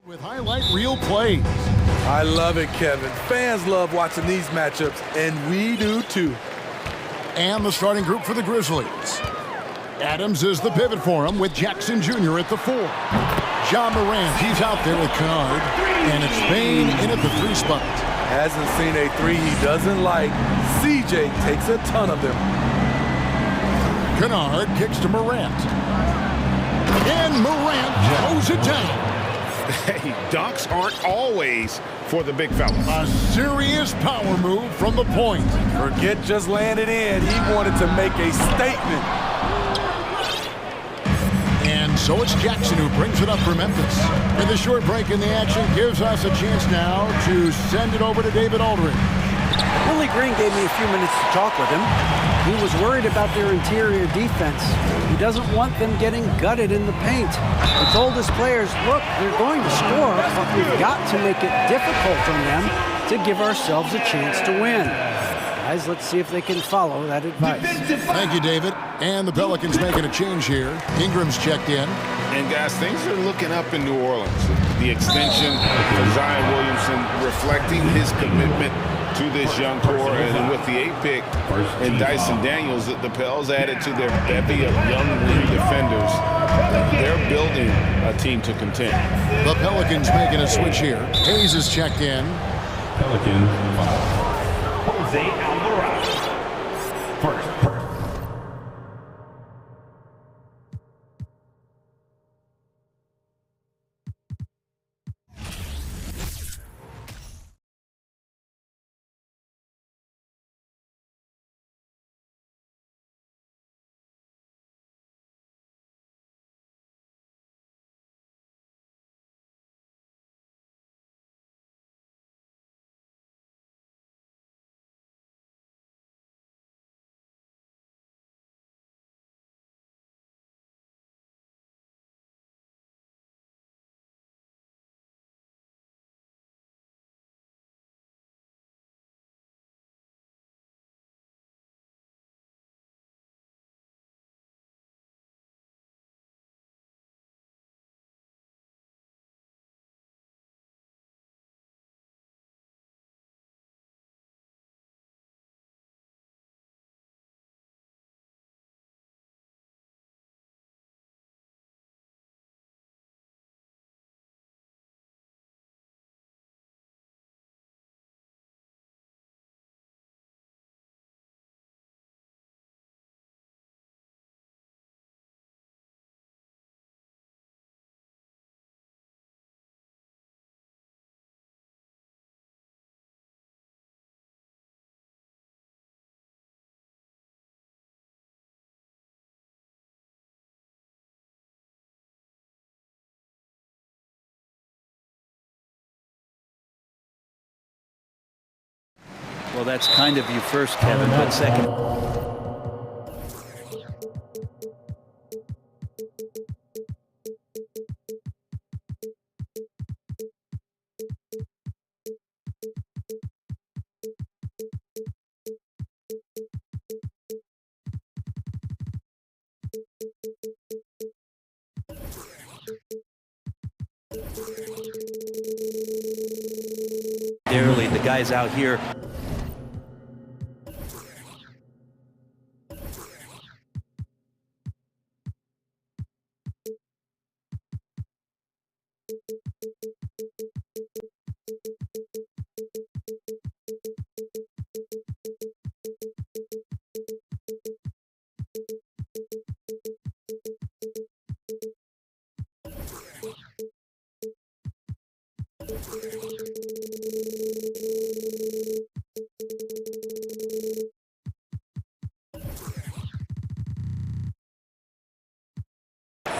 With highlight reel plays. I love it, Kevin. Fans love watching these matchups, and we do too. And the starting group for the Grizzlies. Adams is the pivot for him with Jackson Jr. at the 4. John Morant, he's out there with Kennard. And it's Bain in at the 3 spot. Hasn't seen a 3 he doesn't like. CJ takes a ton of them. Kennard kicks to Morant. And Morant throws it down. Hey, dunks aren't always for the big fella. A serious power move from the point. Forget just laying it in. He wanted to make a statement. And so it's Jackson who brings it up for Memphis. And the short break in the action gives us a chance now to send it over to David Aldridge. Willie Green gave me a few minutes to talk with him. He was worried about their interior defense. He doesn't want them getting gutted in the paint. He told his players, look, they're going to score, but we've got to make it difficult on them to give ourselves a chance to win. Guys, let's see if they can follow that advice. Thank you, David. And the Pelicans making a change here. Ingram's checked in. And guys, things are looking up in New Orleans. The extension for Zion Williamson reflecting his commitment to this young core, and with the 8th pick and Dyson Daniels, the Pels added to their bevy of young wing defenders. They're building a team to contend. The Pelicans making a switch here. Hayes is checked in. Pelicans, Jose Alvarado. First. Well, that's kind of you first, Kevin, but second. Dearly, the guys out here.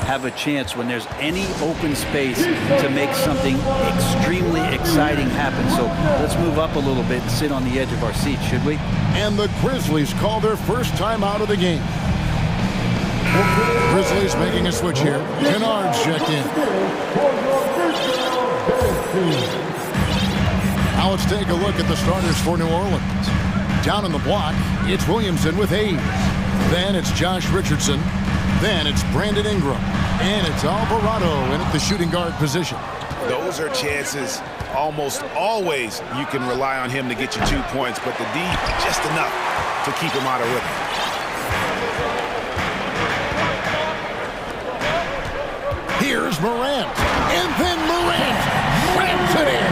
Have a chance when there's any open space to make something extremely exciting happen. So let's move up a little bit and sit on the edge of our seats, should we? And the Grizzlies call their first time out of the game. Grizzlies making a switch here. Kennard's checked in. Now let's take a look at the starters for New Orleans. Down on the block, it's Williamson with Hayes. Then it's Josh Richardson. Then it's Brandon Ingram. And it's Alvarado in at the shooting guard position. Those are chances almost always you can rely on him to get you 2 points, but the D just enough to keep him out of rhythm. Here's Morant, and then Morant rams it in.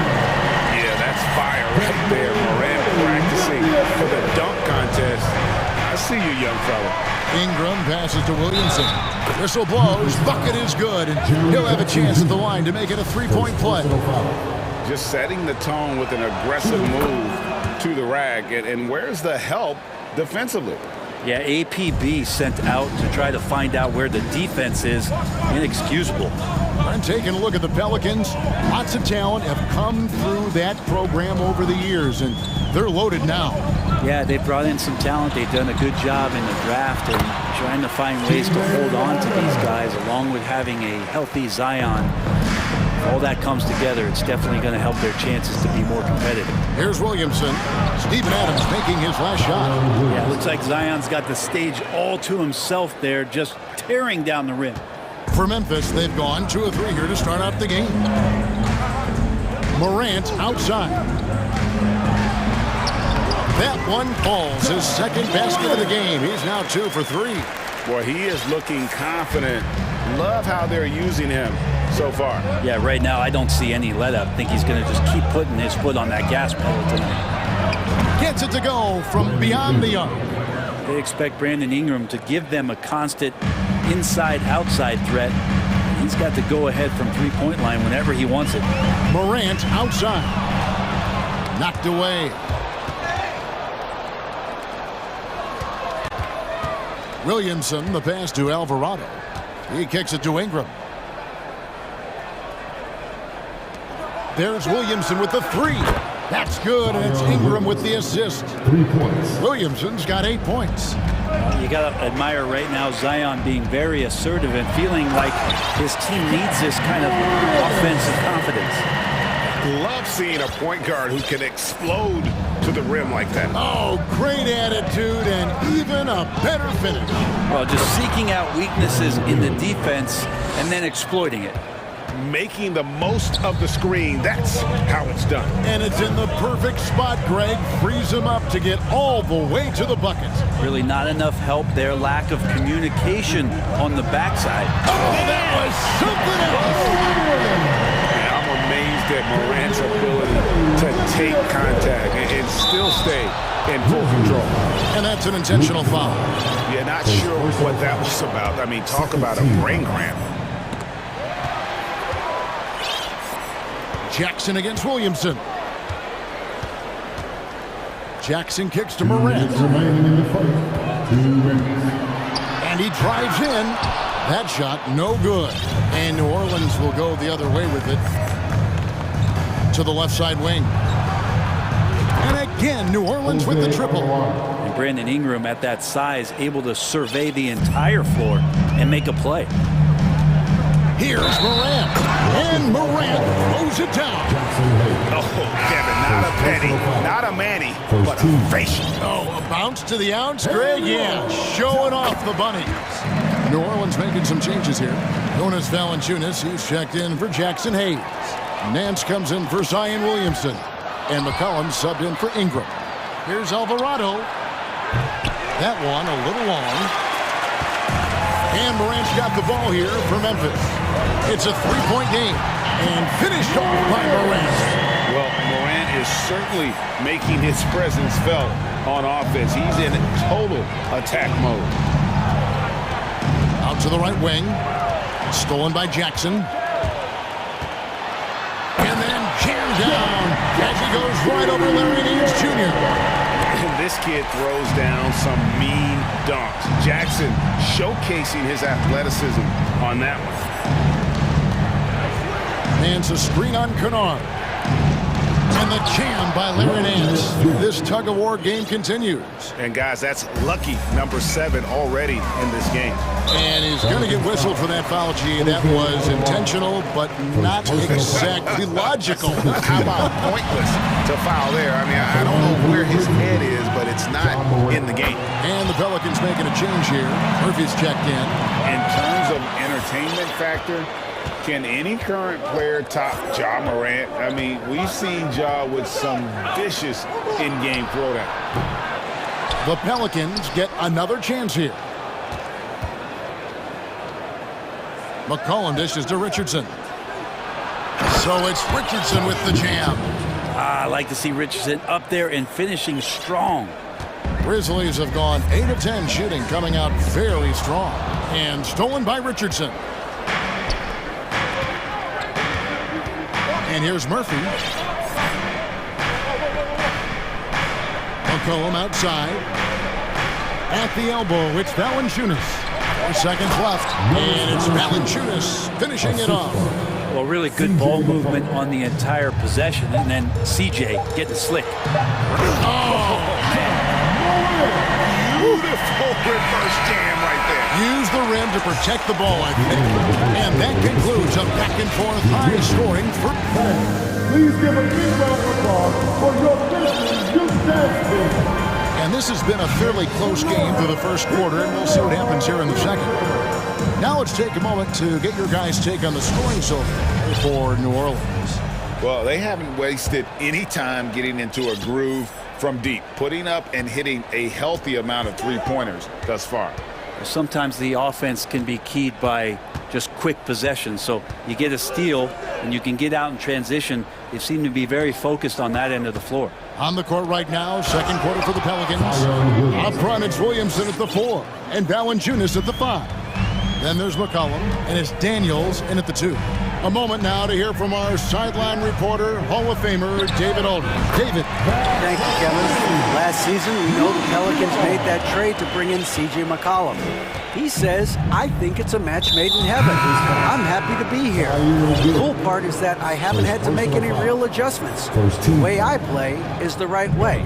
Yeah, that's fire right there. Morant practicing for the dunk contest. I see you, young fella. Ingram passes to Williamson. Whistle blows, bucket is good, and he'll have a chance at the line to make it a 3-point play. Just setting the tone with an aggressive move to the rack, and where's the help defensively? Yeah, APB sent out to try to find out where the defense is. Inexcusable. And taking a look at the Pelicans, lots of talent have come through that program over the years, and they're loaded now. Yeah, they brought in some talent. They've done a good job in the draft and trying to find ways to hold on to these guys, along with having a healthy Zion. If all that comes together, it's definitely going to help their chances to be more competitive. Here's Williamson. Steven Adams making his last shot. Yeah, it looks like Zion's got the stage all to himself there, just tearing down the rim. For Memphis, they've gone 2 of 3 here to start out the game. Morant outside. That one falls, his second basket of the game. He's now 2 for 3. Boy, he is looking confident. Love how they're using him so far. Yeah, right now I don't see any let-up. I think he's going to just keep putting his foot on that gas pedal tonight. Gets it to go from beyond the arc. They expect Brandon Ingram to give them a constant inside-outside threat. He's got to go ahead from three-point line whenever he wants it. Morant outside. Knocked away. Williamson, the pass to Alvarado. He kicks it to Ingram. There's Williamson with the 3. That's good, and it's Ingram with the assist. 3 points. Williamson's got 8 points. You got to admire right now Zion being very assertive and feeling like his team needs this kind of offensive confidence. Love seeing a point guard who can explode to the rim like that. Oh, great attitude and even a better finish. Well, just seeking out weaknesses in the defense and then exploiting it. Making the most of the screen. That's how it's done. And it's in the perfect spot, Greg. Frees him up to get all the way to the bucket. Really not enough help there. Lack of communication on the backside. Oh, that was something else. I'm amazed at Morant's ability to take contact and still stay in full control. And that's an intentional foul. Yeah, not sure what that was about. I mean, talk about a brain cramp. Jackson against Williamson. Jackson kicks to Morant. And he drives in. That shot, no good. And New Orleans will go the other way with it. To the left side wing. And again, New Orleans with the triple. And Brandon Ingram at that size, able to survey the entire floor and make a play. Here's Morant. And Morant throws it down. Oh, Kevin, not a penny, not a Manny, but a face. Oh, a bounce to the ounce, Greg? Yeah, showing off the bunnies. New Orleans making some changes here. Jonas Valanciunas, he's checked in for Jackson Hayes. Nance comes in for Zion Williamson. And McCollum subbed in for Ingram. Here's Alvarado. That one a little long. And Morant's got the ball here for Memphis. It's a 3-point game. And finished off by Morant. Well, Morant is certainly making his presence felt on offense. He's in total attack mode. Out to the right wing. Stolen by Jackson. And then jammed down as he goes right over Larry Nance Jr. And this kid throws down some mean dunks. Jackson showcasing his athleticism on that one. Nance a screen on Kennard. And the jam by Larry Nance. This tug-of-war game continues. And guys, that's lucky number 7 already in this game. And he's going to get whistled for that foul, G. That was intentional, but not exactly logical. How about pointless to foul there? I mean, I don't know where his head is, but it's not in the game. And the Pelicans making a change here. Murphy's checked in. In terms of entertainment factor, Can any current player top Ja Morant? I mean, we've seen Ja with some vicious in-game throwdown. The Pelicans get another chance here. McCollum dishes to Richardson. So it's Richardson with the jam. I like to see Richardson up there and finishing strong. Grizzlies have gone 8 of 10 shooting, coming out very strong. And stolen by Richardson. And here's Murphy. McCollum outside. At the elbow, it's Valanciunas. 4 seconds left. And it's Valanciunas finishing it off. Well, really good ball movement on the entire possession, and then CJ getting slick. Oh, man. Beautiful reverse jam right there. Use the rim to protect the ball, I think. And that concludes a back-and-forth high-scoring football. Please give a big round of applause for your Grizzlies youth dance team. And this has been a fairly close game through the first quarter, and we'll see what happens here in the second. Now let's take a moment to get your guys' take on the scoring so far for New Orleans. Well, they haven't wasted any time getting into a groove from deep, putting up and hitting a healthy amount of three-pointers thus far. Sometimes the offense can be keyed by just quick possession. So you get a steal and you can get out in transition. They seem to be very focused on that end of the floor. On the court right now, second quarter for the Pelicans. Up front, it's Williamson at the 4 and Valanciunas at the 5. Then there's McCollum, and it's Daniels in at the 2. A moment now to hear from our sideline reporter, Hall of Famer, David Aldridge. David. Thank you, Kevin. Last season, we know the Pelicans made that trade to bring in C.J. McCollum. He says, I think it's a match made in heaven. I'm happy to be here. The cool part is that I haven't had to make any real adjustments. The way I play is the right way.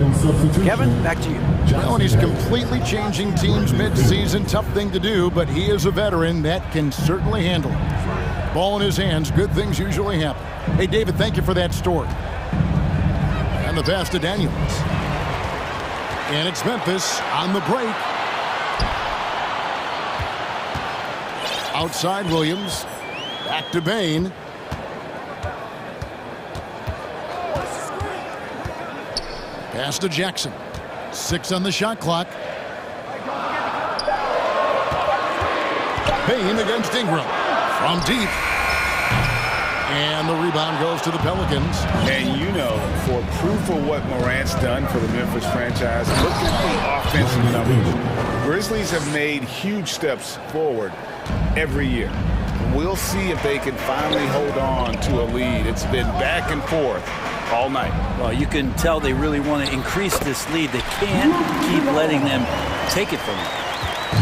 Kevin, back to you. Well, and he's completely changing teams mid-season. Tough thing to do, but he is a veteran that can certainly handle it. Ball in his hands, good things usually happen. Hey, David, thank you for that story. And the pass to Daniels. And it's Memphis on the break. Outside Williams. Back to Bain. Pass to Jackson. 6 on the shot clock. Bain against Ingram. From deep. And the rebound goes to the Pelicans. And you know, for proof of what Morant's done for the Memphis franchise, look at the offensive numbers. Grizzlies have made huge steps forward every year. We'll see if they can finally hold on to a lead. It's been back and forth all night. Well, you can tell they really want to increase this lead. They can't keep letting them take it from them.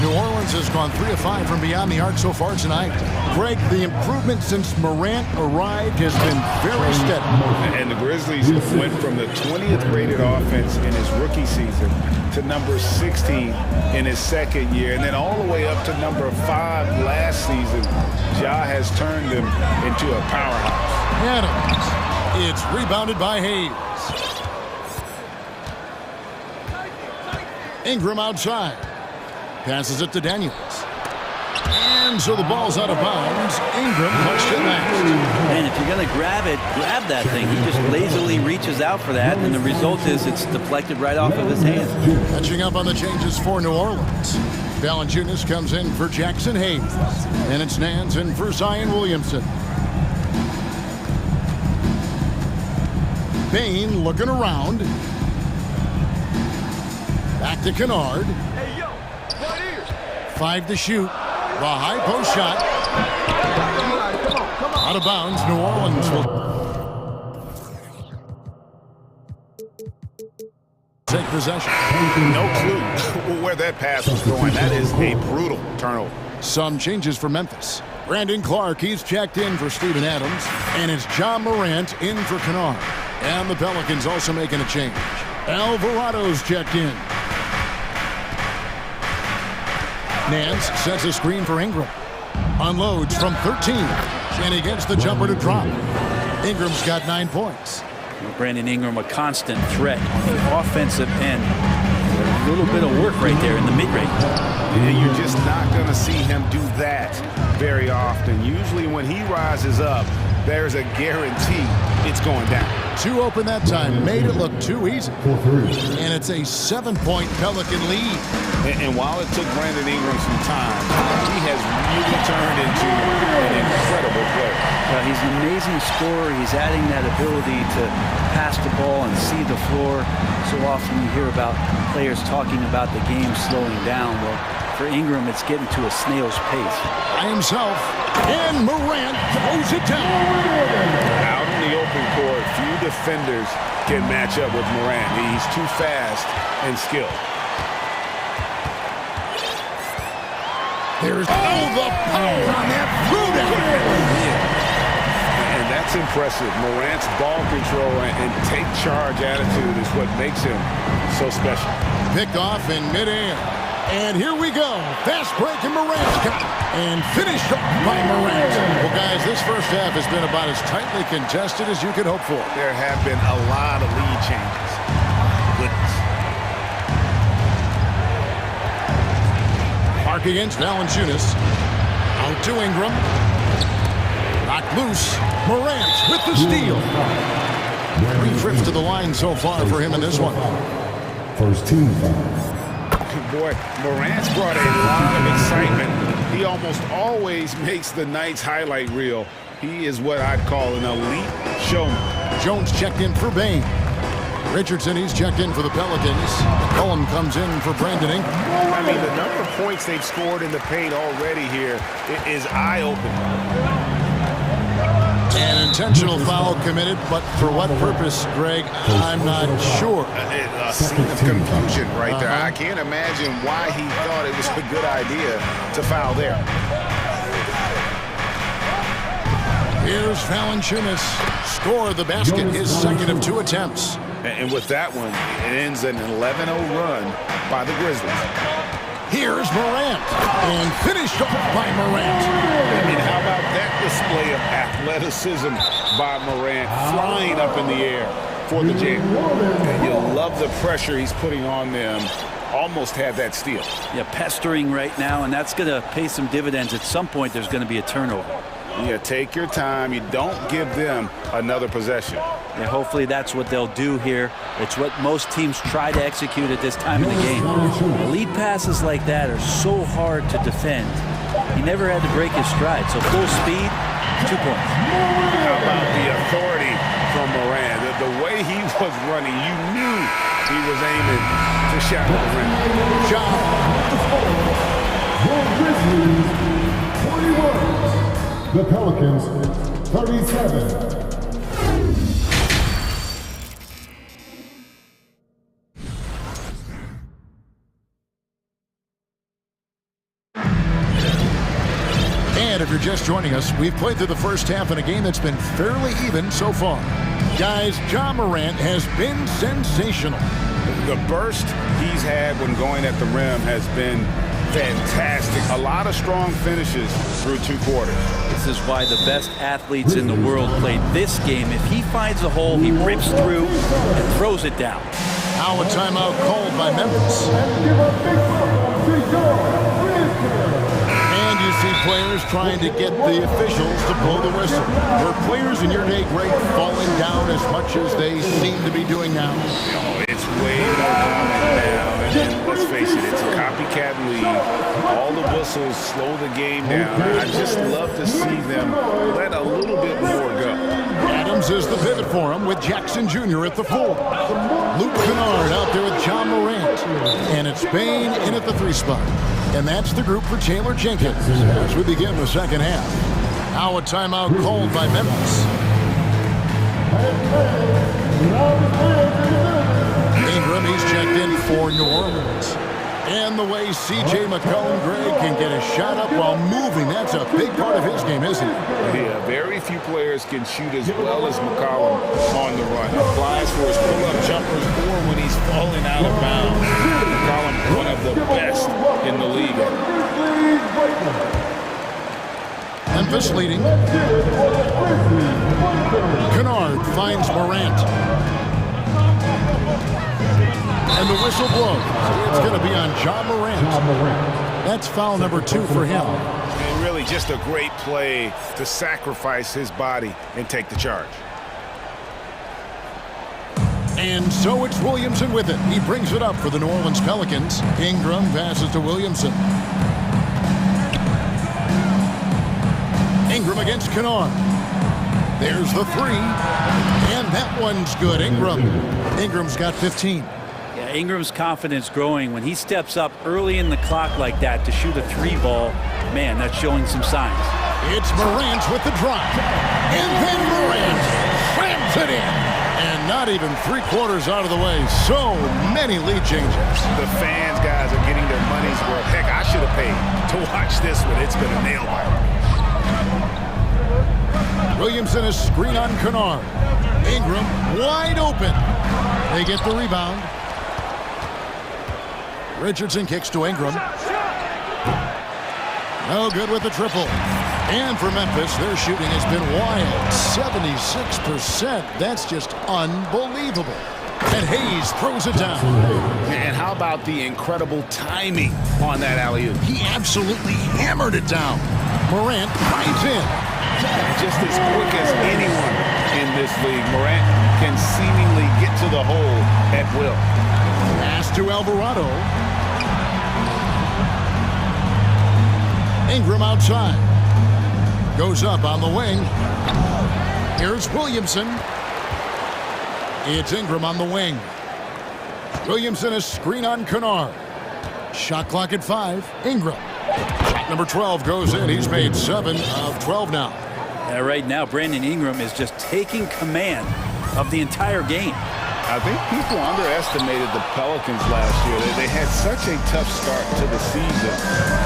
New Orleans has gone 3 of 5 from beyond the arc so far tonight. Greg, the improvement since Morant arrived has been very steady. And the Grizzlies went from the 20th rated offense in his rookie season to number 16 in his second year, and then all the way up to number 5 last season. Ja has turned them into a powerhouse. Adams. It's rebounded by Hayes. Ingram outside. Passes it to Daniels. And so the ball's out of bounds. Ingram punched it last. And if you're going to grab it, grab that thing. He just lazily reaches out for that, and the result is it's deflected right off of his hand. Catching up on the changes for New Orleans. Valanciunas comes in for Jackson Hayes. And it's Nance in for Zion Williamson. Bain looking around. Back to Kennard. 5 to shoot. The high post shot. Out of bounds. New Orleans will take possession. No clue where that pass was going. That is a brutal turnover. Some changes for Memphis. Brandon Clark, he's checked in for Steven Adams. And it's John Morant in for Kennard. And the Pelicans also making a change. Alvarado's checked in. Nance sets a screen for Ingram. Unloads from 13. And he gets the jumper to drop. Ingram's got 9 points. Brandon Ingram, a constant threat on the offensive end. A little bit of work right there in the mid-range. And you're just not going to see him do that very often. Usually when he rises up, there's a guarantee it's going down. 2 open that time, made it look too easy. And it's a 7-point Pelican lead. And while it took Brandon Ingram some time, he has really turned into an incredible player. He's an amazing scorer. He's adding that ability to pass the ball and see the floor. So often you hear about players talking about the game slowing down. Well, for Ingram, it's getting to a snail's pace. By himself, and Morant throws it down. Out in the open court, few defenders can match up with Morant. He's too fast and skilled. There's the power on that throwdown. And that's impressive. Morant's ball control and take charge attitude is what makes him so special. Picked off in midair. And here we go. Fast break, and Morant's got it. And finished off by Morant. Well, guys, this first half has been about as tightly contested as you could hope for. There have been a lot of lead changes. Goodness. Park against Valanciunas. Out to Ingram. Knocked loose. Morant with the steal. 3 trips to the line so far for him in this one. First team foul. Boy, Morant's brought a lot of excitement. He almost always makes the night's highlight reel. He is what I'd call an elite showman. Jones checked in for Bain. Richardson, he's checked in for the Pelicans. McCollum comes in for Brandon Ingram. I mean, the number of points they've scored in the paint already here is eye-opening. An intentional foul committed, but for what purpose, Greg, I'm not sure. A scene of confusion right there. I can't imagine why he thought it was a good idea to foul there. Here's Valanciunas. Score the basket, his second of 2 attempts. And with that one, it ends an 11-0 run by the Grizzlies. Here's Morant, and finished off by Morant. And how about that display of athleticism by Morant, flying up in the air for the jam. And you love the pressure he's putting on them. Almost had that steal. Yeah, pestering right now, and that's going to pay some dividends. At some point, there's going to be a turnover. Yeah, take your time. You don't give them another possession. Yeah, hopefully that's what they'll do here. It's what most teams try to execute at this time in the game. Lead passes like that are so hard to defend. He never had to break his stride, so full speed, 2 points. How about the authority from Morant? The way he was running, you knew he was aiming to shatter the rim. Shot. The Pelicans, 37. And if you're just joining us, we've played through the first half in a game that's been fairly even so far. Guys, Ja Morant has been sensational. The burst he's had when going at the rim has been fantastic. A lot of strong finishes through 2 quarters. This is why the best athletes in the world play this game. If he finds a hole, he rips through and throws it down. Now a timeout called by Memphis. And you see players trying to get the officials to blow the whistle. Were players in your day, Greg, falling down as much as they seem to be doing now? Oh, it's way more common now. And let's face it, it's a copycat league. All the whistles slow the game down. I just love to see them let a little bit more go. Adams is the pivot for him with Jackson Jr. at the 4. Luke Kennard out there with John Morant. And it's Bain in at the 3 spot. And that's the group for Taylor Jenkins as we begin the second half. Now a timeout called by Memphis. Ingram, he's checked in for New Orleans. And the way C.J. McCollum, Greg, can get a shot up while moving, that's a big part of his game, isn't it? Yeah, very few players can shoot as well as McCollum on the run. Applies for his pull-up jumpers or when he's falling out of bounds. McCollum, one of the best in the league. Memphis leading. Kennard finds Morant. And the whistle blows. It's going to be on Ja Morant. That's foul number 2 for him. And really just a great play to sacrifice his body and take the charge. And so it's Williamson with it. He brings it up for the New Orleans Pelicans. Ingram passes to Williamson. Ingram against Kennard. There's the three. And that one's good. Ingram's got 15. Yeah, Ingram's confidence growing when he steps up early in the clock like that to shoot a three ball. Man, that's showing some signs. It's Morant with the drop. And then Morant slams it in. And not even 3/4 out of the way. So many lead changes. The fans, guys, are getting their money's worth. Heck, I should have paid to watch this one. It's been a nail biter. Williamson is screen on Kennard. Ingram wide open. They get the rebound. Richardson kicks to Ingram. No good with the triple. And for Memphis, their shooting has been wild. 76%. That's just unbelievable. And Hayes throws it down. And how about the incredible timing on that alley-oop? He absolutely hammered it down. Morant dives in. Just as quick as anyone in this league, Morant can seemingly get to the hole at will. Pass to Alvarado. Ingram outside. Goes up on the wing. Here's Williamson. It's Ingram on the wing. Williamson is screen on Kennard. Shot clock at 5. Ingram. Shot number 12 goes in. He's made 7 of 12 now. Yeah, right now, Brandon Ingram is just taking command of the entire game. I think people underestimated the Pelicans last year. They had such a tough start to the season,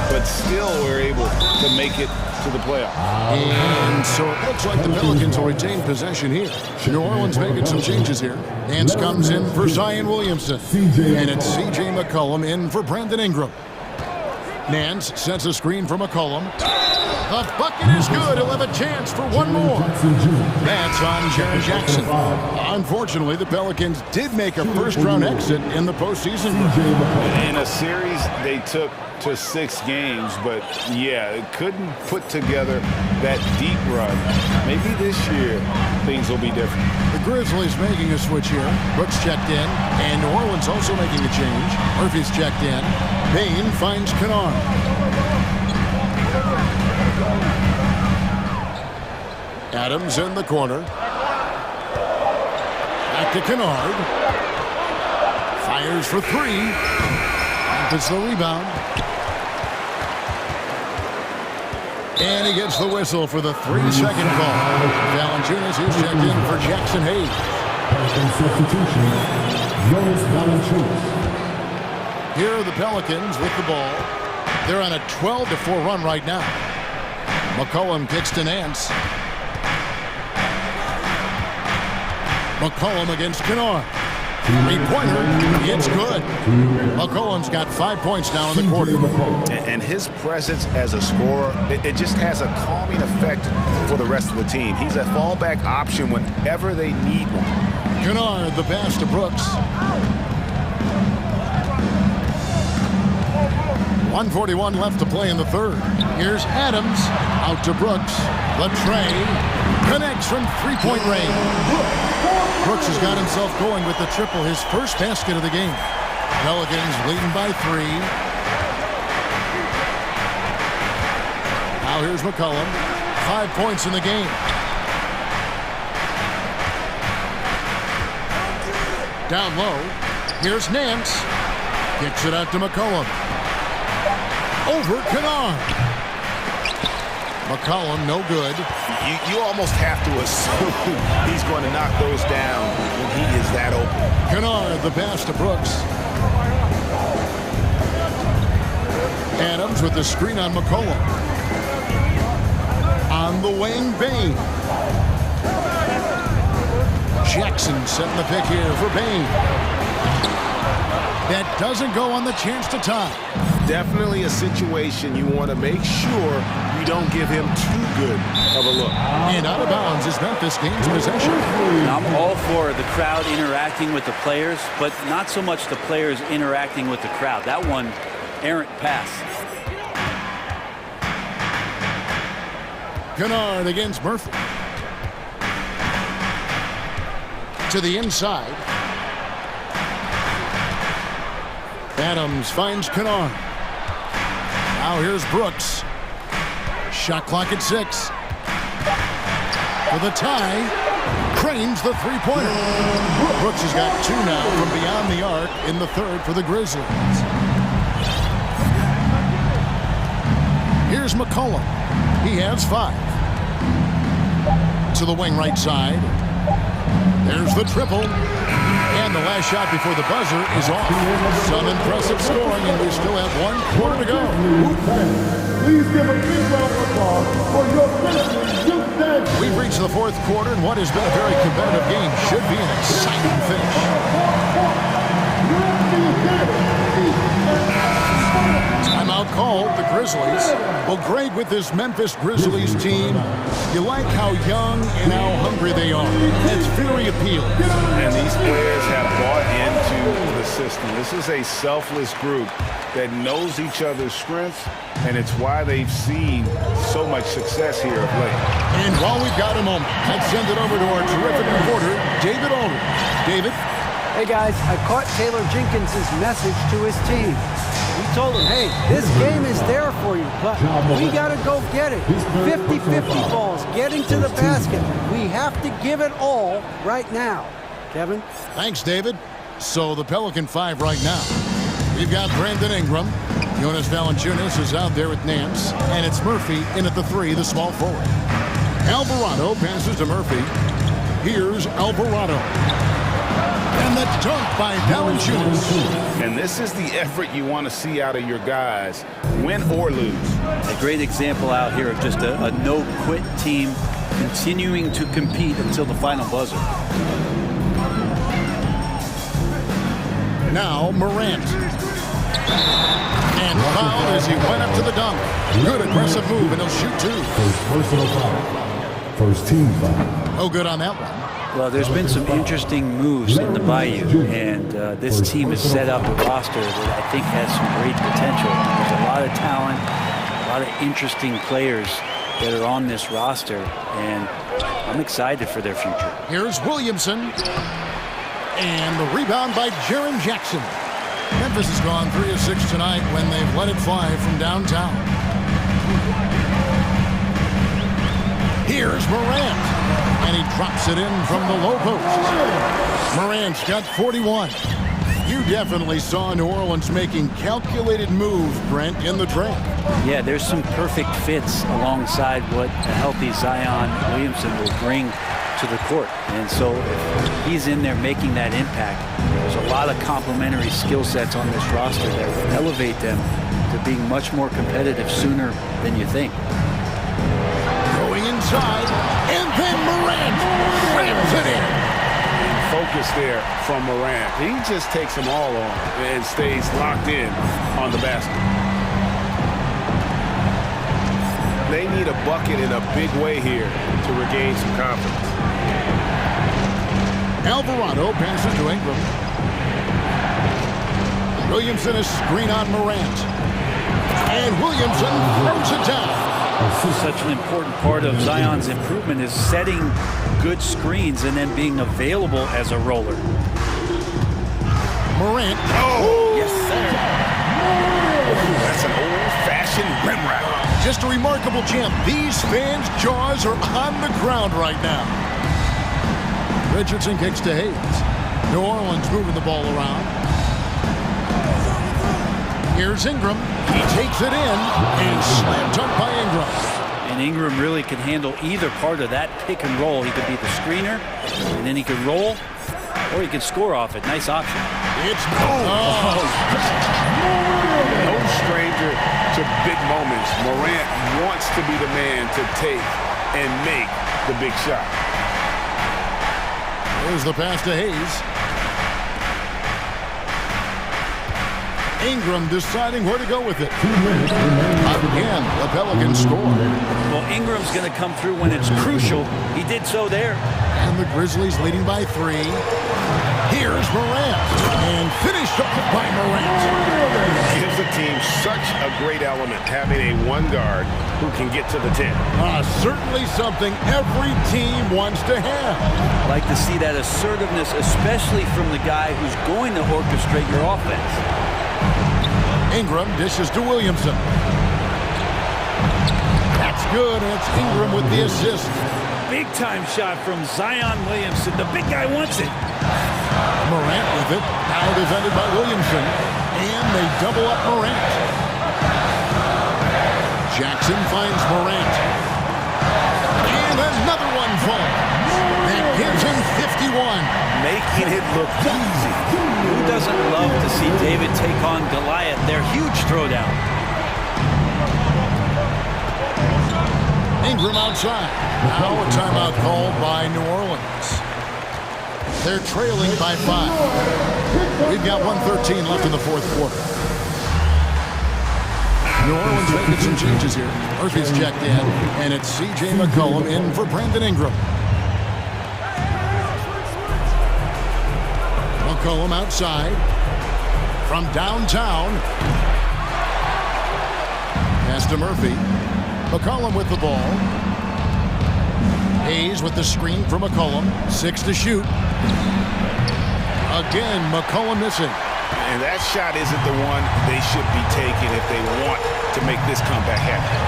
but still were able to make it to the playoffs. And so it looks like the Pelicans will retain possession here. New Orleans making some changes here. Nance comes in for Zion Williamson. And it's C.J. McCollum in for Brandon Ingram. Nance sets a screen for McCollum. The bucket is good. He'll have a chance for one more. That's on Jaren Jackson. Unfortunately, the Pelicans did make a first-round exit in the postseason. In a series they took to 6 games, but yeah, it couldn't put together that deep run. Maybe this year things will be different. The Grizzlies making a switch here. Brooks checked in, and New Orleans also making a change. Murphy's checked in. Payne finds Kennard. Adams in the corner. Back to Kennard. Fires for 3. Puts the rebound. And he gets the whistle for the 3-second call. Valanciunas is checked in for Jackson Hayes. Here are the Pelicans with the ball. They're on a 12-4 run right now. McCollum kicks to Nance. McCollum against Kennard. Three-pointer, it's good. McCollum's got 5 points now in the quarter. And his presence as a scorer, it just has a calming effect for the rest of the team. He's a fallback option whenever they need one. Kennard, the pass to Brooks. 1:41 left to play in the third. Here's Adams, out to Brooks. The tray connects from three-point range. Brooks has got himself going with the triple, his first basket of the game. Pelicans leading by 3. Now here's McCollum. 5 points in the game. Down low. Here's Nance. Kicks it out to McCollum. Over Kennard. McCollum, no good. You almost have to assume he's going to knock those down when he is that open. Kennard, the pass to Brooks. Adams with the screen on McCollum. On the wing, Payne. Jackson setting the pick here for Payne. That doesn't go on the chance to tie. Definitely a situation you want to make sure you don't give him too good of a look. And out of bounds is Memphis gains possession. I'm all for the crowd interacting with the players, but not so much the players interacting with the crowd. That one, errant pass. Kennard against Murphy. To the inside. Adams finds Kennard. Now here's Brooks. Shot clock at 6. For the tie, Crane's the three-pointer. Brooks has got 2 now from beyond the arc in the third for the Grizzlies. Here's McCollum. He has 5. To the wing right side. There's the triple. And the last shot before the buzzer is off. Some impressive scoring, and we still have 1 quarter to go. Please give a big round of applause for your finishing youth day. We've reached the 4th quarter, and what has been a very competitive game should be an exciting finish. Timeout called, the Grizzlies. Well, Greg, with this Memphis Grizzlies team, you like how young and how hungry they are. It's very appealing. And these players have bought into the system. This is a selfless group that knows each other's strengths, and it's why they've seen so much success here of late. And while we've got a moment, let's send it over to our terrific reporter, David Aldridge. David? Hey guys, I caught Taylor Jenkins' message to his team. He told them, hey, this game is there for you, but we got to go get it. 50-50 balls, getting to the basket. We have to give it all right now. Kevin? Thanks, David. So the Pelican 5 right now. We've got Brandon Ingram. Jonas Valanciunas is out there with Nance. And it's Murphy in at the 3, the small forward. Alvarado passes to Murphy. Here's Alvarado. And the dunk by Valanciunas. And this is the effort you want to see out of your guys, win or lose. A great example out here of just a no-quit team continuing to compete until the final buzzer. Now Morant. And fouled as he went up to the dunk. Good aggressive move, and he'll shoot 2. First personal foul. First team foul. No good on that one. Well, there's been some interesting moves in the Bayou, and this team has set up a roster that I think has some great potential. There's a lot of talent, a lot of interesting players that are on this roster, and I'm excited for their future. Here's Williamson. And the rebound by Jaren Jackson. Memphis has gone 3 of 6 tonight when they've let it fly from downtown. Here's Morant. And he drops it in from the low post. Morant's got 41. You definitely saw New Orleans making calculated moves, Brent, in the draft. Yeah, there's some perfect fits alongside what a healthy Zion Williamson will bring to the court. And so if he's in there making that impact, there's a lot of complementary skill sets on this roster that will elevate them to being much more competitive sooner than you think. Going inside, and then Morant slams it in. Focus there from Morant. He just takes them all on and stays locked in on the basket. They need a bucket in a big way here to regain some confidence. Alvarado passes to Ingram. Williamson is screen on Morant. And Williamson throws it down. Such an important part of Zion's improvement is setting good screens and then being available as a roller. Morant. Oh, yes, sir. That's an old-fashioned rim wrap. Just a remarkable jump. These fans' jaws are on the ground right now. Richardson kicks to Hayes. New Orleans moving the ball around. Here's Ingram. He takes it in and slam dunk by Ingram. And Ingram really can handle either part of that pick and roll. He could be the screener, and then he could roll, or he could score off it. Nice option. It's no stranger to big moments. Morant wants to be the man to take and make the big shot. There's the pass to Hayes. Ingram deciding where to go with it. Again, the Pelicans score. Well, Ingram's going to come through when it's crucial. He did so there. And the Grizzlies leading by 3. Here's Morant. And finished off by Morant. Gives the team such a great element, having a one guard who can get to the 10. Certainly something every team wants to have. I like to see that assertiveness, especially from the guy who's going to orchestrate your offense. Ingram dishes to Williamson. That's good, and it's Ingram with the assist. Big-time shot from Zion Williamson. The big guy wants it. Morant with it. Now defended by Williamson. And they double up Morant. Jackson finds Morant. And another one falls. That gives him 51. Making it look easy. Who doesn't love to see David take on Goliath? Their huge throwdown. Ingram outside. Now a timeout called by New Orleans. They're trailing by 5. We've got 1:13 left in the fourth quarter. New Orleans making some changes here. Murphy's checked in, and it's C.J. McCollum in for Brandon Ingram. McCollum outside. From downtown. Pass to Murphy. McCollum with the ball. Hayes with the screen for McCollum. 6 to shoot. Again, McCollum missing. And that shot isn't the one they should be taking if they want to make this comeback happen.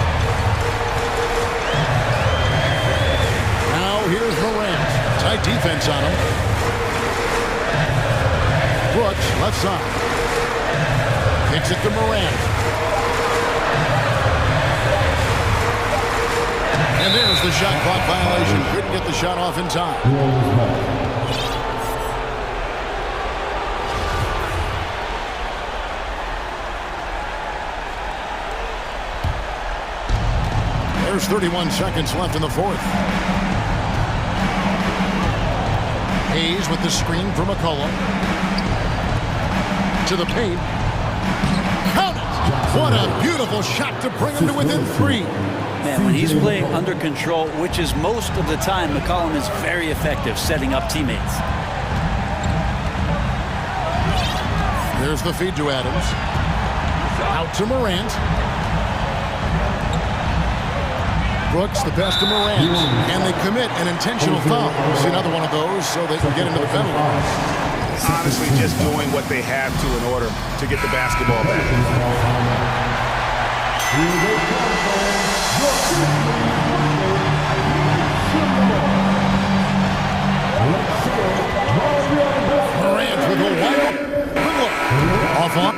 Now here's Morant. Tight defense on him. Brooks, left side. Kicks it to Morant. And there's the shot clock violation. Couldn't get the shot off in time. There's 31 seconds left in the fourth. Hayes with the screen for McCollum. To the paint. Count it! What a beautiful shot to bring him to within 3. Man, when he's playing under control, which is most of the time, McCollum is very effective setting up teammates. There's the feed to Adams. Out to Morant. Brooks, the pass to Morant. And they commit an intentional foul. See another one of those so they can get into the penalty. Honestly, just doing what they have to in order to get the basketball back. Morant with a wide open look. Off on.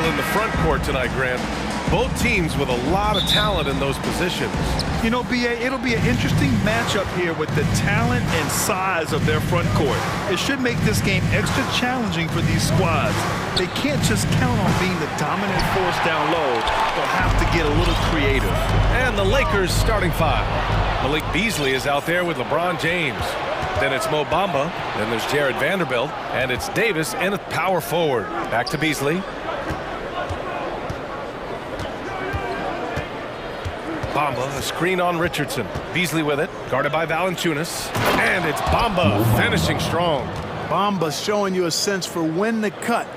in the front court tonight, Grant. Both teams with a lot of talent in those positions. You know, B.A., it'll be an interesting matchup here with the talent and size of their front court. It should make this game extra challenging for these squads. They can't just count on being the dominant force down low. They'll have to get a little creative. And the Lakers starting five. Malik Beasley is out there with LeBron James. Then it's Mo Bamba. Then there's Jared Vanderbilt. And it's Davis and a power forward. Back to Beasley. Bamba, a screen on Richardson. Beasley with it, guarded by Valanciunas. And it's Bamba finishing strong. Bamba's showing you a sense for when to cut.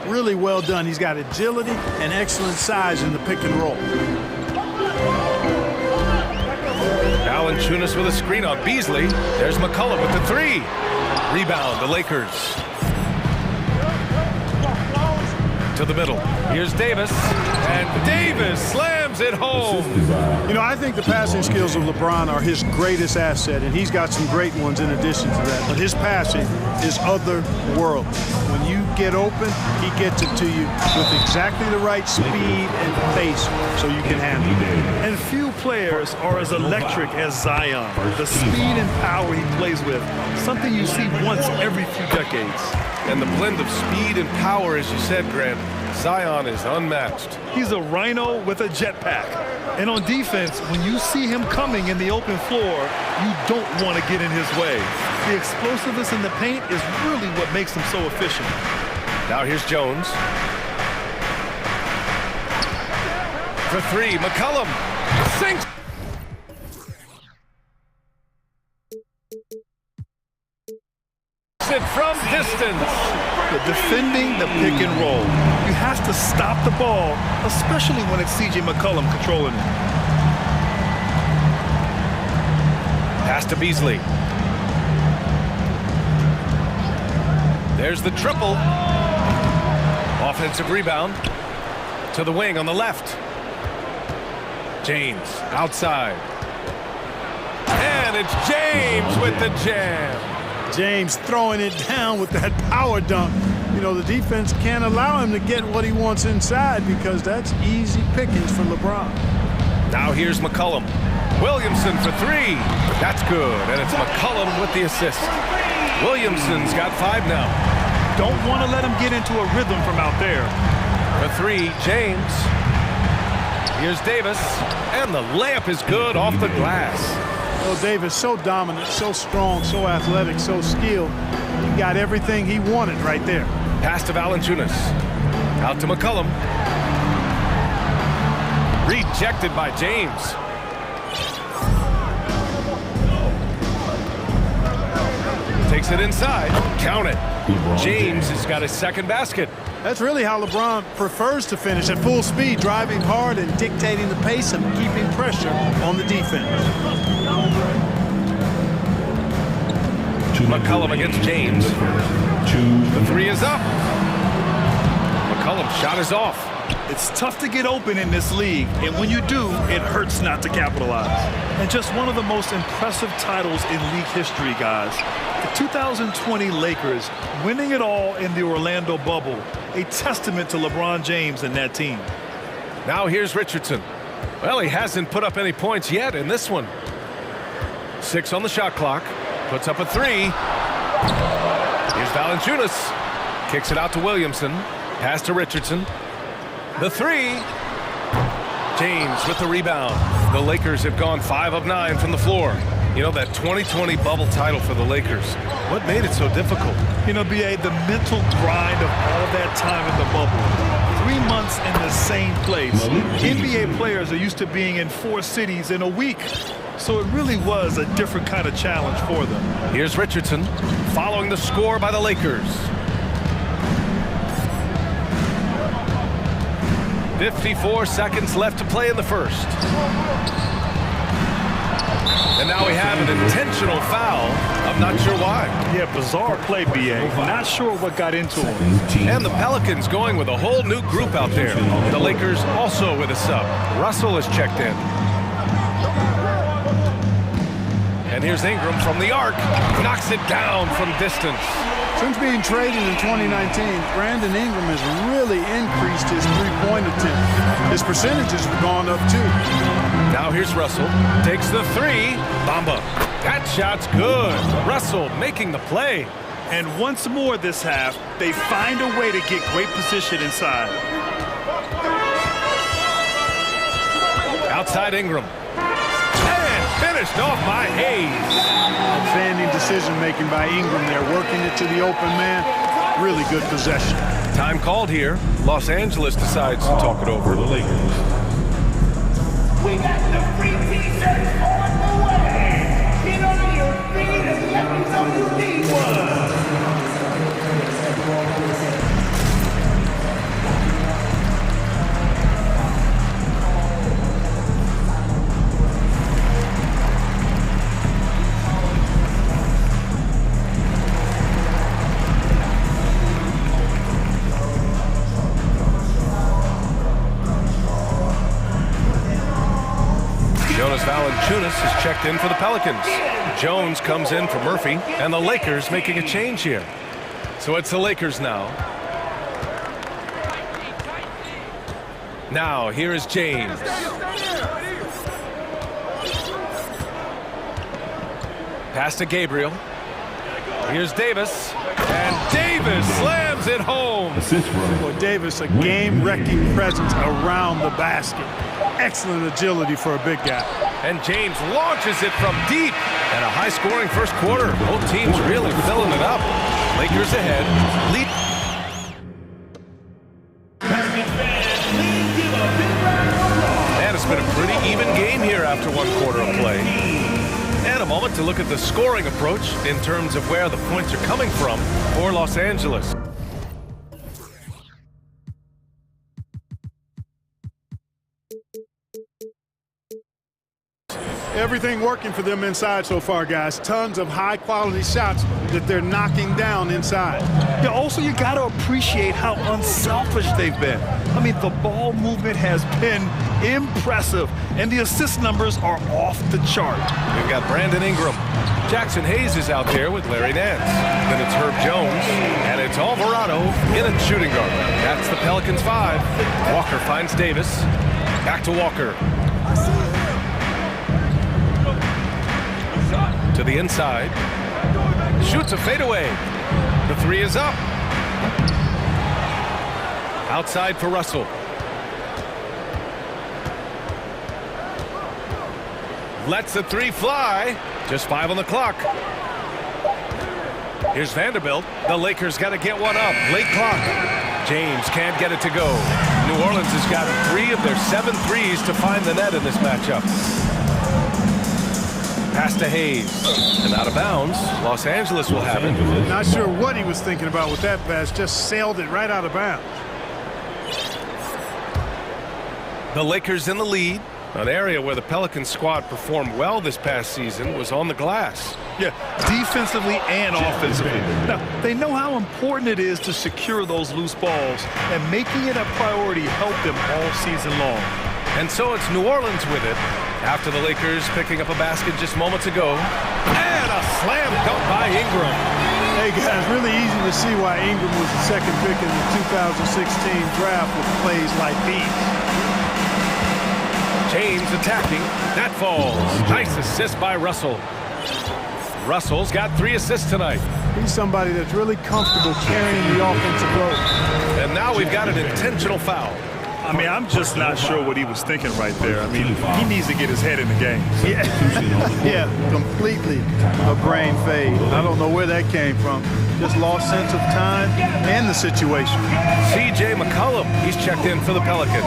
Really well done. He's got agility and excellent size in the pick and roll. Valanciunas with a screen on Beasley. There's McCullough with the three. Rebound, the Lakers. To the middle. Here's Davis. And Davis slams it home. You know, I think the passing skills of LeBron are his greatest asset, and he's got some great ones in addition to that. But his passing is otherworldly. When you get open, he gets it to you with exactly the right speed and pace so you can handle it. And few players are as electric as Zion. The speed and power he plays with, something you see once every few decades. And the blend of speed and power, as you said, Grant, Zion is unmatched. He's a rhino with a jetpack. And on defense, when you see him coming in the open floor, you don't want to get in his way. The explosiveness in the paint is really what makes him so efficient. Now here's Jones. For three, McCollum sinks. It from distance. But defending the pick and roll, you have to stop the ball, especially when it's C.J. McCollum controlling it. Pass to Beasley. There's the triple. Offensive rebound to the wing on the left. James outside. And it's James with the jam. James throwing it down with that power dunk. You know, the defense can't allow him to get what he wants inside because that's easy pickings for LeBron. Now here's McCollum. Williamson for three. That's good. And it's McCollum with the assist. Williamson's got five now. Don't want to let him get into a rhythm from out there. For three, James. Here's Davis. And the layup is good off the glass. Well, Davis, so dominant, so strong, so athletic, so skilled. He got everything he wanted right there. Pass to Valanciunas. Out to McCollum. Rejected by James. Takes it inside. Count it. James has got his second basket. That's really how LeBron prefers to finish, at full speed, driving hard and dictating the pace and keeping pressure on the defense. McCollum against James. The three is up. McCollum's shot is off. It's tough to get open in this league, and when you do, it hurts not to capitalize. And just one of the most impressive titles in league history, guys. The 2020 Lakers winning it all in the Orlando bubble, a testament to LeBron James and that team. Now here's Richardson. Well, he hasn't put up any points yet in this one. 6 on the shot clock. Puts up a three. Here's Valanciunas. Kicks it out to Williamson. Pass to Richardson. The three. James with the rebound. The Lakers have gone 5 of 9 from the floor. You know, that 2020 bubble title for the Lakers. What made it so difficult? You know, B.A., the mental grind of all that time in the bubble. 3 months in the same place. NBA players are used to being in 4 cities in a week. So it really was a different kind of challenge for them. Here's Richardson following the score by the Lakers. 54 seconds left to play in the first. And now we have an intentional foul. I'm not sure why. Yeah, bizarre play, B.A. Not sure what got into him. And the Pelicans going with a whole new group out there. The Lakers also with a sub. Russell is checked in. And here's Ingram from the arc. Knocks it down from distance. Since being traded in 2019, Brandon Ingram has really increased his three-point attempt. His percentages have gone up too. Now here's Russell. Takes the three. Bamba. That shot's good. Russell making the play. And once more this half, they find a way to get great position inside. Outside Ingram. And finished off by Hayes. Outstanding decision-making by Ingram there, working it to the open man. Really good possession. Time called here. Los Angeles decides to talk it over. For the Lakers. We got the free t-shirts on the way. Get on your feet and let me know you need one. Valanciunas is checked in for the Pelicans. Jones comes in for Murphy, and the Lakers making a change here. So it's the Lakers now. Now, here is James. Pass to Gabriel. Here's Davis. And Davis slams it home. Boy, Davis, a game-wrecking presence around the basket. Excellent agility for a big guy. And James launches it from deep. And a high-scoring first quarter. Both teams really filling it up. Lakers ahead. Lead. And it's been a pretty even game here after one quarter of play. And a moment to look at the scoring approach in terms of where the points are coming from for Los Angeles. Everything working for them inside so far, guys. Tons of high-quality shots that they're knocking down inside. Yeah, also, you got to appreciate how unselfish they've been. I mean, the ball movement has been impressive, and the assist numbers are off the chart. We've got Brandon Ingram. Jackson Hayes is out there with Larry Nance. Then it's Herb Jones, and it's Alvarado in a shooting guard. That's the Pelicans 5. Walker finds Davis. Back to Walker. To the inside. Shoots a fadeaway. The three is up. Outside for Russell. Lets the three fly. Just 5 on the clock. Here's Vanderbilt. The Lakers got to get one up. Late clock. James can't get it to go. New Orleans has got 3 of their 7 threes to find the net in this matchup. Pass to Hayes. And out of bounds. Los Angeles will have it. Not sure what he was thinking about with that pass. Just sailed it right out of bounds. The Lakers in the lead. An area where the Pelicans squad performed well this past season was on the glass. Yeah, defensively and offensively. Now, they know how important it is to secure those loose balls, and making it a priority helped them all season long. And so it's New Orleans with it. After the Lakers picking up a basket just moments ago. And a slam dunk by Ingram. Hey, guys, really easy to see why Ingram was the second pick in the 2016 draft with plays like these. James attacking. That falls. Nice assist by Russell. Russell's got 3 assists tonight. He's somebody that's really comfortable carrying the offensive load. And now we've got an intentional foul. I mean, I'm just not sure what he was thinking right there. I mean, he needs to get his head in the game. Yeah, completely a brain fade. I don't know where that came from. Just lost sense of time and the situation. C.J. McCollum, he's checked in for the Pelicans.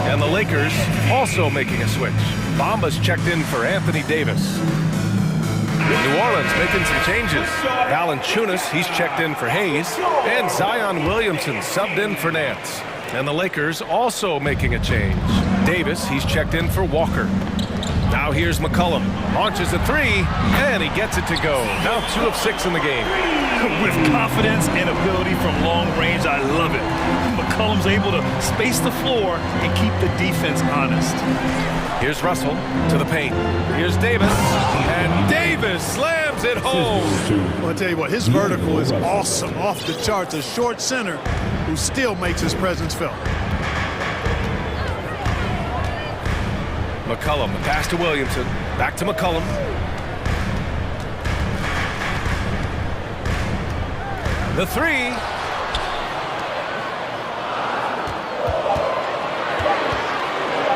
And the Lakers also making a switch. Bamba's checked in for Anthony Davis. New Orleans making some changes. Valanciunas, he's checked in for Hayes. And Zion Williamson subbed in for Nance. And the Lakers also making a change. Davis, he's checked in for Walker. Now here's McCollum. Launches a three, and he gets it to go. Now 2 of 6 in the game. With confidence and ability from long range, I love it. McCollum's able to space the floor and keep the defense honest. Here's Russell to the paint. Here's Davis, and Davis slams it home. Well, I'll tell you what, his vertical is awesome, off the charts. A short center who still makes his presence felt. McCollum, the pass to Williamson. Back to McCollum. The three.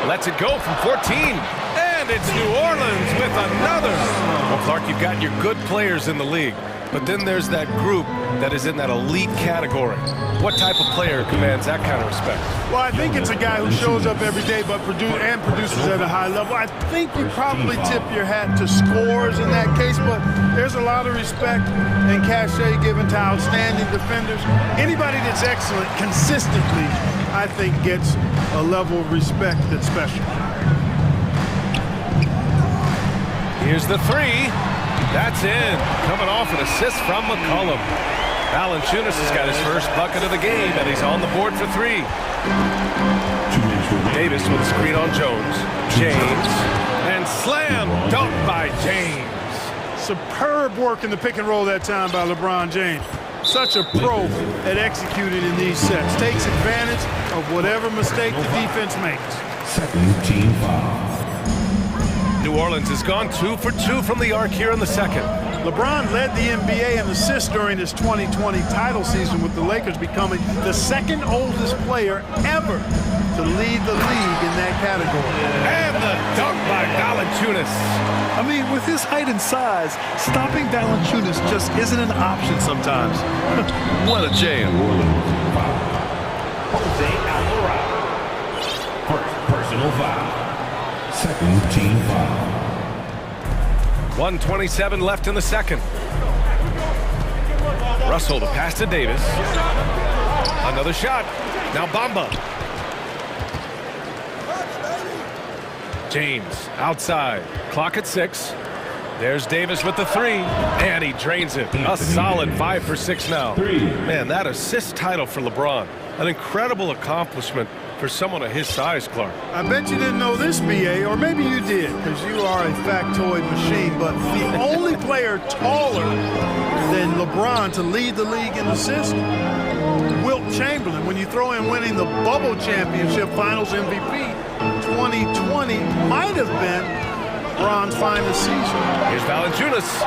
Lets it go from 14. And it's New Orleans with another. Well, Clark, you've got your good players in the league, but then there's that group that is in that elite category. What type of player commands that kind of respect? Well, I think it's a guy who shows up every day but produces at a high level. I think you probably tip your hat to scores in that case, but there's a lot of respect and cachet given to outstanding defenders. Anybody that's excellent consistently, I think, gets a level of respect that's special. Here's the three. That's in. Coming off an assist from McCollum. Valanciunas has got his first bucket of the game, and he's on the board for 3. Davis with a screen on Jones. James. And slam dunk by James. Superb work in the pick and roll that time by LeBron James. Such a pro at executing in these sets. Takes advantage of whatever mistake the defense makes. Second team foul. New Orleans has gone 2 for 2 from the arc here in the second. LeBron led the NBA in assists during his 2020 title season, with the Lakers becoming the second oldest player ever to lead the league in that category. And the dunk by Valanciunas. I mean, with his height and size, stopping Valanciunas just isn't an option sometimes. What a jam. First personal foul. Second team foul. 1:27 left in the second. Russell, the pass to Davis. Another shot. Now Bamba. James outside. Clock at 6. There's Davis with the three, and he drains it. A solid 5 for 6 now. Man, that assist title for LeBron. An incredible accomplishment for someone of his size, Clark. I bet you didn't know this, BA, or maybe you did, because you are a factoid machine, but the only player taller than LeBron to lead the league in assists, Wilt Chamberlain. When you throw in winning the Bubble Championship Finals MVP, 2020 might have been LeBron's finest season. Here's Valanciunas.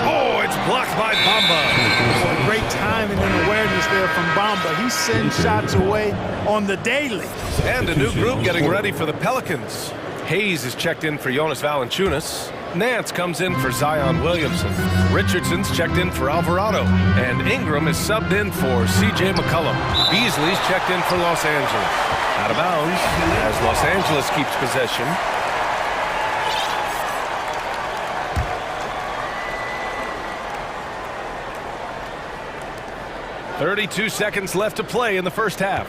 Oh, it's blocked by Bamba. Great timing and awareness there from Bamba. He sends shots away on the daily. And a new group getting ready for the Pelicans. Hayes is checked in for Jonas Valanciunas. Nance comes in for Zion Williamson. Richardson's checked in for Alvarado. And Ingram is subbed in for C.J. McCollum. Beasley's checked in for Los Angeles. Out of bounds as Los Angeles keeps possession. .32 seconds left to play in the first half.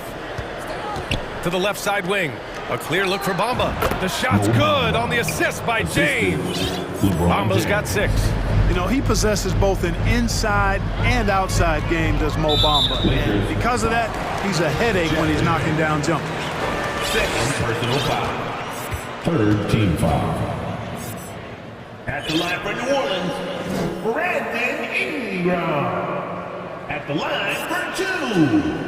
To the left side wing. A clear look for Bamba. The shot's good on the assist by James. Bamba's got 6. You know, he possesses both an inside and outside game, does Mo Bamba. And because of that, he's a headache when he's knocking down jumpers. Second personal foul. Third team foul. At the line for New Orleans, Brandon Ingram. At the line for 2.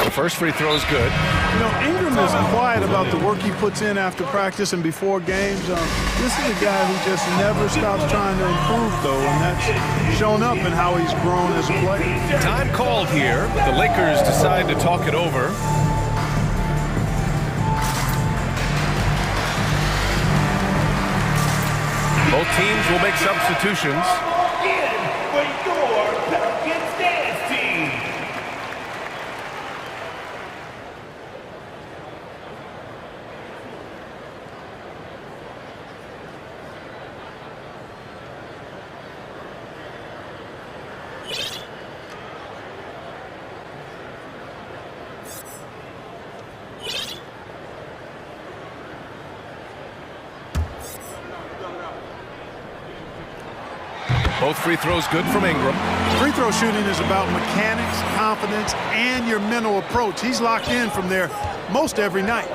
The first free throw is good. You know, Ingram is quiet about the work he puts in after practice and before games. This is a guy who just never stops trying to improve, though, and that's shown up in how he's grown as a player. Time called here. The Lakers decide to talk it over. Both teams will make substitutions. For your Pelicans dance team. Both free throws good from Ingram. Free throw shooting is about mechanics, confidence, and your mental approach. He's locked in from there most every night.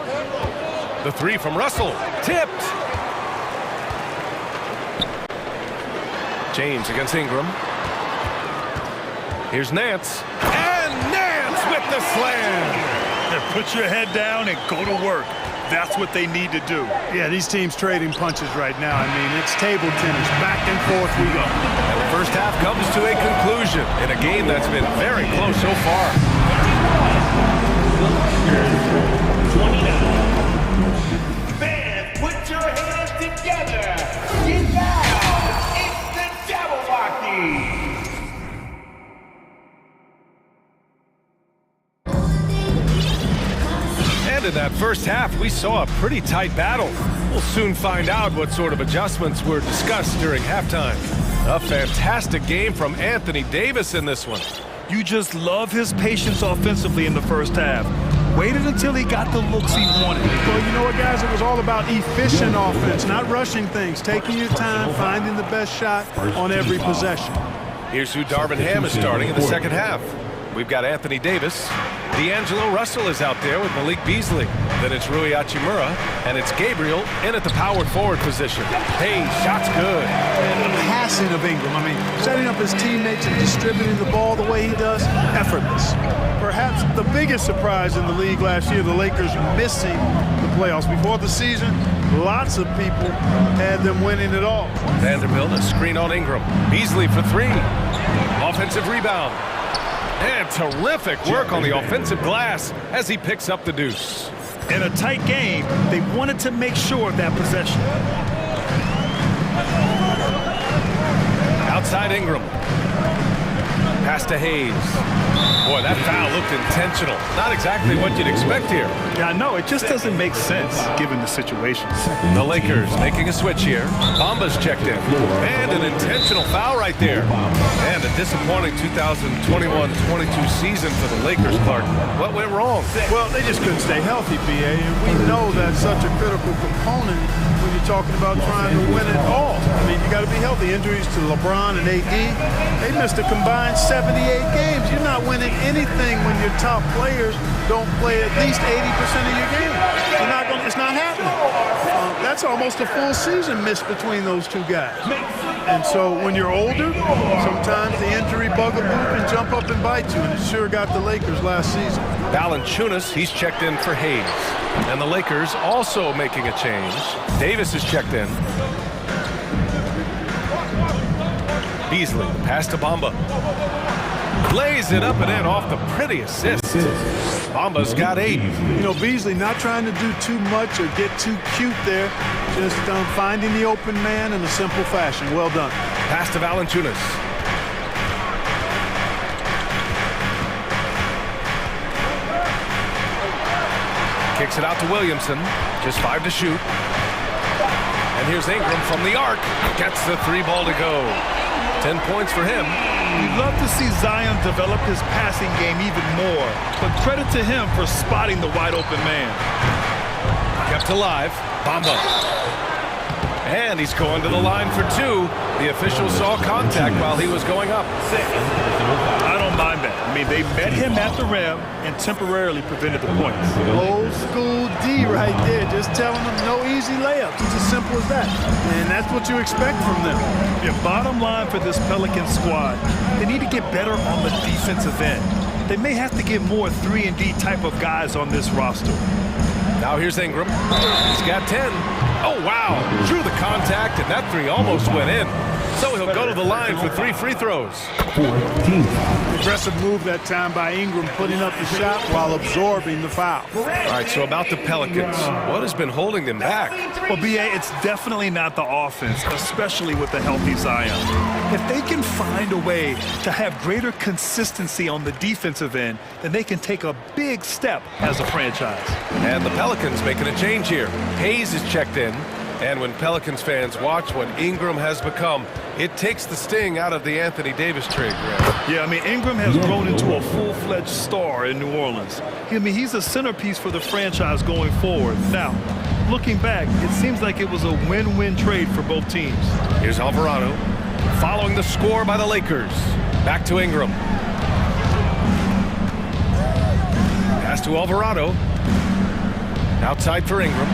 The three from Russell. Tipped. James against Ingram. Here's Nance. And Nance with the slam. Put your head down and go to work. That's what they need to do. Yeah, these teams trading punches right now. I mean, it's table tennis. Back and forth we go. And the first half comes to a conclusion in a game that's been very close so far. 29. Fans, put your hands together. Get down. It's the Jabberwocky. And in that first half, we saw a pretty tight battle. We'll soon find out what sort of adjustments were discussed during halftime. A fantastic game from Anthony Davis in this one. You just love his patience offensively in the first half. Waited until he got the looks he wanted. Well, you know what, guys? It was all about efficient offense, not rushing things, taking your time, finding the best shot on every possession. Here's who Darvin Ham is starting in the second half. We've got Anthony Davis. D'Angelo Russell is out there with Malik Beasley. Then it's Rui Hachimura, and it's Gabriel in at the power forward position. Hey, shot's good. And the passing of Ingram, I mean, setting up his teammates and distributing the ball the way he does, effortless. Perhaps the biggest surprise in the league last year, the Lakers missing the playoffs. Before the season, lots of people had them winning it all. Vanderbilt, a screen on Ingram. Beasley for three. Offensive rebound. And terrific work on the offensive glass as he picks up the deuce. In a tight game, they wanted to make sure of that possession. Outside Ingram. Pass to Hayes. Boy, that foul looked intentional. Not exactly what you'd expect here. Yeah, I know. It just doesn't make sense given the situation. The Lakers making a switch here. Bamba's checked in. And an intentional foul right there. And a disappointing 2021-22 season for the Lakers, Clark. What went wrong? Well, they just couldn't stay healthy, BA, and we know that's such a critical component when you're talking about trying to win it all. I mean, you got to be healthy. Injuries to LeBron and AD, they missed a combined 78 games. You're not winning anything when your top players don't play at least 80% of your games. It's not happening. That's almost a full season missed between those two guys. And so when you're older, sometimes the injury bugaboo can jump up and bite you, and it sure got the Lakers last season. Valanciunas, he's checked in for Hayes. And the Lakers also making a change. Davis is checked in. Beasley, pass to Bamba. Lays it up and in off the pretty assist. Bamba's got 8. You know, Beasley not trying to do too much or get too cute there. Just finding the open man in a simple fashion. Well done. Pass to Valanciunas. Kicks it out to Williamson. Just 5 to shoot. And here's Ingram from the arc. Gets the 3 ball to go. 10 points for him. We'd love to see Zion develop his passing game even more, but credit to him for spotting the wide open man. Kept alive. Bamba. And he's going to the line for 2. The official saw contact while he was going up. I don't mind that. I mean, they met him at the rim and temporarily prevented the points. Old school D right there, just telling them no easy layups. It's as simple as that. And that's what you expect from them. Yeah, bottom line for this Pelican squad, they need to get better on the defensive end. They may have to get more 3-and-D type of guys on this roster. Now here's Ingram. He's got 10. Oh, wow. Drew the contact, and that 3 almost went in. So he'll go to the line for 3 free throws. 14. Aggressive move that time by Ingram, putting up the shot while absorbing the foul. All right, so about the Pelicans, what has been holding them back? Well, B.A., it's definitely not the offense, especially with the healthy Zion. If they can find a way to have greater consistency on the defensive end, then they can take a big step as a franchise. And the Pelicans making a change here. Hayes is checked in. And when Pelicans fans watch what Ingram has become, it takes the sting out of the Anthony Davis trade, Greg. Yeah, I mean, Ingram has grown into a full-fledged star in New Orleans. I mean, he's a centerpiece for the franchise going forward. Now, looking back, it seems like it was a win-win trade for both teams. Here's Alvarado. Following the score by the Lakers. Back to Ingram. Pass to Alvarado. Outside for Ingram.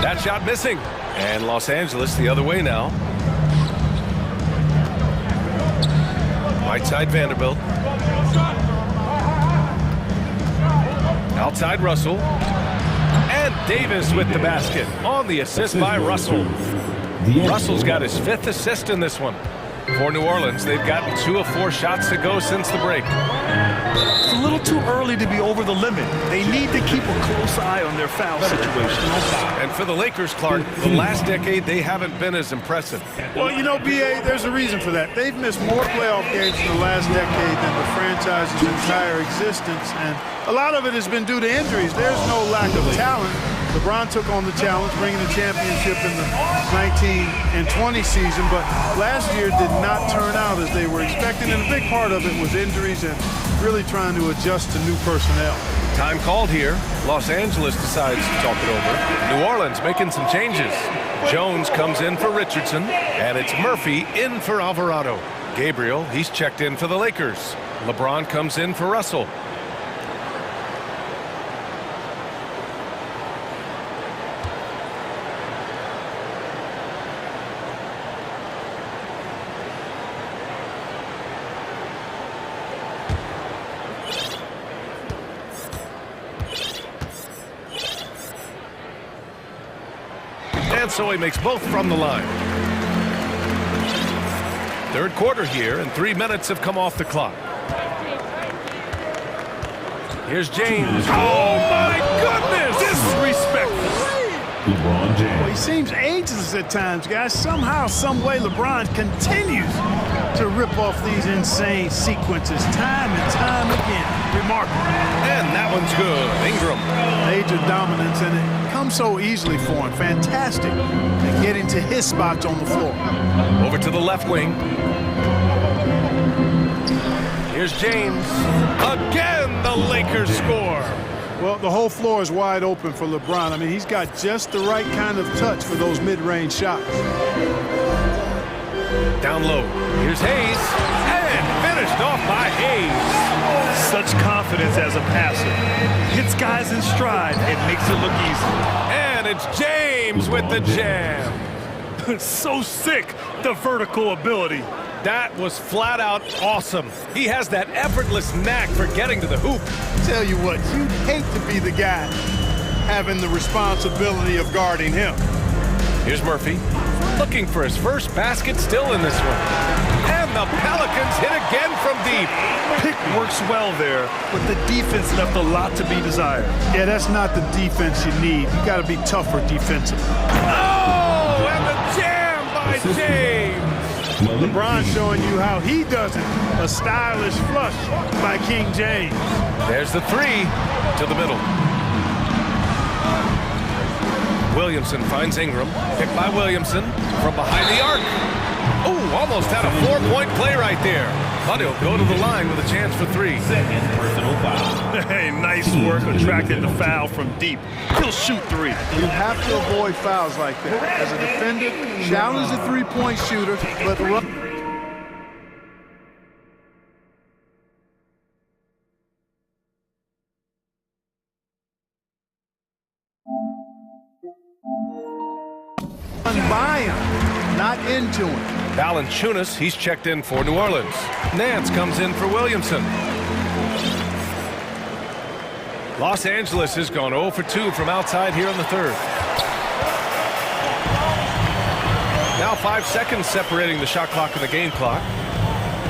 That shot missing. And Los Angeles the other way now. Right side Vanderbilt. Outside Russell. And Davis with the basket on the assist by Russell. Russell's got his 5th assist in this one. For New Orleans, they've gotten 2 of 4 shots to go since the break. It's a little too early to be over the limit. They need to keep a close eye on their foul situation. And for the Lakers, Clark, the last decade, they haven't been as impressive. Well, you know, B.A., there's a reason for that. They've missed more playoff games in the last decade than the franchise's entire existence, and a lot of it has been due to injuries. There's no lack of talent. LeBron took on the challenge, bringing the championship in the 19 and 20 season, but last year did not turn out as they were expecting, and a big part of it was injuries and really trying to adjust to new personnel. Time called here. Los Angeles decides to talk it over. New Orleans making some changes. Jones comes in for Richardson, and it's Murphy in for Alvarado. Gabriel, he's checked in for the Lakers. LeBron comes in for Russell. And so he makes both from the line. Third quarter here, and 3 minutes have come off the clock. Here's James. Oh, my goodness! Disrespectful. LeBron James. Well, he seems ageless at times, guys. Somehow, some way, LeBron continues to rip off these insane sequences time and time again. Remarkable. And that one's good. Ingram. Age of dominance, and it comes so easily for him. Fantastic at getting to his spots on the floor. Over to the left wing. Here's James. Again, the Lakers score. Well, the whole floor is wide open for LeBron. I mean, he's got just the right kind of touch for those mid-range shots. Down low. Here's Hayes. And finished off by Hayes. Such confidence as a passer. Hits guys in stride and makes it look easy. And it's James with the jam. So sick, the vertical ability. That was flat out awesome. He has that effortless knack for getting to the hoop. Tell you what, you'd hate to be the guy having the responsibility of guarding him. Here's Murphy, looking for his first basket still in this one. And the Pelicans hit again from deep. Pick works well there, but the defense left a lot to be desired. Yeah, that's not the defense you need. You got to be tougher defensively. Oh, and the jam by James. LeBron showing you how he does it. A stylish flush by King James. There's the three to the middle. Williamson finds Ingram. Picked by Williamson from behind the arc. Oh, almost had a 4-point play right there. But he'll go to the line with a chance for 3. Second personal foul. Hey, nice work attracting the foul from deep. He'll shoot 3. You have to avoid fouls like that. As a defender, challenge the three-point shooter, but run. By him, not into him. Valanciunas, he's checked in for New Orleans. Nance comes in for Williamson. Los Angeles has gone 0 for 2 from outside here in the third. Now 5 seconds separating the shot clock and the game clock.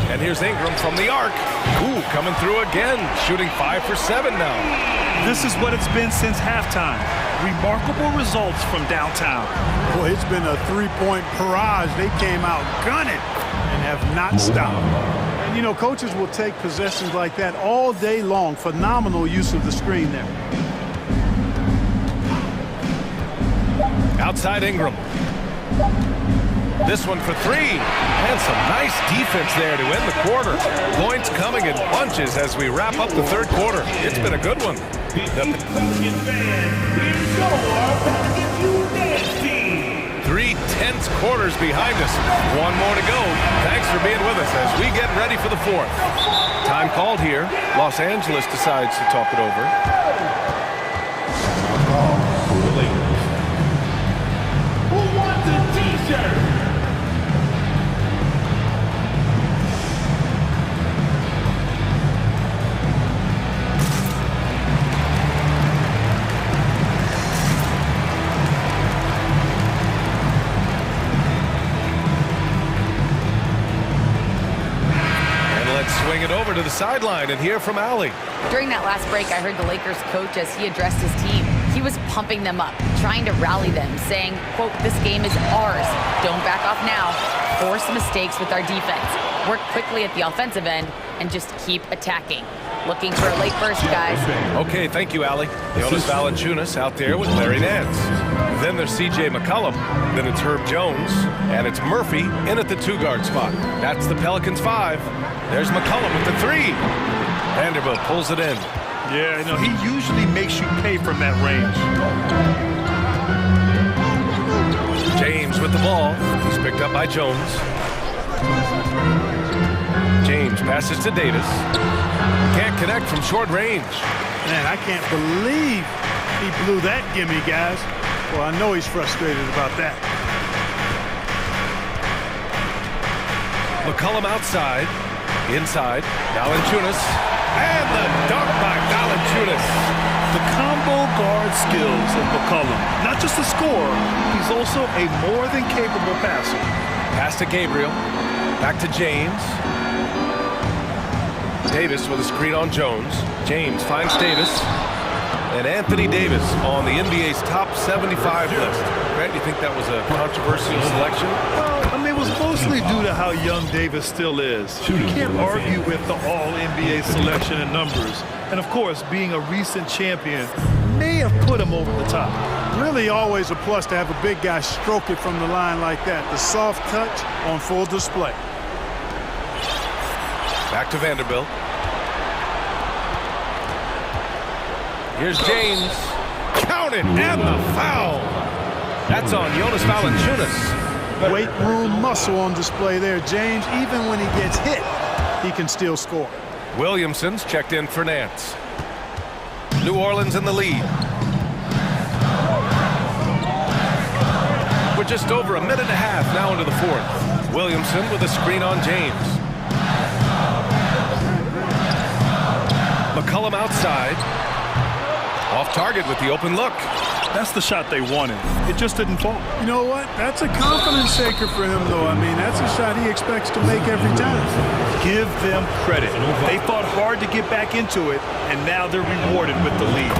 And here's Ingram from the arc. Ooh, coming through again, shooting 5 for 7 now. This is what it's been since halftime. Remarkable results from downtown. Boy, it's been a three-point barrage. They came out gunning and have not stopped. And, you know, coaches will take possessions like that all day long. Phenomenal use of the screen there. Outside Ingram. This one for 3. And some nice defense there to end the quarter. Points coming in bunches as we wrap up the third quarter. It's been a good one. 3 tense quarter's behind us. One more to go. Thanks for being with us as we get ready for the fourth. Time called here. Los Angeles decides to talk it over. Who wants a t-shirt? Swing it over to the sideline and hear from Allie. During that last break, I heard the Lakers coach as he addressed his team. He was pumping them up, trying to rally them, saying, quote, "This game is ours. Don't back off now. Force mistakes with our defense. Work quickly at the offensive end and just keep attacking." Looking for a late burst, guys. Okay, thank you, Allie. Jonas Valanciunas out there with Larry Nance. Then there's C.J. McCollum. Then it's Herb Jones. And it's Murphy in at the two-guard spot. That's the Pelicans' 5. There's McCollum with the 3. Vanderbilt pulls it in. Yeah, you know, he usually makes you pay from that range. James with the ball. He's picked up by Jones. James passes to Davis. Can't connect from short range. Man, I can't believe he blew that gimme, guys. Well, I know he's frustrated about that. McCollum outside. Inside. Valanciunas. And the dunk by Valanciunas. The combo guard skills of McCollum. Not just a scorer, he's also a more than capable passer. Pass to Gabriel. Back to James. Davis with a screen on Jones. James finds Davis. And Anthony Davis on the NBA's top 75 list. Grant, you think that was a controversial selection? Well, I mean, it was mostly due to how young Davis still is. You can't argue with the all-NBA selection and numbers. And, of course, being a recent champion may have put him over the top. Really always a plus to have a big guy stroke it from the line like that. The soft touch on full display. Back to Vanderbilt. Here's James. Count it, and the foul. That's on Jonas Valanciunas. Weight room muscle on display there. James, even when he gets hit, he can still score. Williamson's checked in for Nance. New Orleans in the lead. We're just over a minute and a half now into the fourth. Williamson with a screen on James. McCollum outside. Off target with the open look. That's the shot they wanted. It just didn't fall. You know what? That's a confidence shaker for him, though. I mean, that's a shot he expects to make every time. Give them credit. They fought hard to get back into it, and now they're rewarded with the lead.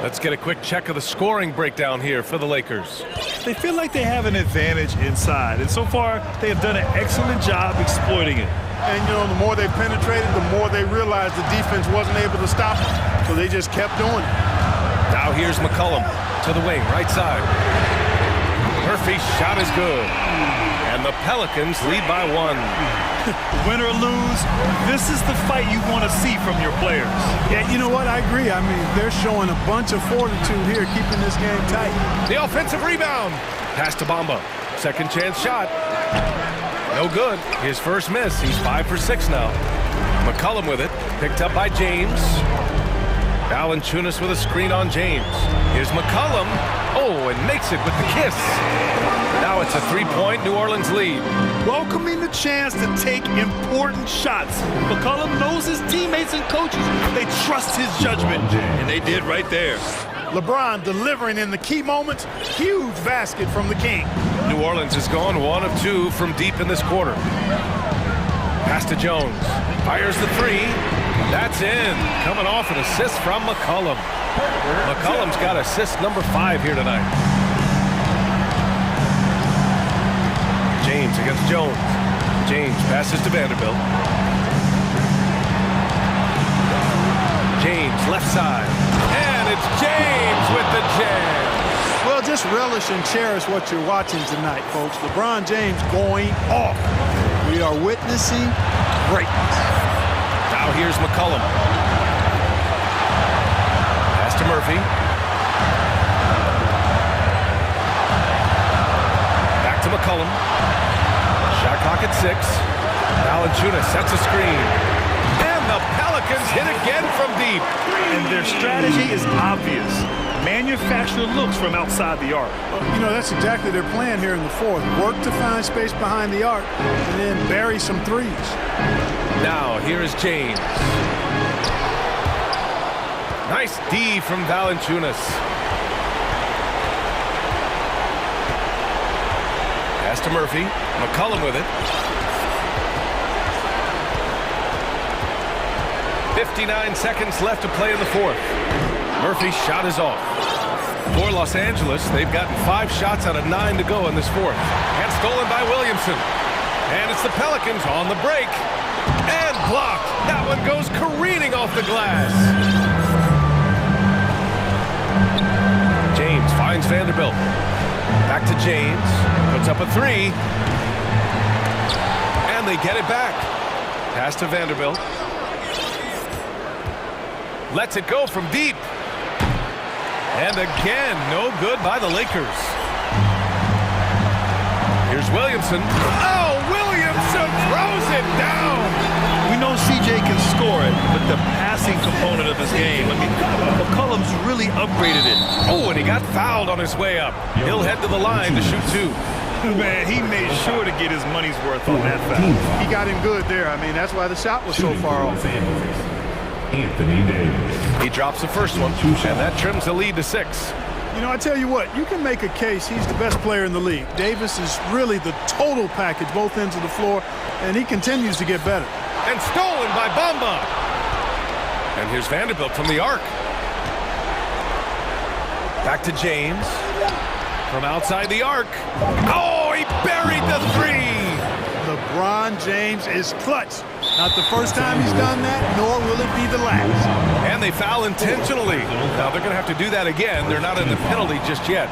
Let's get a quick check of the scoring breakdown here for the Lakers. They feel like they have an advantage inside, and so far they have done an excellent job exploiting it. And, you know, the more they penetrated, the more they realized the defense wasn't able to stop them. So they just kept doing it. Now here's McCollum to the wing, right side. Murphy's shot is good. And the Pelicans lead by 1. Win or lose, this is the fight you want to see from your players. Yeah, you know what? I agree. I mean, they're showing a bunch of fortitude here, keeping this game tight. The offensive rebound. Pass to Bamba. Second chance shot. No good. His first miss. He's 5 for 6 now. McCollum with it. Picked up by James. Valanciunas with a screen on James. Here's McCollum. Oh, and makes it with the kiss. Now it's a 3-point New Orleans lead. Welcoming the chance to take important shots. McCollum knows his teammates and coaches. They trust his judgment, and they did right there. LeBron delivering in the key moments. Huge basket from the King. New Orleans has gone 1 of 2 from deep in this quarter. Pass to Jones. Fires the 3. That's in. Coming off an assist from McCollum. McCollum's got assist number 5 here tonight. James against Jones. James passes to Vanderbilt. James left side. And it's James with the jam. Well, just relish and cherish what you're watching tonight, folks. LeBron James going off. We are witnessing greatness. Now here's McCollum. Pass to Murphy. McCollum. Shot clock at 6. Valanciunas sets a screen. And the Pelicans hit again from deep. And their strategy is obvious. Manufacture looks from outside the arc. You know, that's exactly their plan here in the fourth. Work to find space behind the arc and then bury some threes. Now, here is James. Nice D from Valanciunas. Pass to Murphy. McCollum with it. 59 seconds left to play in the fourth. Murphy's shot is off. For Los Angeles, they've gotten 5 shots out of 9 to go in this fourth. And stolen by Williamson. And it's the Pelicans on the break. And blocked. That one goes careening off the glass. James finds Vanderbilt. Back to James. Puts up a 3. And they get it back. Pass to Vanderbilt. Lets it go from deep. And again, no good by the Lakers. Here's Williamson. Oh, Williamson throws it down. We know CJ can score it, but the passing component of his game, I mean, McCollum's really upgraded it. Oh, and he got fouled on his way up. He'll head to the line to shoot 2. Man, he made sure to get his money's worth on that foul. He got him good there. I mean, that's why the shot was so far off. Anthony Davis. He drops the first one, and that trims the lead to 6. You know, I tell you what, you can make a case he's the best player in the league. Davis is really the total package, both ends of the floor, and he continues to get better. And stolen by Bamba. And here's Vanderbilt from the arc. Back to James. From outside the arc. Oh, he buried the 3. LeBron James is clutch. Not the first time he's done that, nor will it be the last. And they foul intentionally. Now they're going to have to do that again. They're not in the penalty just yet.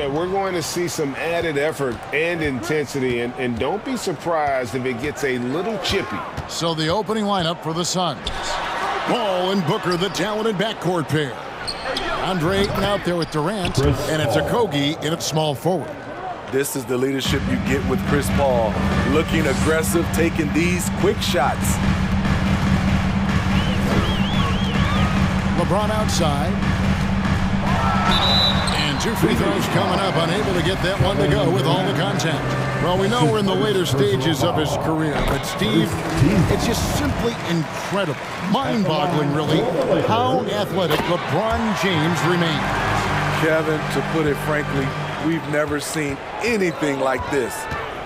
Yeah, we're going to see some added effort and intensity, and don't be surprised if it gets a little chippy. So the opening lineup for the Suns. Ball and Booker, the talented backcourt pair. Andre Ayton out there with Durant, and it's Okogie in at small forward. This is the leadership you get with Chris Paul. Looking aggressive, taking these quick shots. LeBron outside. And 2 free throws coming up, unable to get that one to go with all the contact. Well, we know we're in the later stages of his career, but Steve, it's just simply incredible, mind-boggling really, how athletic LeBron James remains. Kevin, to put it frankly, we've never seen anything like this.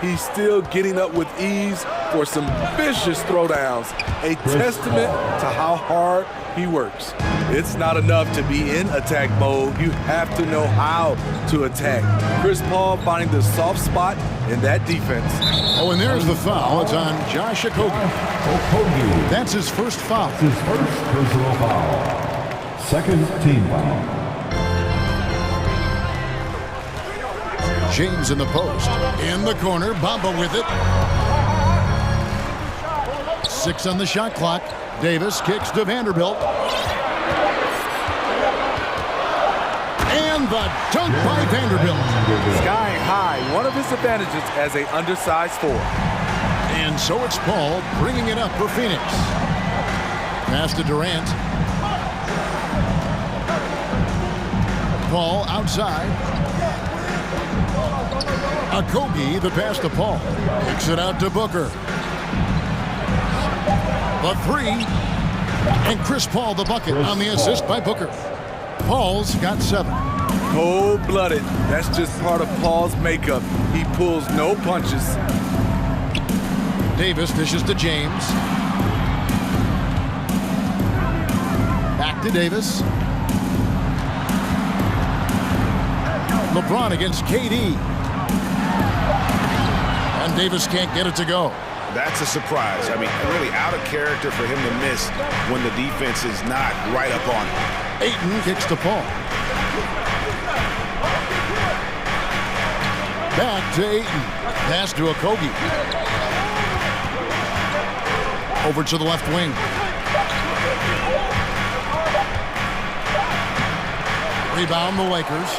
He's still getting up with ease for some vicious throwdowns, a testament to how hard he works. It's not enough to be in attack mode. You have to know how to attack. Chris Paul finding the soft spot in that defense. Oh, and there's the foul. It's on Josh Okogie. That's his first foul. His first personal foul. Second team foul. James in the post. In the corner, Bamba with it. 6 on the shot clock. Davis kicks to Vanderbilt. And the dunk by Vanderbilt. Sky high, one of his advantages as an undersized forward. And so it's Paul bringing it up for Phoenix. Pass to Durant. Paul outside. Okogie, the pass to Paul. Kicks it out to Booker. The 3. And Chris Paul the bucket on the assist by Booker. Paul's got 7. Cold-blooded. That's just part of Paul's makeup. He pulls no punches. Davis dishes to James. Back to Davis. LeBron against KD. And Davis can't get it to go. That's a surprise. I mean, really out of character for him to miss when the defense is not right up on him. Ayton kicks to Paul. Back to Ayton. Pass to Okogie. Over to the left wing. Rebound the Lakers.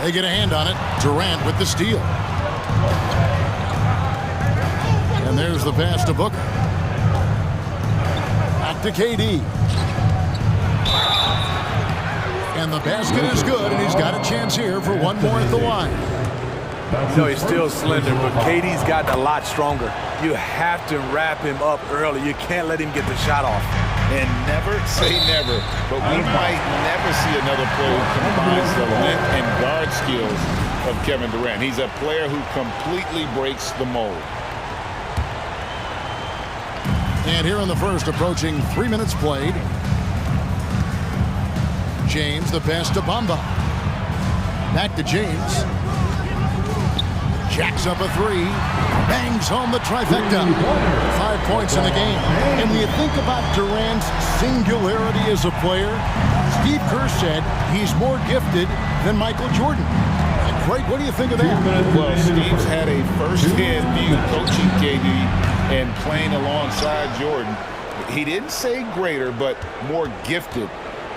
They get a hand on it. Durant with the steal. And there's the pass to Booker. Back to KD. And the basket is good, and he's got a chance here for one more at the line. No, he's still slender, but KD's gotten a lot stronger. You have to wrap him up early. You can't let him get the shot off. And never say never, but we might never see another player who combines the length and guard skills of Kevin Durant. He's a player who completely breaks the mold. And here in the first, approaching 3 minutes played. James, the pass to Bamba. Back to James. Jacks up a 3. Bangs home the trifecta. 5 points in the game. And when you think about Durant's singularity as a player, Steve Kerr said he's more gifted than Michael Jordan. And Craig, what do you think of that? Well, Steve's had a first-hand view coaching KD and playing alongside Jordan. He didn't say greater, but more gifted.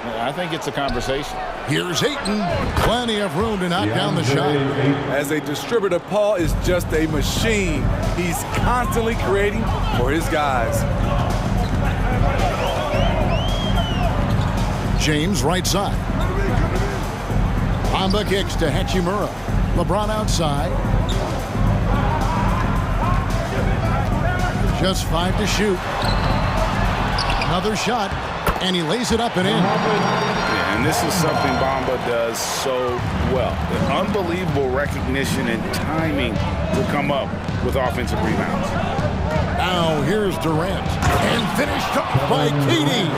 I think it's a conversation. Here's Ayton. Plenty of room to knock down the shot. As a distributor, Paul is just a machine. He's constantly creating for his guys. James right side. Bamba kicks to Hachimura. LeBron outside. Just 5 to shoot. Another shot. And he lays it up and in. Yeah, and this is something Bamba does so well. The unbelievable recognition and timing to come up with offensive rebounds. Now here's Durant. And finished off by KD.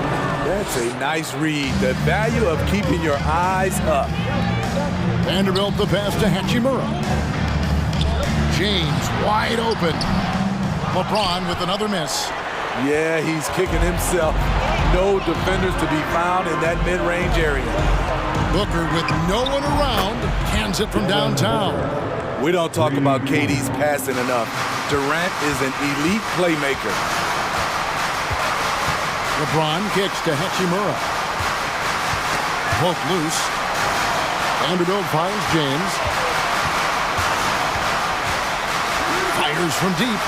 That's a nice read. The value of keeping your eyes up. Vanderbilt the pass to Hachimura. James wide open. LeBron with another miss. Yeah, he's kicking himself. No defenders to be found in that mid-range area. Booker with no one around. Can't Lands it from downtown. We don't talk about KD's passing enough. Durant is an elite playmaker. LeBron kicks to Hachimura. Poke loose. Vanderbilt finds James. Fires from deep.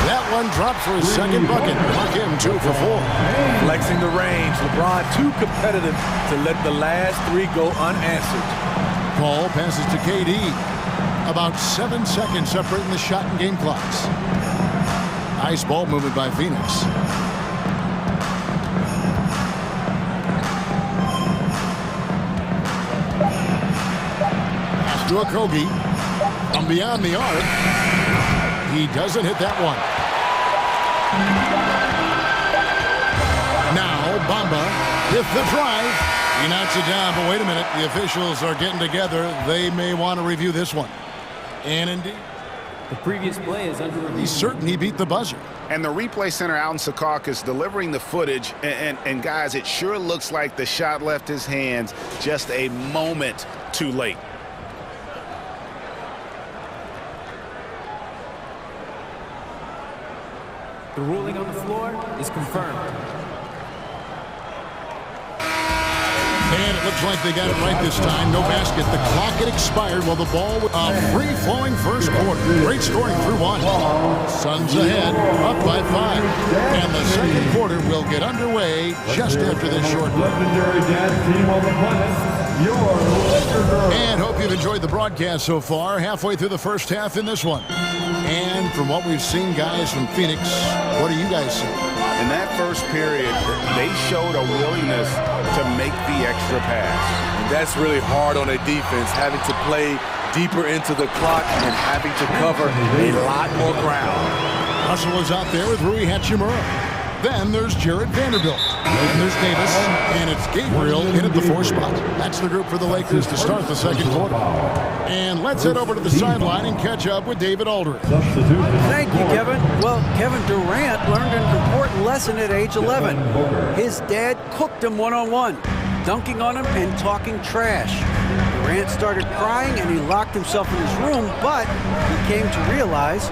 That one dropped for his second bucket. Mark him 2 for 4. Flexing the range. LeBron too competitive to let the last 3 go unanswered. Paul passes to KD. About 7 seconds separating the shot and game clocks. Nice ball movement by Phoenix. Pass to Okogie. From beyond the arc. He doesn't hit that one. Now Bamba with the drive. He knocks it down, but wait a minute. The officials are getting together. They may want to review this one. And indeed, the previous play is under review. He's certain he beat the buzzer. And the replay center out in Secaucus delivering the footage. And guys, it sure looks like the shot left his hands just a moment too late. The ruling on the floor is confirmed. And it looks like they got it right this time. No basket. The clock had expired while the ball was a free-flowing first quarter. Great scoring through 1. Suns ahead, up by 5. And the second quarter will get underway just after this short break. Legendary dad team on the planet, your Lakers. And hope you've enjoyed the broadcast so far. Halfway through the first half in this one. And from what we've seen, guys, from Phoenix, what do you guys see? In that first period, they showed a willingness to make the extra pass. And that's really hard on a defense, having to play deeper into the clock and having to cover a lot more ground. Russell is out there with Rui Hachimura. Then there's Jared Vanderbilt. And there's Davis. And it's Gabriel in at the 4 spot. That's the group for the Lakers to start the second quarter. And let's head over to the sideline and catch up with David Aldridge. Thank you, Kevin. Well, Kevin Durant learned an important lesson at age 11. His dad cooked him one-on-one, dunking on him and talking trash. Durant started crying and he locked himself in his room, but he came to realize,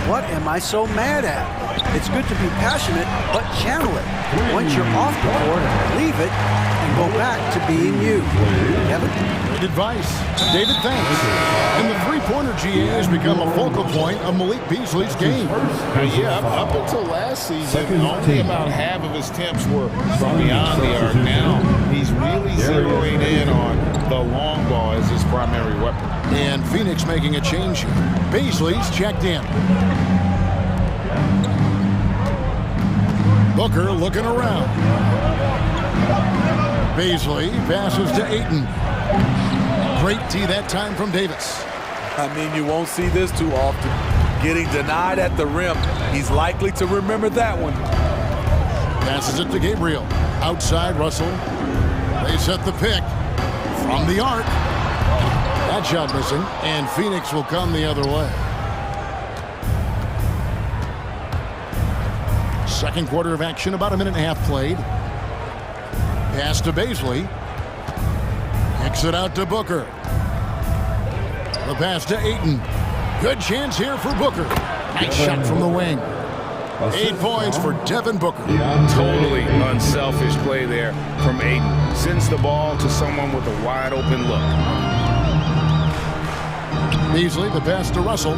what am I so mad at? It's good to be passionate, but channel it. Once you're off the court, leave it and go back to being you. Kevin? Great advice. David, thanks. And the three-pointer GA has become a focal point of Malik Beasley's game. Yeah, up until last season, only about half of his attempts were from beyond the arc. Now, he's really zeroing in on the long ball as his primary weapon. And Phoenix making a change here. Beasley's checked in. Booker looking around. Beasley passes to Ayton. Great tee that time from Davis. I mean, you won't see this too often. Getting denied at the rim. He's likely to remember that one. Passes it to Gabriel. Outside Russell. They set the pick from the arc. That shot missing, and Phoenix will come the other way. Second quarter of action, about a minute and a half played. Pass to Beasley. Kicks it out to Booker. The pass to Ayton. Good chance here for Booker. Nice shot from the wing. 8 points for Devin Booker. Totally unselfish play there from Ayton. Sends the ball to someone with a wide open look. Beasley, the pass to Russell.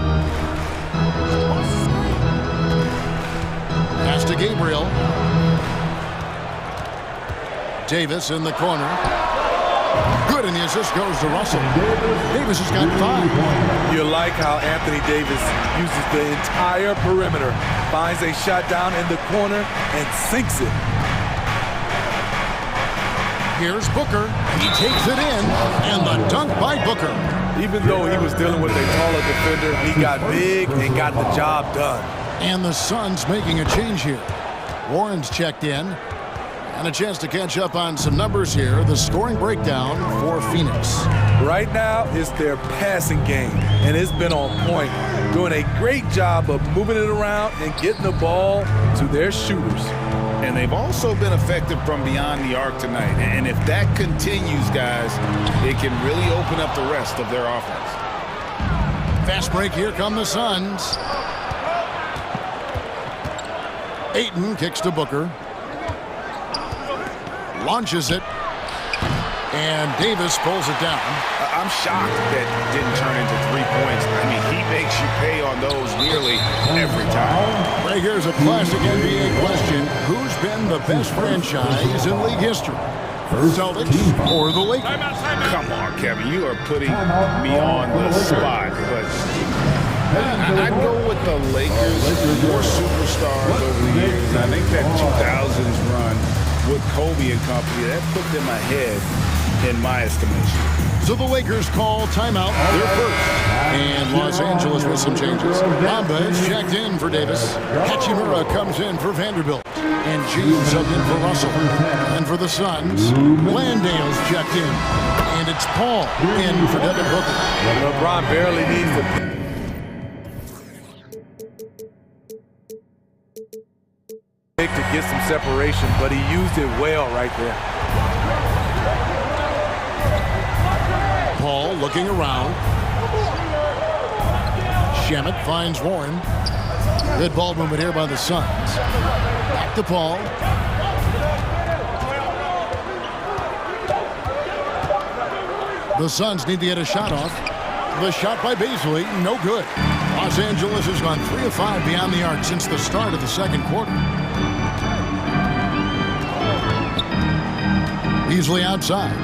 Pass to Gabriel. Davis in the corner. Good, and the assist goes to Russell. Davis has got 5. You like how Anthony Davis uses the entire perimeter, finds a shot down in the corner, and sinks it. Here's Booker. He takes it in, and the dunk by Booker. Even though he was dealing with a taller defender, he got big and got the job done. And the Suns making a change here. Warren's checked in. And a chance to catch up on some numbers here. The scoring breakdown for Phoenix. Right now, it's their passing game, and it's been on point. Doing a great job of moving it around and getting the ball to their shooters. And they've also been effective from beyond the arc tonight. And if that continues, guys, it can really open up the rest of their offense. Fast break, here come the Suns. Ayton kicks to Booker. Launches it. And Davis pulls it down. I'm shocked that didn't turn into 3 points. I mean, he makes you pay on those nearly every time. Right here's a classic NBA question. Who's been the best franchise in league history? Celtics or the Lakers? Come on, Kevin. You are putting me on the spot. But I'd go with the Lakers. More superstars over the years. I think that 2000s run with Kobe and company, that put them ahead in my estimation. So the Lakers call timeout. They're first. And Los Angeles with some changes. Bamba is checked in for Davis. Hachimura comes in for Vanderbilt. And James subbed in for Russell. And for the Suns, Landale's checked in. And it's Paul in for Devin Booker. LeBron barely needs to get some separation, but he used it well right there. Paul looking around. Shamet finds Warren. Good ball movement here by the Suns. Back to Paul. The Suns need to get a shot off. The shot by Beasley, no good. Los Angeles has gone 3 of 5 beyond the arc since the start of the second quarter. Beasley outside.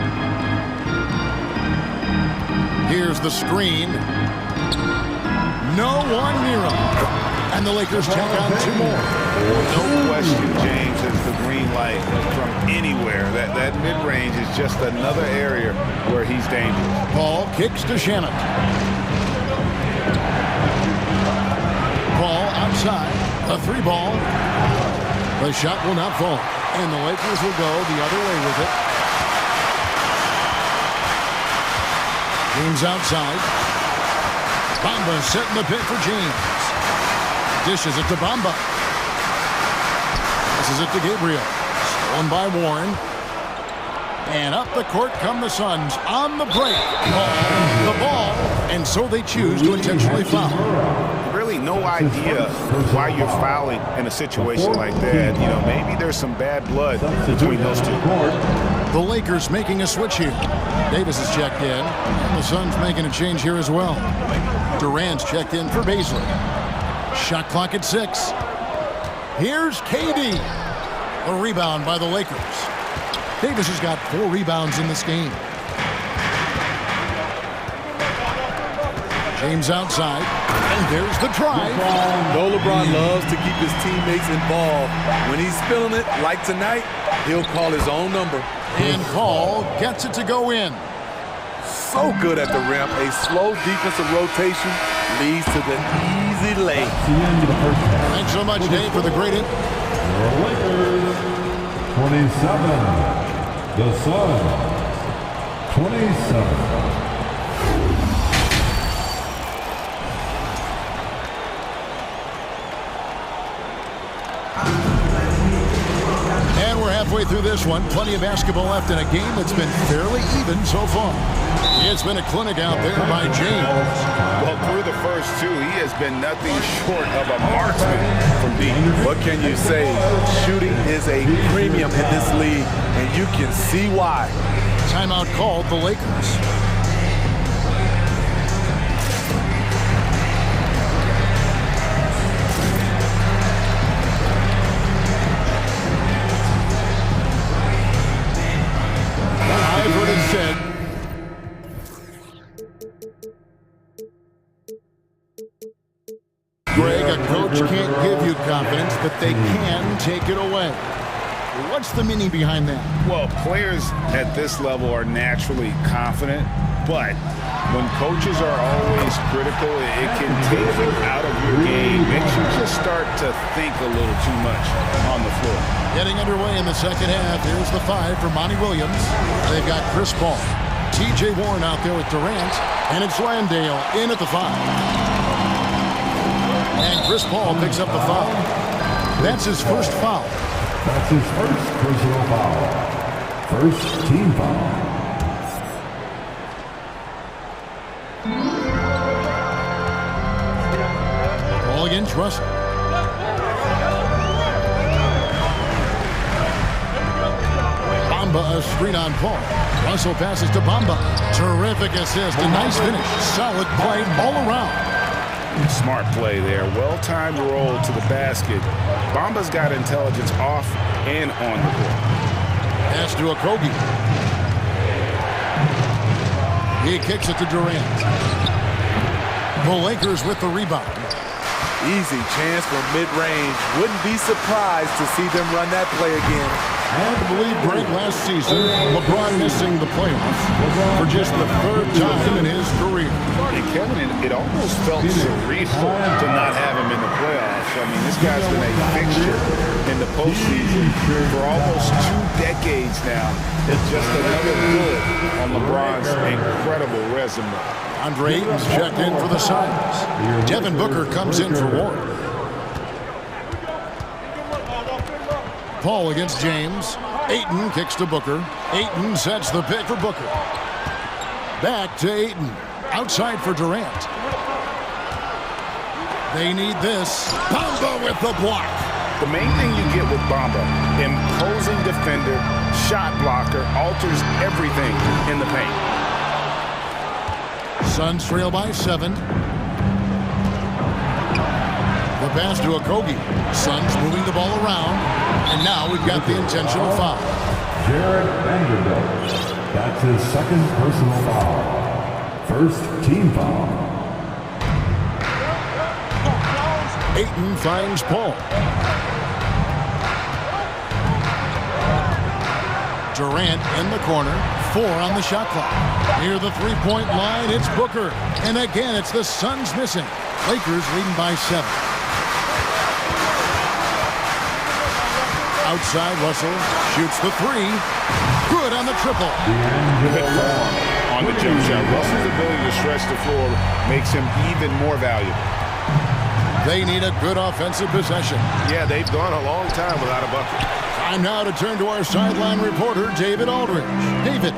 Here's the screen. No one near him. And the Lakers check on 2 more. No question, James, is the green light from anywhere. That mid-range is just another area where he's dangerous. Paul kicks to Shannon. Paul outside. A 3 ball. The shot will not fall. And the Lakers will go the other way with it. James outside. Bamba setting the pick for James. Dishes it to Bamba. Passes it to Gabriel. Stolen by Warren. And up the court come the Suns on the break. The ball. And so they choose to intentionally foul. Really no idea why you're fouling in a situation like that. You know, maybe there's some bad blood between those two. The Lakers making a switch here. Davis is checked in. And the Suns making a change here as well. Durant's checked in for Beasley. Shot clock at 6. Here's KD. A rebound by the Lakers. Davis has got 4 rebounds in this game. James outside. And there's the drive. No, LeBron loves to keep his teammates involved. When he's feeling it, like tonight, he'll call his own number. And Paul gets it to go in. So good at the rim. A slow defensive rotation leads to the easy lay. Thanks so much, Dave, for the great hit. Lakers 27. The Suns 27. Halfway through this one, plenty of basketball left in a game that's been fairly even so far. It's been a clinic out there by James. Well, through the first 2, he has been nothing short of a marksman from deep. What can you say? Shooting is a premium in this league, and you can see why. Timeout called the Lakers. Greg, a coach can't give you confidence, but they can take it away. What's the meaning behind that? Well, players at this level are naturally confident, but when coaches are always critical, it can take you out of your game. Makes you just start to think a little too much on the floor. Getting underway in the second half. Here's the 5 for Monty Williams. They've got Chris Paul. T.J. Warren out there with Durant. And it's Landale in at the 5. And Chris Paul picks up the foul. That's his first foul. That's his first personal foul. First team foul. Ball against Russell. Bamba a screen on Paul. Russell passes to Bamba. Terrific assist. A nice finish. Solid play all around. Smart play there. Well-timed roll to the basket. Bamba's got intelligence off and on the court. Pass to Okogie. He kicks it to Durant. The Lakers with the rebound. Easy chance for mid-range. Wouldn't be surprised to see them run that play again. And to believe Greg last season, LeBron missing the playoffs for just the third time in his career. And Kevin, it almost felt surreal to not have him in the playoffs. I mean, this guy's been a fixture in the postseason for almost 2 decades now. It's just another bullet on LeBron's incredible resume. Andre Ayton's checked in for the Suns. Devin Booker comes in for Warren. Paul against James. Ayton kicks to Booker. Ayton sets the pick for Booker. Back to Ayton. Outside for Durant. They need this. Bamba with the block. The main thing you get with Bamba, imposing defender, shot blocker, alters everything in the paint. Suns trail by 7. The pass to Okogie. Suns moving the ball around. And now we've got the intentional foul. Jared Vanderbilt. That's his second personal foul. First team foul. Ayton finds Paul. Durant in the corner. 4 on the shot clock. Near the three-point line, it's Booker. And again, it's the Suns missing. Lakers leading by 7. Outside, Russell shoots the 3. Good on the triple. Good form on the jump shot. Russell's ability to stretch the floor makes him even more valuable. They need a good offensive possession. Yeah, they've gone a long time without a bucket. Time now to turn to our sideline reporter, David Aldridge. David.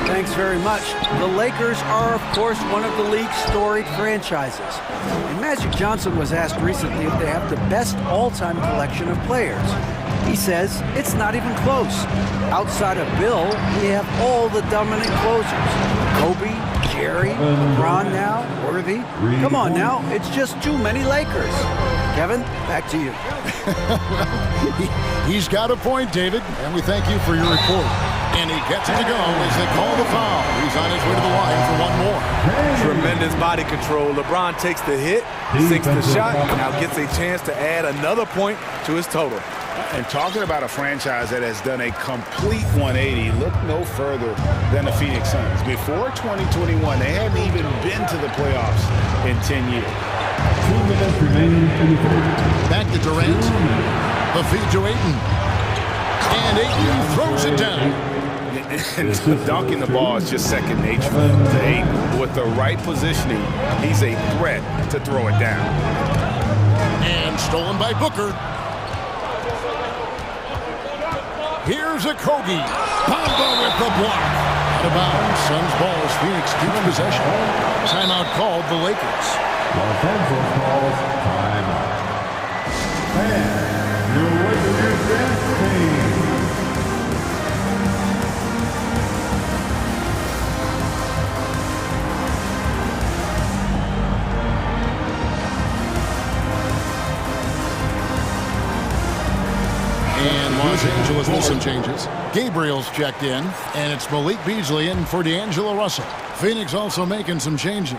Thanks very much. The Lakers are, of course, one of the league's storied franchises. And Magic Johnson was asked recently if they have the best all-time collection of players. He says it's not even close. Outside of Bill, we have all the dominant closers. Kobe, Jerry, LeBron now, Worthy. Come on now, it's just too many Lakers. Kevin, back to you. He's got a point, David, and we thank you for your report. And he gets it to go as they call the foul. He's on his way to the line for one more. Tremendous body control. LeBron takes the hit, sinks the shot, now gets a chance to add another point to his total. And talking about a franchise that has done a complete 180, look no further than the Phoenix Suns. Before 2021, they hadn't even been to the playoffs in 10 years. 2 minutes remaining in the third. Back to Durant. The feed to Ayton. And Ayton throws it down. And dunking the ball is just second nature to Ayton. With the right positioning, he's a threat to throw it down. And stolen by Booker. Here's Okogie. Bamba with the block. Out of bounds. Suns ball as Phoenix keeps possession. Timeout called the Lakers. Los Angeles calls timeout. And your Lakers dance team. And Los Angeles with some changes. Gabriel's checked in, and it's Malik Beasley in for D'Angelo Russell. Phoenix also making some changes.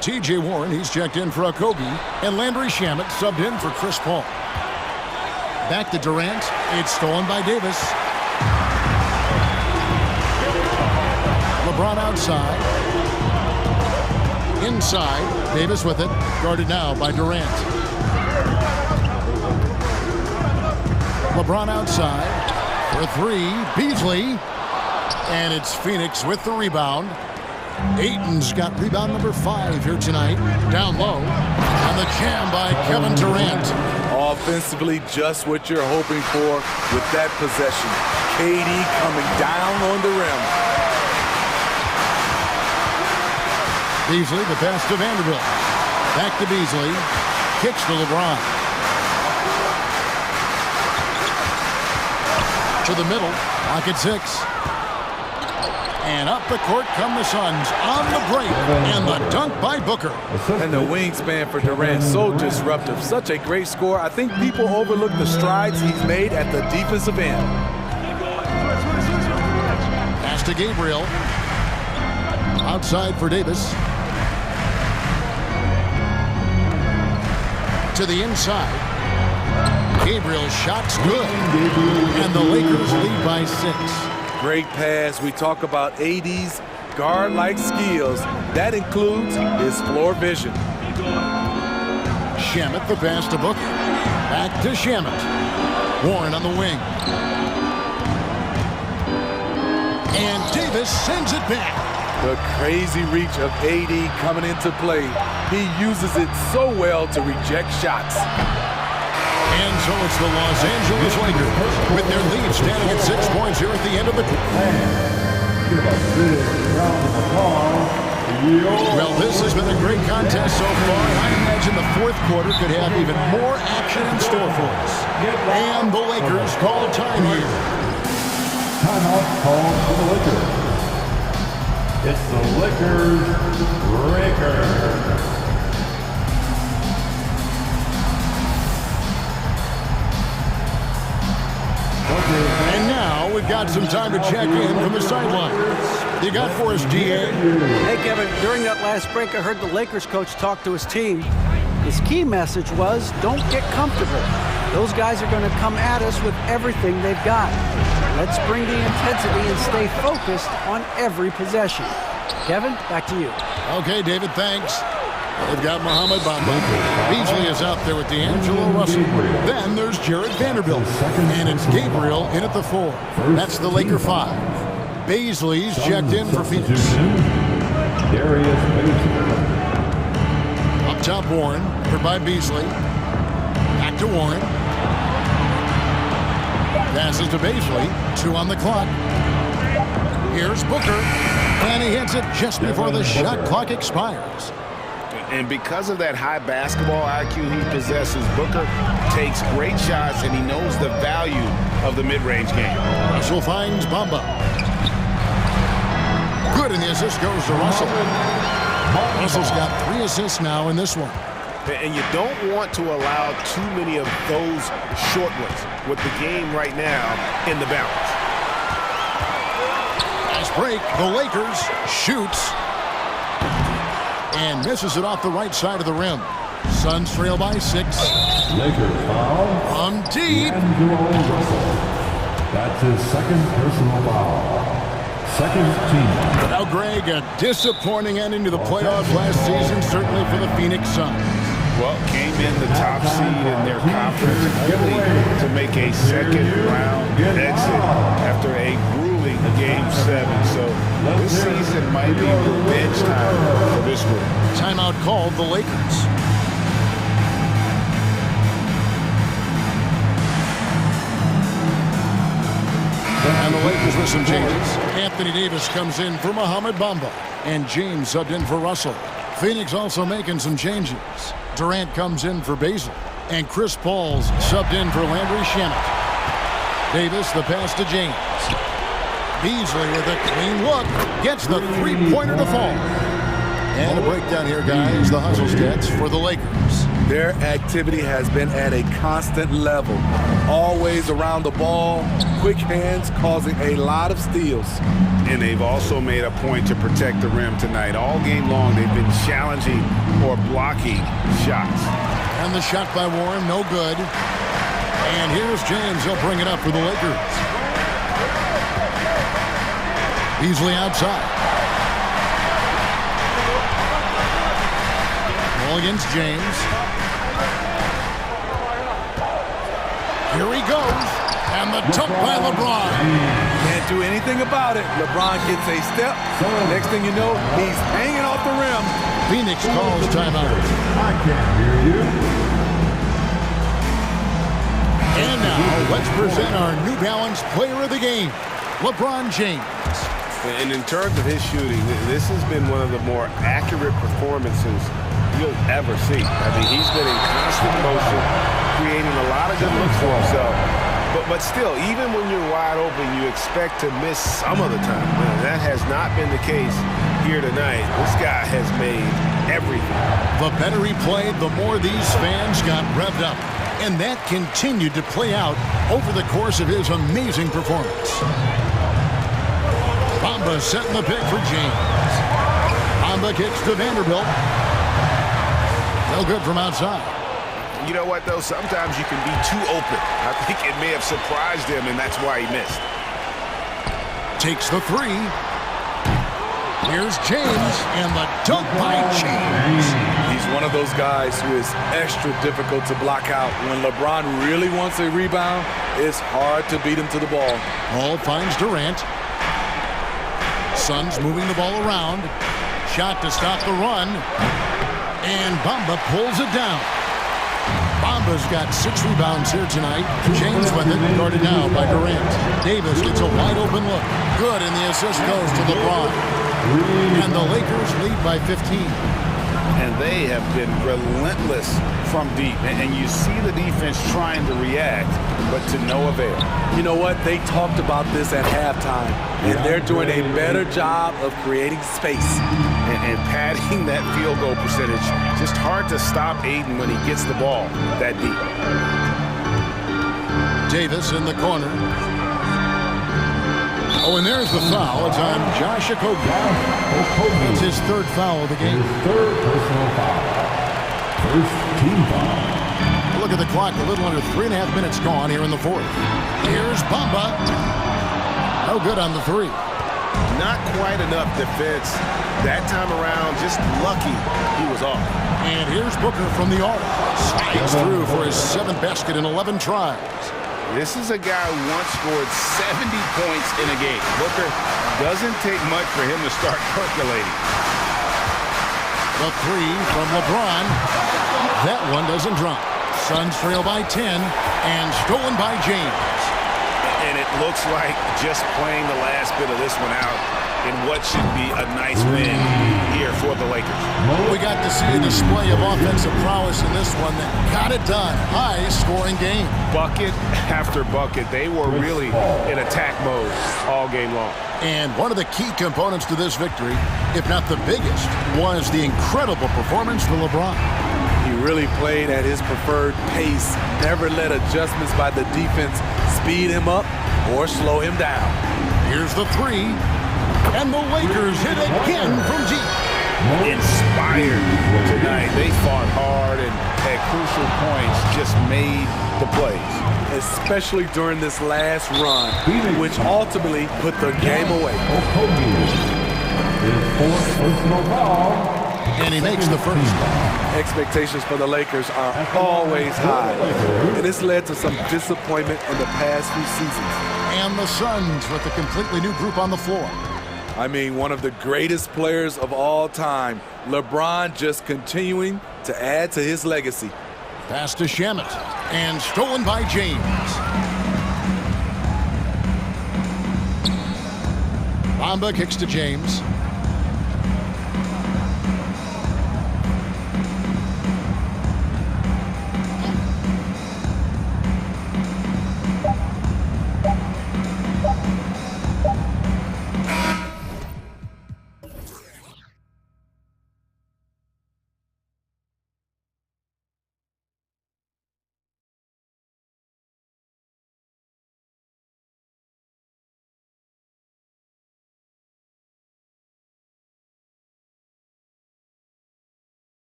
T.J. Warren, he's checked in for Okogie, and Landry Shamet subbed in for Chris Paul. Back to Durant. It's stolen by Davis. LeBron outside. Inside. Davis with it. Guarded now by Durant. LeBron outside for 3. Beasley. And it's Phoenix with the rebound. Ayton's got rebound number 5 here tonight. Down low. And the jam by Kevin Durant. Off Offensively, just what you're hoping for with that possession. KD coming down on the rim. Beasley, the pass to Vanderbilt. Back to Beasley. Kicks to LeBron. To the middle. Lock at 6. And up the court come the Suns on the break. And the dunk by Booker. And the wingspan for Durant, so disruptive. Such a great score. I think people overlook the strides he's made at the defensive end. Pass to Gabriel. Outside for Davis. To the inside. Gabriel's shot's good. And the Lakers lead by 6. Great pass. We talk about AD's guard-like skills. That includes his floor vision. Shamet, the pass to Booker. Back to Shamet. Warren on the wing. And Davis sends it back. The crazy reach of AD coming into play. He uses it so well to reject shots. And so it's the Los Angeles Lakers with their lead standing at 6 points here at the end of the quarter. Well, this has been a great contest so far. I imagine the fourth quarter could have even more action in store for us. And the Lakers call time here. Timeout called for the Lakers. It's the Lakers breaker. And now we've got some time to check in from the sidelines. You got for us, DA? Hey, Kevin, during that last break, I heard the Lakers coach talk to his team. His key message was, don't get comfortable. Those guys are going to come at us with everything they've got. Let's bring the intensity and stay focused on every possession. Kevin, back to you. Okay, David, thanks. They've got Mohamed Bamba. Beasley is out there with D'Angelo Russell. Then there's Jared Vanderbilt. And it's Gabriel in at the 4. That's the Laker 5. Beasley's checked in for Phoenix. Up top, Warren. Covered by Beasley. Back to Warren. Passes to Beasley. 2 on the clock. Here's Booker. And he hits it just before the shot clock expires. And because of that high basketball IQ he possesses, Booker takes great shots, and he knows the value of the mid-range game. Russell finds Bamba. Good, and the assist goes to Russell. Russell's got 3 assists now in this one. And you don't want to allow too many of those short ones with the game right now in the balance. Nice break. The Lakers shoots. And misses it off the right side of the rim. Suns trail by 6. Lakers foul. From deep. That's his second personal foul. Second team. Now, Greg, a disappointing ending to the playoffs last season, certainly for the Phoenix Suns. Well, came in the top seed in their conference, really to make a second-round exit after a grueling Game 7. So this season might be revenge time for this group. Timeout called the Lakers. And the Lakers with some changes. Anthony Davis comes in for Mohamed Bamba. And James subbed in for Russell. Phoenix also making some changes. Durant comes in for Beasley. And Chris Paul's subbed in for Landry Shamet. Davis, the pass to James. Beasley with a clean look. Gets the three-pointer to fall. And a breakdown here, guys. The hustle stats for the Lakers. Their activity has been at a constant level. Always around the ball. Quick hands causing a lot of steals. And they've also made a point to protect the rim tonight. All game long, they've been challenging or blocking shots. And the shot by Warren, no good. And here's James. He'll bring it up for the Lakers. Beasley outside. Ball against James. Here he goes. And the dunk by LeBron. Can't do anything about it. LeBron gets a step. Next thing you know, he's hanging off the rim. Phoenix calls timeout. I can't hear you. Let's present our New Balance Player of the Game, LeBron James. And in terms of his shooting, this has been one of the more accurate performances you'll ever see. I mean, he's been in constant motion, creating a lot of good looks for himself. But still, even when you're wide open, you expect to miss some of the time. And that has not been the case here tonight. This guy has made everything. The better he played, the more these fans got revved up. And that continued to play out over the course of his amazing performance. Bamba setting the pick for James. Bamba kicks to Vanderbilt. No good from outside. You know what, though? Sometimes you can be too open. I think it may have surprised him, and that's why he missed. Takes the three. Here's James, and the dunk by James. He's one of those guys who is extra difficult to block out. When LeBron really wants a rebound, it's hard to beat him to the ball. Ball finds Durant. Suns moving the ball around. Shot to stop the run. And Bamba pulls it down. Bamba's got 6 rebounds here tonight. James with it, guarded now by Durant. Davis gets a wide open look. Good, and the assist goes to LeBron. And the Lakers lead by 15. And they have been relentless from deep. And you see the defense trying to react, but to no avail. You know what? They talked about this at halftime, and they're doing a better job of creating space. And padding that field goal percentage. Just hard to stop Aiden when he gets the ball that deep. Davis in the corner. Oh, and there's the foul. It's on Josh Okogie. It's his 3rd foul of the game. Third personal foul. First team foul. Look at the clock. A little under 3.5 minutes gone here in the 4th. Here's Bamba. No good on the 3. Not quite enough defense that time around. Just lucky he was off. And here's Booker from the arc. Slides through for his 7th basket in 11 tries. This is a guy who once scored 70 points in a game. Booker doesn't take much for him to start percolating. The 3 from LeBron. That one doesn't drop. Suns trail by 10 and stolen by James. And it looks like just playing the last bit of this one out in what should be a nice win here for the Lakers. We got to see a display of offensive prowess in this one that got it done. High-scoring game. Bucket after bucket. They were really in attack mode all game long. And one of the key components to this victory, if not the biggest, was the incredible performance from LeBron. He really played at his preferred pace, never let adjustments by the defense speed him up or slow him down. Here's the 3, and the Lakers hit again from deep. Inspired tonight. They fought hard and at crucial points just made the plays. Especially during this last run, which ultimately put the game away. His 4th personal foul. And he makes the first. Expectations for the Lakers are always high, and it's led to some disappointment in the past few seasons. And the Suns with a completely new group on the floor. I mean, one of the greatest players of all time, LeBron, just continuing to add to his legacy. Pass to Shamet, and stolen by James. Bamba kicks to James.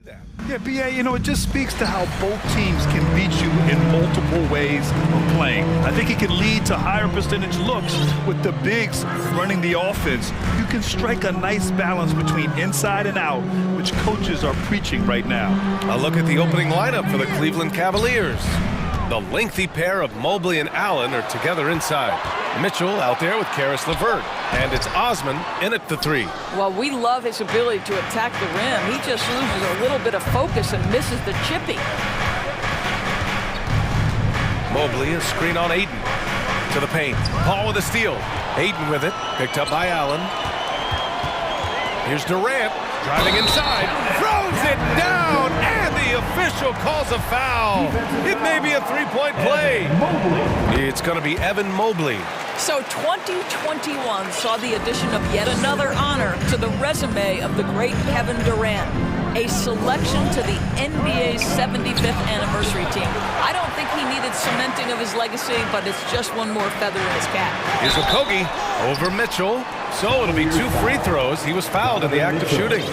Yeah, BA, you know, it just speaks to how both teams can beat you in multiple ways of playing. I think it can lead to higher percentage looks with the bigs running the offense. You can strike a nice balance between inside and out, which coaches are preaching right now. A look at the opening lineup for the Cleveland Cavaliers. The lengthy pair of Mobley and Allen are together inside. Mitchell out there with Karis LeVert. And it's Osman in at the three. Well, we love his ability to attack the rim. He just loses a little bit of focus and misses the chippy. Mobley, a screen on Ayton. To the paint. Paul with a steal. Ayton with it. Picked up by Allen. Here's Durant. Driving inside. Throws it down. And the official calls a foul. It may be a three-point play. It's going to be Evan Mobley. So 2021 saw the addition of yet another honor to the resume of the great Kevin Durant, a selection to the NBA's 75th anniversary team. I don't think he needed cementing of his legacy, but it's just one more feather in his cap. Here's Okogie over Mitchell. So it'll be 2 free throws. He was fouled in the act of shooting.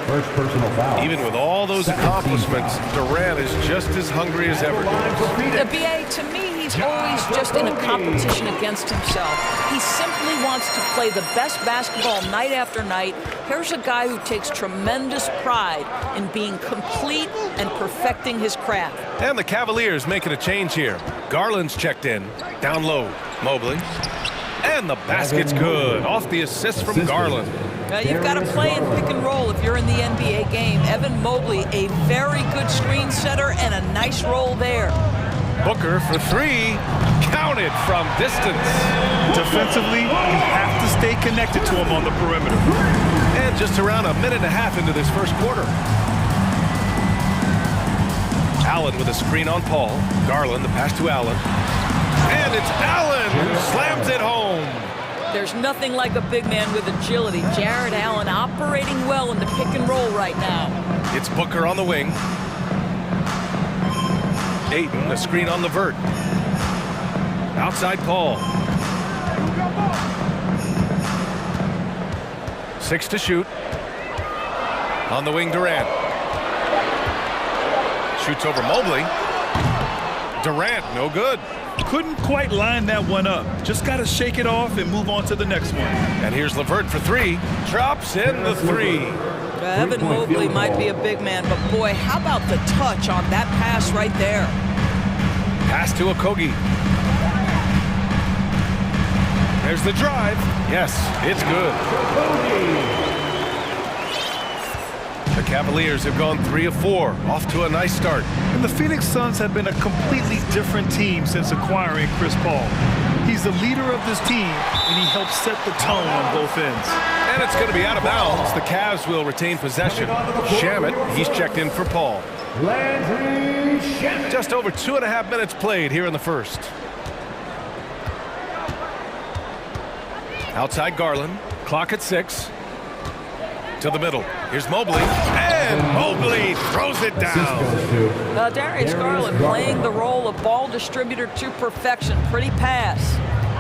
First personal foul. Even with all those accomplishments, Durant is just as hungry as ever. The BA, to me, he's always just in a competition against himself. He simply wants to play the best basketball night after night. Here's a guy who takes tremendous pride in being complete and perfecting his craft. And the Cavaliers making a change here. Garland's checked in. Down low, Mobley. And the basket's good. Off the assist from Garland. You've got to play in pick and roll if you're in the NBA game. Evan Mobley, a very good screen setter and a nice roll there. Booker for three. Counted from distance. Defensively, you have to stay connected to him on the perimeter. And just around a minute and a half into this first quarter. Allen with a screen on Paul. Garland, the pass to Allen. And it's Allen who slams it home. There's nothing like a big man with agility. Jared Allen operating well in the pick and roll right now. It's Booker on the wing. Ayton, a screen on LeVert. Outside Paul. 6 to shoot. On the wing, Durant. Shoots over Mobley. Durant, no good. Couldn't quite line that one up. Just got to shake it off and move on to the next one. And here's LeVert for three. Drops in the three. Evan Mobley might be a big man, but boy, how about the touch on that pass right there? Pass to Okogie. There's the drive. Yes, it's good. The Cavaliers have gone 3 of 4, off to a nice start. And the Phoenix Suns have been a completely different team since acquiring Chris Paul. He's the leader of this team, and he helps set the tone on both ends. And it's going to be out of bounds. The Cavs will retain possession. Shamet, he's checked in for Paul. Just over 2.5 minutes played here in the first. Outside Garland, clock at 6. To the middle. Here's Mobley. And Mobley throws it down. Darius Garland playing the role of ball distributor to perfection. Pretty pass.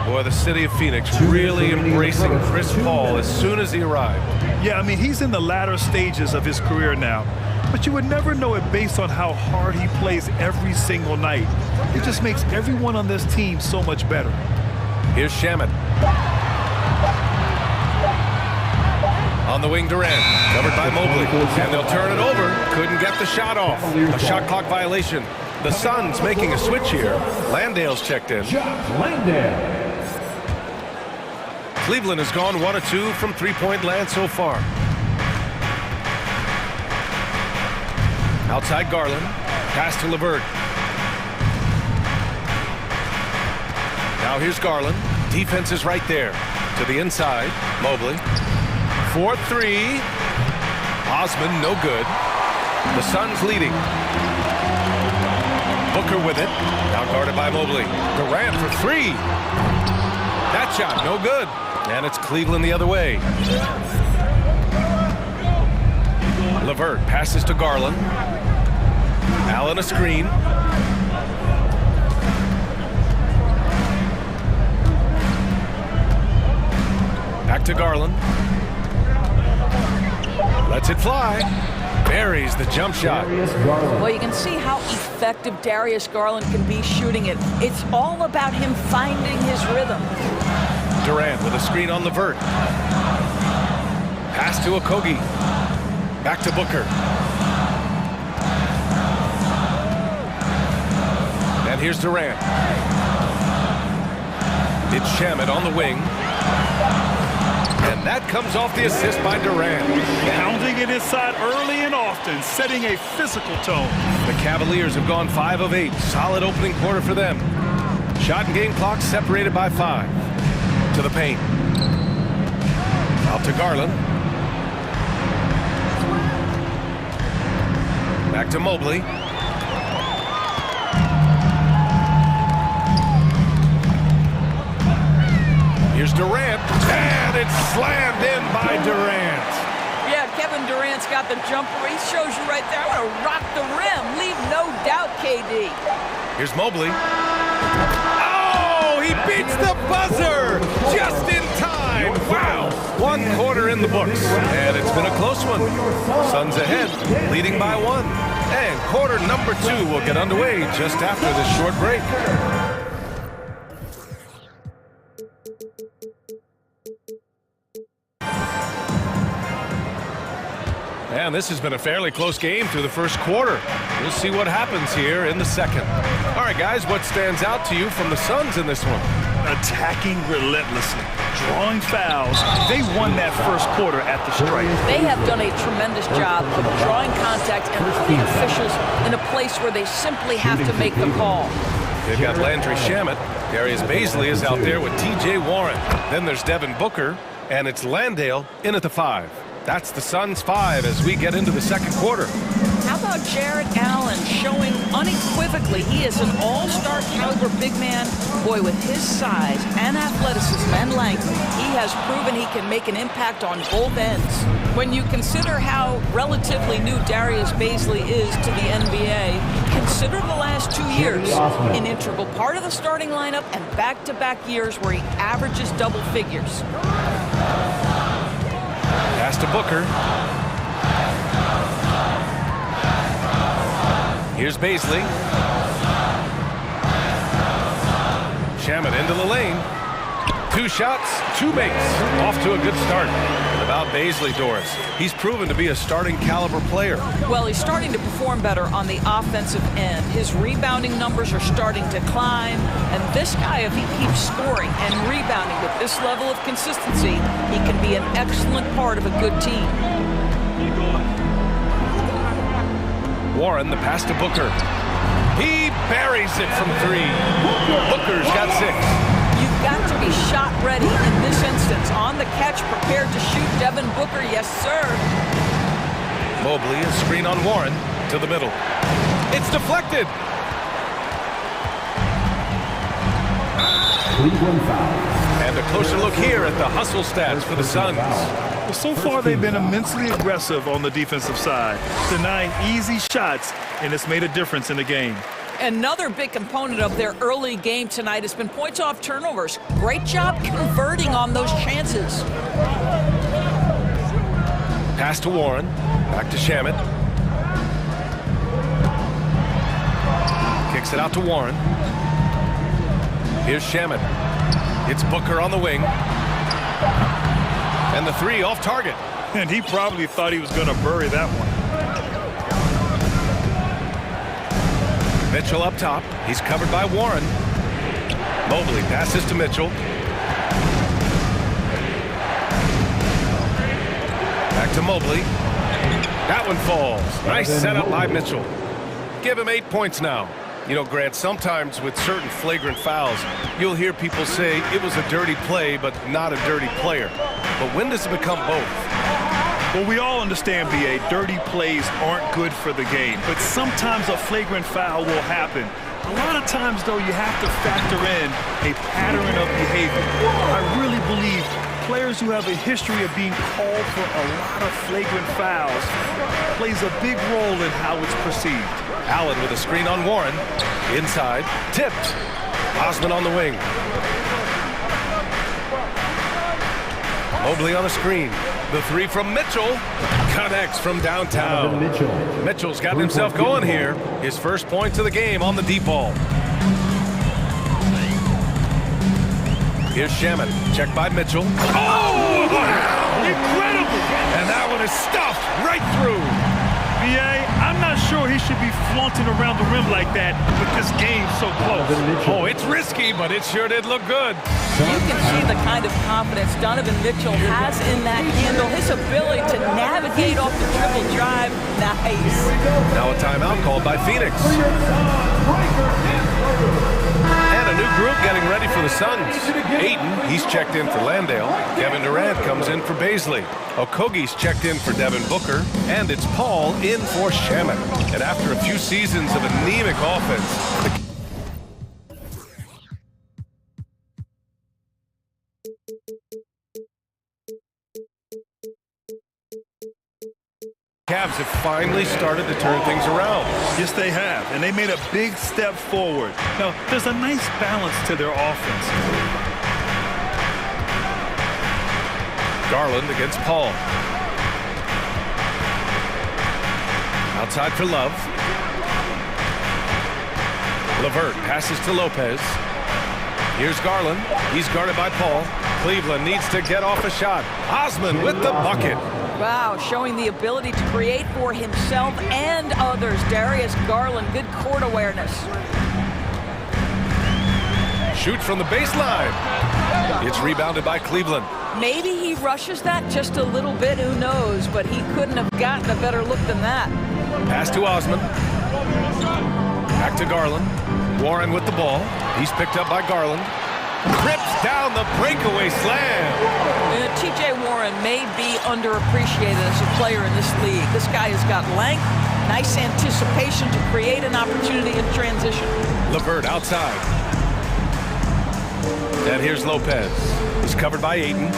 Boy, the city of Phoenix really embracing Chris Paul as soon as he arrived. Yeah, I mean, he's in the latter stages of his career now. But you would never know it based on how hard he plays every single night. It just makes everyone on this team so much better. Here's Shamet. On the wing, Durant, covered by Mobley, and they'll turn it over. Couldn't get the shot off. A shot clock violation. The Suns making a switch here. Landale's checked in. Cleveland has gone 1 of 2 from three-point land so far. Outside Garland, pass to LeVert. Now here's Garland. Defense is right there. To the inside, Mobley. 4-3. Osman, no good. The Suns leading. Booker with it. Now guarded by Mobley. Durant for 3. That shot, no good. And it's Cleveland the other way. LeVert passes to Garland. Allen a screen. Back to Garland. Lets it fly. Buries the jump shot. Well, you can see how effective Darius Garland can be shooting it. It's all about him finding his rhythm. Durant with a screen on Levert. Pass to Okogie. Back to Booker. And here's Durant. It's Shamet on the wing. And that comes off the assist by Durant. Pounding it inside early and often, setting a physical tone. The Cavaliers have gone 5 of 8. Solid opening quarter for them. Shot and game clock separated by 5. To the paint. Out to Garland. Back to Mobley. Here's Durant, and it's slammed in by Durant. Yeah, Kevin Durant's got the jumper. He shows you right there. I'm going to rock the rim. Leave no doubt, KD. Here's Mobley. Oh, he beats the buzzer just in time. Wow. 1 quarter in the books, and it's been a close one. Suns ahead, leading by 1. And quarter number 2 will get underway just after this short break. And this has been a fairly close game through the first quarter. We'll see what happens here in the second. All right, guys, what stands out to you from the Suns in this one? Attacking relentlessly, drawing fouls. They won that first quarter at the stripe. They have done a tremendous job of drawing contact and putting officials in a place where they simply have to make the call. They've got Landry Shamet. Darius Bazley is out there with T.J. Warren. Then there's Devin Booker, and it's Landale in at the 5. That's the Suns' 5 as we get into the second quarter. How about Jarrett Allen showing unequivocally he is an all-star caliber big man? Boy, with his size and athleticism and length, he has proven he can make an impact on both ends. When you consider how relatively new Darius Bazley is to the NBA, consider the last 2 years, an integral part of the starting lineup and back-to-back years where he averages double figures. Pass to Booker. Here's Bazley. Shamet into the lane. 2 shots, 2 makes. Off to a good start. And about Bazley, Doris, he's proven to be a starting caliber player. Well, he's starting to perform better on the offensive end. His rebounding numbers are starting to climb. And this guy, if he keeps scoring and rebounding with this level of consistency, he can be an excellent part of a good team. Warren, the pass to Booker. He buries it from 3. Booker's got 6. You've got to be shot ready in this instance. On the catch, prepared to shoot Devin Booker. Yes, sir. Mobley, a screen on Warren to the middle. It's deflected. And a closer look here at the hustle stats for the Suns. Well, so far, they've been immensely aggressive on the defensive side, denying easy shots, and it's made a difference in the game. Another big component of their early game tonight has been points off turnovers. Great job converting on those chances. Pass to Warren. Back to Shamet. Kicks it out to Warren. Here's Shamet. It's Booker on the wing. And the 3 off target. And he probably thought he was going to bury that one. Mitchell up top. He's covered by Warren. Mobley passes to Mitchell. Back to Mobley. That one falls. Nice setup by Mitchell. Give him 8 points now. You know, Grant, sometimes with certain flagrant fouls, you'll hear people say it was a dirty play, but not a dirty player. But when does it become both? Well, we all understand, B.A., dirty plays aren't good for the game, but sometimes a flagrant foul will happen. A lot of times, though, you have to factor in a pattern of behavior. I really believe players who have a history of being called for a lot of flagrant fouls plays a big role in how it's perceived. Allen with a screen on Warren. Inside. Tipped. Osman on the wing. Mobley on a screen. The three from Mitchell. Connects from downtown. Mitchell's gotten himself going here. His first points of the game on the deep ball. Here's Shaman. Checked by Mitchell. Oh, wow! Incredible! And that one is stuffed right through. B.A., I'm not sure he should be flaunting around the rim like that with this game so close. Oh, it's risky, but it sure did look good. You can see the kind of confidence Donovan Mitchell has in that handle. His ability to navigate off the dribble drive. Nice. Now a timeout called by Phoenix. And a new group getting ready for the Suns. Ayton, he's checked in for Landale. Kevin Durant comes in for Baisley. Okogie's checked in for Devin Booker. And it's Paul in for Shaman. And after a few seasons of anemic offense, the Cavs have finally started to turn things around. Yes, they have, and they made a big step forward. Now, there's a nice balance to their offense. Garland against Paul. Outside for Love. LeVert passes to Lopez. Here's Garland. He's guarded by Paul. Cleveland needs to get off a shot. Osman with the bucket. Wow, showing the ability to create for himself and others. Darius Garland, good court awareness. Shoots from the baseline. It's rebounded by Cleveland. Maybe he rushes that just a little bit, who knows, but he couldn't have gotten a better look than that. Pass to Osman. Back to Garland. Warren with the ball. He's picked up by Garland. Rips down the breakaway slam. T.J. Warren may be underappreciated as a player in this league. This guy has got length, nice anticipation to create an opportunity in transition. LeVert outside. And here's Lopez. He's covered by Ayton.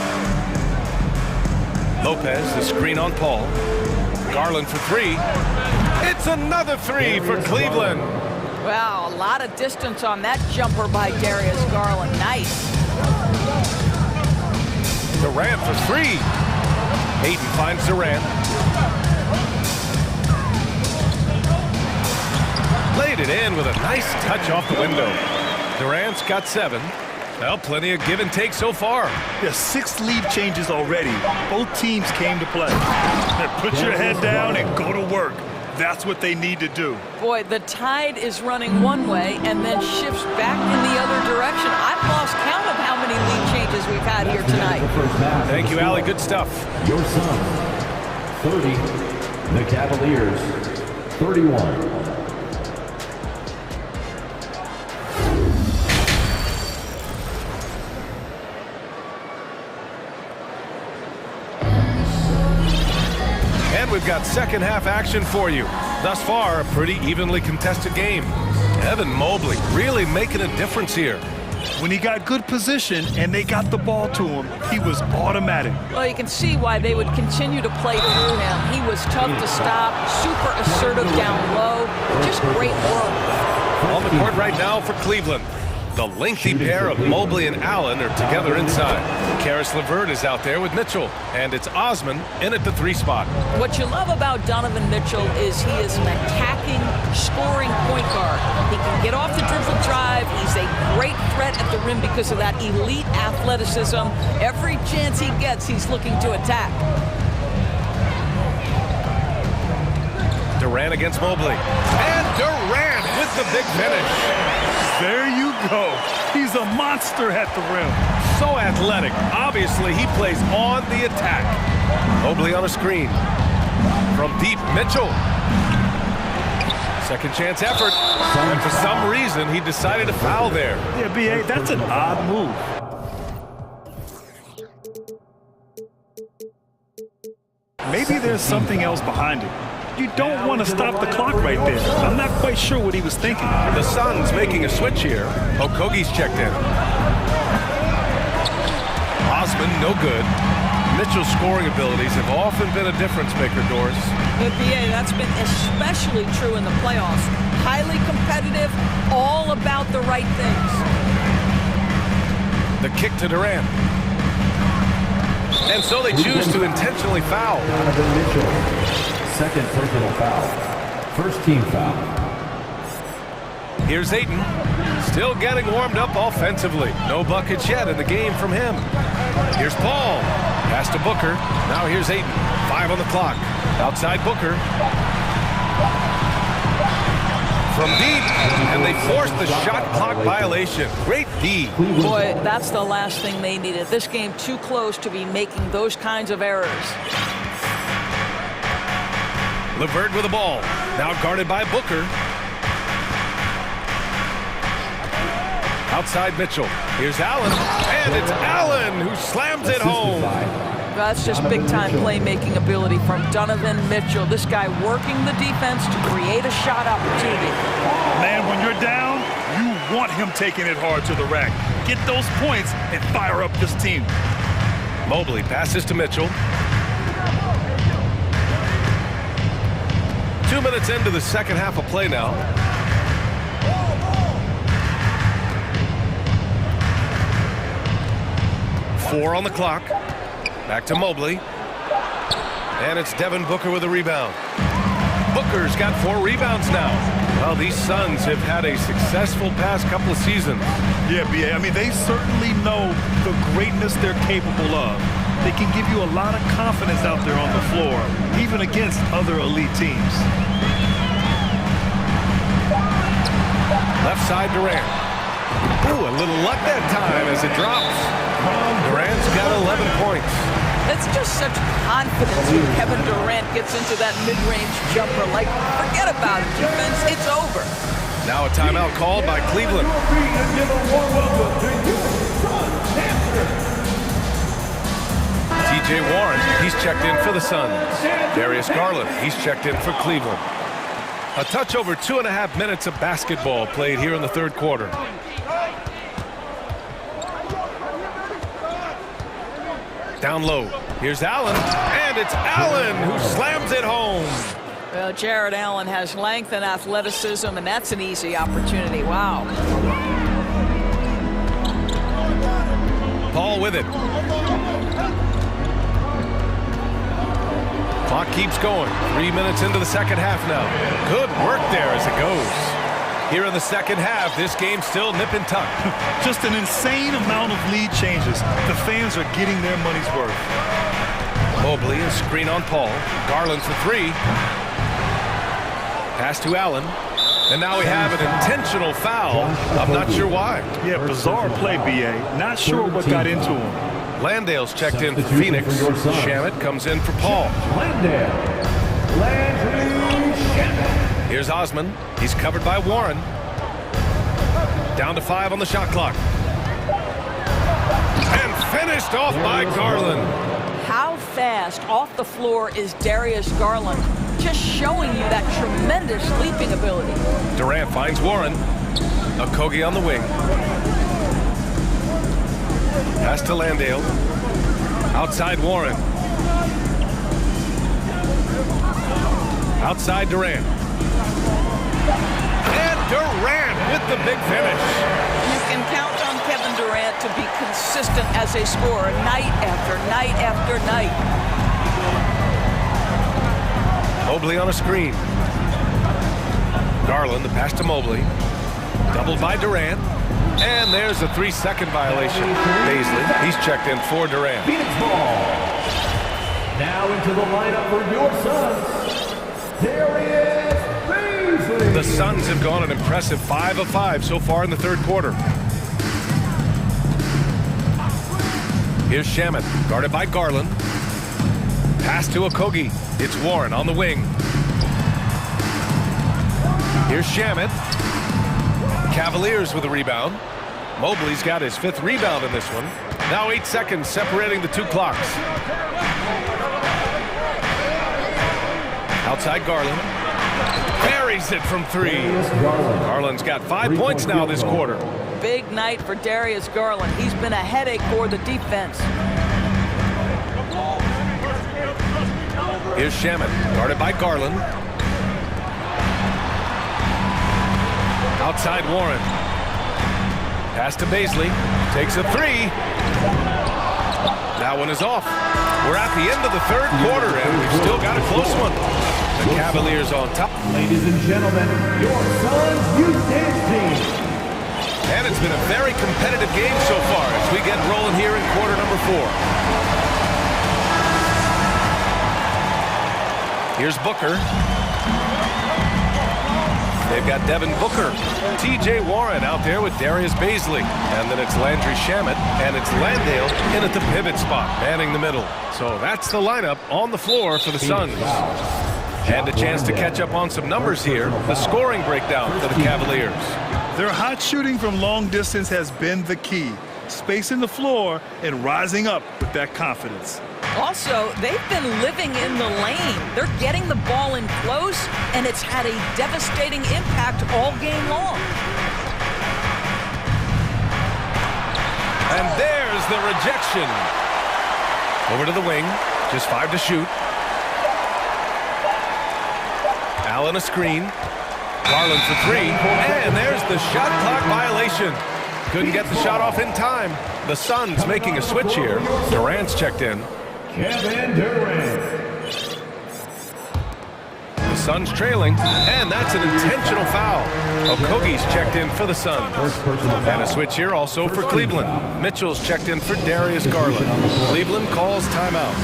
Lopez, the screen on Paul. Garland for three. It's another three for Cleveland. Wow, a lot of distance on that jumper by Darius Garland. Nice. Durant for three. Ayton finds Durant. Laid it in with a nice touch off the window. Durant's got 7. Well, plenty of give and take so far. There's 6 lead changes already. Both teams came to play. Put your head down and go to work. That's what they need to do. Boy, the tide is running one way and then shifts back in the other direction. I've lost count of how many lead changes we've had here tonight. Thank you, Allie. Good stuff. Your Suns, 30. The Cavaliers, 31. We've got second half action for you. Thus far, a pretty evenly contested game. Evan Mobley really making a difference here. When he got good position and they got the ball to him, he was automatic. Well, you can see why they would continue to play through him. He was tough to stop, super assertive down low. Just great work. On the court right now for Cleveland. The lengthy pair of Mobley and Allen are together inside. Karis LeVert is out there with Mitchell, and it's Osman in at the 3 spot. What you love about Donovan Mitchell is he is an attacking, scoring point guard. He can get off the dribble drive. He's a great threat at the rim because of that elite athleticism. Every chance he gets, he's looking to attack. Durant against Mobley. And Durant with the big finish. There you go. He's a monster at the rim. So athletic. Obviously, he plays on the attack. Mobley on a screen. From deep, Mitchell. Second chance effort. And for some reason, he decided to foul there. Yeah, B.A., that's an odd move. Maybe there's something else behind it. You don't want to stop the clock right there. I'm not quite sure what he was thinking. The Suns making a switch here. Okogie's checked in. Osman, no good. Mitchell's scoring abilities have often been a difference maker, Doris. But BA, that's been especially true in the playoffs. Highly competitive, all about the right things. The kick to Durant. And so they choose to intentionally foul. Donovan Mitchell, second personal foul. First team foul. Here's Ayton, still getting warmed up offensively. No buckets yet in the game from him. Here's Paul, pass to Booker. Now here's Ayton, 5 on the clock. Outside Booker. From deep, and they forced the shot clock violation. Great D. Boy, that's the last thing they needed. This game too close to be making those kinds of errors. LeVert with the ball, now guarded by Booker. Outside Mitchell. Here's Allen, and it's Allen who slams it home. That's just big-time playmaking ability from Donovan Mitchell. This guy working the defense to create a shot opportunity. Man, when you're down, you want him taking it hard to the rack. Get those points and fire up this team. Mobley passes to Mitchell. 2 minutes into the second half of play now. Four on the clock. Back to Mobley. And it's Devin Booker with a rebound. Booker's got 4 rebounds now. Well, these Suns have had a successful past couple of seasons. Yeah, B.A. I mean, they certainly know the greatness they're capable of. They can give you a lot of confidence out there on the floor, even against other elite teams. Left side Durant. Ooh, a little luck that time as it drops. Durant's got 11 points. It's just such confidence when Kevin Durant gets into that mid-range jumper. Like, forget about it, defense. It's over. Now a timeout called by Cleveland. TJ Warren, he's checked in for the Suns. Darius Garland, he's checked in for Cleveland. A touch over 2.5 minutes of basketball played here in the third quarter. Down low. Here's Allen, and it's Allen who slams it home. Well, Jared Allen has length and athleticism, and that's an easy opportunity. Wow. Paul with it. Clock keeps going. 3 minutes into the second half now. Good work there as it goes. Here in the second half, this game's still nip and tuck. Just an insane amount of lead changes. The fans are getting their money's worth. Mobley, a screen on Paul. Garland for 3. Pass to Allen. And now we have an intentional foul. I'm not sure why. Yeah, bizarre play, B.A. Not sure what got into him. Landale's checked in for Phoenix. Shamet comes in for Paul. Here's Osman. He's covered by Warren. Down to 5 on the shot clock. And finished off by Garland. How fast off the floor is Darius Garland? Just showing you that tremendous leaping ability. Durant finds Warren. Okogie on the wing. Pass to Landale. Outside Warren. Outside Durant. And Durant with the big finish. You can count on Kevin Durant to be consistent as a scorer night after night after night. Mobley on a screen. Garland, the pass to Mobley. Doubled by Durant. And there's a 3-second violation. Baisley, he's checked in for Durant. Phoenix ball. Now into the lineup for your Suns, Darius Baisley. The Suns have gone an impressive 5 of 5 so far in the third quarter. Here's Shamet, guarded by Garland. Pass to Okogie. It's Warren on the wing. Here's Shamet. Cavaliers with a rebound. Mobley's got his 5th rebound in this one. Now 8 seconds separating the 2 clocks. Outside Garland. Buries it from 3. Garland's got 5 points now this quarter. Big night for Darius Garland. He's been a headache for the defense. Here's Shamet, guarded by Garland. Outside Warren. Pass to Baisley. Takes a 3. That one is off. We're at the end of the third quarter, and we've still got a close one. The Cavaliers on top. Ladies and gentlemen, your son's youth dance team. And it's been a very competitive game so far as we get rolling here in quarter number 4. Here's Booker. They've got Devin Booker, T.J. Warren out there with Darius Baisley. And then it's Landry Shamet, and it's Landale in at the pivot spot, manning the middle. So that's the lineup on the floor for the Suns. And a chance to catch up on some numbers here. The scoring breakdown for the Cavaliers. Their hot shooting from long distance has been the key. Spacing the floor and rising up with that confidence. Also, they've been living in the lane. They're getting the ball in close, and it's had a devastating impact all game long. And there's the rejection. Over to the wing, just 5 to shoot. Allen a screen. Garland for 3, and there's the shot clock violation. Couldn't get the shot off in time. The Suns making a switch here. Durant's checked in. Kevin Durant. The Suns trailing, and that's an intentional foul. Okogie's checked in for the Suns. And a switch here also for Cleveland. Mitchell's checked in for Darius Garland. Cleveland calls timeout.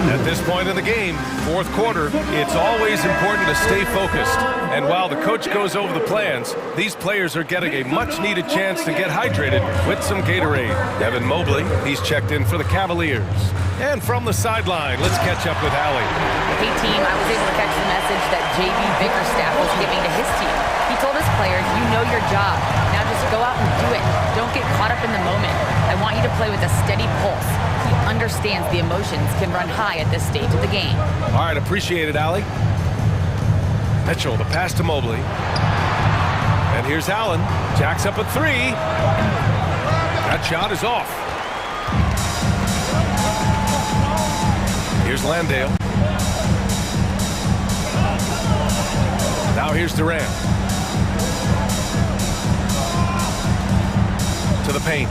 At this point in the game, fourth quarter, it's always important to stay focused. And while the coach goes over the plans, these players are getting a much-needed chance to get hydrated with some Gatorade. Evan Mobley, he's checked in for the Cavaliers. And from the sideline, let's catch up with Allie. Hey team, I was able to catch the message that J.B. Bickerstaff was giving to his team. He told his players, you know your job. Now just go out and do it. Don't get caught up in the moment. I want you to play with a steady pulse. He understands the emotions can run high at this stage of the game. All right, appreciate it, Allie. Mitchell, the pass to Mobley. And here's Allen. Jacks up a 3. That shot is off. Here's Landale. Now here's Durant. To the paint.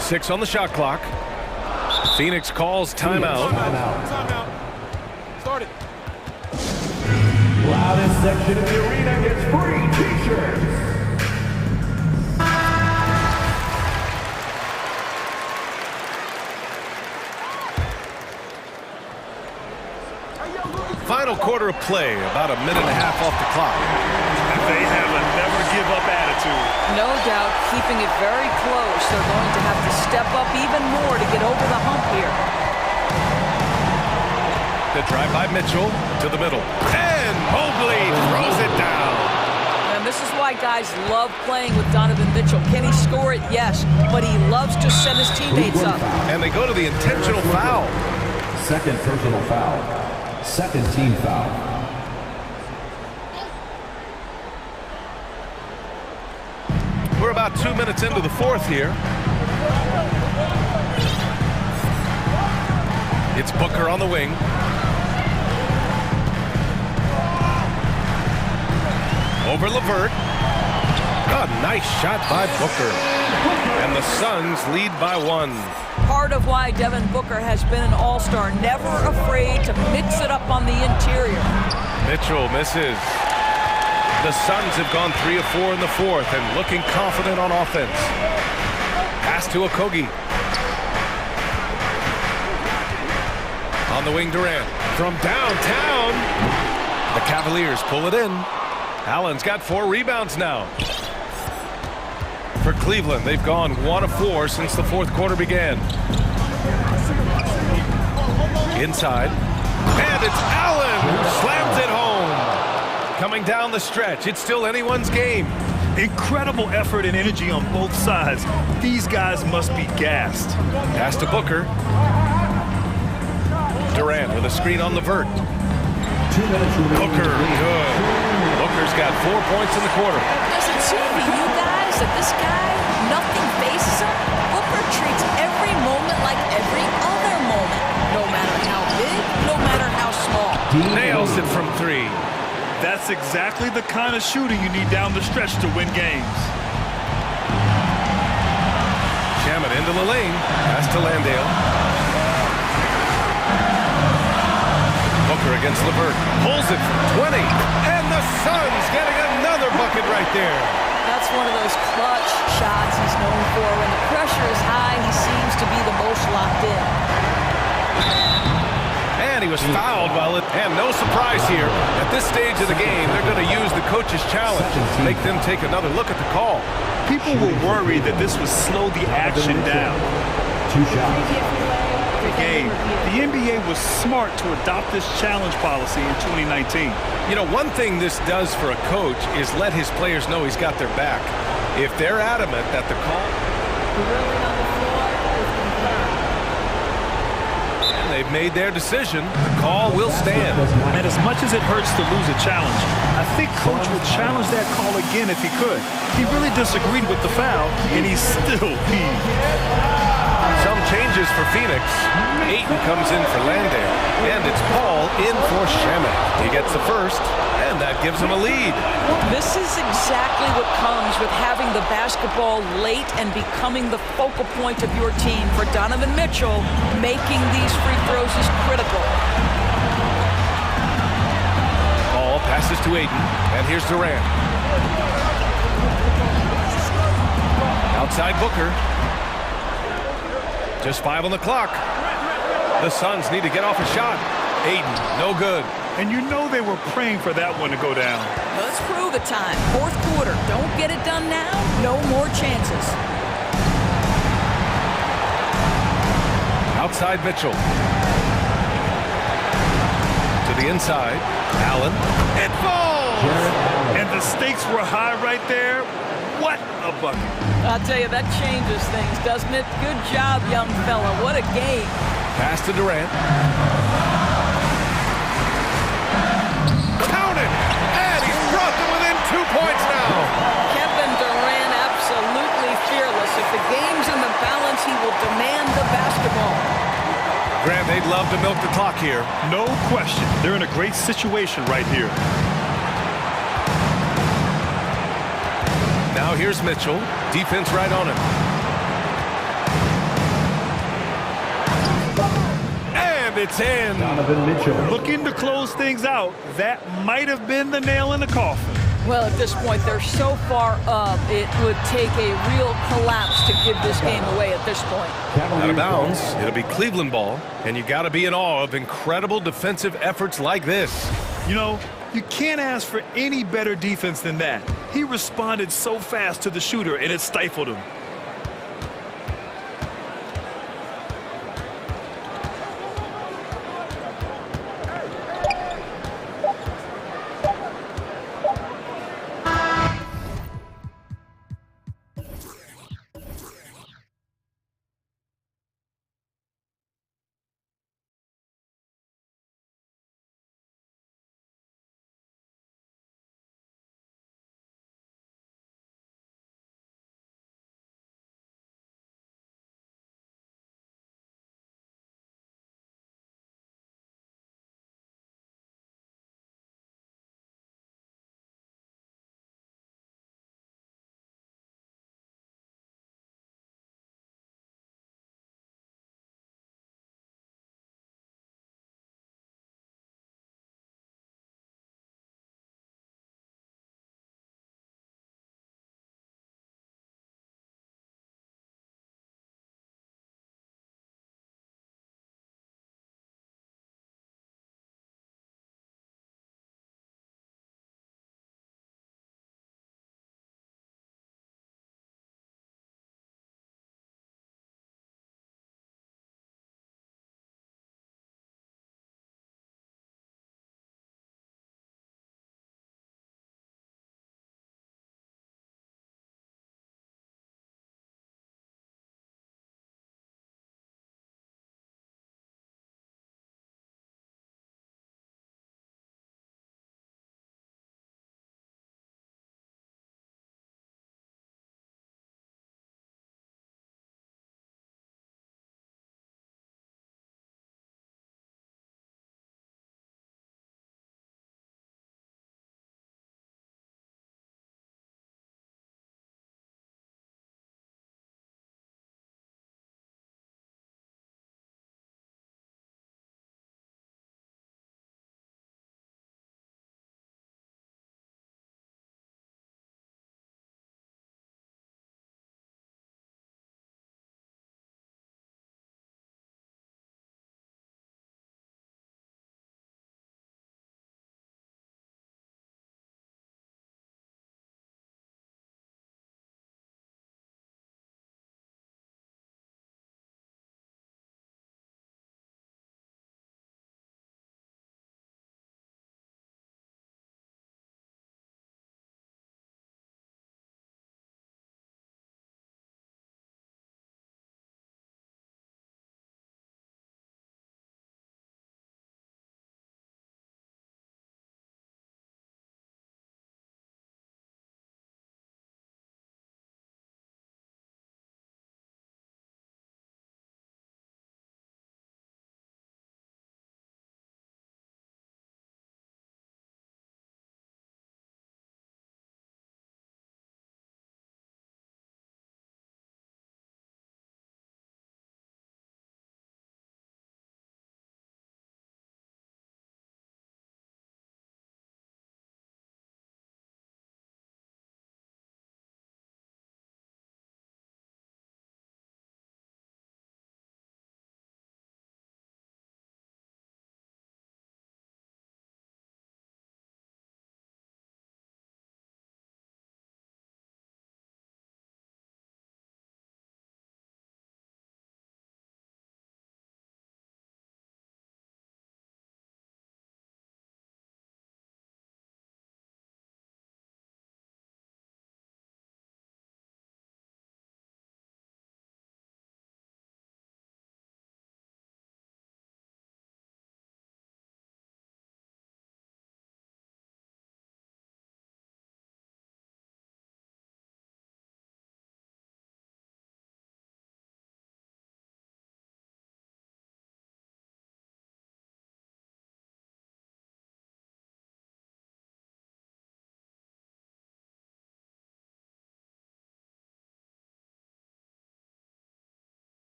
6 on the shot clock. Phoenix calls timeout. Timeout. Start it. Loudest section of the arena gets free t-shirts. Final quarter of play, about a minute and a half off the clock. They have a never-give-up attitude. No doubt, keeping it very close. They're going to have to step up even more to get over the hump here. The drive by Mitchell to the middle. And Mobley throws it down. And this is why guys love playing with Donovan Mitchell. Can he score it? Yes. But he loves to set his teammates up. And they go to the intentional foul. Second personal foul. Second team foul. We're about 2 minutes into the fourth here. It's Booker on the wing. Over LeVert. A nice shot by Booker. And the Suns lead by 1. Part of why Devin Booker has been an all-star, never afraid to mix it up on the interior. Mitchell misses. The Suns have gone 3 of 4 in the fourth and looking confident on offense. Pass to Okogie. On the wing, Durant. From downtown, the Cavaliers pull it in. Allen's got 4 rebounds now. For Cleveland, they've gone 1 of 4 since the fourth quarter began. Inside. And it's Allen who slams it home. Coming down the stretch, it's still anyone's game. Incredible effort and energy on both sides. These guys must be gassed. Pass to Booker. Durant with a screen on LeVert. 2 minutes remaining. Booker, good. Booker's got 4 points in the quarter. Does it seem to you guys that this guy, nothing faces him? Booker treats every moment like every other moment. No matter how big, no matter how small. Nails it from 3. That's exactly the kind of shooting you need down the stretch to win games. Shamet Into the lane. Pass to Landale. Booker against LeVert. Pulls it from 20. And the Suns getting another bucket right there. That's one of those clutch shots he's known for. When the pressure is high, he seems to be the most locked in. And he was fouled and no surprise here. At this stage of the game, they're going to use the coach's challenge to make them take another look at the call. People were worried that this would slow the action down. 2 shots. Game. The NBA was smart to adopt this challenge policy in 2019. You know, one thing this does for a coach is let his players know he's got their back. If they're adamant that the call... And they've made their decision. The call will stand. And as much as it hurts to lose a challenge, I think Coach would challenge that call again if he could. He really disagreed with the foul, and he's still peeved. Some changes for Phoenix. Ayton comes in for Landale, and it's Paul in for Shemet. He gets the first, and that gives him a lead. This is exactly what comes with having the basketball late and becoming the focal point of your team. For Donovan Mitchell, making these free throws is critical. Paul passes to Ayton, and here's Durant. Outside Booker. Just 5 on the clock. The Suns need to get off a shot. Ayton, no good. And you know they were praying for that one to go down. Let's prove it time. Fourth quarter. Don't get it done now. No more chances. Outside Mitchell. To the inside. Allen. It falls! And the stakes were high right there. What a bucket. I'll tell you, that changes things, doesn't it? Good job, young fella. What a game. Pass to Durant. Count it! And he's brought them within 2 points now. Kevin Durant, absolutely fearless. If the game's in the balance, he will demand the basketball. Grant, they'd love to milk the clock here. No question. They're in a great situation right here. Now here's Mitchell. Defense right on him. And it's in. Donovan Mitchell. Looking to close things out. That might have been the nail in the coffin. Well, at this point, they're so far up, it would take a real collapse to give this game away at this point. Out of bounds. It'll be Cleveland ball. And you got to be in awe of incredible defensive efforts like this. You know, you can't ask for any better defense than that. He responded so fast to the shooter, and it stifled him.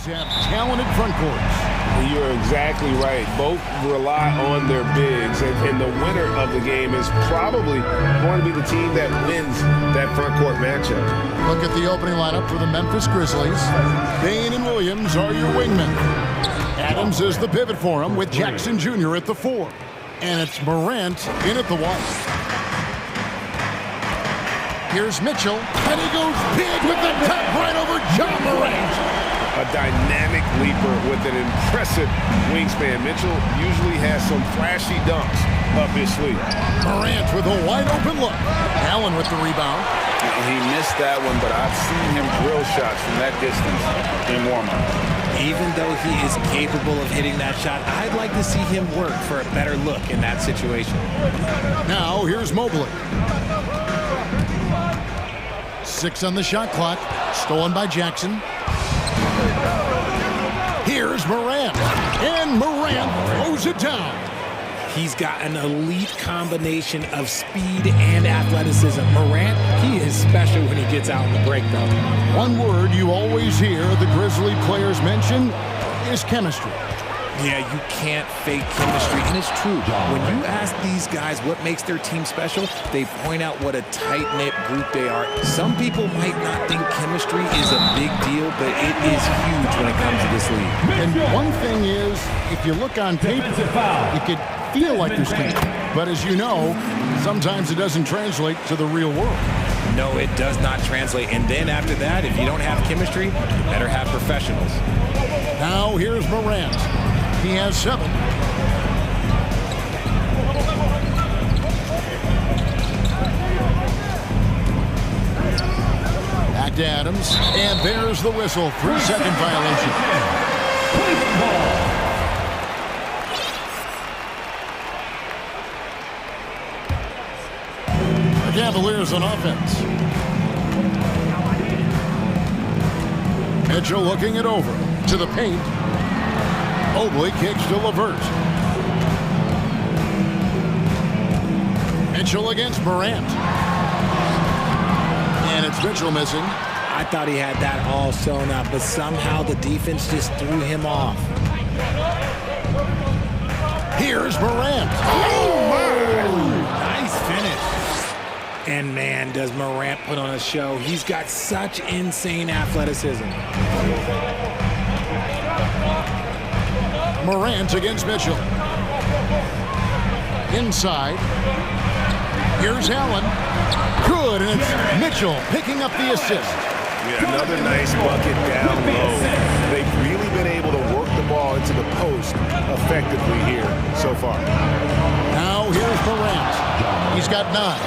teams have talented front courts. You're exactly right. Both rely on their bigs, and the winner of the game is probably going to be the team that wins that front court matchup. Look at the opening lineup for the Memphis Grizzlies. Bain and Williams are your wingmen. Adams is the pivot for him with Jackson Jr. at the 4. And it's Morant in at the 1. Here's Mitchell, and he goes big with the tap right over John Morant. A dynamic leaper with an impressive wingspan. Mitchell usually has some flashy dunks up his sleeve. Morant with a wide open look. Allen with the rebound. He missed that one, but I've seen him drill shots from that distance in warm-up. Even though he is capable of hitting that shot, I'd like to see him work for a better look in that situation. Now here's Mobley. 6 on the shot clock. Stolen by Jackson. Here's Morant. And Morant throws it down. He's got an elite combination of speed and athleticism. Morant, he is special when he gets out in the break, though. One word you always hear the Grizzly players mention is chemistry. Yeah, you can't fake chemistry, and it's true. When you ask these guys what makes their team special, they point out what a tight-knit group they are. Some people might not think chemistry is a big deal, but it is huge when it comes to this league. And one thing is, if you look on paper, it could feel like there's chemistry. But as you know, sometimes it doesn't translate to the real world. No, it does not translate. And then after that, if you don't have chemistry, you better have professionals. Now here's Morant. He has 7. Back to Adams. And there's the whistle. 3-second violation. The Cavaliers on offense. Mitchell looking it over to the paint. Mobley kicks to LeVert. Mitchell against Morant. And it's Mitchell missing. I thought he had that all sewn up, but somehow the defense just threw him off. Here's Morant. Oh, my! Nice finish. And man, does Morant put on a show. He's got such insane athleticism. Morant against Mitchell. Inside. Here's Allen. Good, and it's Mitchell picking up the assist. Yeah, another nice bucket down low. They've really been able to work the ball into the post effectively here so far. Now here's Morant. He's got 9.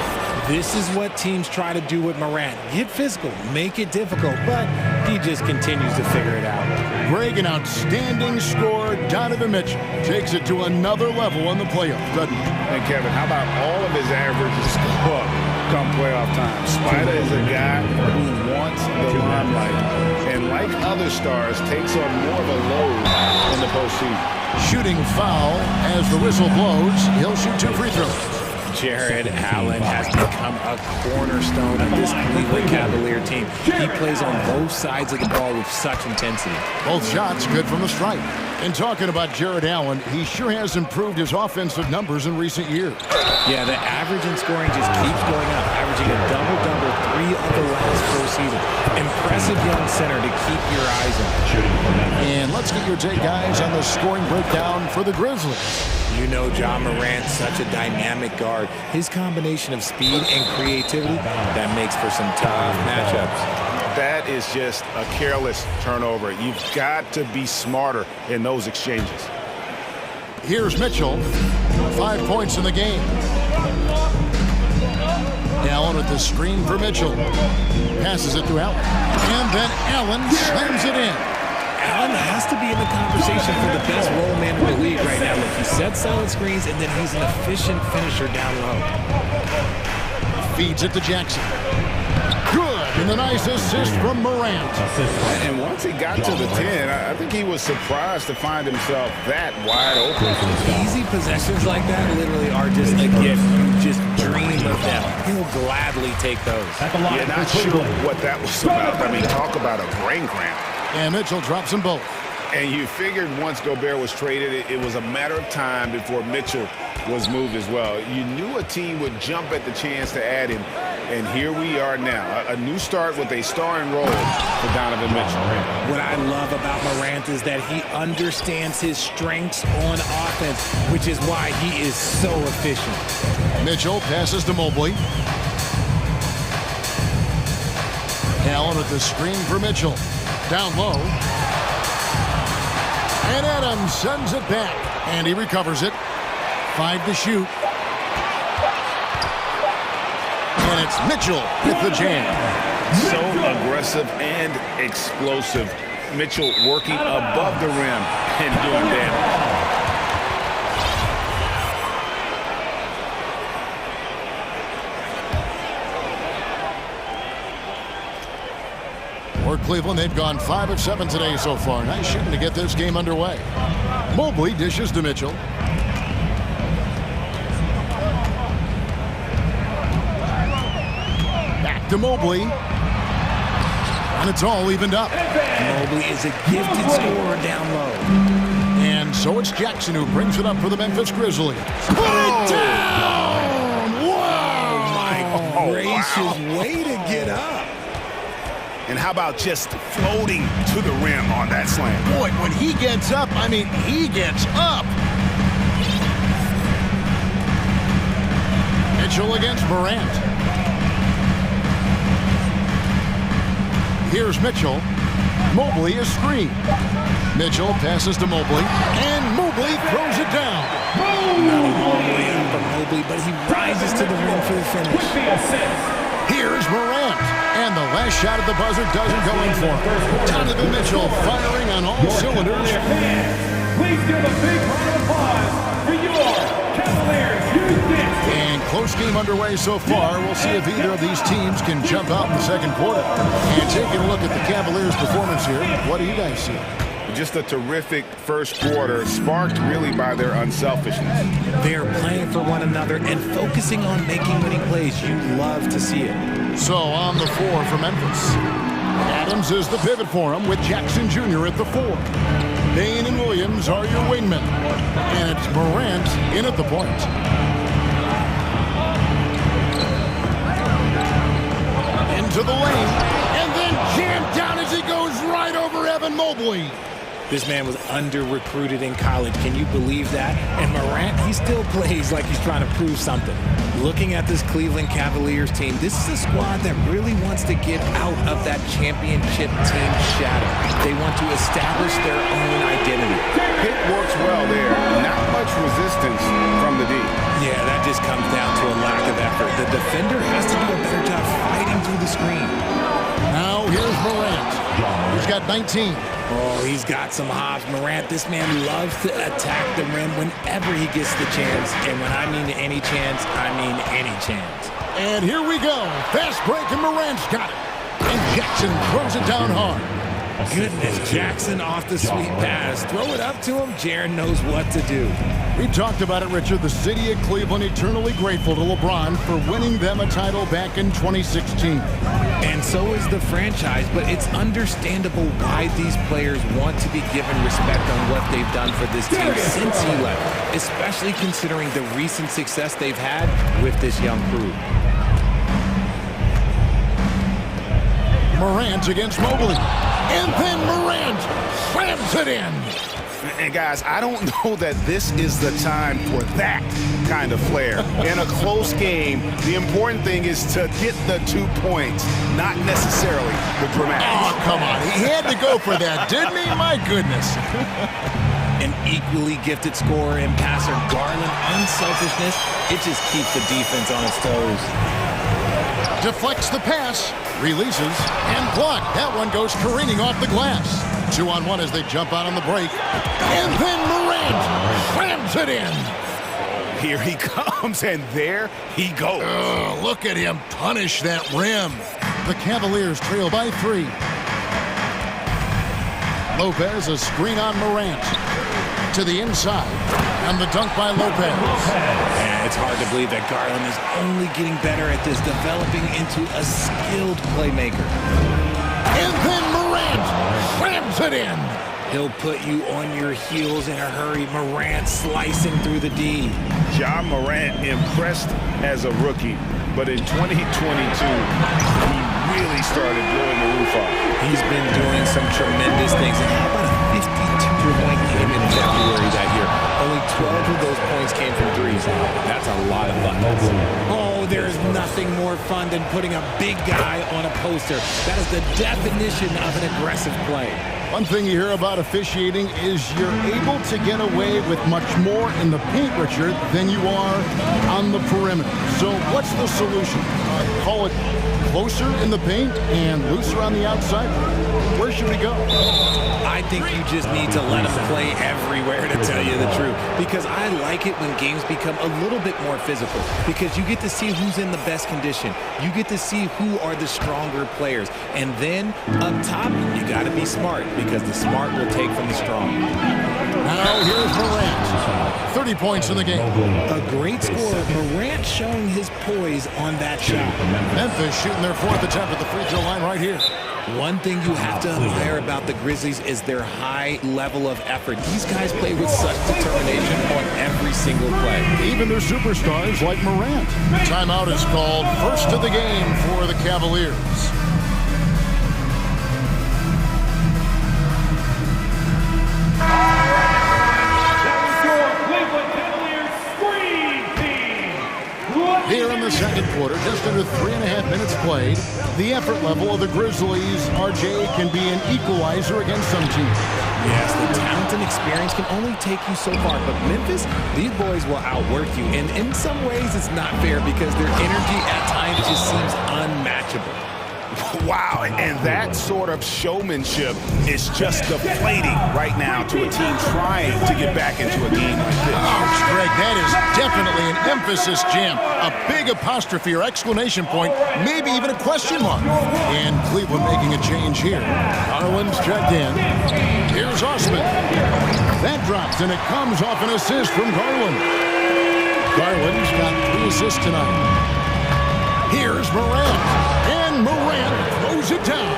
This is what teams try to do with Morant. Get physical, make it difficult, but he just continues to figure it out. Greg, an outstanding scorer. Donovan Mitchell takes it to another level in the playoffs, doesn't he? And Kevin, how about all of his averages go up come playoff time? Spider is a guy who wants the limelight, and like other stars, takes on more of a load in the postseason. Shooting foul as the whistle blows. He'll shoot 2 free throws. Jared Allen has become a cornerstone of this Cleveland Cavalier team. He plays on both sides of the ball with such intensity. Both shots good from the stripe. And talking about Jared Allen, he sure has improved his offensive numbers in recent years. Yeah, the average in scoring just keeps going up, averaging a double-double 3 of the last 4 seasons. Impressive young center to keep your eyes on. And let's get your take, guys, on the scoring breakdown for the Grizzlies. You know John Morant's such a dynamic guard. His combination of speed and creativity, that makes for some tough matchups. That is just a careless turnover. You've got to be smarter in those exchanges. Here's Mitchell. 5 points in the game. Allen with the screen for Mitchell. Passes it to Allen. And then Allen slams it in. Allen has to be in the conversation for the best role man in the league right now. Look, he sets solid screens, and then he's an efficient finisher down low. Feeds it to Jackson. Good, and the nice assist from Morant. And once he got to the 10, I think he was surprised to find himself that wide open. Easy possessions like that literally are just a gift. You just dream of them. He'll gladly take those. Yeah, not sure what that was about. I mean, talk about a brain cramp. And Mitchell drops them both. And you figured once Gobert was traded, it was a matter of time before Mitchell was moved as well. You knew a team would jump at the chance to add him. And here we are now, a new start with a starring role for Donovan Mitchell. What I love about Morant is that he understands his strengths on offense, which is why he is so efficient. Mitchell passes to Mobley. Allen with the screen for Mitchell. Down low. And Adams sends it back. And he recovers it. 5 to shoot. And it's Mitchell with the jam. So aggressive and explosive. Mitchell working above the rim and doing damage. For Cleveland, they've gone 5 of 7 today so far. Nice shooting to get this game underway. Mobley dishes to Mitchell. Back to Mobley. And it's all evened up. Mobley is a gifted scorer down low. And so it's Jackson who brings it up for the Memphis Grizzlies. Put it down! Wow! My gracious, way to get up. And how about just floating to the rim on that slam? Boy, when he gets up, I mean, he gets up. Mitchell against Morant. Here's Mitchell. Mobley is screened. Mitchell passes to Mobley, and Mobley throws it down. Mobley, but he rises to the rim for the finish. Here's Morant, and the last shot at the buzzer doesn't go in for him. Donovan Mitchell firing on all cylinders. Please give a big round of applause for your Cavaliers. And close game underway so far. We'll see if either of these teams can jump out in the second quarter. And taking a look at the Cavaliers' performance here, what do you guys see? Just a terrific first quarter, sparked really by their unselfishness. They're playing for one another and focusing on making winning plays. You love to see it. So on the floor for Memphis, Adams is the pivot for him with Jackson Jr. at the 4. Bain and Williams are your wingmen. And it's Morant in at the point. Into the lane, and then jammed down as he goes right over Evan Mobley. This man was under-recruited in college. Can you believe that? And Morant, he still plays like he's trying to prove something. Looking at this Cleveland Cavaliers team, this is a squad that really wants to get out of that championship team shadow. They want to establish their own identity. Pick works well there. Not much resistance from the D. Yeah, that just comes down to a lack of effort. The defender has to do a better job fighting through the screen. Now here's Morant. He's got 19. Oh, he's got some hops. Morant, this man loves to attack the rim whenever he gets the chance. And when I mean any chance, I mean any chance. And here we go. Fast break, and Morant's got it. And Jackson throws it down hard. Goodness, Jackson off the sweet pass. Throw it up to him. Jaren knows what to do. We talked about it, Richard. The city of Cleveland eternally grateful to LeBron for winning them a title back in 2016. And so is the franchise, but it's understandable why these players want to be given respect on what they've done for this team since he left, especially considering the recent success they've had with this young crew. Morant against Mobley. And then Morant slams it in. And guys, I don't know that this is the time for that kind of flair. In a close game, the important thing is to get the 2 points, not necessarily the dramatics. Oh, come on. He had to go for that, didn't he? My goodness. An equally gifted scorer and passer, Garland, unselfishness, it just keeps the defense on its toes. Deflects the pass, releases, and blocked. That one goes careening off the glass. 2-on-1 as they jump out on the break. And then Morant slams it in. Here he comes, and there he goes. Look at him punish that rim. The Cavaliers trail by 3. Lopez, a screen on Morant. To the inside, and the dunk by Lopez. Man, it's hard to believe that Garland is only getting better at this, developing into a skilled playmaker. And then Morant slams open. He'll put you on your heels in a hurry. Morant slicing through the D. Ja Morant impressed as a rookie, but in 2022, he really started blowing the roof off. He's been doing some tremendous things. And how about a 52-point game in February that year? Only 12 of those points came from threes. That's a lot of buckets. Oh, there's nothing more fun than putting a big guy on a poster. That is the definition of an aggressive play. One thing you hear about officiating is you're able to get away with much more in the paint, Richard, than you are on the perimeter. So what's the solution? Call it closer in the paint and looser on the outside? Where should we go? I think you just need to let them play everywhere, to tell you the truth. Because I like it when games become a little bit more physical. Because you get to see who's in the best condition. You get to see who are the stronger players. And then, up top, you got to be smart. Because the smart will take from the strong. Now here's Morant. 30 points in the game. A great scorer. Morant showing his poise on that shot. Memphis shooting their fourth attempt at the free throw line right here. One thing you have to admire about the Grizzlies is their high level of effort. These guys play with such determination on every single play. Even their superstars like Morant. Timeout is called. First of the game for the Cavaliers. Here in the second quarter, just under 3.5 minutes played, the effort level of the Grizzlies, RJ, can be an equalizer against some teams. Yes, the talent and experience can only take you so far, but Memphis, these boys will outwork you, and in some ways it's not fair because their energy at times just seems unmatchable. Wow, and that sort of showmanship is just deflating right now to a team trying to get back into a game like this. Ouch, Greg, that is definitely an emphasis jam. A big apostrophe or exclamation point, maybe even a question mark. And Cleveland making a change here. Garland's checked in. Here's Osman. That drops, and it comes off an assist from Garland. Garland's got 3 assists tonight. Here's Morant. And Morant throws it down.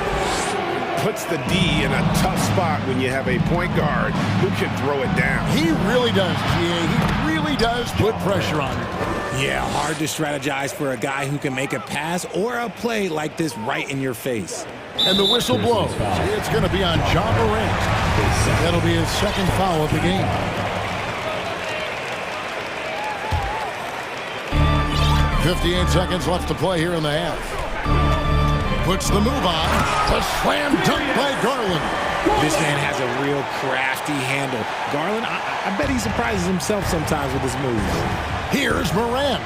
Puts the D in a tough spot when you have a point guard who can throw it down. He really does, GA. He really does put pressure on him. Yeah, hard to strategize for a guy who can make a pass or a play like this right in your face. And the whistle blows. It's going to be on Ja Morant. That'll be his second foul of the game. 58 seconds left to play here in the half. Puts the move on. A slam dunk by Garland. This man has a real crafty handle. Garland, I bet he surprises himself sometimes with his moves. Here's Morant.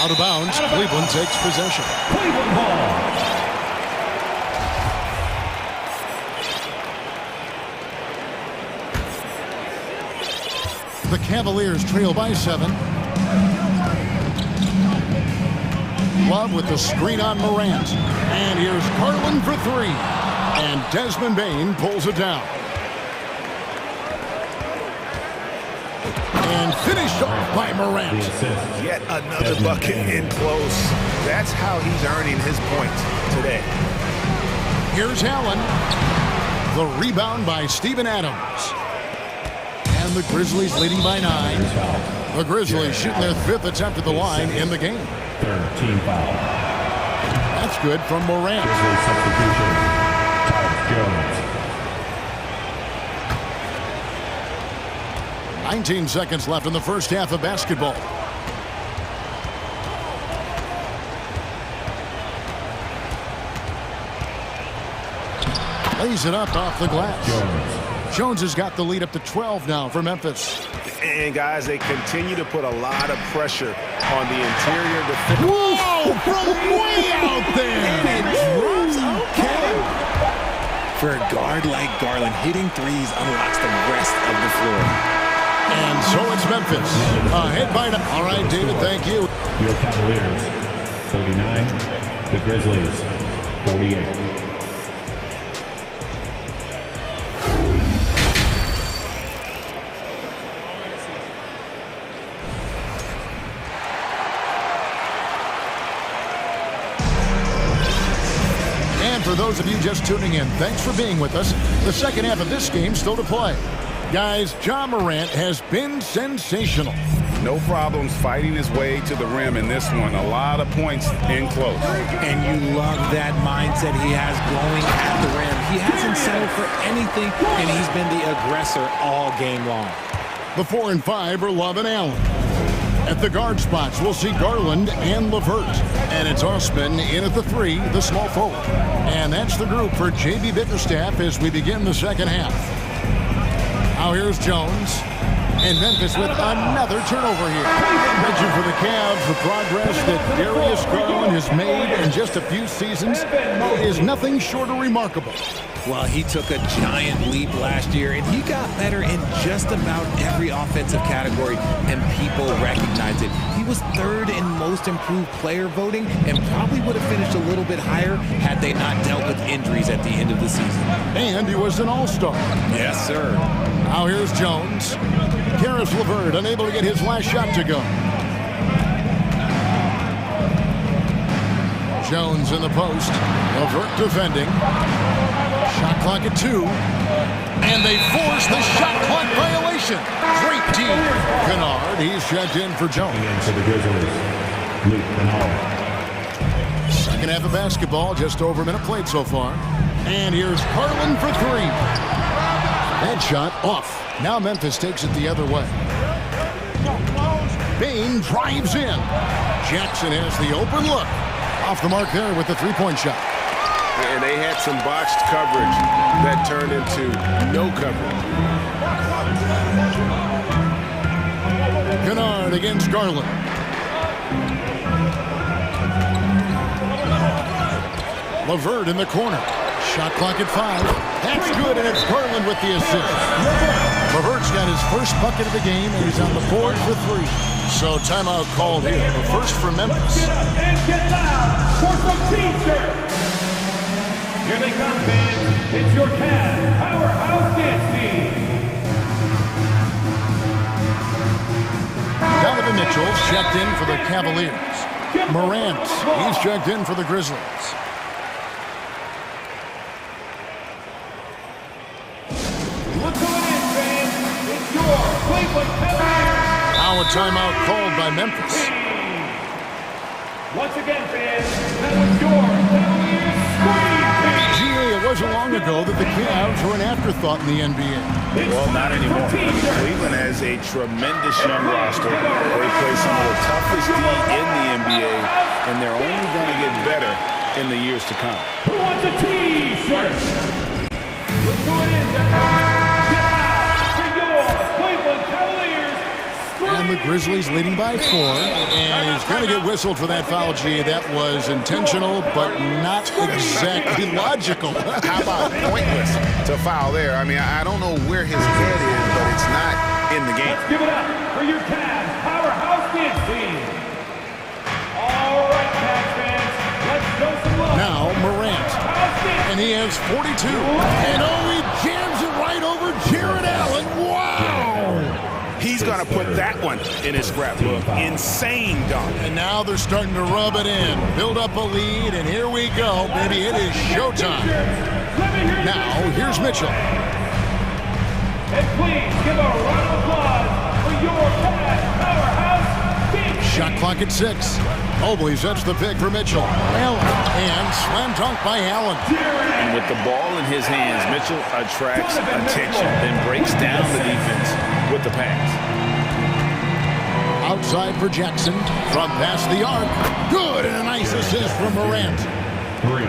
Out of bounds. Cleveland takes possession. Cleveland ball. The Cavaliers trail by 7. Love with the screen on Morant. And here's Garland for 3. And Desmond Bane pulls it down. And finished off by Morant. Yet another bucket in close. That's how he's earning his points today. Here's Allen. The rebound by Steven Adams. And the Grizzlies leading by 9. The Grizzlies shooting their 5th attempt at the line in the game. Third team foul. That's good from Morant. Grizzlies substitution. Tyus Jones. 19 seconds left in the first half of basketball. Lays it up off the glass. Jones has got the lead up to 12 now for Memphis. And guys, they continue to put a lot of pressure on the interior defense. Whoa! From way out there! And it drops. Okay. For a guard like Garland, hitting threes unlocks the rest of the floor. And so it's Memphis. Head by the... All right, David, thank you. Your Cavaliers, 39. The Grizzlies, 48. for those of you just tuning in, thanks for being with us. The second half of this game still to play. Guys, Ja Morant has been sensational. No problems fighting his way to the rim in this one. A lot of points in close. And you love that mindset he has going at the rim. He hasn't settled for anything, and he's been the aggressor all game long. The 4 and 5 are Love and Allen. At the guard spots, we'll see Garland and LeVert. And it's Osman in at the 3, the small forward. And that's the group for J.B. Bickerstaff as we begin the second half. Now here's Jones. And Memphis with another turnover here. Mention for the Cavs, the progress that Darius Garland has made in just a few seasons is nothing short of remarkable. Well, he took a giant leap last year, and he got better in just about every offensive category, and people recognize it. He was 3rd in most improved player voting and probably would have finished a little bit higher had they not dealt with injuries at the end of the season. And he was an all-star. Yes, sir. Now here's Jones. Karis LeVert unable to get his last shot to go. Jones in the post. LeVert defending. Shot clock at 2. And they force the shot clock violation. Great team. Kennard, he's checked in for Jones. Second half of basketball, just over a minute played so far. And here's Garland for 3. That shot off. Now Memphis takes it the other way. Bain drives in. Jackson has the open look. Off the mark there with the three-point shot. And they had some botched coverage that turned into no coverage. Kennard against Garland. LeVert in the corner. Shot clock at 5. That's good, and it's Garland with the assist. LeVert's got his first bucket of the game, and he's on the board for 3. So timeout called here, the first for Memphis. Get up and get loud for some T-shirts. Here they come, fans. It's your Cavs powerhouse dance team. Donovan Mitchell checked in for the Cavaliers. Morant, he's checked in for the Grizzlies. Now a timeout called by Memphis. Once again, fans, that was your Cavaliers scream. GA, it wasn't long ago that the Cavs were an afterthought in the NBA. Well, not anymore. Cleveland has a tremendous young roster. They play some of the toughest D in the NBA, and they're only going to get better in the years to come. Who wants a T-shirt? Let's go in, get out for your Cleveland Cavaliers. And the Grizzlies leading by 4. And he's going to get whistled for that foul, G. That was intentional, but not exactly logical. How about pointless to foul there? I mean, I don't know where his head is, but it's not in the game. Let's give it up for your Cavs powerhouse dance team. All right, Cavs fans, let's show some love. Now Morant. And he has 42. And he jams it right over Jared Allen. Wow! He's going to put that one in his scrapbook. Insane dunk. And now they're starting to rub it in. Build up a lead, and here we go. Baby, it is showtime. Now, here's Mitchell. And please give a round of applause for your Cavs powerhouse team. Shot clock at 6. Mobley sets the pick for Mitchell. Allen. And slam dunk by Allen. And with the ball in his hands, Mitchell attracts attention, then breaks down the defense with the pass. Outside for Jackson. From past the arc. Good, and a nice assist from Morant.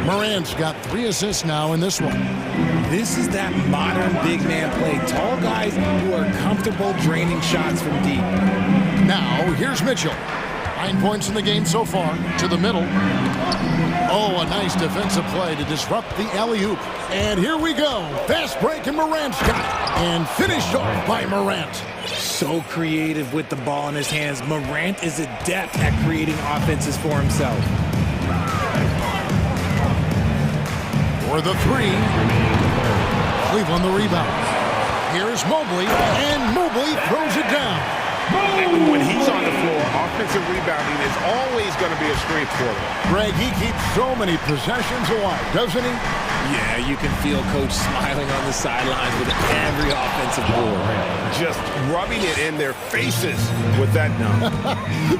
Morant's got 3 assists now in this one. This is that modern big man play. Tall guys who are comfortable draining shots from deep. Now, here's Mitchell. 9 points in the game so far. To the middle. Oh, a nice defensive play to disrupt the alley-oop. And here we go. Fast break, and Morant's got it. And finished off by Morant. So creative with the ball in his hands. Morant is adept at creating offenses for himself. For the 3. Cleveland the rebound. Here's Mobley, and Mobley throws it down. When he's on the floor, offensive rebounding is always going to be a strength for him. Greg, he keeps so many possessions alive, doesn't he? Yeah, you can feel Coach smiling on the sidelines with every offensive board. Just rubbing it in their faces with that number.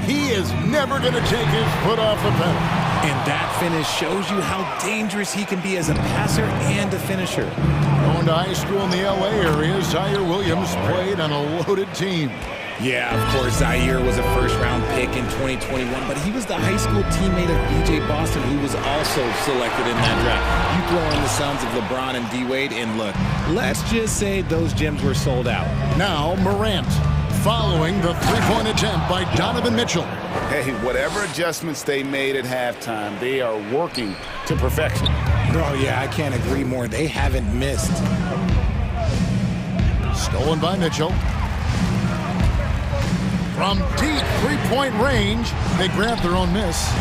He is never going to take his foot off the pedal. And that finish shows you how dangerous he can be as a passer and a finisher. Going to high school in the L.A. area, Zaire Williams played on a loaded team. Yeah, of course, Zaire was a first-round pick in 2021, but he was the high school teammate of B.J. Boston, who was also selected in that draft. You throw in the sons of LeBron and D-Wade, and look, let's just say those gyms were sold out. Now, Morant, following the three-point attempt by Donovan Mitchell. Hey, whatever adjustments they made at halftime, they are working to perfection. Oh, yeah, I can't agree more. They haven't missed. Stolen by Mitchell. From deep three-point range, they grab their own miss.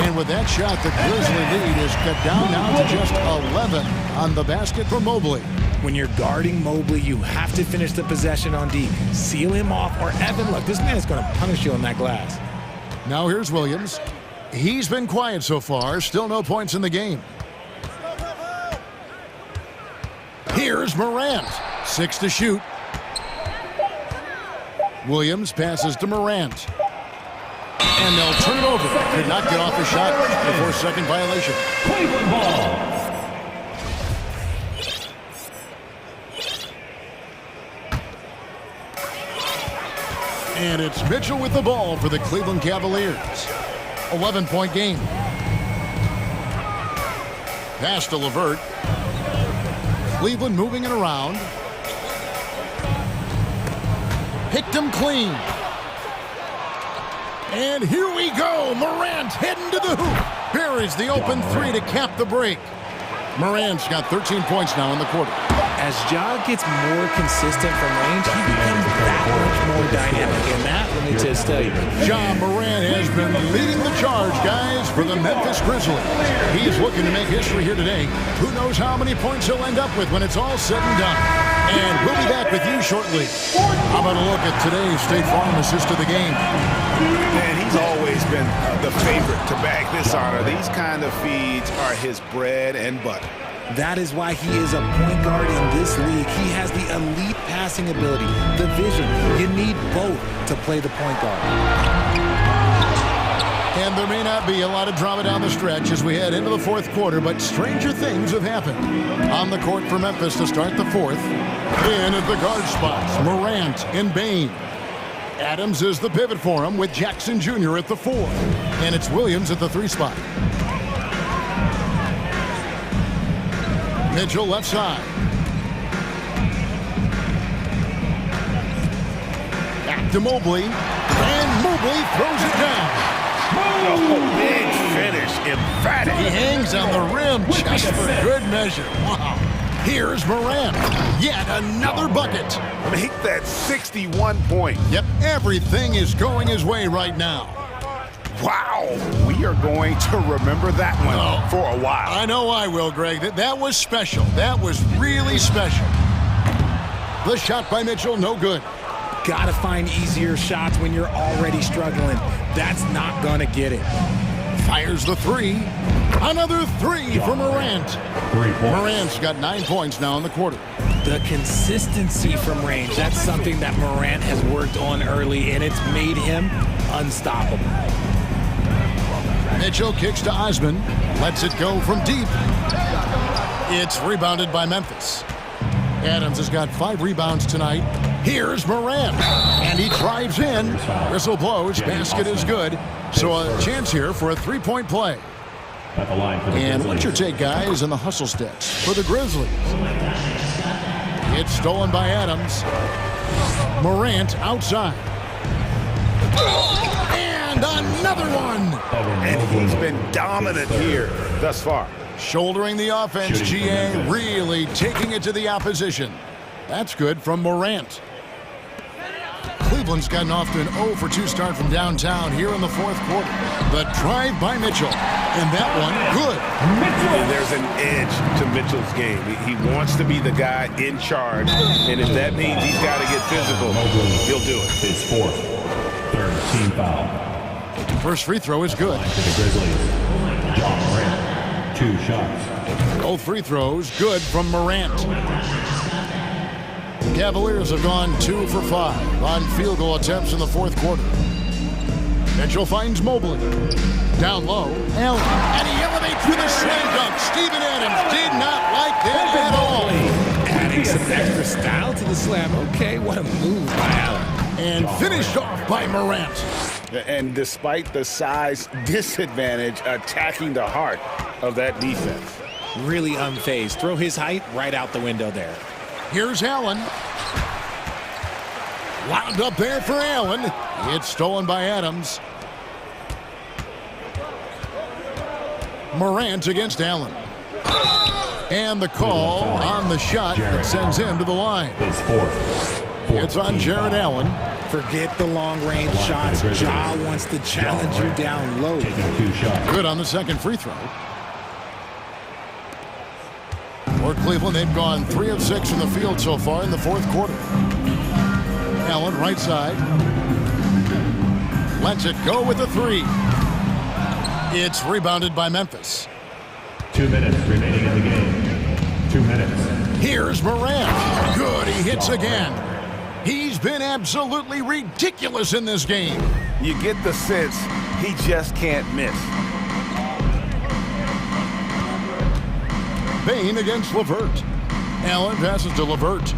And with that shot, the Grizzly lead is cut down now to just 11 on the basket for Mobley. When you're guarding Mobley, you have to finish the possession on D. Seal him off, or Evan, look, this man is going to punish you on that glass. Now here's Williams. He's been quiet so far. Still no points in the game. Here's Morant. 6 to shoot. Williams passes to Morant. And they'll turn it over. Could not get off the shot before second violation. Cleveland ball. And it's Mitchell with the ball for the Cleveland Cavaliers. 11-point game. Pass to LeVert. Cleveland moving it around. Picked him clean. And here we go. Morant heading to the hoop. Buries the open three to cap the break. Morant's got 13 points now in the quarter. As Ja gets more consistent from range, he becomes that much more dynamic. And that, let me just tell you, Ja Morant has been leading the charge, guys, for the Memphis Grizzlies. He is looking to make history here today. Who knows how many points he'll end up with when it's all said and done. And we'll be back with you shortly. How about a look at today's State Farm assist of the game? Man, he's always been the favorite to bag this honor. These kind of feeds are his bread and butter. That is why he is a point guard in this league. He has the elite passing ability, the vision. You need both to play the point guard. And there may not be a lot of drama down the stretch as we head into the fourth quarter, but stranger things have happened. On the court for Memphis to start the fourth. In at the guard spots, Morant and Bain. Adams is the pivot for him with Jackson Jr. at the 4. And it's Williams at the 3 spot. Mitchell left side. Back to Mobley. And Mobley throws it down. Oh, big finish. Emphatic. He hangs on the rim just for good measure. Wow. Here's Morant. Yet another bucket. Make that 61 points. Yep, everything is going his way right now. Wow, we are going to remember that one for a while. I know I will, Greg. That was special. That was really special. The shot by Mitchell, no good. Gotta find easier shots when you're already struggling. That's not gonna get it. Fires the 3. Another 3 for Morant. Morant's got 9 points now in the quarter. The consistency from range, that's something that Morant has worked on early, and it's made him unstoppable. Mitchell kicks to Osman. Lets it go from deep. It's rebounded by Memphis. Adams has got 5 rebounds tonight. Here's Morant. And he drives in. Whistle blows. Basket is good. So a chance here for a 3-point play. And what's your take, guys, in the hustle sticks for the Grizzlies? It's stolen by Adams. Morant outside. And another one. And he's been dominant here thus far. Shouldering the offense, GA really taking it to the opposition. That's good from Morant. Cleveland's gotten off to an 0-for-2 start from downtown here in the fourth quarter. The drive by Mitchell. And that one, good. And there's an edge to Mitchell's game. He wants to be the guy in charge, and if that means he's got to get physical, he'll do it. His fourth, third team foul. First free throw is good. For the Grizzlies, John Morant, 2 shots. Both free throws good from Morant. The Cavaliers have gone 2 for 5 on field goal attempts in the fourth quarter. Mitchell finds Mobley. Down low, Allen. And he elevates with a slam dunk. Steven Adams did not like that at all. Adding some extra style to the slam. Okay, what a move by Allen. And finished off by Morant. And despite the size disadvantage, attacking the heart of that defense. Really unfazed. Throw his height right out the window there. Here's Allen. Wound up there for Allen. It's stolen by Adams. Morant against Allen. And the call on the shot that sends him to the line. It's on Jared Allen. Forget the long-range shots. Ja wants to challenge you down low. Good on the second free throw. For Cleveland, they've gone 3 of 6 from the field so far in the fourth quarter. Allen, right side. Lets it go with a 3. It's rebounded by Memphis. 2 minutes remaining in the game. 2 minutes. Here's Morant. Good, he hits again. He's been absolutely ridiculous in this game. You get the sense he just can't miss. Bain against LeVert. Allen passes to LeVert.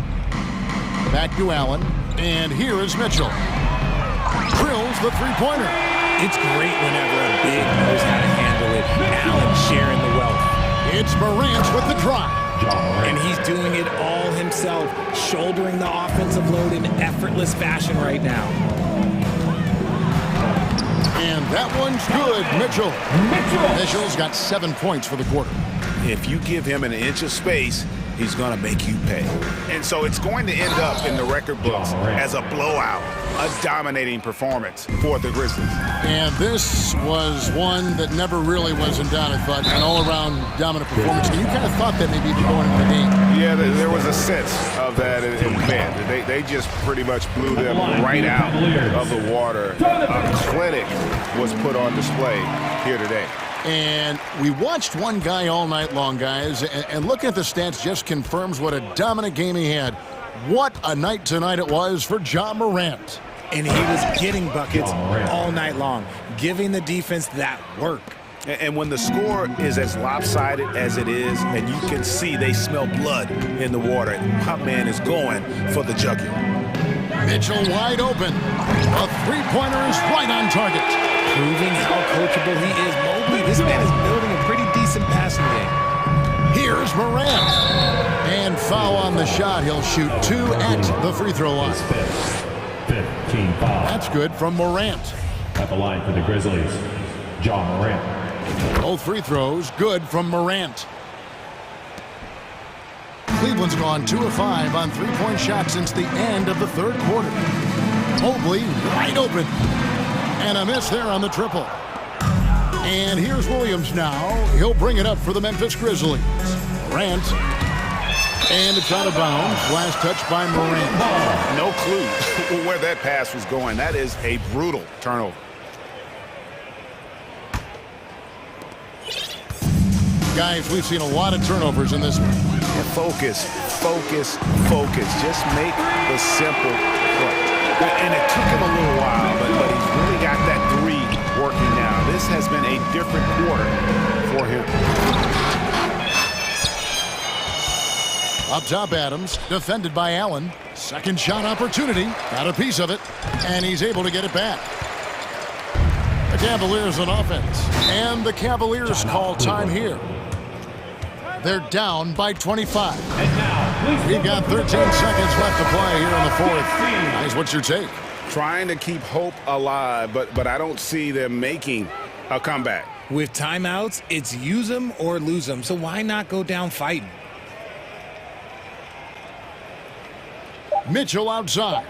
Back to Allen. And here is Mitchell. Drills the three-pointer. It's great whenever a big knows how to handle it. Allen sharing the wealth. It's Morant with the drive. And he's doing it all himself, shouldering the offensive load in effortless fashion right now. And that one's good, Mitchell. Mitchell's got 7 points for the quarter. If you give him an inch of space, he's going to make you pay. And so it's going to end up in the record books as a blowout, a dominating performance for the Grizzlies. And this was one that never really was in doubt, I thought, an all-around dominant performance. And you kind of thought that maybe going into the game. Yeah, there was a sense of that in Bend. They just pretty much blew them right out of the water. A clinic was put on display here today. And we watched one guy all night long, guys, and looking at the stats just confirms what a dominant game he had. What a night tonight it was for Ja Morant. And he was getting buckets all night long, giving the defense that work. And when the score is as lopsided as it is, and you can see they smell blood in the water, my man is going for the jugular. Mitchell wide open. A three-pointer is right on target. Proving how coachable he is. Mobley, this man is building a pretty decent passing game. Here's Morant. And foul on the shot. He'll shoot 2 at the free throw line. 15 foul. That's good from Morant. At the line for the Grizzlies, John Morant. Both free throws good from Morant. Cleveland's gone 2 of 5 on three-point shots since the end of the third quarter. Mobley wide open. And a miss there on the triple. And here's Williams now. He'll bring it up for the Memphis Grizzlies. Morant. And it's out of bounds. Last touch by Morant. No clue where that pass was going. That is a brutal turnover. Guys, we've seen a lot of turnovers in this one. And focus, focus, focus. Just make the simple play. And it took him a little while, but he's really got that 3 working now. This has been a different quarter for him. Up top, Adams, defended by Allen. Second shot opportunity. Got a piece of it, and he's able to get it back. The Cavaliers on offense, and the Cavaliers call time here. They're down by 25. We've got 13 seconds left to play here in the fourth. Guys, what's your take? Trying to keep hope alive, but I don't see them making a comeback. With timeouts, it's use them or lose them, so why not go down fighting? Mitchell outside.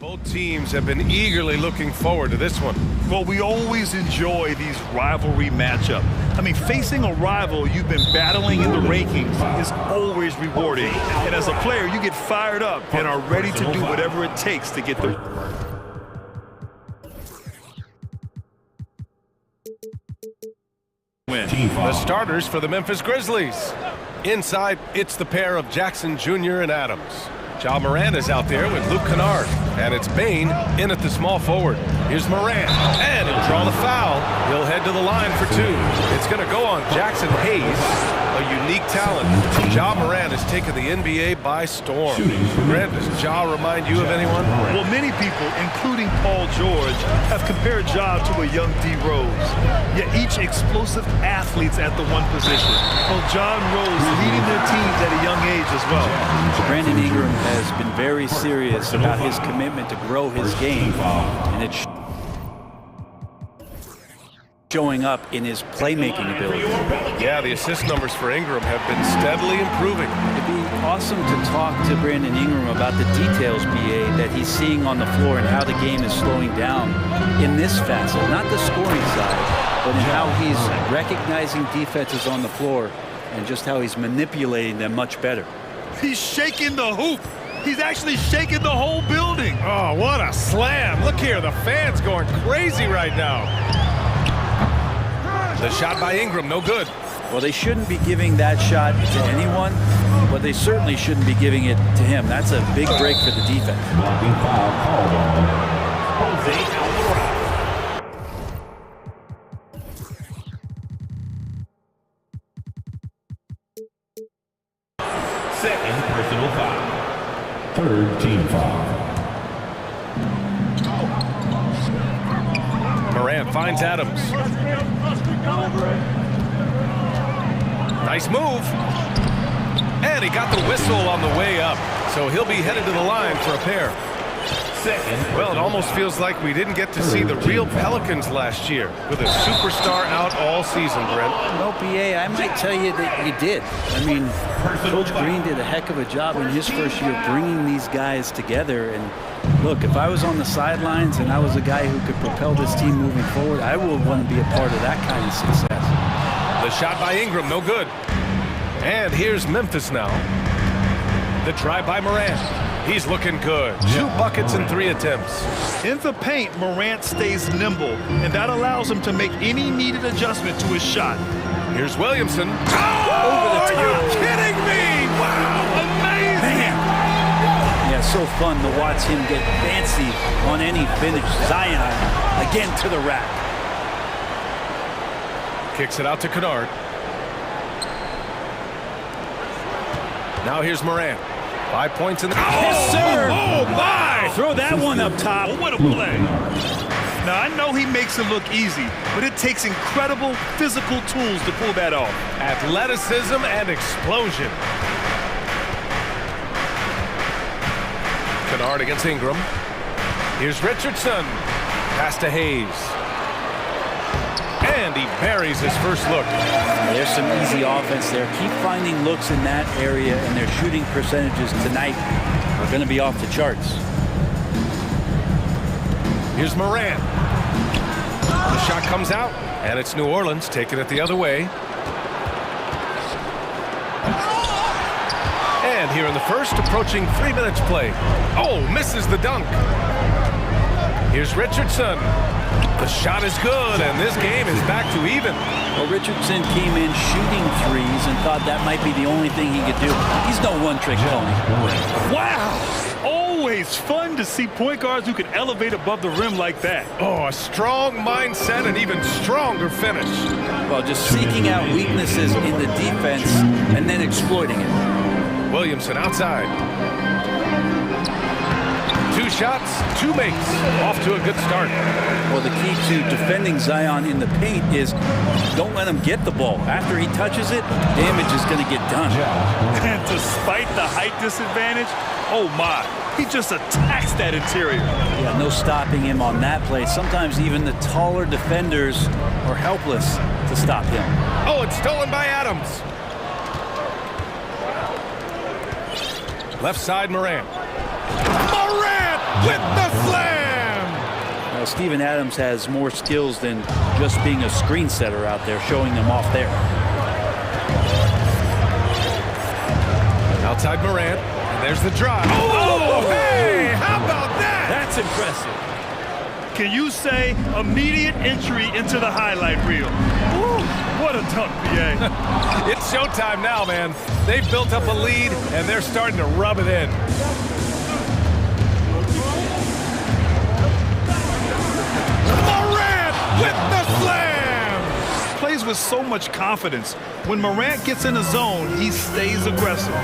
Both teams have been eagerly looking forward to this one. Well, we always enjoy these rivalry matchups. I mean, facing a rival you've been battling in the rankings is always rewarding. And as a player, you get fired up and are ready to do whatever it takes to get the... win. The starters for the Memphis Grizzlies. Inside, it's the pair of Jackson Jr. and Adams. Ja Morant is out there with Luke Kennard, and it's Bane in at the small forward. Here's Morant, and he'll draw the foul. He'll head to the line for two. It's going to go on Jackson Hayes, a unique talent. Ja Morant has taken the NBA by storm. Grant, does Ja remind you of anyone? Well, many people, including Paul George, have compared Ja to a young D. Rose. Yet each explosive athletes at the one position. Well, Ja and Rose leading their teams at a young age as well. Brandon Ingram has been very serious about his commitment to grow his game, and it's showing up in his playmaking ability. Yeah, the assist numbers for Ingram have been steadily improving. It'd be awesome to talk to Brandon Ingram about the details, BA, that he's seeing on the floor and how the game is slowing down in this facet, not the scoring side, but in how he's recognizing defenses on the floor and just how he's manipulating them much better. He's shaking the hoop. He's actually shaking the whole building. Oh, what a slam. Look here, the fans going crazy right now. The shot by Ingram, no good. Well, they shouldn't be giving that shot to anyone, but they certainly shouldn't be giving it to him. That's a big break for the defense. Second personal foul. Third team foul. Morant finds Adams. Nice move. And he got the whistle on the way up. So he'll be headed to the line for a pair. Well, it almost feels like we didn't get to see the real Pelicans last year with a superstar out all season, Brent. Well, BA, I might tell you that you did. I mean, Coach Green did a heck of a job in his first year bringing these guys together. And look, if I was on the sidelines and I was a guy who could propel this team moving forward, I would want to be a part of that kind of success. The shot by Ingram, no good. And here's Memphis now. The drive by Morant. He's looking good. 2 buckets in 3 attempts. In the paint, Morant stays nimble, and that allows him to make any needed adjustment to his shot. Here's Williamson. Over the top. Are you kidding me? Wow, amazing. Man. Yeah, so fun to watch him get fancy on any finish. Zion again to the rack. Kicks it out to Kennard. Now here's Morant. 5 points in the... Yes, sir! Oh, my! Throw that one up top. Oh, what a play. Now, I know he makes it look easy, but it takes incredible physical tools to pull that off. Athleticism and explosion. Kennard against Ingram. Here's Richardson. Pass to Hayes. And he buries his first look. There's some easy offense there. Keep finding looks in that area, and their shooting percentages tonight are going to be off the charts. Here's Morant. The shot comes out, and it's New Orleans taking it the other way. And here in the first, approaching 3 minutes play. Oh, misses the dunk. Here's Richardson. The shot is good, and this game is back to even. Well, Richardson came in shooting threes and thought that might be the only thing he could do. He's no one-trick pony. Wow! Always fun to see point guards who can elevate above the rim like that. Oh, a strong mindset and even stronger finish. Well, just seeking out weaknesses in the defense and then exploiting it. Williamson outside. 2 shots, 2 makes. Off to a good start. Well, the key to defending Zion in the paint is don't let him get the ball. After he touches it, damage is going to get done. And despite the height disadvantage, oh my, he just attacks that interior. Yeah, no stopping him on that play. Sometimes even the taller defenders are helpless to stop him. Oh, it's stolen by Adams. Left side, Morant. Morant with the slam! Well, Steven Adams has more skills than just being a screen setter out there, showing them off there. Outside Morant, and there's the drive. Oh, hey, how about that? That's impressive. Can you say immediate entry into the highlight reel? Woo, what a dunk, PA. It's showtime now, man. They've built up a lead, and they're starting to rub it in. Morant with the slam! Plays with so much confidence. When Morant gets in the zone, he stays aggressive.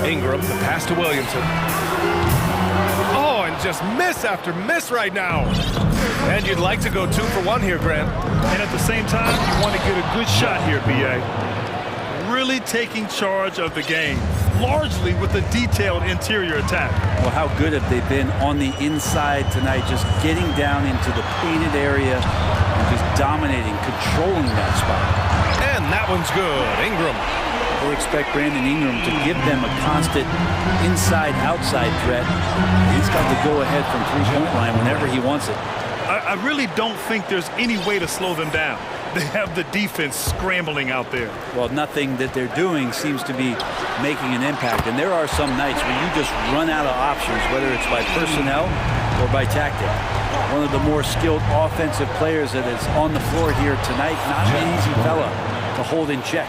Ingram, the pass to Williamson. Oh, and just miss after miss right now. And you'd like to go 2 for 1 here, Grant. And at the same time, you want to get a good shot here, BA. Really taking charge of the game, largely with a detailed interior attack. Well, how good have they been on the inside tonight, just getting down into the painted area and just dominating, controlling that spot. And that one's good. Ingram. They expect Brandon Ingram to give them a constant inside-outside threat. He's got the go-ahead from three-point line whenever he wants it. I really don't think there's any way to slow them down. They have the defense scrambling out there. Well, nothing that they're doing seems to be making an impact. And there are some nights where you just run out of options, whether it's by personnel or by tactic. One of the more skilled offensive players that is on the floor here tonight. Not an easy fella to hold in check.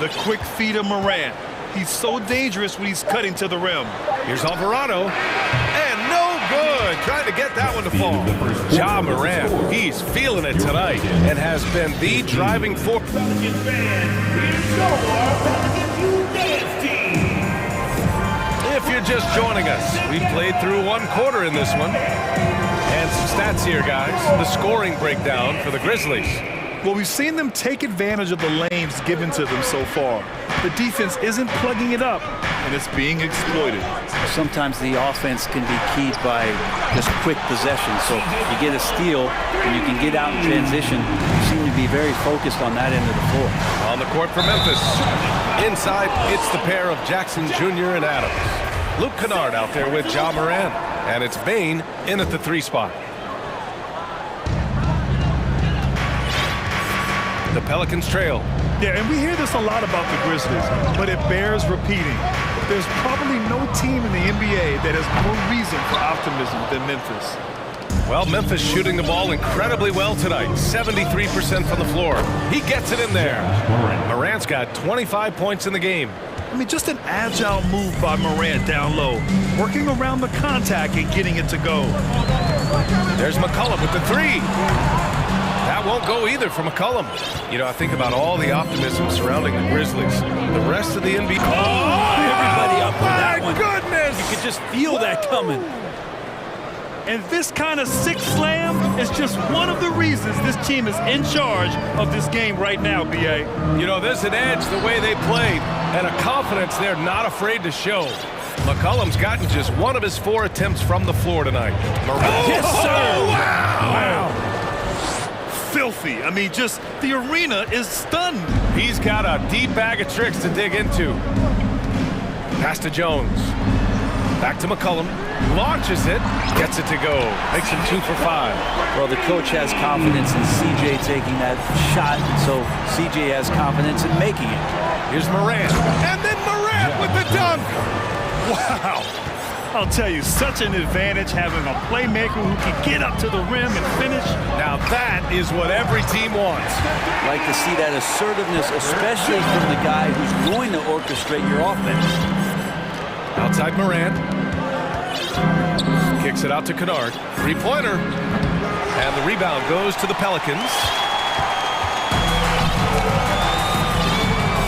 The quick feed of Morant. He's so dangerous when he's cutting to the rim. Here's Alvarado. And no good. Trying to get that one to fall. Ja Morant, he's feeling it tonight and has been the driving force. If you're just joining us, we've played through 1 quarter in this one. And some stats here, guys. The scoring breakdown for the Grizzlies. Well, we've seen them take advantage of the lanes given to them so far. The defense isn't plugging it up, and it's being exploited. Sometimes the offense can be keyed by just quick possession. So you get a steal, and you can get out in transition. You seem to be very focused on that end of the floor. On the court for Memphis. Inside, it's the pair of Jackson Jr. and Adams. Luke Kennard out there with Ja Morant, and it's Bane in at the 3 spot. The Pelicans trail. Yeah, and we hear this a lot about the Grizzlies, but it bears repeating. There's probably no team in the NBA that has more reason for optimism than Memphis. Well, Memphis shooting the ball incredibly well tonight. 73% from the floor. He gets it in there. Morant's got 25 points in the game. I mean, just an agile move by Morant down low, working around the contact and getting it to go. There's McCollum with the 3. That won't go either for McCollum. You know, I think about all the optimism surrounding the Grizzlies. The rest of the NBA. Everybody up for that one. Goodness! You could just feel that coming. And this kind of sick slam is just one of the reasons this team is in charge of this game right now, BA. You know, there's an edge the way they played and a confidence they're not afraid to show. McCollum's gotten just 1 of his 4 attempts from the floor tonight. Yes, sir! Wow! Filthy. I mean, just the arena is stunned. He's got a deep bag of tricks to dig into. Pass to Jones. Back to McCollum. Launches it. Gets it to go. Makes him 2 for 5. Well, the coach has confidence in CJ taking that shot, so CJ has confidence in making it. Here's Morant. And then Morant with the dunk. Wow. I'll tell you, such an advantage having a playmaker who can get up to the rim and finish. Now that is what every team wants. Like to see that assertiveness, especially from the guy who's going to orchestrate your offense. Outside Morant. Kicks it out to Kennard. 3-pointer. And the rebound goes to the Pelicans.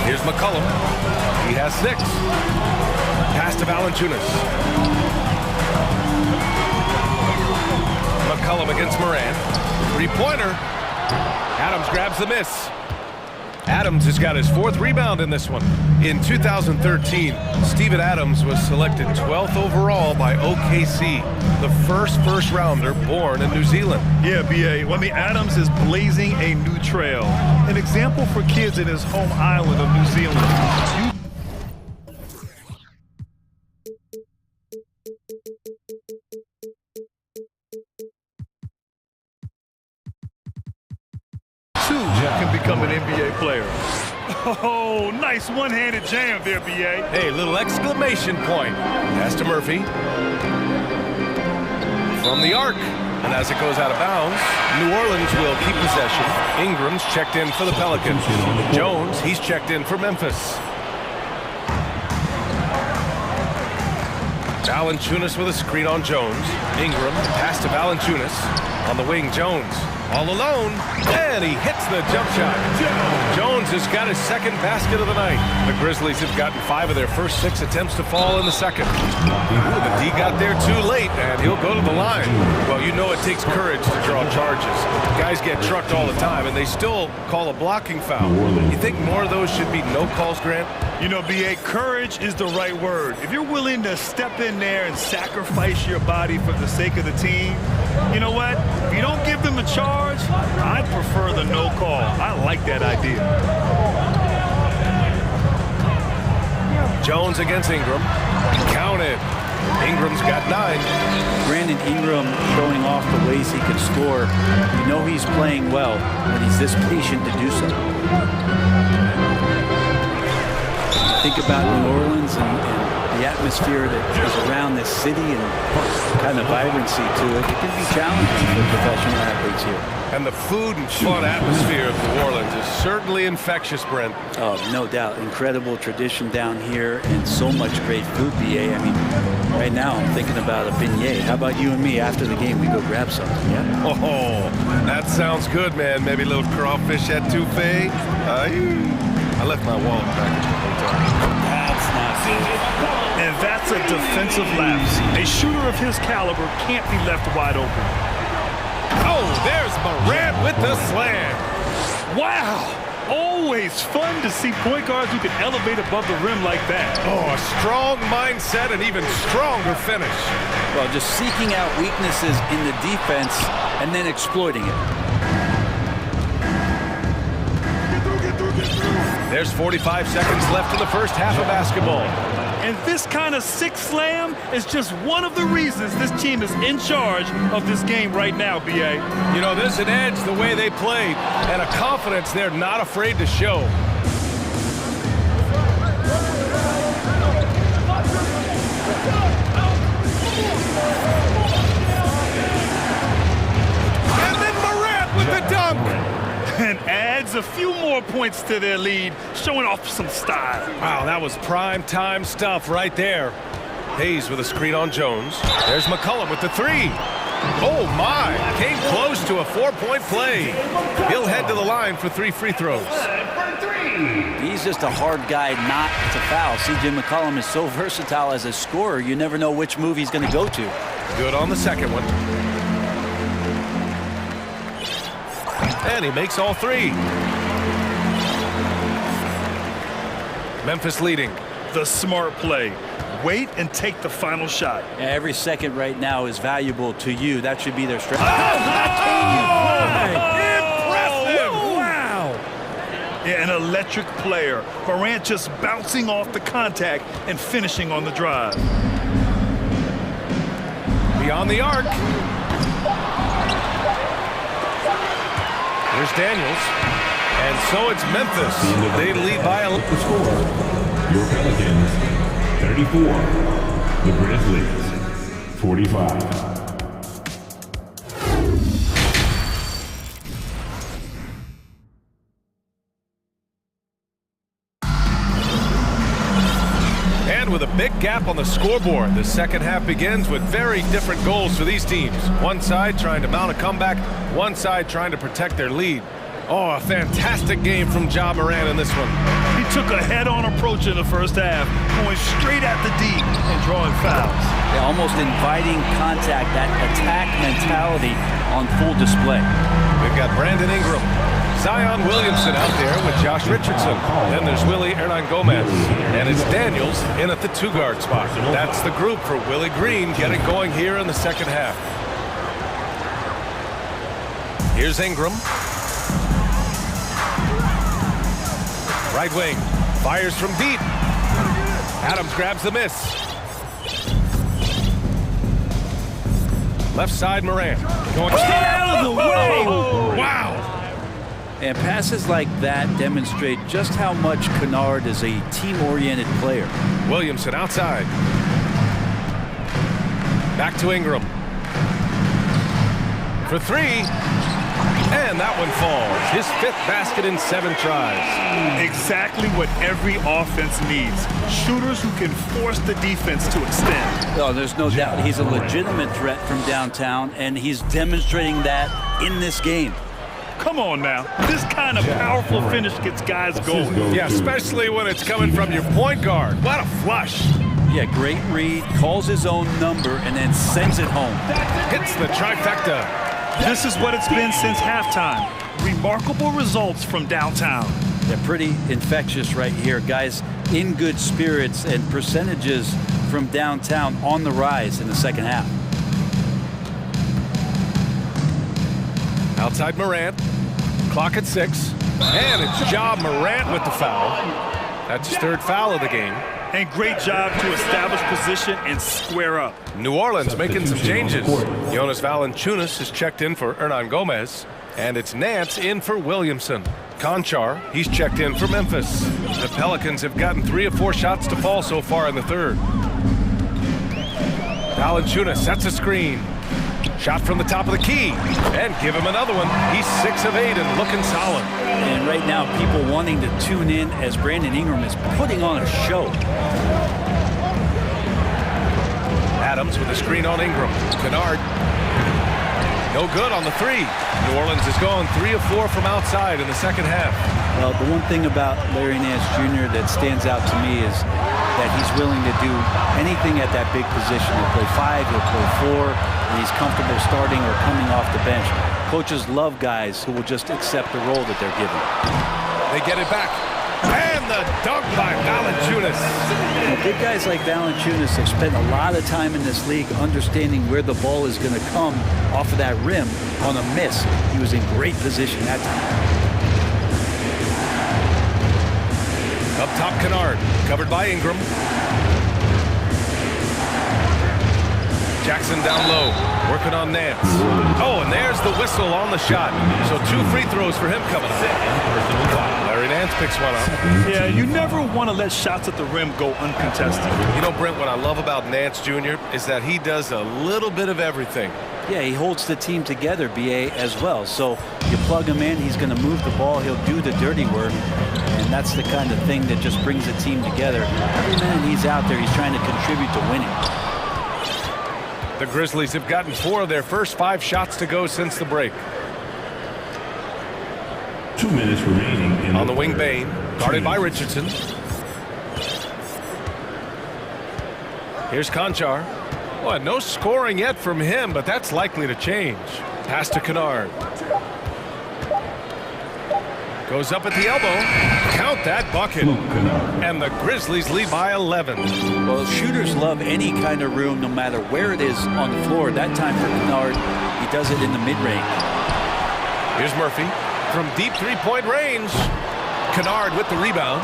Here's McCollum. He has 6. Pass to Valanciunas. McCollum against Morant. 3-pointer. Adams grabs the miss. Adams has got his 4th rebound in this one. In 2013, Steven Adams was selected 12th overall by OKC, the first rounder born in New Zealand. Yeah, BA. Well, I mean, Adams is blazing a new trail. An example for kids in his home island of New Zealand. too can become an NBA player. Oh, nice one-handed jam there, B.A. Hey, little exclamation point. Pass to Murphy. From the arc. And as it goes out of bounds, New Orleans will keep possession. Ingram's checked in for the Pelicans. Jones, he's checked in for Memphis. Valanciunas with a screen on Jones. Ingram, pass to Valanciunas. On the wing, Jones. All alone, and he hits the jump shot. Jones has got his second basket of the night. The Grizzlies have gotten 5 of their first 6 attempts to fall in the second. Ooh, the D got there too late, and he'll go to the line. Well, you know it takes courage to draw charges. Guys get trucked all the time, and they still call a blocking foul. You think more of those should be no calls, Grant? You know, B.A., courage is the right word. If you're willing to step in there and sacrifice your body for the sake of the team, you know what? If you don't give them a charge, I prefer the no call. I like that idea. Jones against Ingram. Counted. Ingram's got 9. Brandon Ingram showing off the ways he can score. You know he's playing well when he's this patient to do so. Think about New Orleans and the atmosphere that is around this city and kind of vibrancy to it. It can be challenging for professional athletes here. And the food and fun atmosphere of New Orleans is certainly infectious, Brent. Oh, no doubt. Incredible tradition down here and so much great food, B.A. I mean, right now I'm thinking about a beignet. How about you and me after the game? We go grab something, yeah? Oh, that sounds good, man. Maybe a little crawfish etouffee. I left my wallet back at the hotel. That's not good. And that's a defensive lapse. A shooter of his caliber can't be left wide open. Oh, there's Morant with the slam. Wow! Always fun to see point guards who can elevate above the rim like that. Oh, a strong mindset and even stronger finish. Well, just seeking out weaknesses in the defense and then exploiting it. There's 45 seconds left in the first half of basketball. And this kind of sick slam is just one of the reasons this team is in charge of this game right now, B.A. You know, there's an edge the way they played and a confidence they're not afraid to show. And then Morant with the dunk. And adds a few more points to their lead, showing off some style. Wow, that was prime time stuff right there. Hayes with a screen on Jones. There's McCollum with the 3. Oh my, came close to a 4-point play. He'll head to the line for 3 free throws. He's just a hard guy not to foul. C.J. McCollum is so versatile as a scorer, you never know which move he's going to go to. Good on the second one. And he makes all 3. Memphis leading. The smart play. Wait and take the final shot. Yeah, every second right now is valuable to you. That should be their strategy. Impressive! Wow! Yeah, an electric player. Morant just bouncing off the contact and finishing on the drive. Beyond the arc. Here's Daniels. And so it's Memphis. They lead by a The score, your Pelicans, 34. The Grizzlies, 45. And with a big gap on the scoreboard, the second half begins with very different goals for these teams. One side trying to mount a comeback, one side trying to protect their lead. Oh, a fantastic game from Ja Morant in this one. He took a head-on approach in the first half, going straight at the D and drawing fouls. Yeah, almost inviting contact, that attack mentality on full display. We've got Brandon Ingram, Zion Williamson out there with Josh Richardson. Then there's Willie Hernan-Gomez. And it's Daniels in at the 2-guard spot. That's the group for Willie Green getting going here in the second half. Here's Ingram. Right wing, fires from deep. Adams grabs the miss. Left side, Morant. Going out of the way. Wow. And passes like that demonstrate just how much Kennard is a team-oriented player. Williamson outside. Back to Ingram. For three. And that one falls. His 5th basket in 7 tries. Exactly what every offense needs. Shooters who can force the defense to extend. Oh, there's no doubt. He's a legitimate threat from downtown, and he's demonstrating that in this game. Come on now. This kind of powerful finish gets guys going. Yeah, especially when it's coming from your point guard. What a flush. Yeah, great read, calls his own number, and then sends it home. Hits the trifecta. This is what it's been since halftime. Remarkable results from downtown. They're pretty infectious right here. Guys in good spirits, and percentages from downtown on the rise in the second half. Outside Morant. Clock at 6. And it's Ja Morant with the foul. That's his 3rd foul of the game. And great job to establish position and square up. New Orleans making some changes. Jonas Valanciunas is checked in for Hernan Gomez. And it's Nance in for Williamson. Conchar, he's checked in for Memphis. The Pelicans have gotten 3 of 4 shots to fall so far in the 3rd. Valanciunas sets a screen. Shot from the top of the key. And give him another one. He's 6 of 8 and looking solid. And right now, people wanting to tune in as Brandon Ingram is putting on a show. Adams with a screen on Ingram. Kennard. No good on the 3. New Orleans has gone 3 of 4 from outside in the second half. Well, the one thing about Larry Nance Jr. that stands out to me is that he's willing to do anything at that big position. He'll play 5, he'll play 4, and he's comfortable starting or coming off the bench. Coaches love guys who will just accept the role that they're given. They get it back. And the dunk by Valanciunas. Well, big guys like Valanciunas have spent a lot of time in this league understanding where the ball is going to come off of that rim on a miss. He was in great position that time. Up top, Kennard, covered by Ingram. Jackson down low, working on Nance. Oh, and there's the whistle on the shot. So 2 free throws for him coming up. Larry Nance picks one up. Yeah, you never want to let shots at the rim go uncontested. You know, Brent, what I love about Nance Jr. is that he does a little bit of everything. Yeah, he holds the team together, BA, as well. So you plug him in, he's going to move the ball, he'll do the dirty work. And that's the kind of thing that just brings the team together. Every minute he's out there, he's trying to contribute to winning. The Grizzlies have gotten 4 of their first 5 shots to go since the break. 2 minutes remaining. On the wing, Bain, guarded by Richardson. Here's Conchar. Well, no scoring yet from him, but that's likely to change. Pass to Kennard. Goes up at the elbow. Count that bucket. And the Grizzlies lead by 11. Well, shooters love any kind of room, no matter where it is on the floor. That time for Kennard, he does it in the mid-range. Here's Murphy from deep 3-point range. Kennard with the rebound.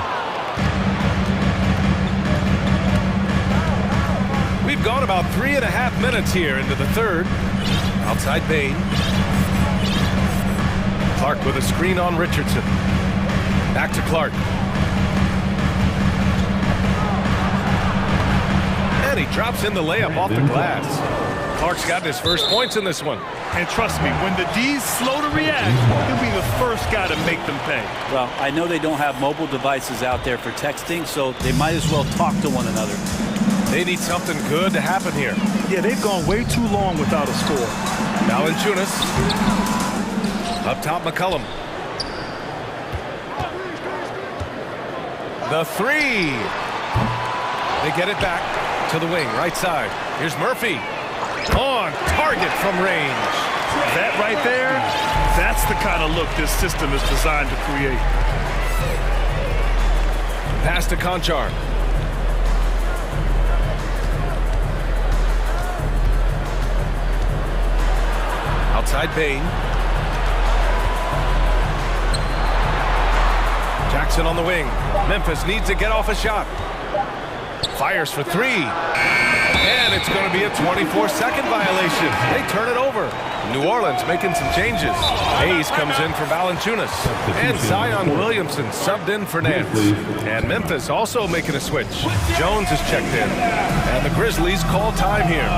We've gone about 3.5 minutes here into the 3rd. Outside Bain. Clark with a screen on Richardson. Back to Clark. And he drops in the layup off the glass. Clark's got his first points in this one. And trust me, when the D's slow to react, he'll be the first guy to make them pay. Well, I know they don't have mobile devices out there for texting, so they might as well talk to one another. They need something good to happen here. Yeah, they've gone way too long without a score. Valanciunas. Up top, McCollum. The 3. They get it back to the wing, right side. Here's Murphy. On target from range. That right there, that's the kind of look this system is designed to create. Pass to Conchar. Outside Bain. Jackson on the wing. Memphis needs to get off a shot. Fires for 3. And it's going to be a 24-second violation. They turn it over. New Orleans making some changes. Hayes comes in for Valanciunas. And Zion Williamson subbed in for Nance. And Memphis also making a switch. Jones is checked in. And the Grizzlies call time here.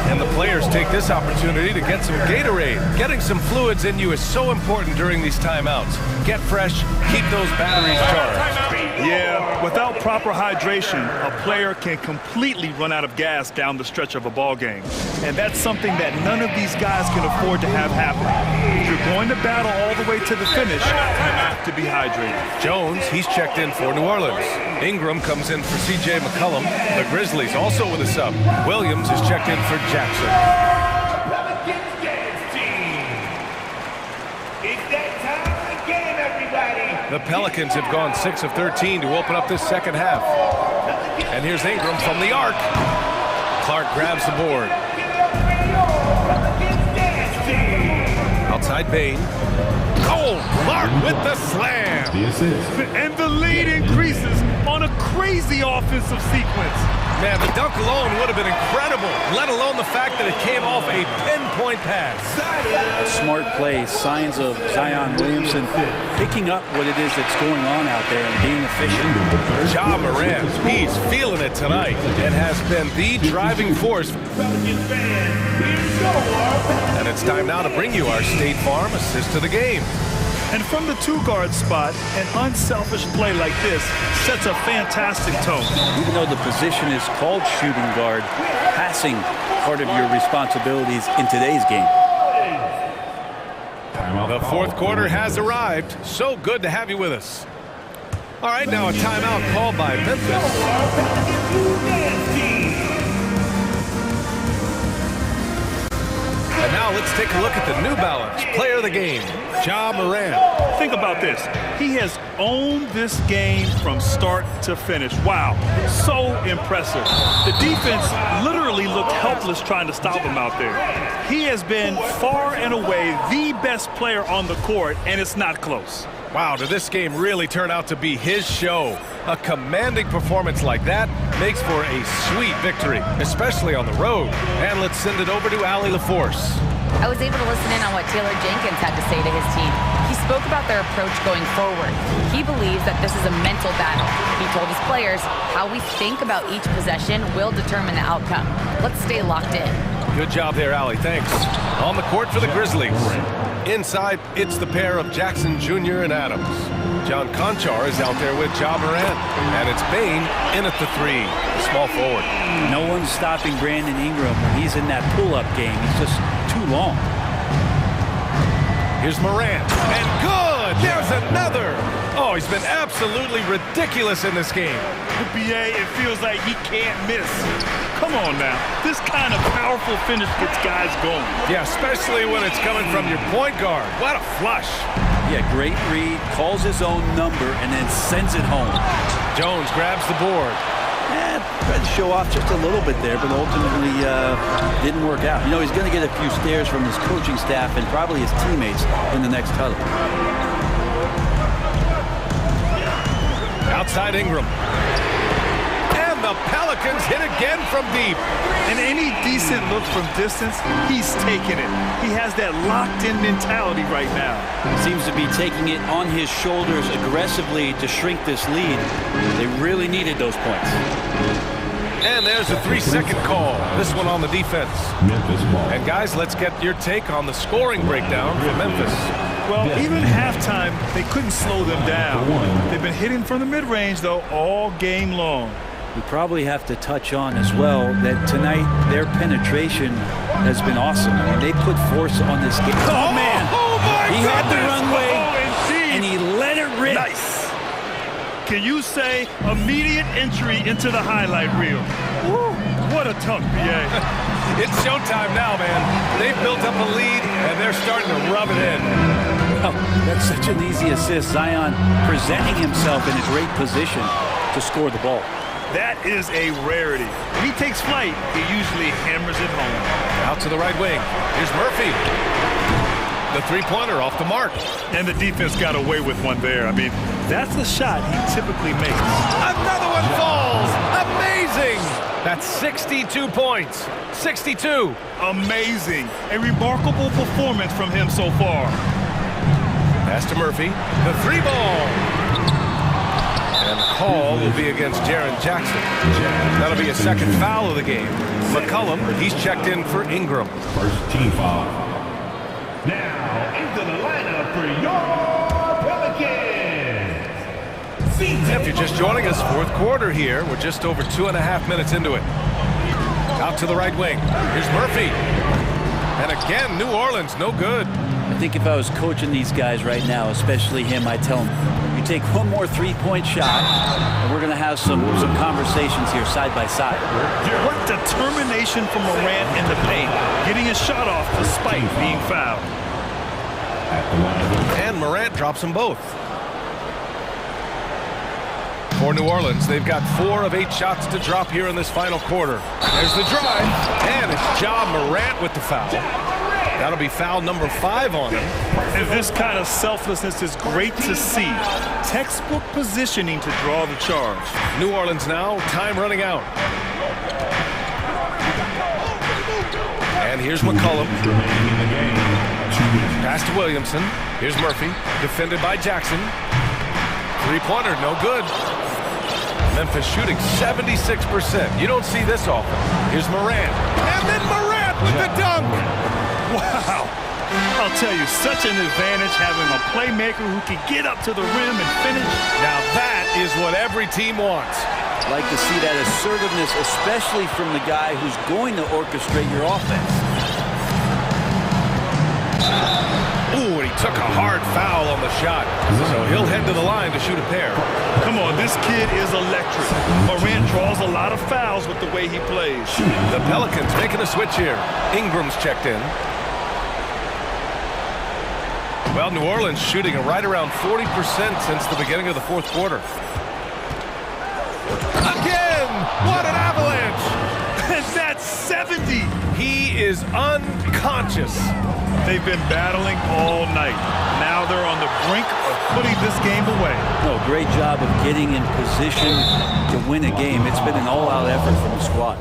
And the players take this opportunity to get some Gatorade. Getting some fluids in you is so important during these timeouts. Get fresh, keep those batteries charged. Yeah, without proper hydration, a player can completely run out of gas down the stretch of a ball game. And that's something that none of these guys can afford to have happen. If you're going to battle all the way to the finish, you have to be hydrated. Jones, he's checked in for New Orleans. Ingram comes in for C.J. McCollum. The Grizzlies also with a sub. Williams is checked in for Jackson. Pelicans dance team. It's that time again, everybody. The Pelicans have gone 6 of 13 to open up this second half. And here's Ingram from the arc. Clark grabs the board. Outside Bain. Oh, Clark with the slam. And the lead increases on a crazy offensive sequence. Man, the dunk alone would have been incredible, let alone the fact that it came off a pinpoint pass. Smart play, signs of Zion Williamson picking up what it is that's going on out there and being efficient. Ja Morant, he's feeling it tonight and has been the driving force. And it's time now to bring you our State Farm assist to the game. And from the two-guard spot, an unselfish play like this sets a fantastic tone. Even though the position is called shooting guard, passing part of your responsibilities in today's game. The fourth quarter has arrived. So good to have you with us. All right, now a timeout called by Memphis. And now let's take a look at the New Balance player of the game, Ja Morant. Think about this. He has owned this game from start to finish. Wow, so impressive. The defense literally looked helpless trying to stop him out there. He has been far and away the best player on the court, and it's not close. Wow, did this game really turn out to be his show? A commanding performance like that makes for a sweet victory, especially on the road. And let's send it over to Allie LaForce. I was able to listen in on what Taylor Jenkins had to say to his team. He spoke about their approach going forward. He believes that this is a mental battle. He told his players how we think about each possession will determine the outcome. Let's stay locked in. Good job there, Allie. Thanks. On the court for the Grizzlies. Inside, it's the pair of Jackson Jr. and Adams. John Conchar is out there with Ja Morant. And it's Bain in at the three, the small forward. No one's stopping Brandon Ingram when he's in that pull-up game. He's just too long. Here's Morant. And good! There's another! Oh, he's been absolutely ridiculous in this game. The BA, it feels like he can't miss. Come on now. This kind of powerful finish gets guys going. Yeah, especially when it's coming from your point guard. What a flush. Yeah, great read, calls his own number, and then sends it home. Jones grabs the board. Tried to show off just a little bit there, but ultimately didn't work out. You know, he's going to get a few stares from his coaching staff and probably his teammates in the next huddle. Outside Ingram. And the Pelicans hit again from deep. And any decent look from distance, he's taking it. He has that locked-in mentality right now. Seems to be taking it on his shoulders aggressively to shrink this lead. They really needed those points. And there's a 3-second call. This one on the defense. And guys, let's get your take on the scoring breakdown for Memphis. Well, even halftime, they couldn't slow them down. They've been hitting from the mid-range, though, all game long. We probably have to touch on as well that tonight their penetration has been awesome. I mean, they put force on this game. Oh, man! He had the runway, and he let it rip. Nice. Can you say immediate entry into the highlight reel? Woo, what a tunk, BA. It's showtime now, man. They've built up a lead, and they're starting to rub it in. Well, that's such an easy assist. Zion presenting himself in a great position to score the ball. That is a rarity. When he takes flight, he usually hammers it home. Out to the right wing. Here's Murphy. The three-pointer off the mark. And the defense got away with one there. I mean, that's the shot he typically makes. Another one falls. Amazing. That's 62 points. 62. Amazing. A remarkable performance from him so far. Pass to Murphy. The 3 ball. And the call will be against Jaren Jackson. That'll be a second foul of the game. McCollum, he's checked in for Ingram. First team foul. Now into the lineup for your Pelicans. If you're just joining us, fourth quarter here. We're just over 2.5 minutes into it. Out to the right wing. Here's Murphy. And again, New Orleans, no good. I think if I was coaching these guys right now, especially him, I'd tell him, you take one more three-point shot, and we're going to have some conversations here side by side. What determination from Morant in the paint, getting his shot off despite being fouled. And Morant drops them both. For New Orleans, they've got 4 of 8 shots to drop here in this final quarter. There's the drive, and it's Ja Morant with the foul. That'll be foul number 5 on him. And this kind of selflessness is great to see. Textbook positioning to draw the charge. New Orleans now, time running out. And here's McCollum. Pass to Williamson. Here's Murphy, defended by Jackson. Three-pointer, no good. Memphis shooting 76%. You don't see this often. Here's Morant. And then Morant with the dunk. Wow. I'll tell you, such an advantage having a playmaker who can get up to the rim and finish. Now that is what every team wants. Like to see that assertiveness, especially from the guy who's going to orchestrate your offense. Ooh, and he took a hard foul on the shot. So he'll head to the line to shoot a pair. Come on, this kid is electric. Morant draws a lot of fouls with the way he plays. The Pelicans making a switch here. Ingram's checked in. Well, New Orleans shooting right around 40% since the beginning of the fourth quarter. Again! What an avalanche! And that's 70! He is unconscious. They've been battling all night. Now they're on the brink of putting this game away. No, great job of getting in position to win a game. It's been an all-out effort from the squad.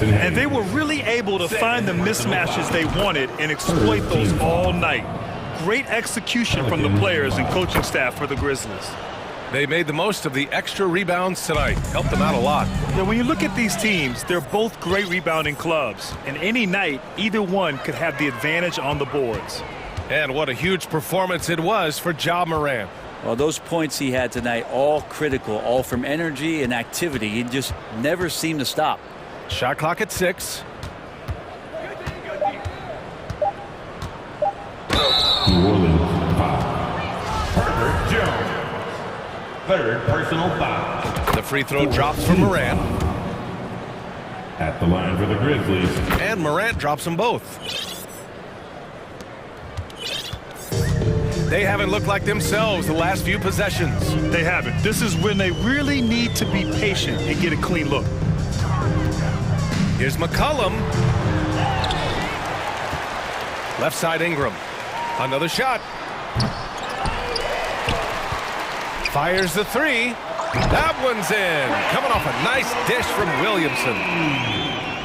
And they were really able to find the mismatches they wanted and exploit those all night. Great execution from the players and coaching staff for the Grizzlies. They made the most of the extra rebounds tonight. Helped them out a lot. Now, when you look at these teams, they're both great rebounding clubs. And any night, either one could have the advantage on the boards. And what a huge performance it was for Ja Morant. Well, those points he had tonight, all critical, all from energy and activity. He just never seemed to stop. Shot clock at 6. New Orleans foul. Parker Jones. Third personal foul. The free throw drops for Morant. At the line for the Grizzlies. And Morant drops them both. They haven't looked like themselves the last few possessions. They haven't. This is when they really need to be patient and get a clean look. Here's McCollum. Left side Ingram. Another shot. Fires the 3. That one's in. Coming off a nice dish from Williamson.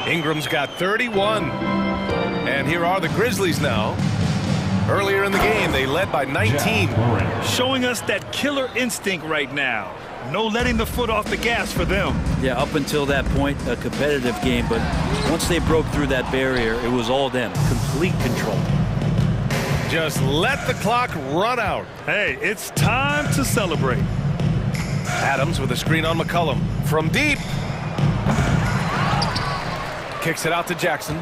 Ingram's got 31. And here are the Grizzlies now. Earlier in the game, they led by 19. Showing us that killer instinct right now. No letting the foot off the gas for them. Yeah, up until that point, a competitive game. But once they broke through that barrier, it was all them. Complete control. Just let the clock run out. Hey, it's time to celebrate. Adams with a screen on McCollum. From deep. Kicks it out to Jackson.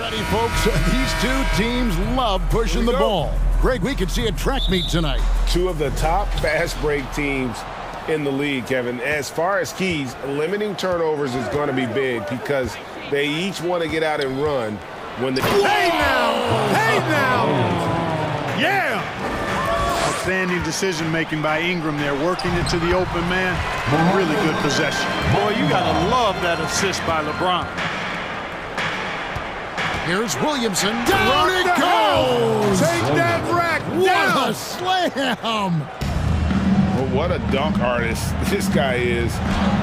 righty, folks. These two teams love pushing the ball. Greg, we could see a track meet tonight. Two of the top fast break teams in the league, Kevin. As far as keys, limiting turnovers is going to be big because they each want to get out and run when the... Hey now! Hey now! Yeah! Outstanding decision-making by Ingram there, working it to the open man. Really good possession. Boy, you got to love that assist by LeBron. Here's Williamson. Down it goes! Take that rack down! What a slam! Well, what a dunk artist this guy is.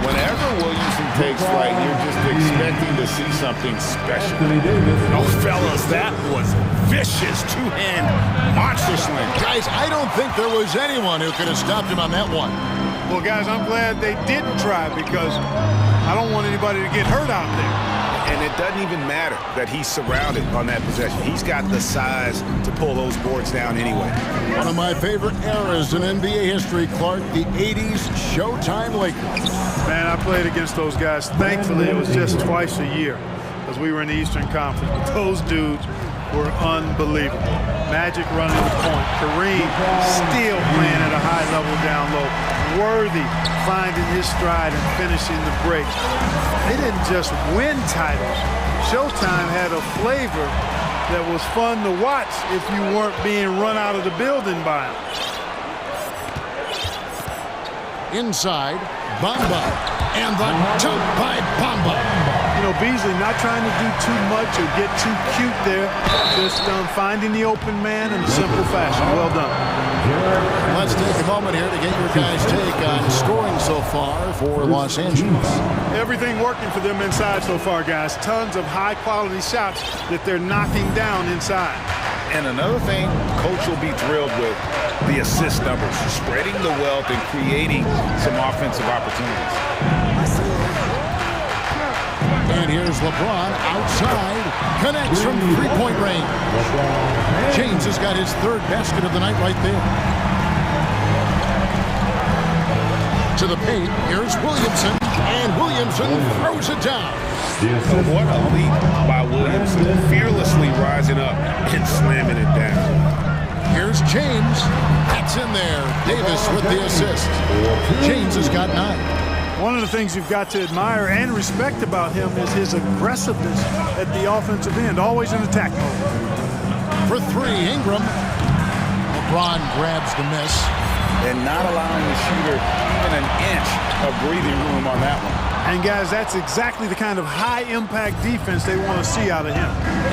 Whenever Williamson takes flight, you're just expecting to see something special. Oh, fellas, that was vicious two-hand monster slam. Guys, I don't think there was anyone who could have stopped him on that one. Well, guys, I'm glad they didn't try because I don't want anybody to get hurt out there. And it doesn't even matter that he's surrounded on that possession. He's got the size to pull those boards down anyway. One of my favorite eras in NBA history, Clark, the 80s Showtime Lakers. Man, I played against those guys. Thankfully, it was just twice a year because we were in the Eastern Conference. But those dudes were unbelievable. Magic running the point. Kareem still playing at a high level down low. Worthy finding his stride and finishing the break. They didn't just win titles. Showtime had a flavor that was fun to watch if you weren't being run out of the building by them. Inside, Bamba. And the dunk by Bamba. You know, Beasley not trying to do too much or get too cute there. Just finding the open man in a simple fashion. Well done. Let's take a moment here to get your guys' take on scoring so far for Los Angeles. Everything working for them inside so far, guys. Tons of high-quality shots that they're knocking down inside. And another thing, Coach will be thrilled with the assist numbers, spreading the wealth and creating some offensive opportunities. And here's LeBron outside, connects from three-point range. James has got his third basket of the night right there. To the paint, here's Williamson, and Williamson throws it down. What a leap by Williamson, fearlessly rising up and slamming it down. Here's James, that's in there. Davis with the assist. James has got 9. One of the things you've got to admire and respect about him is his aggressiveness at the offensive end, always in attack mode. For three, Ingram. LeBron grabs the miss. And not allowing the shooter even an inch of breathing room on that one. And guys, that's exactly the kind of high-impact defense they want to see out of him.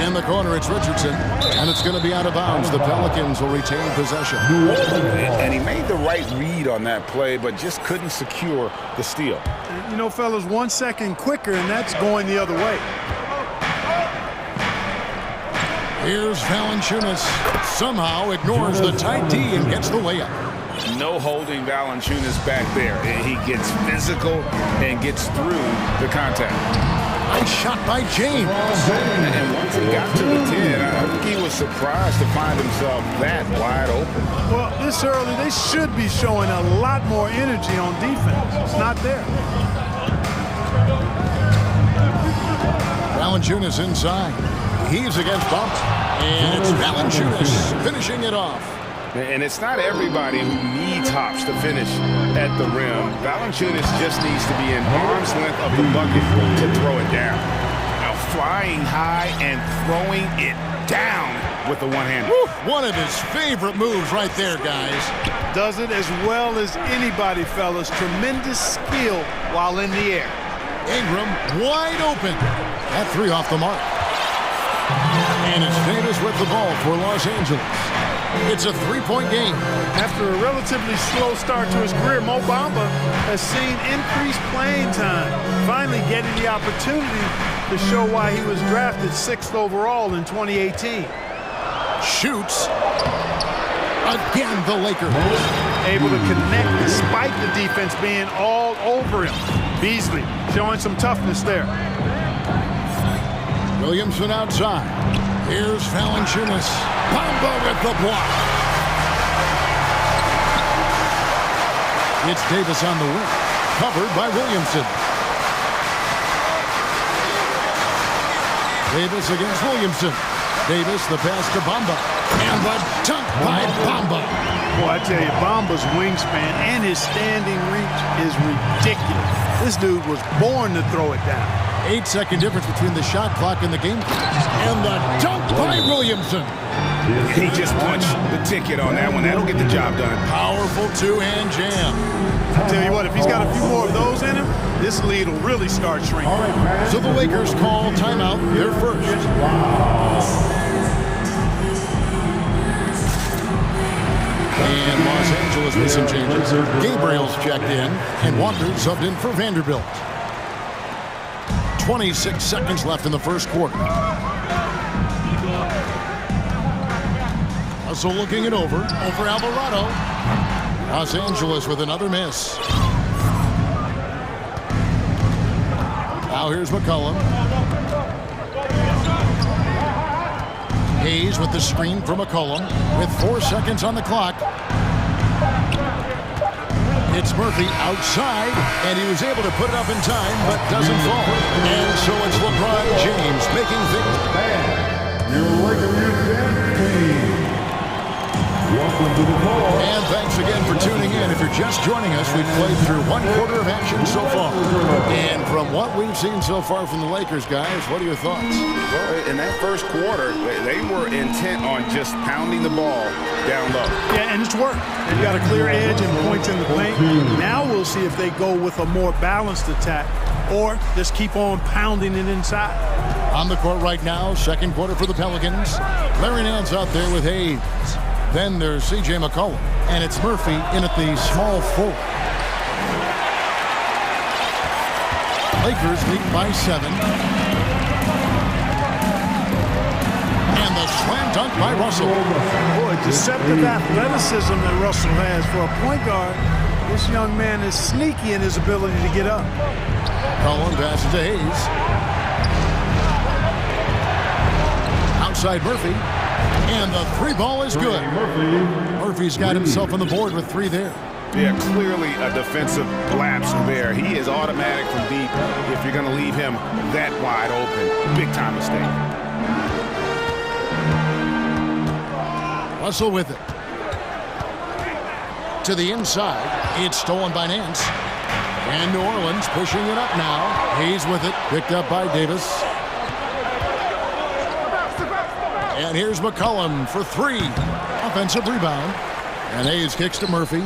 In the corner, it's Richardson, and it's going to be out of bounds. The Pelicans will retain possession. And he made the right read on that play, but just couldn't secure the steal. You know, fellas, 1 second quicker, and that's going the other way. Here's Valanciunas. Somehow ignores the tight D and gets the layup. No holding Valanciunas back there. He gets physical and gets through the contact. Nice shot by James. And once he got to the 10, I think he was surprised to find himself that wide open. Well, this early, they should be showing a lot more energy on defense. It's not there. Valanciunas inside. He's against Bamba. And it's Valanciunas finishing it off. And it's not everybody who needs hops to finish at the rim. Valanciunas just needs to be in arm's length of the bucket to throw it down. Now flying high and throwing it down with the one-hander. One of his favorite moves right there, guys. Does it as well as anybody, fellas. Tremendous skill while in the air. Ingram wide open. That three off the mark. And it's Davis with the ball for Los Angeles. It's a three-point game. After a relatively slow start to his career, Mo Bamba has seen increased playing time, finally getting the opportunity to show why he was drafted 6th overall in 2018. Shoots. Again, the Lakers. Able to connect despite the defense being all over him. Beasley showing some toughness there. Williamson outside. Here's Valanciunas. Bamba with the block. It's Davis on the wing. Covered by Williamson. Davis against Williamson. Davis, the pass to Bamba. And the dunk by Bamba. Boy, I tell you, Bamba's wingspan and his standing reach is ridiculous. This dude was born to throw it down. 8-second difference between the shot clock and the game clock. And the dunk by Williamson. He just punched the ticket on that one. That'll get the job done. Powerful two-hand jam. I tell you what, if he's got a few more of those in him, this lead will really start shrinking. So the Lakers call timeout, their first. And Los Angeles with some changes. Gabriel's checked in, and Walker subbed in for Vanderbilt. 26 seconds left in the first quarter. So looking it over Alvarado. Los Angeles with another miss. Now here's McCollum. Hayes with the screen for McCollum with 4 seconds on the clock. It's Murphy outside, and he was able to put it up in time, but doesn't fall. And so it's LeBron James making things. Your Lakers team. Welcome to the ball. And thanks again for tuning in. If you're just joining us, we've played through one quarter of action so far. And from what we've seen so far from the Lakers, guys, what are your thoughts? Well, in that first quarter, they were intent on just pounding the ball down low. Yeah, and it's worked. They've got a clear edge and points in the paint. Now we'll see if they go with a more balanced attack or just keep on pounding it inside. On the court right now, second quarter for the Pelicans. Larry Nance out there with Hayes. Then there's C.J. McCollum, and it's Murphy in at the small forward. Lakers lead by 7. And the slam dunk by Russell. Boy, deceptive athleticism that Russell has for a point guard. This young man is sneaky in his ability to get up. Cullen passes to Hayes. Outside Murphy. And the three ball is good. Murphy's got himself on the board with 3 there. Yeah, clearly a defensive lapse there. He is automatic from deep if you're going to leave him that wide open. Big time mistake. Russell with it. To the inside. It's stolen by Nance. And New Orleans pushing it up now. Hayes with it. Picked up by Davis. And here's McCollum for 3. Offensive rebound. And Hayes kicks to Murphy.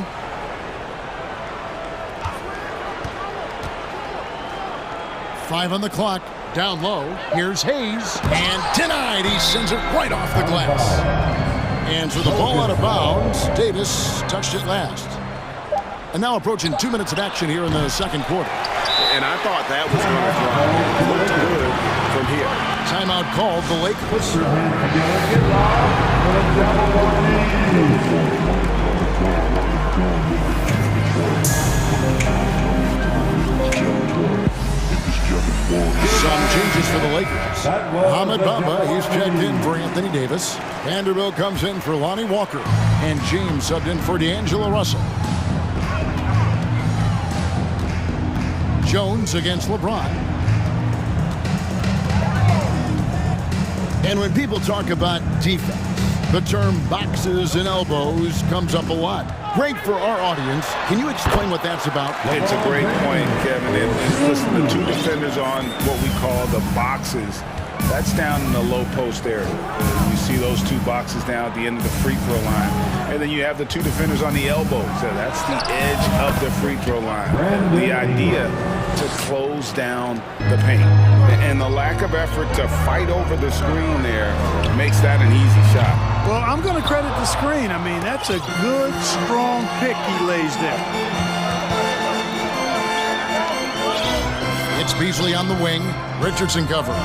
Five on the clock. Down low. Here's Hayes. And denied. He sends it right off the glass. And so the ball out of bounds. Davis touched it last. And now approaching 2 minutes of action here in the second quarter. And I thought that was going to fly. It looked good from here. Timeout called the Lakers. Some changes for the Lakers. Ahmed Bamba, he's checked in for Anthony Davis. Vanderbilt comes in for Lonnie Walker. And James subbed in for D'Angelo Russell. Jones against LeBron. And when people talk about defense, the term boxes and elbows comes up a lot. Great for our audience. Can you explain what that's about? It's a great point, Kevin. And listen, the 2 defenders on what we call the boxes, that's down in the low post area. You see those 2 boxes down at the end of the free throw line. And then you have the 2 defenders on the elbows. So that's the edge of the free throw line. The idea to close down the paint. And the lack of effort to fight over the screen there makes that an easy shot. Well, I'm going to credit the screen. I mean, that's a good, strong pick he lays there. It's Beasley on the wing. Richardson covering.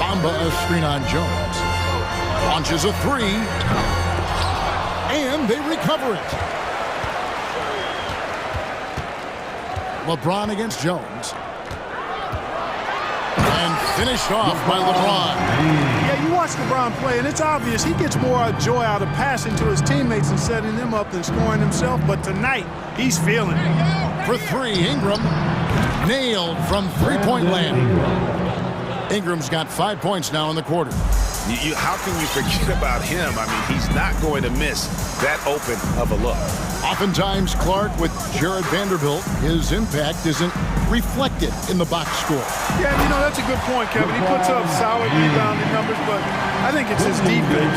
Bamba a screen on Jones. Launches a 3. And they recover it. LeBron against Jones. And finished off by LeBron. Yeah, you watch LeBron play, and it's obvious he gets more joy out of passing to his teammates and setting them up than scoring himself. But tonight, he's feeling it. For 3, Ingram. Nailed from three-point land. Ingram's got 5 points now in the quarter. How can you forget about him? I mean, he's not going to miss that open of a look. Oftentimes, Clark, with Jared Vanderbilt, his impact isn't reflected in the box score. Yeah, you know, that's a good point, Kevin. He puts up solid rebounding numbers, but I think it's his defense,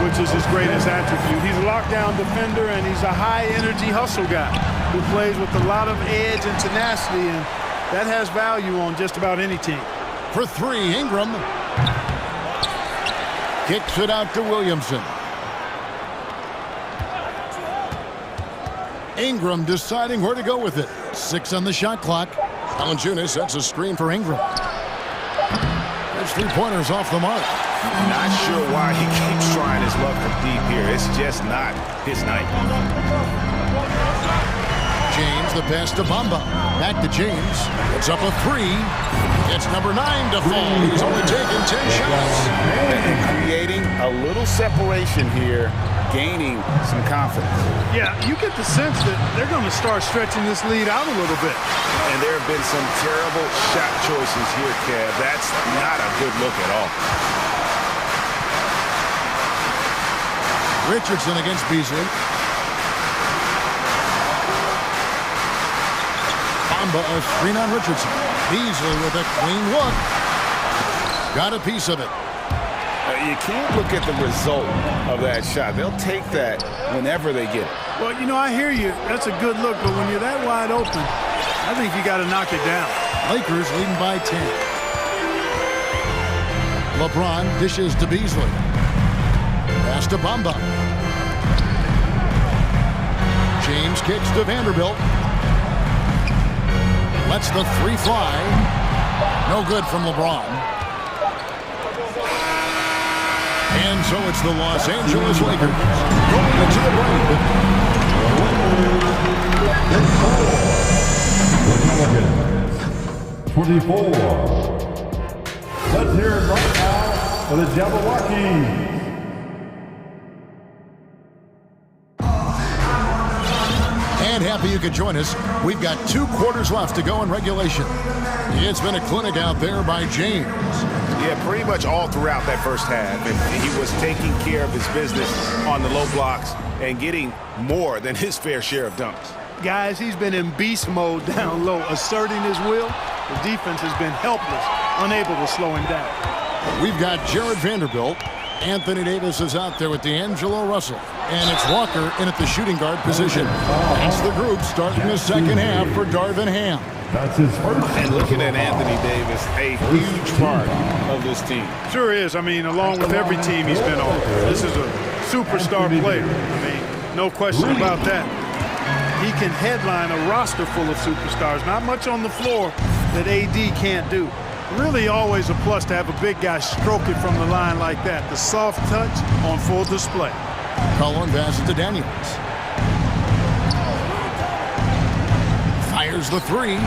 which is his greatest attribute. He's a lockdown defender, and he's a high-energy hustle guy who plays with a lot of edge and tenacity, and that has value on just about any team. For three, Ingram kicks it out to Williamson. Ingram deciding where to go with it. 6 on the shot clock. Valanciunas sets a screen for Ingram. There's three-pointers off the mark. Not sure why he keeps trying his luck from deep here. It's just not his night. James, the pass to Bamba. Back to James. It's up a three. It's number 9 to fall. He's only taken 10 shots. And creating a little separation here, gaining some confidence. Yeah, you get the sense that they're going to start stretching this lead out a little bit. And there have been some terrible shot choices here, Kev. That's not a good look at all. Richardson against Beasley. Bamba a screen on Richardson. Beasley with a clean look. Got a piece of it. You can't look at the result of that shot. They'll take that whenever they get it. Well, you know, I hear you. That's a good look, but when you're that wide open, I think you got to knock it down. Lakers leading by 10. LeBron dishes to Beasley. Pass to Bamba. James kicks to Vanderbilt. Lets the three fly. No good from LeBron. And so it's the Los Angeles Lakers going into the break. 24. Let's hear it right now for the Jabberwockies. And happy you could join us. We've got 2 quarters left to go in regulation. It's been a clinic out there by James. Yeah, pretty much all throughout that first half. And he was taking care of his business on the low blocks and getting more than his fair share of dunks. Guys, he's been in beast mode down low, asserting his will. The defense has been helpless, unable to slow him down. We've got Jared Vanderbilt. Anthony Davis is out there with D'Angelo Russell. And it's Walker in at the shooting guard position. That's the group starting the second half for Darvin Ham. That's his first. And looking at Anthony Davis, a huge part of this team. Sure is. I mean, along with every team he's been on. This is a superstar player. I mean, no question about that. He can headline a roster full of superstars. Not much on the floor that AD can't do. Really always a plus to have a big guy stroke it from the line like that. The soft touch on full display. Cullen passes to Daniels. Fires the three.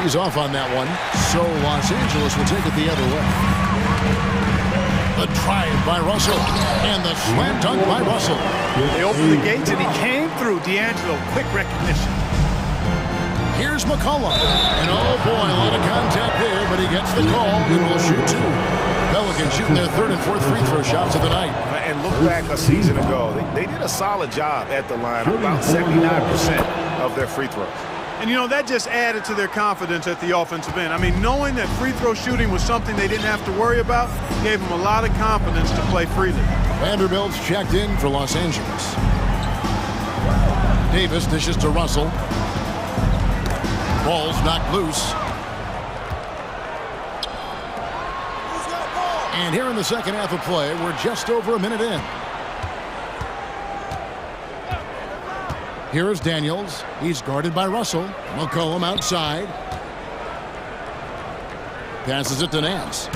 He's off on that one. So Los Angeles will take it the other way. The drive by Russell. And the slam dunk by Russell. They opened the gates and he came through. D'Angelo, quick recognition. Here's McCollum. And oh boy, a lot of contact there, but he gets the call and will shoot 2. Pelicans shooting their 3rd and 4th free throw shots of the night. And look back a season ago, they did a solid job at the line, about 79% of their free throws. And you know, that just added to their confidence at the offensive end. I mean, knowing that free throw shooting was something they didn't have to worry about gave them a lot of confidence to play freely. Vanderbilt's checked in for Los Angeles. Davis dishes to Russell. Ball's knocked loose. And here in the second half of play, we're just over a minute in. Here is Daniels. He's guarded by Russell. McCollum outside. Passes it to Nance.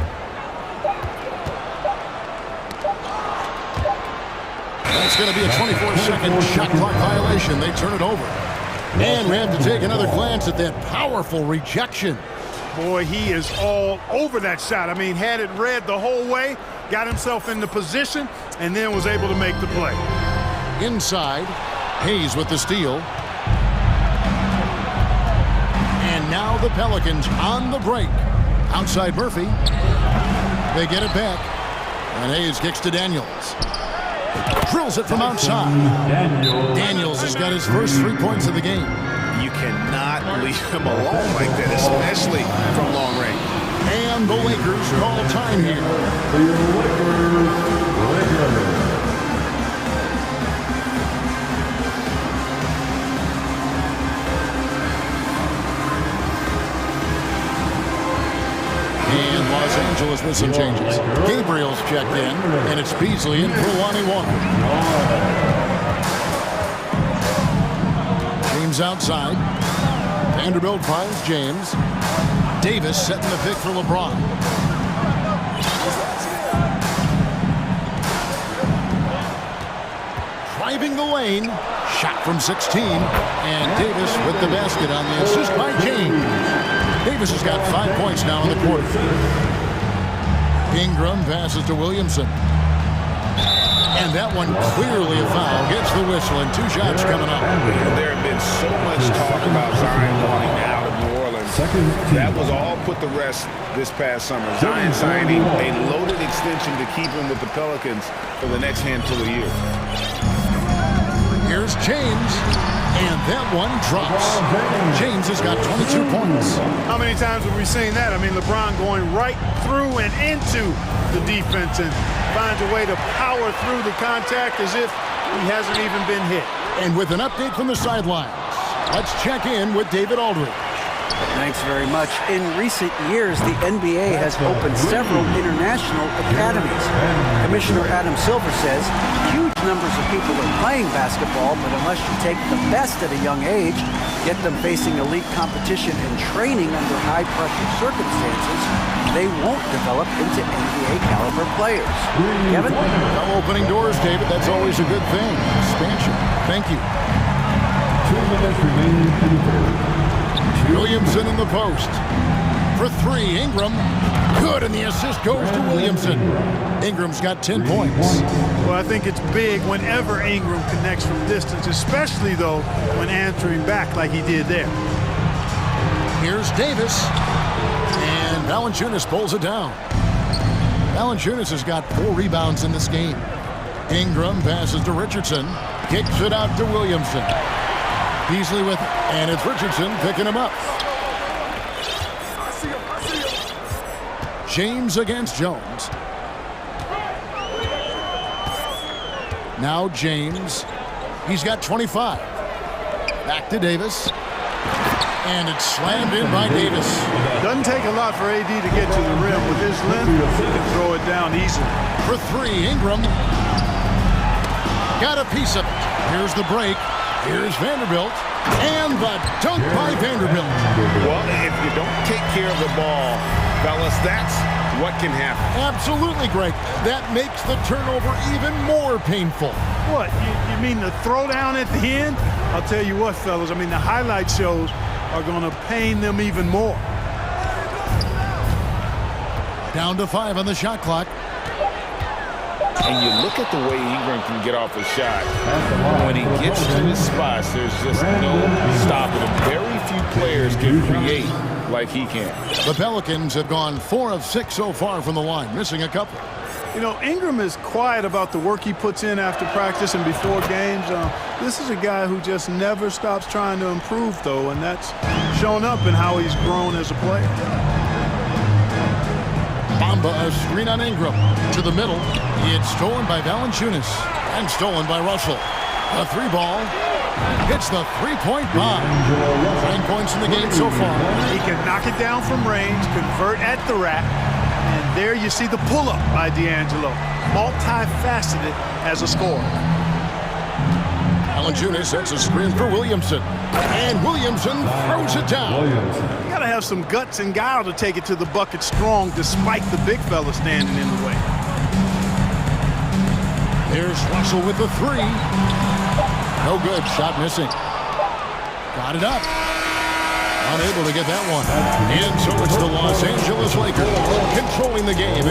That's going to be a 24-second shot clock violation. They turn it over. And we have to take another glance at that powerful rejection. Boy, he is all over that shot. I mean, had it read the whole way, got himself in the position, and then was able to make the play. Inside, Hayes with the steal. And And now the Pelicans on the break. Outside Murphy. They get it back. And Hayes kicks to Daniels. Drills it from outside. Daniels has got his first 3 points of the game. You cannot leave him alone like that, especially from long range. And the Lakers call time here. And Los Angeles with some changes. Gabriel's checked in, and it's Beasley in for Lonnie Walker. James outside. Vanderbilt finds James. Davis setting the pick for LeBron. Driving the lane. Shot from 16. And Davis with the basket on the assist by James. Davis has got 5 points now in the quarter. Ingram passes to Williamson. And that one clearly a foul. Gets the whistle and 2 shots coming up. There had been so much talk about Zion wanting out of New Orleans. That was all put to rest this past summer. Zion signing a loaded extension to keep him with the Pelicans for the next handful of years. Here's James. And that one drops. James has got 22 points. How many times have we seen that? I mean, LeBron going right through and into the defense and finds a way to power through the contact as if he hasn't even been hit. And with an update from the sidelines, let's check in with David Aldridge. Thanks very much. In recent years, the NBA has opened several international academies. Commissioner Adam Silver says huge numbers of people are playing basketball, but unless you take the best at a young age, get them facing elite competition and training under high-pressure circumstances, they won't develop into NBA-caliber players. Kevin? Well, opening doors, David. That's always a good thing. Expansion. Thank you. 2 minutes remaining to the third. Williamson in the post. For 3, Ingram. Good, and the assist goes to Williamson. Ingram's got 10 points. Well, I think it's big whenever Ingram connects from distance, especially, though, when answering back like he did there. Here's Davis. And Valanciunas pulls it down. Valanciunas has got 4 rebounds in this game. Ingram passes to Richardson. Kicks it out to Williamson. Beasley with it, and it's Richardson picking him up. James against Jones. Now James. He's got 25. Back to Davis. And it's slammed in by Davis. Doesn't take a lot for AD to get to the rim. With his length, he can throw it down easily. For 3, Ingram. Got a piece of it. Here's the break. Here's Vanderbilt. And the dunk by Vanderbilt. Well, if you don't take care of the ball, fellas, that's what can happen. Absolutely, Greg. That makes the turnover even more painful. What? You mean the throwdown at the end? I'll tell you what, fellas. I mean, the highlight shows are going to pain them even more. Down to 5 on the shot clock. And you look at the way Ingram can get off a shot. When he gets to his spots, there's just no stopping him. Very few players can create like he can. The Pelicans have gone 4 of 6 so far from the line, missing a couple. You know, Ingram is quiet about the work he puts in after practice and before games. This is a guy who just never stops trying to improve, though, and that's shown up in how he's grown as a player. Bamba, a screen on Ingram. To the middle. It's stolen by Valanciunas. And stolen by Russell. A 3-ball. Hits the 3-point bomb. 9 points in the game so far. He can knock it down from range, convert at the rack. And there you see the pull-up by D'Angelo. Multifaceted as a scorer. Valanciunas sets a screen for Williamson. And Williamson throws it down. You got to have some guts and guile to take it to the bucket strong despite the big fella standing in the way. Here's Russell with the 3. No good. Shot missing. Got it up. Unable to get that one. And so it's the Los Angeles Lakers controlling the game.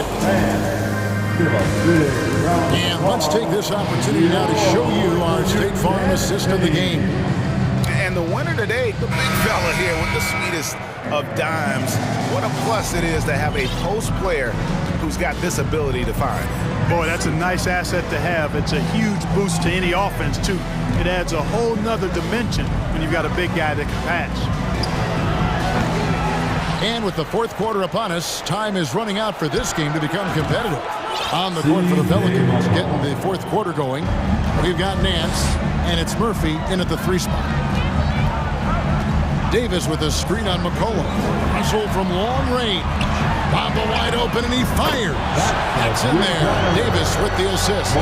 And let's take this opportunity now to show you our State Farm assist of the game. And the winner today, the big fella here with the sweetest of dimes. What a plus it is to have a post player who's got this ability to find. Boy, that's a nice asset to have. It's a huge boost to any offense, too. It adds a whole nother dimension when you've got a big guy that can pass. And with the fourth quarter upon us, time is running out for this game to become competitive. On the court for the Pelicans, getting the fourth quarter going, we've got Nance, and it's Murphy in at the 3 spot. Davis with a screen on McCollum. Russell from long range. Bamba wide open, and he fires. That's in there. Davis with the assist.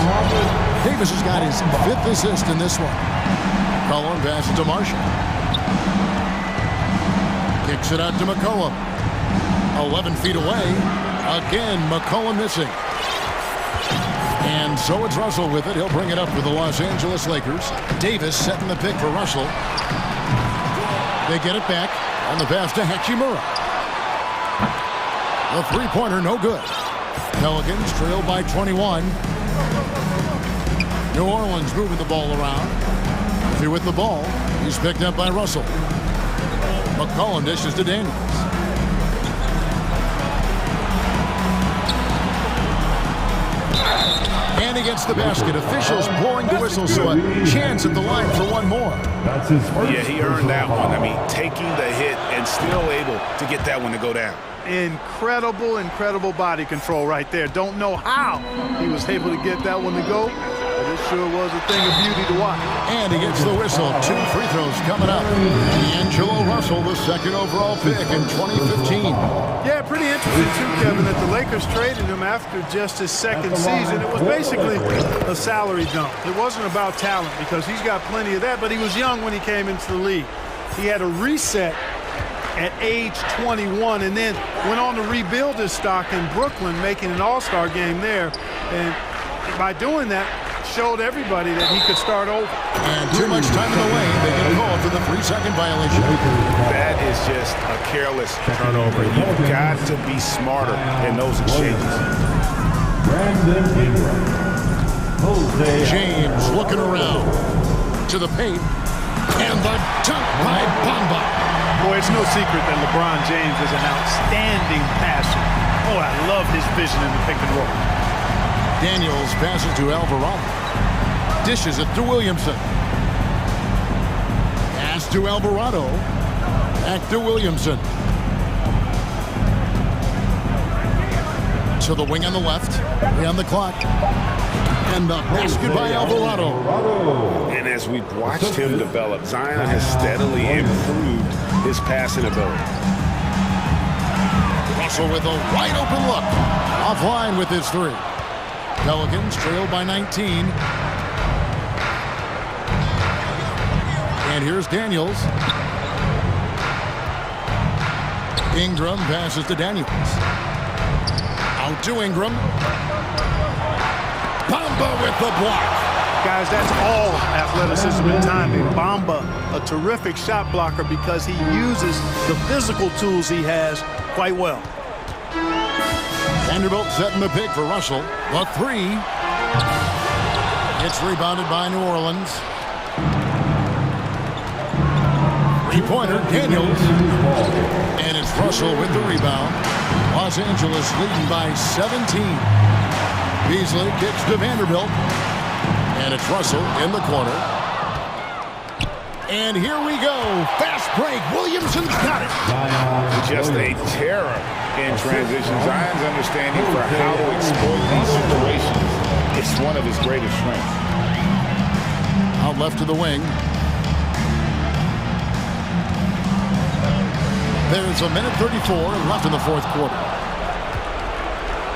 Davis has got his 5th assist in this one. McCollum passes to Marshall. Kicks it out to McCollum. 11 feet away. Again, McCollum missing. And so it's Russell with it. He'll bring it up for the Los Angeles Lakers. Davis setting the pick for Russell. They get it back on the pass to Hachimura. The three-pointer, no good. Pelicans trail by 21. New Orleans moving the ball around. Murphy with the ball. He's picked up by Russell. McCollum dishes to Daniels. And against the basket, officials blowing the whistle, so a chance at the line for one more. That's his first. Yeah, he earned that one. I mean, taking the hit and still able to get that one to go down. Incredible body control right there. Don't know how he was able to get that one to go, but it sure was a thing of beauty to watch. And he gets the whistle. 2 free throws coming up. D'Angelo Russell, the 2nd overall pick in 2015. Yeah, pretty interesting too, Kevin, that the Lakers traded him after just his 2nd season. It was basically a salary dump. It wasn't about talent because he's got plenty of that, but he was young when he came into the league. He had a reset at age 21 and then went on to rebuild his stock in Brooklyn, making an all-star game there. And by doing that, showed everybody that he could start over. And too much time in the lane. They get a call for the 3-second violation. That is just a careless turnover. You've got to be smarter in those exchanges. James looking around to the paint. And the dunk by Bamba. Boy, it's no secret that LeBron James is an outstanding passer. Oh, I love his vision in the pick and roll. Daniels passes to Alvarado. Dishes it to Williamson. Pass to Alvarado. Back to Williamson. To the wing on the left. 3 on the clock. And the basket by Alvarado. And as we've watched him develop, Zion has steadily improved his passing ability. Russell with a wide open look. Offline with his 3. Pelicans trail by 19. And here's Daniels. Ingram passes to Daniels. Out to Ingram. Bamba with the block. Guys, that's all athleticism and timing. Bamba, a terrific shot blocker because he uses the physical tools he has quite well. Vanderbilt setting the pick for Russell. The 3. It's rebounded by New Orleans. 3-pointer, Daniels. And it's Russell with the rebound. Los Angeles leading by 17. Beasley kicks to Vanderbilt. And it's Russell in the corner. And here we go. Fast break. Williamson's got it. Just a terror in transition. Zion's understanding for how to exploit these situations is one of his greatest strengths. Out left to the wing. There's a minute 34 left in the fourth quarter.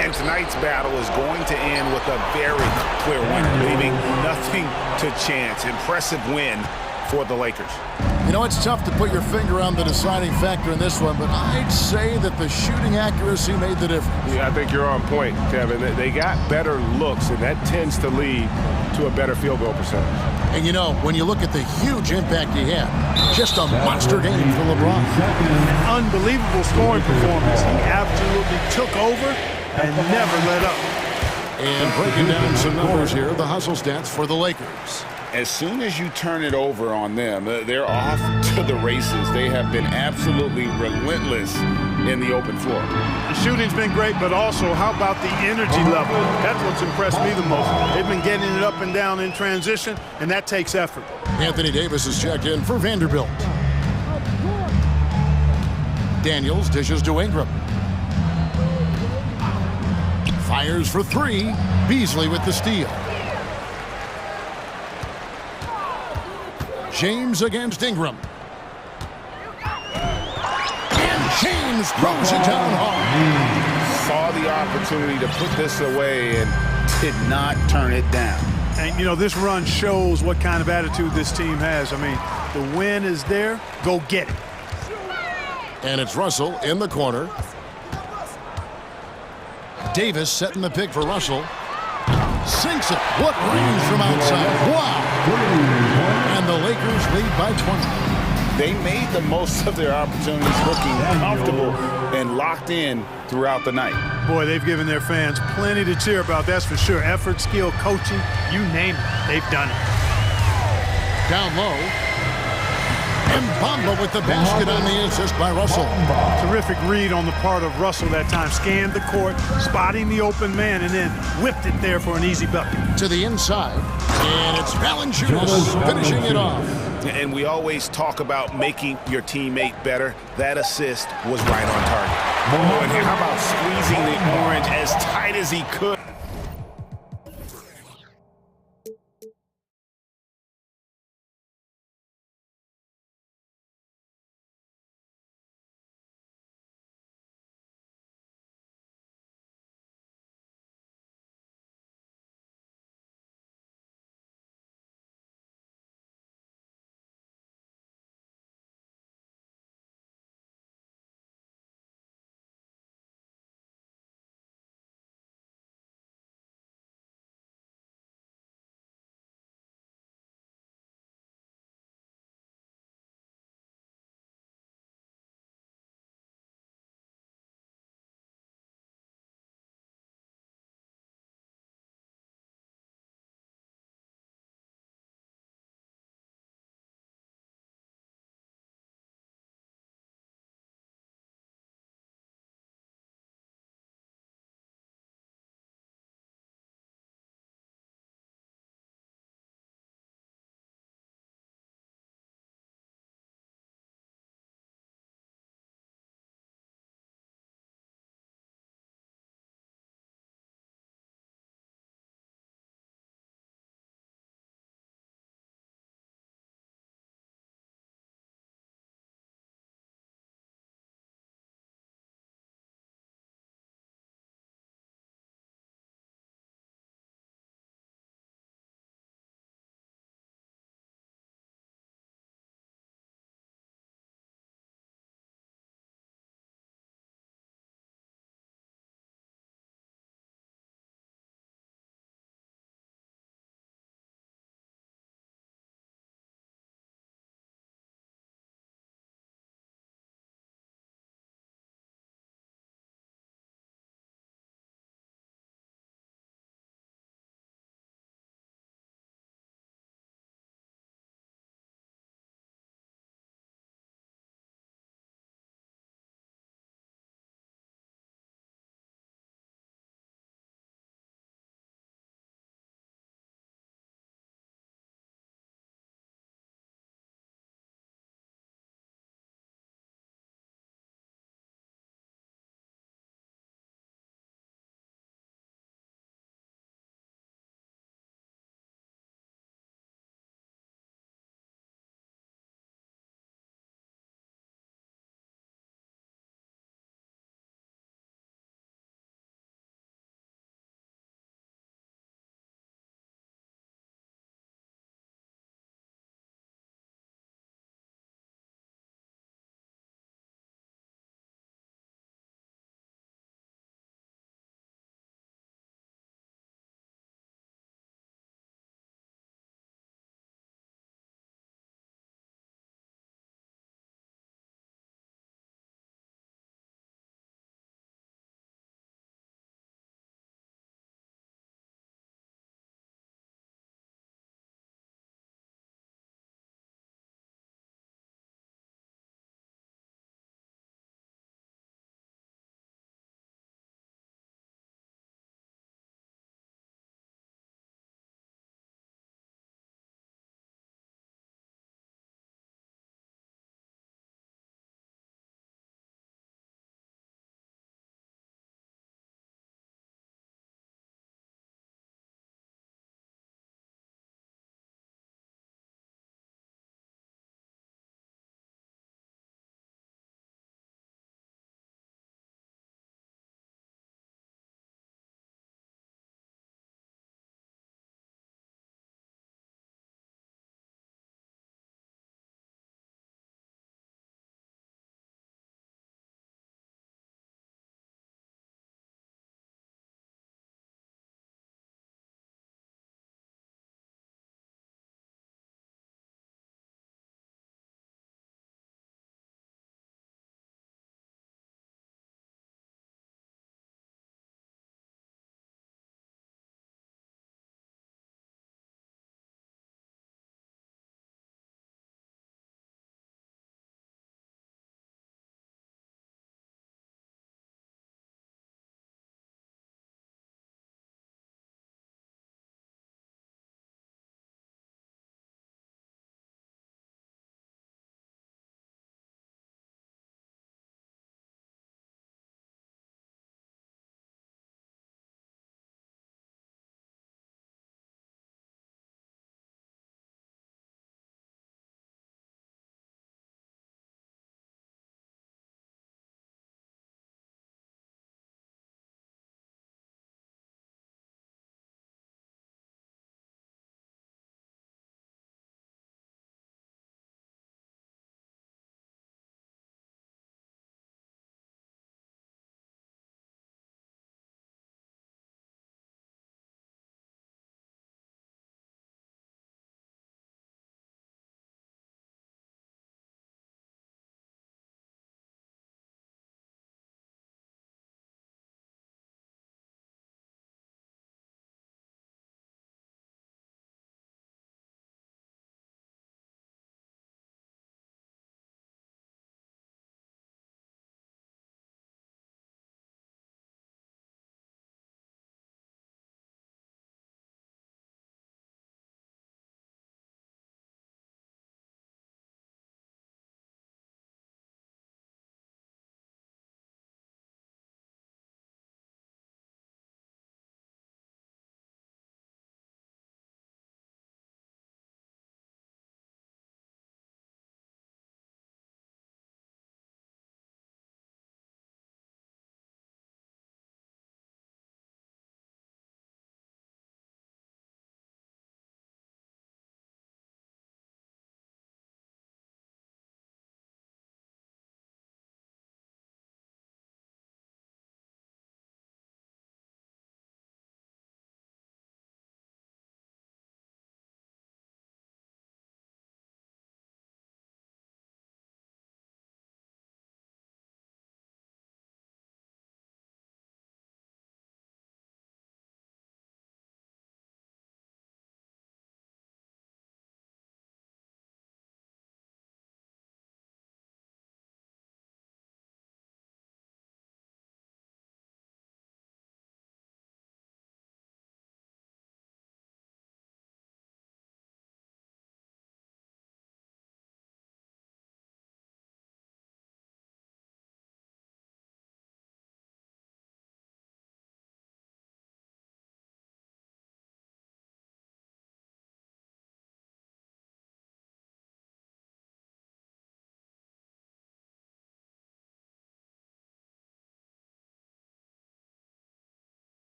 And tonight's battle is going to end with a very clear winner, leaving nothing to chance. Impressive win for the Lakers. You know, it's tough to put your finger on the deciding factor in this one, but I'd say that the shooting accuracy made the difference. Yeah, I think you're on point, Kevin. They got better looks, and that tends to lead to a better field goal percentage. And you know, when you look at the huge impact he had, just a monster game for LeBron. An unbelievable scoring performance. He absolutely took over and never let up. And breaking down some numbers here, the hustle stats for the Lakers. as soon as you turn it over on them, they're off to the races. They have been absolutely relentless in the open floor. The shooting's been great, but also how about the energy level? That's what's impressed me the most. They've been getting it up and down in transition, and that takes effort. Anthony Davis is checked in for Vanderbilt. Daniels dishes to Ingram. Fires for three. Beasley with the steal. James against Ingram. And James throws it down hard. Saw the opportunity to put this away and did not turn it down. And, you know, this run shows what kind of attitude this team has. I mean, the win is there. Go get it. And it's Russell in the corner. Davis setting the pick for Russell. Sinks it. What range from outside. Wow. And the Lakers lead by 20. They made the most of their opportunities, looking comfortable and locked in throughout the night. Boy, they've given their fans plenty to cheer about, that's for sure. Effort, skill, coaching, you name it, they've done it. Down low. And Bamba with the basket on the assist by Russell. Terrific read on the part of Russell that time. Scanned the court, spotting the open man, and then whipped it there for an easy bucket. To the inside, and it's Valanciunas finishing it off. And we always talk about making your teammate better. That assist was right on target. And how about squeezing the orange as tight as he could?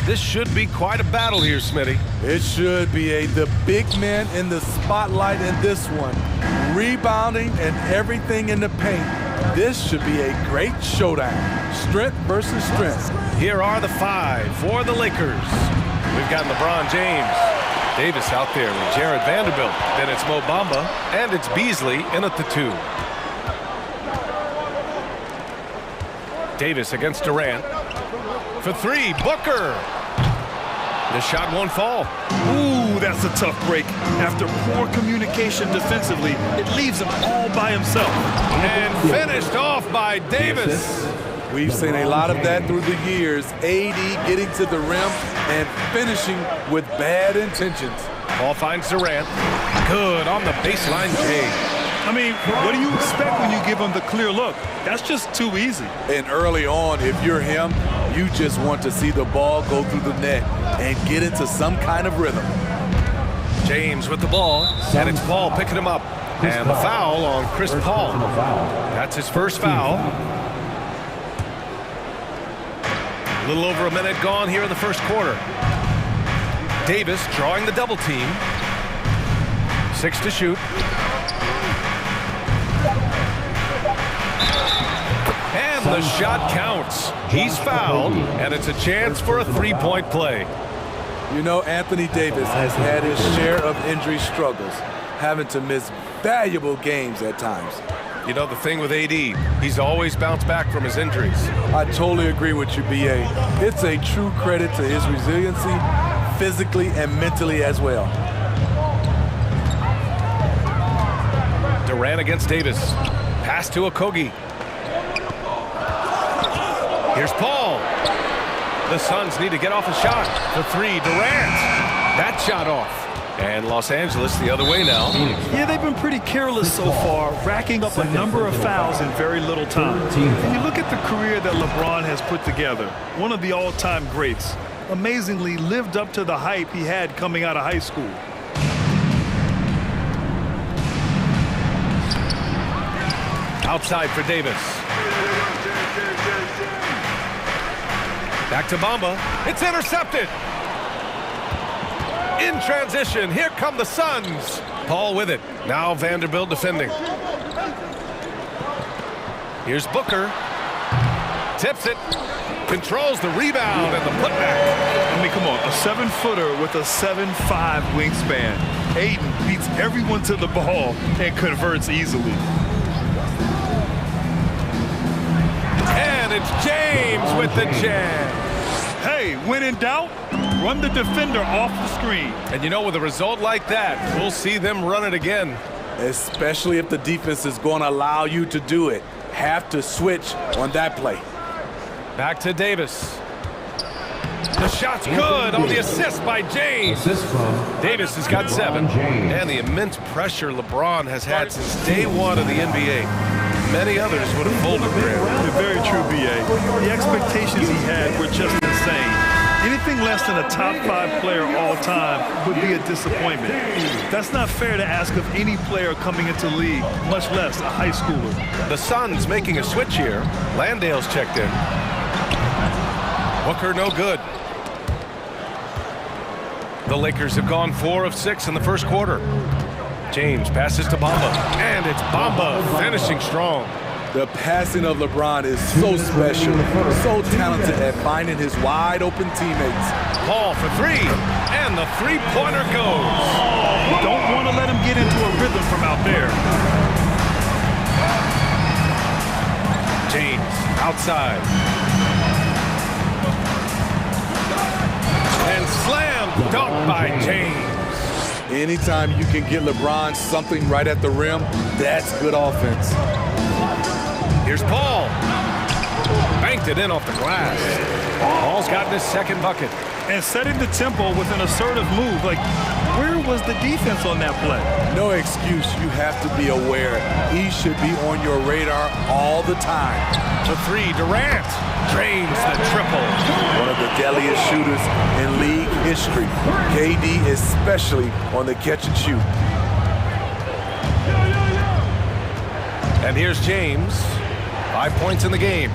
This should be quite a battle here, Smitty. It should be the big man in the spotlight in this one. Rebounding and everything in the paint. This should be a great showdown. Strength versus strength. Here are the 5 for the Lakers. We've got LeBron James. Davis out there with Jared Vanderbilt. Then it's Mo Bamba, and it's Beasley in at the 2. Davis against Durant. For 3, Booker. The shot won't fall. Ooh, that's a tough break. After poor communication defensively, it leaves him all by himself. And finished off by Davis. We've seen a lot of that through the years. AD getting to the rim and finishing with bad intentions. Ball finds Durant. Good on the baseline, Jay. I mean, what do you expect when you give him the clear look? That's just too easy. And early on, if you're him, you just want to see the ball go through the net and get into some kind of rhythm. James with the ball, and it's Paul picking him up. And the foul on Chris Paul. That's his first foul. A little over a minute gone here in the first quarter. Davis drawing the double team. 6 to shoot. And the shot counts. He's fouled, and it's a chance for a 3-point play. You know, Anthony Davis has had his share of injury struggles, having to miss valuable games at times. You know, the thing with AD, he's always bounced back from his injuries. I totally agree with you, BA. It's a true credit to his resiliency, physically and mentally as well. Durant against Davis. Pass to Okogie. Here's Paul. The Suns need to get off a shot. For 3, Durant. That shot off. And Los Angeles the other way now. Yeah, they've been pretty careless so far, racking up a number of fouls in very little time. When you look at the career that LeBron has put together, one of the all-time greats, amazingly lived up to the hype he had coming out of high school. Outside for Davis. Back to Bamba. It's intercepted. In transition, here come the Suns. Paul with it. Now Vanderbilt defending. Here's Booker. Tips it. Controls the rebound and the putback. I mean, come on. A 7-footer with a 7'5" wingspan. Aiden beats everyone to the ball and converts easily. And it's James with the jam. Hey, when in doubt, run the defender off the screen. And you know, with a result like that, we'll see them run it again. Especially if the defense is going to allow you to do it. Have to switch on that play. Back to Davis. The shot's good on the assist by James. Davis has got 7. And the immense pressure LeBron has had since day 1 of the NBA. Many others would have folded there. Very true, BA. The expectations he had were just insane. Anything less than a top 5 player all time would be a disappointment. That's not fair to ask of any player coming into the league, much less a high schooler. The Suns making a switch here. Landale's checked in. Booker no good. The Lakers have gone 4 of 6 in the first quarter. James passes to Bamba, and it's Bamba finishing strong. The passing of LeBron is so special, so talented at finding his wide-open teammates. Paul for 3, and the three-pointer goes. You don't want to let him get into a rhythm from out there. James outside. And slam dunked by James. Anytime you can get LeBron something right at the rim, that's good offense. Here's Paul. Banked it in off the glass. Paul's gotten his second bucket. And setting the tempo with an assertive move. Like, where was the defense on that play? No excuse. You have to be aware. He should be on your radar all the time. The 3, Durant drains the triple. One of the deadliest shooters in league history. KD especially on the catch and shoot. And here's James. 5 points in the game.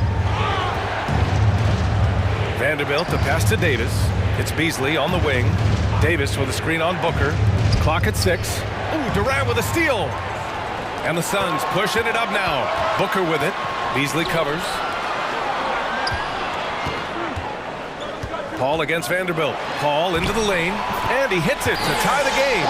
Vanderbilt to pass to Davis. It's Beasley on the wing. Davis with a screen on Booker. Clock at 6. Ooh, Durant with a steal. And the Suns pushing it up now. Booker with it. Beasley covers. Paul against Vanderbilt. Paul into the lane, and he hits it to tie the game.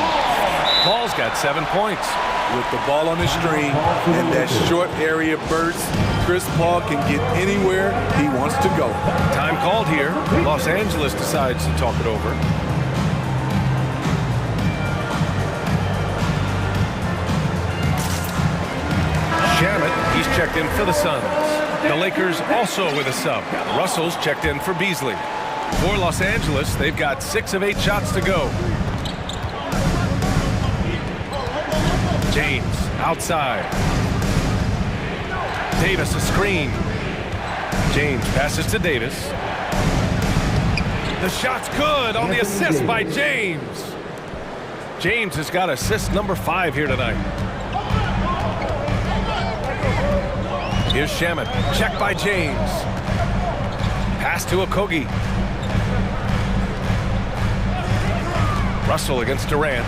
Paul's got 7 points. With the ball on the string and that short area burst, Chris Paul can get anywhere he wants to go. Time called here. Los Angeles decides to talk it over. Shamet, he's checked in for the Suns. The Lakers also with a sub. Russell's checked in for Beasley. For Los Angeles, they've got 6 of 8 shots to go. James outside. Davis a screen. James passes to Davis. The shot's good on the assist by James. James has got assist number 5 here tonight. Here's Shamet. Check by James. Pass to Okogie. Russell against Durant.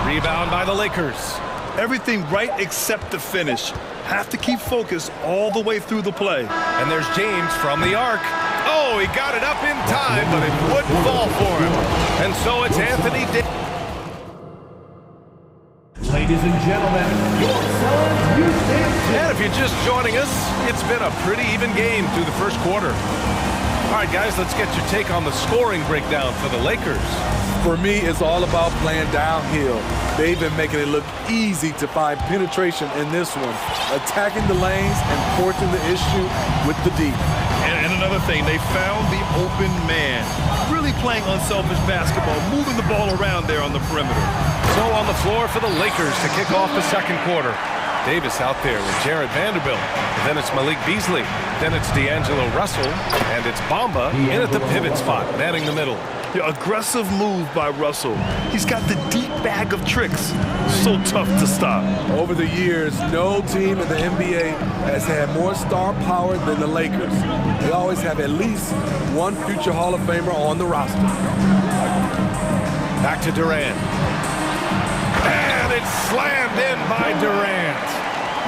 Rebound by the Lakers. Everything right except the finish. Have to keep focused all the way through the play. And there's James from the arc. Oh, he got it up in time, but it wouldn't fall for him. And so it's Anthony Davis. Ladies and gentlemen, your Suns Houston. And if you're just joining us, it's been a pretty even game through the first quarter. All right, guys, let's get your take on the scoring breakdown for the Lakers. For me, it's all about playing downhill. They've been making it look easy to find penetration in this one, attacking the lanes and forcing the issue with the D. And another thing, they found the open man. Really playing unselfish basketball, moving the ball around there on the perimeter. So on the floor for the Lakers to kick off the second quarter. Davis out there with Jared Vanderbilt. Then it's Malik Beasley. Then it's D'Angelo Russell. And it's Bamba in at the pivot spot, manning the middle. Yeah, aggressive move by Russell. He's got the deep bag of tricks. So tough to stop. Over the years, no team in the NBA has had more star power than the Lakers. They always have at least one future Hall of Famer on the roster. Back to Durant. And it's slammed in by Durant.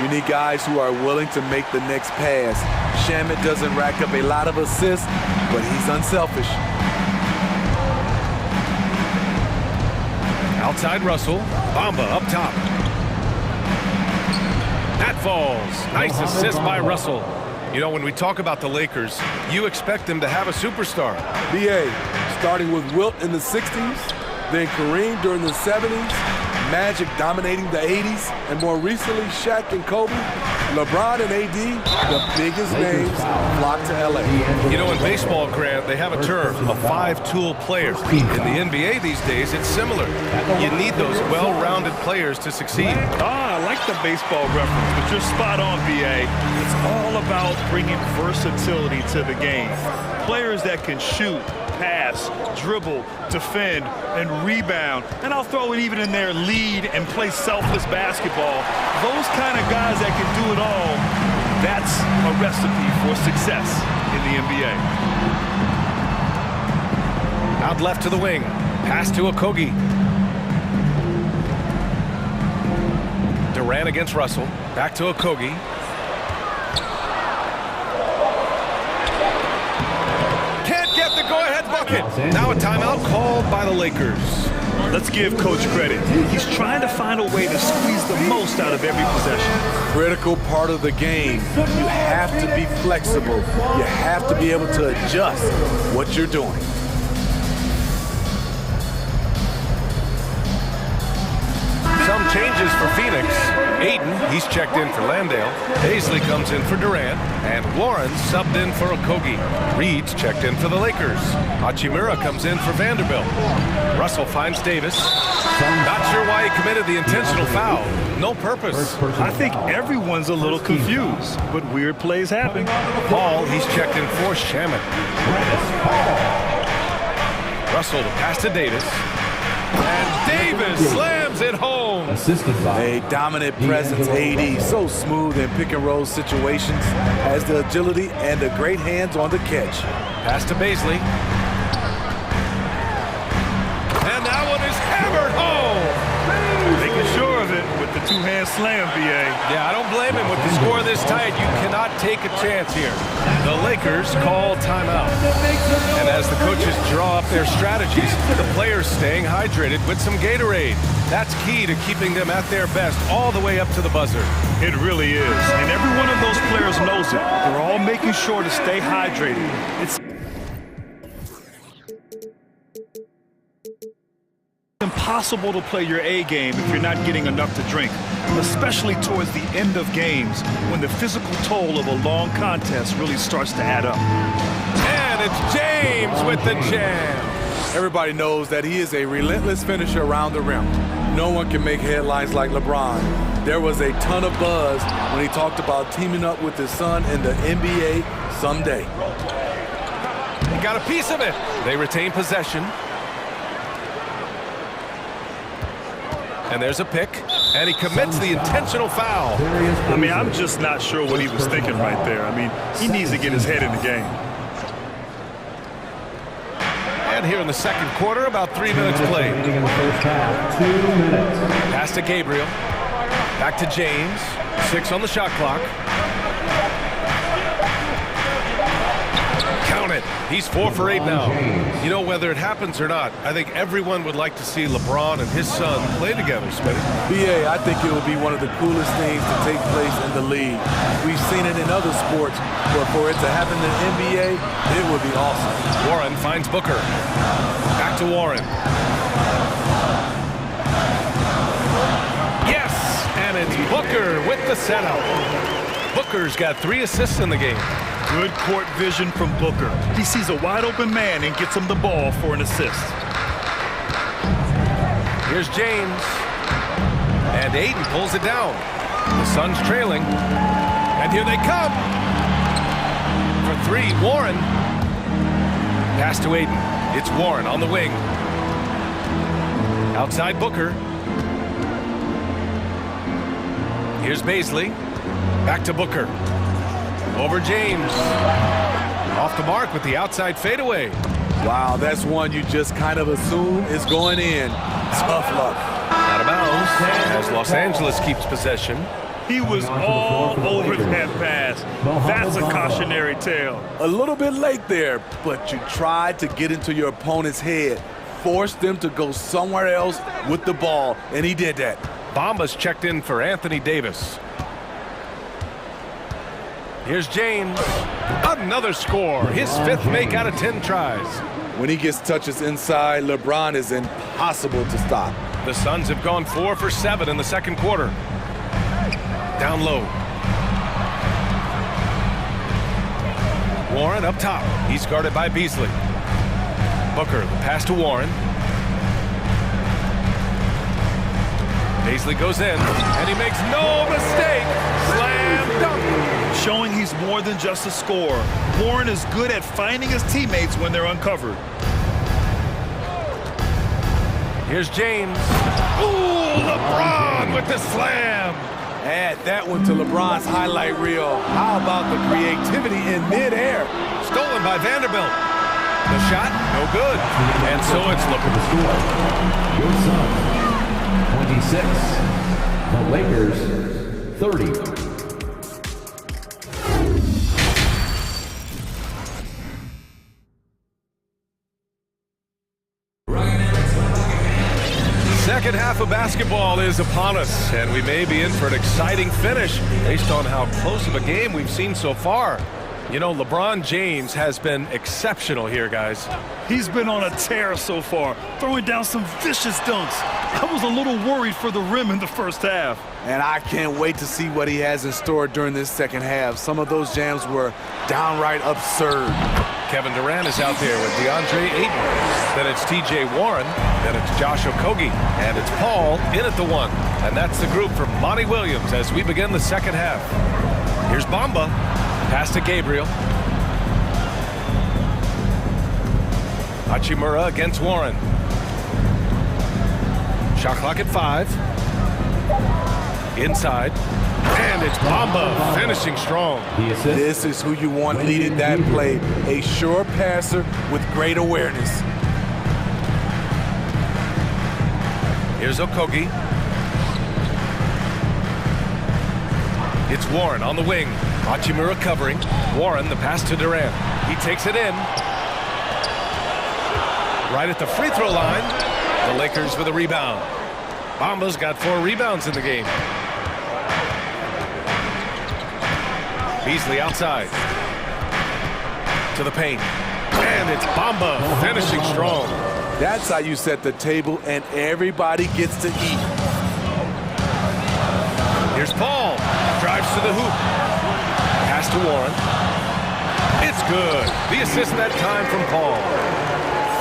You need guys who are willing to make the next pass. Shamet doesn't rack up a lot of assists, but he's unselfish. Outside Russell. Bamba up top. That falls. Nice assist by Russell. You know, when we talk about the Lakers, you expect them to have a superstar. B.A. starting with Wilt in the 60s, then Kareem during the 70s, Magic dominating the 80s, and more recently Shaq and Kobe, LeBron and AD, the biggest names flock to LA. You know, in baseball, Grant, they have a term, a five-tool player. In the NBA these days, it's similar. You need those well-rounded players to succeed. I like the baseball reference, but you're spot on, B.A. It's all about bringing versatility to the game. Players that can shoot, pass, dribble, defend, and rebound. And I'll throw it even in there, lead and play selfless basketball. Those kind of guys that can do it all, that's a recipe for success in the NBA. Out left to the wing. Pass to Okogie. Durant against Russell. Back to Okogie. Now a timeout called by the Lakers. Let's give Coach credit. He's trying to find a way to squeeze the most out of every possession. Critical part of the game. You have to be flexible. You have to be able to adjust what you're doing. Some changes for Phoenix. Aiden, he's checked in for Landale. Paisley comes in for Durant. And Lawrence subbed in for Okogie. Reed's checked in for the Lakers. Hachimura comes in for Vanderbilt. Russell finds Davis. Not sure why he committed the intentional foul. No purpose. I think everyone's a little confused, but weird plays happen. Paul, he's checked in for Shamet. Russell to pass to Davis. And Davis slams sends it home. Assisted by A dominant presence, AD, so smooth in pick and roll situations, has the agility and the great hands on the catch. Pass to Baisley. And that one is hammered home. Making sure of it with the two-hand slam, BA. Yeah, I don't blame him. With the score this tight, you cannot take a chance here. The Lakers call timeout. And as the coaches draw up their strategies, the players staying hydrated with some Gatorade. That's key to keeping them at their best all the way up to the buzzer. It really is. And every one of those players knows it. They're all making sure to stay hydrated. It's impossible to play your A game if you're not getting enough to drink, especially towards the end of games when the physical toll of a long contest really starts to add up. And it's James with the jam. Everybody knows that he is a relentless finisher around the rim. No one can make headlines like LeBron. There was a ton of buzz when he talked about teaming up with his son in the NBA someday. He got a piece of it. They retain possession. And there's a pick, and he commits the intentional foul. I mean, I'm just not sure what he was thinking right there. I mean, he needs to get his head in the game. And here in the second quarter, about 3 minutes played. Pass to Gabriel. Back to James. 6 on the shot clock. Count it. He's 4 for 8 now. You know, whether it happens or not, I think everyone would like to see LeBron and his son play together, Smitty. BA, I think it would be one of the coolest things to take place in the league. We've seen it in other sports, but for it to happen in the NBA, it would be awesome. Warren finds Booker. Back to Warren. Yes! And it's Booker with the setup. Booker's got 3 assists in the game. Good court vision from Booker. He sees a wide-open man and gets him the ball for an assist. Here's James. And Aiden pulls it down. The Suns trailing. And here they come. For 3, Warren. Pass to Aiden. It's Warren on the wing. Outside Booker. Here's Baisley. Back to Booker. Over James. Off the mark with the outside fadeaway. Wow, that's one you just kind of assume is going in. Tough luck. Out of bounds as Los Angeles keeps possession. He was all over that pass. That's a cautionary tale. A little bit late there, but you tried to get into your opponent's head. Forced them to go somewhere else with the ball, and he did that. Bamba's checked in for Anthony Davis. Here's James. Another score. His 5th make out of 10 tries. When he gets touches inside, LeBron is impossible to stop. The Suns have gone 4 for 7 in the second quarter. Down low. Warren up top. He's guarded by Beasley. Booker, the pass to Warren. Beasley goes in, and he makes no mistake. Slam dunk. Showing he's more than just a scorer. Warren is good at finding his teammates when they're uncovered. Here's James. Ooh, LeBron with the slam. Add that one to LeBron's highlight reel. How about the creativity in midair? Stolen by Vanderbilt. The shot, no good. And so it's LeBron. Your Suns, 26. The Lakers, 30. Second half of basketball is upon us, and we may be in for an exciting finish based on how close of a game we've seen so far. You know, LeBron James has been exceptional here, guys. He's been on a tear so far, throwing down some vicious dunks. I was a little worried for the rim in the first half. And I can't wait to see what he has in store during this second half. Some of those jams were downright absurd. Kevin Durant is out there with DeAndre Ayton. Then it's TJ Warren. Then it's Josh Okogie. And it's Paul in at the 1. And that's the group from Monty Williams as we begin the second half. Here's Bamba. Pass to Gabriel. Hachimura against Warren. Shot clock at 5. Inside. And it's Bamba finishing strong. This is who you want leading that play. A sure passer with great awareness. Here's Okogie. It's Warren on the wing. Hachimura covering. Warren, the pass to Durant. He takes it in. Right at the free throw line. The Lakers with a rebound. Bamba's got 4 rebounds in the game. Beasley outside. To the paint. And it's Bamba finishing strong. That's how you set the table and everybody gets to eat. Here's Paul. Drives to the hoop. Pass to Warren. It's good. The assist that time from Paul.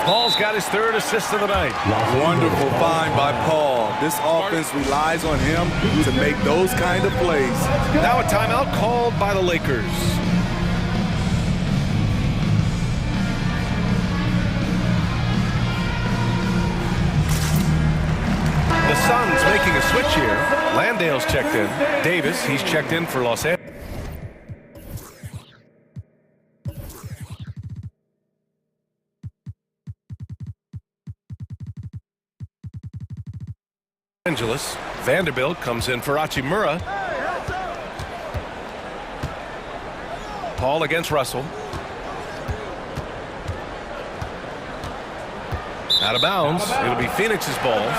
Paul's got his 3rd assist of the night. Wonderful find by Paul. This offense relies on him to make those kind of plays. Now a timeout called by the Lakers. The Suns making a switch here. Landale's checked in. Davis, he's checked in for Los Angeles. Vanderbilt comes in for Hachimura. Paul against Russell. Out of bounds. It'll be Phoenix's ball.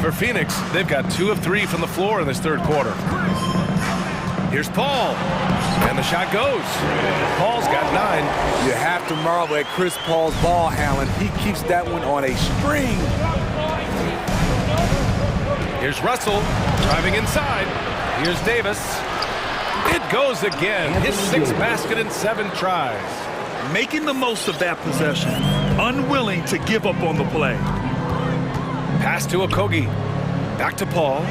For Phoenix, they've got 2 of 3 from the floor in this 3rd quarter. Here's Paul. And the shot goes. Paul's got 9. You have to marvel at Chris Paul's ball handling. He keeps that one on a string. Here's Russell driving inside. Here's Davis. It goes again. His 6th basket in 7 tries. Making the most of that possession. Unwilling to give up on the play. Pass to Okogie. Back to Paul.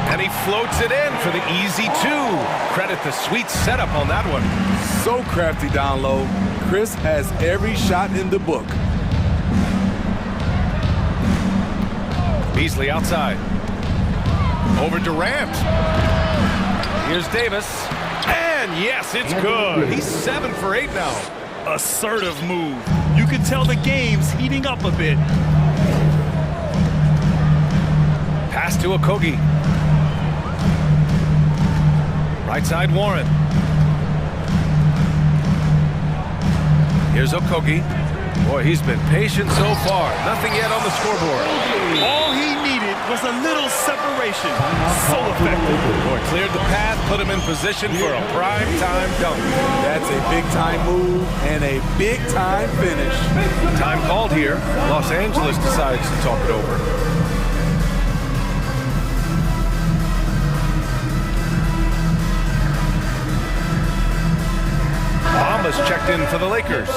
And he floats it in for the easy 2. Credit the sweet setup on that one. So crafty down low. Chris has every shot in the book. Beasley outside. Over Durant. Here's Davis. And yes, it's good. He's 7 for 8 now. Assertive move. You can tell the game's heating up a bit. Pass to Okogie. Right side, Warren. Here's Okogie. Boy, he's been patient so far. Nothing yet on the scoreboard. All he needed was a little separation. So effective. Boy, cleared the path, put him in position for a prime-time dunk. That's a big-time move and a big-time finish. Time called here. Los Angeles decides to talk it over. Bamba's checked in for the Lakers.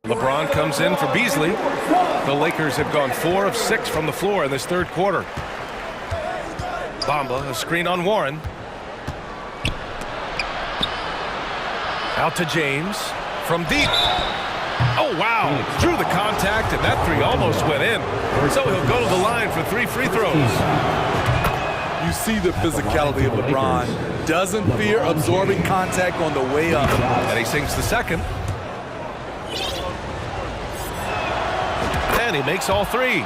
LeBron comes in for Beasley. The Lakers have gone 4 of 6 from the floor in this 3rd quarter. Bamba, a screen on Warren. Out to James from deep. Oh, wow. Drew the contact, and that 3 almost went in. So he'll go to the line for 3 free throws. You see the physicality of LeBron. Doesn't fear absorbing contact on the way up. And he sinks the 2nd. And he makes all 3.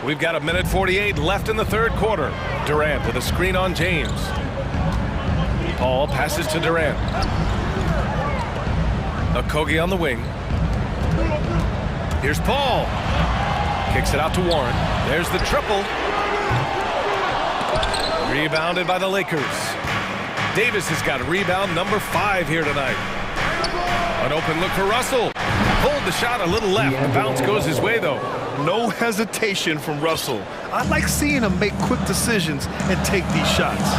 We've got 1:48 left in the 3rd quarter. Durant with a screen on James. Paul passes to Durant. Okogie on the wing. Here's Paul. Kicks it out to Warren. There's the triple. Rebounded by the Lakers. Davis has got rebound number 5 here tonight. An open look for Russell. Pulled the shot a little left. The bounce goes his way, though. No hesitation from Russell. I like seeing him make quick decisions and take these shots.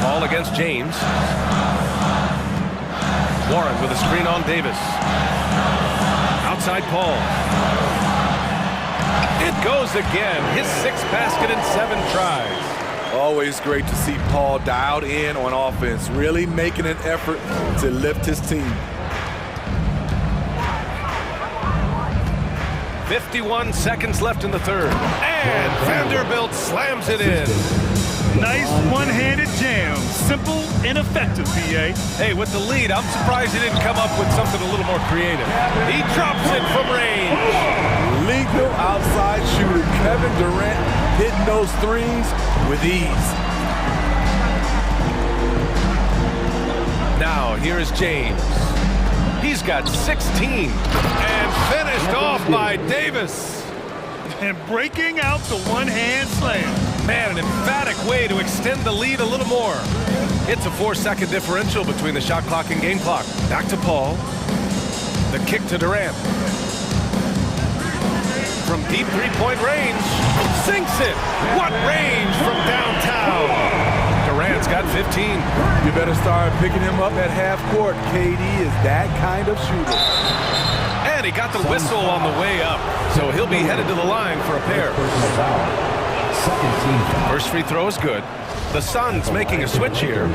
Ball against James. Warren with a screen on Davis. Outside Paul. It goes again. His 6th basket in 7 tries. Always great to see Paul dialed in on offense, really making an effort to lift his team. 51 seconds left in the 3rd. And Vanderbilt slams it in. Nice one-handed jam. Simple and effective, BA. Hey, with the lead, I'm surprised he didn't come up with something a little more creative. He drops it from range. Legal outside shooter Kevin Durant hitting those threes with ease. Now, here is James. He's got 16 and finished off by Davis. And breaking out the one-hand slam. Man, an emphatic way to extend the lead a little more. It's a 4-second differential between the shot clock and game clock. Back to Paul. The kick to Durant. From deep three-point range, sinks it. What range from downtown? Durant's got 15. You better start picking him up at half court. KD is that kind of shooter. And he got the whistle on the way up, so he'll be headed to the line for a pair. First free throw is good. The Suns making a switch here.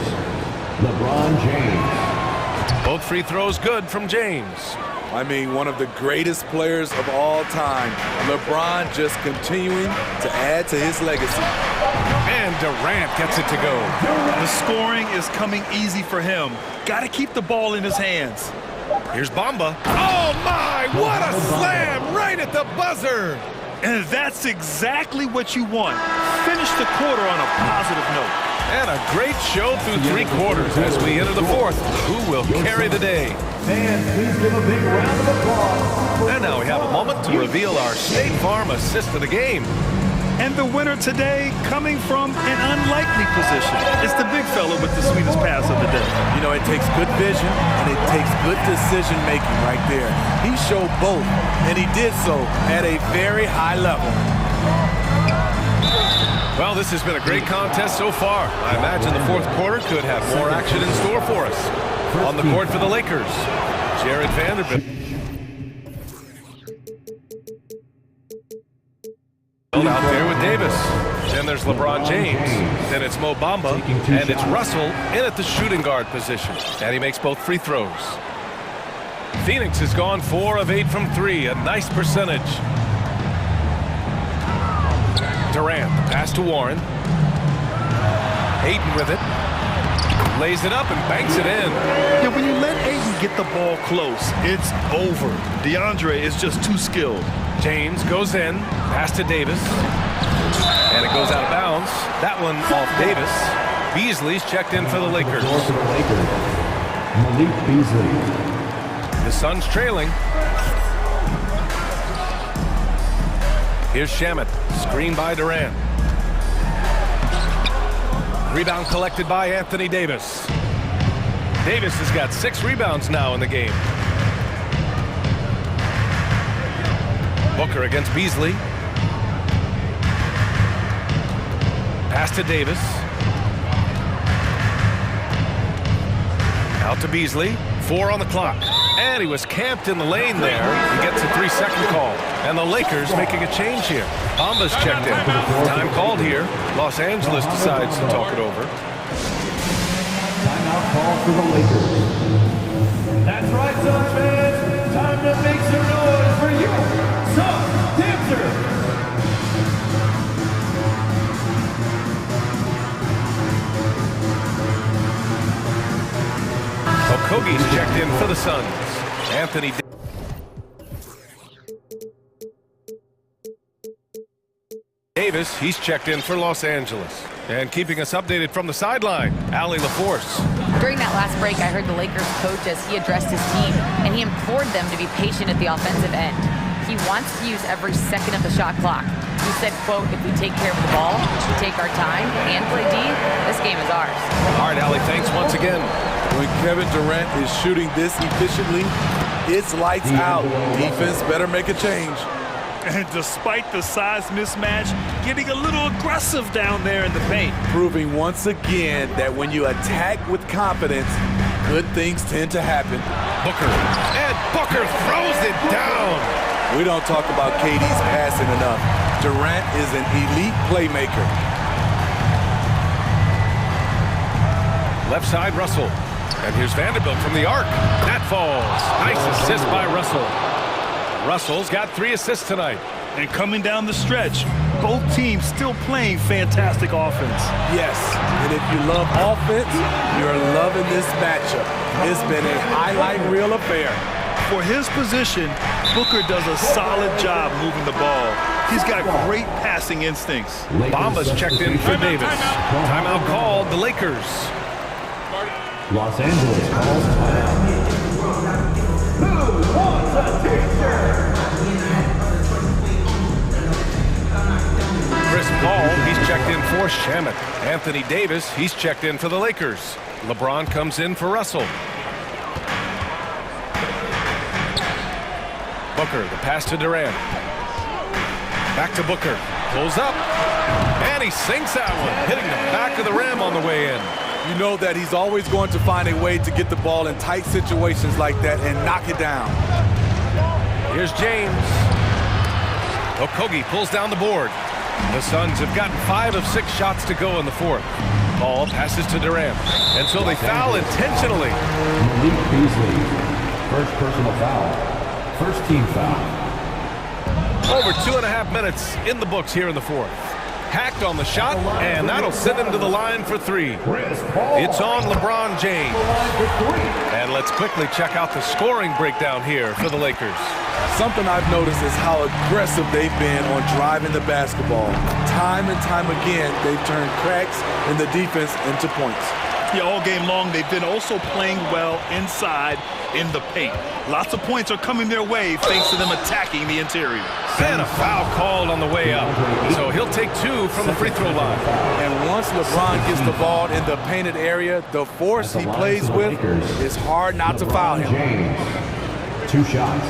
LeBron James. Both free throws good from James. I mean, one of the greatest players of all time. LeBron just continuing to add to his legacy. And Durant gets it to go. The scoring is coming easy for him. Got to keep the ball in his hands. Here's Bamba. Oh my, what a slam right at the buzzer. And that's exactly what you want. Finish the quarter on a positive note. And a great show through 3 quarters as we enter the 4th. Who will carry the day? Fans, please give a big round of applause. And now we have a moment to reveal our State Farm assist of the game. And the winner today coming from an unlikely position. It's the big fella with the sweetest pass of the day. You know, it takes good vision and it takes good decision-making right there. He showed both, and he did so at a very high level. Well, this has been a great contest so far. I imagine the 4th quarter could have more action in store for us. On the court for the Lakers, Jared Vanderbilt. Out there with Davis. Then there's LeBron James. Then it's Mo Bamba. And it's Russell in at the shooting guard position. And he makes both free throws. Phoenix has gone 4 of 8 from 3. A nice percentage. Durant, pass to Warren. Ayton with it. Lays it up and banks it in. Yeah, when you let Ayton get the ball close, it's over. DeAndre is just too skilled. James goes in, pass to Davis, and it goes out of bounds. That one off Davis. Beasley's checked in for the Lakers. Malik Beasley. The Suns trailing. Here's Shamet, screen by Durant. Rebound collected by Anthony Davis. Davis has got 6 rebounds now in the game. Booker against Beasley. Pass to Davis. Out to Beasley. 4 on the clock. And he was camped in the lane there. He gets a 3-second call. And the Lakers making a change here. Bamba's checked in. Time called here. Los Angeles decides to talk it over. Timeout call for the Lakers. That's right, Suns fans. Time to make some noise for you. Okogie's checked in for the Suns. Anthony Davis, he's checked in for Los Angeles. And keeping us updated from the sideline, Allie LaForce. During that last break, I heard the Lakers coach as he addressed his team, and he implored them to be patient at the offensive end. He wants to use every second of the shot clock. He said, quote, if we take care of the ball, we take our time, and play D, this game is ours. All right, Allie, thanks once again. When Kevin Durant is shooting this efficiently, it's lights out. Defense better make a change. And despite the size mismatch, getting a little aggressive down there in the paint. Proving once again that when you attack with confidence, good things tend to happen. Booker. And Booker throws it down. We don't talk about KD's passing enough. Durant is an elite playmaker. Left side, Russell. And here's Vanderbilt from the arc. That falls. Nice assist by Russell. Russell's got 3 assists tonight. And coming down the stretch, both teams still playing fantastic offense. Yes, and if you love offense, you're loving this matchup. It's been a highlight reel affair. For his position, Booker does a solid job moving the ball. He's got great passing instincts. Bamba's checked in for Davis. Timeout called, the Lakers. Los Angeles calls timeout. Who wants a t-shirt? Chris Paul, he's checked in for Shamet. Anthony Davis, he's checked in for the Lakers. LeBron comes in for Russell. Booker, the pass to Durant. Back to Booker. Pulls up. And he sinks that one, hitting the back of the rim on the way in. You know that he's always going to find a way to get the ball in tight situations like that and knock it down. Here's James. Okogie pulls down the board. The Suns have gotten 5 of 6 shots to go in the 4th. Ball passes to Durant. And so they foul intentionally. Malik Beasley, first personal foul. First team foul. Over 2.5 minutes in the books here in the 4th. Hacked on the shot, and that'll send him to the line for 3. It's on LeBron James. And let's quickly check out the scoring breakdown here for the Lakers. Something I've noticed is how aggressive they've been on driving the basketball. Time and time again, they've turned cracks in the defense into points. Yeah, all game long, they've been also playing well inside in the paint. Lots of points are coming their way thanks to them attacking the interior. And a foul called on the way up. So he'll take 2 from the free throw line. And once LeBron gets the ball in the painted area, the force he plays with, it's hard not to foul him. James, 2 shots.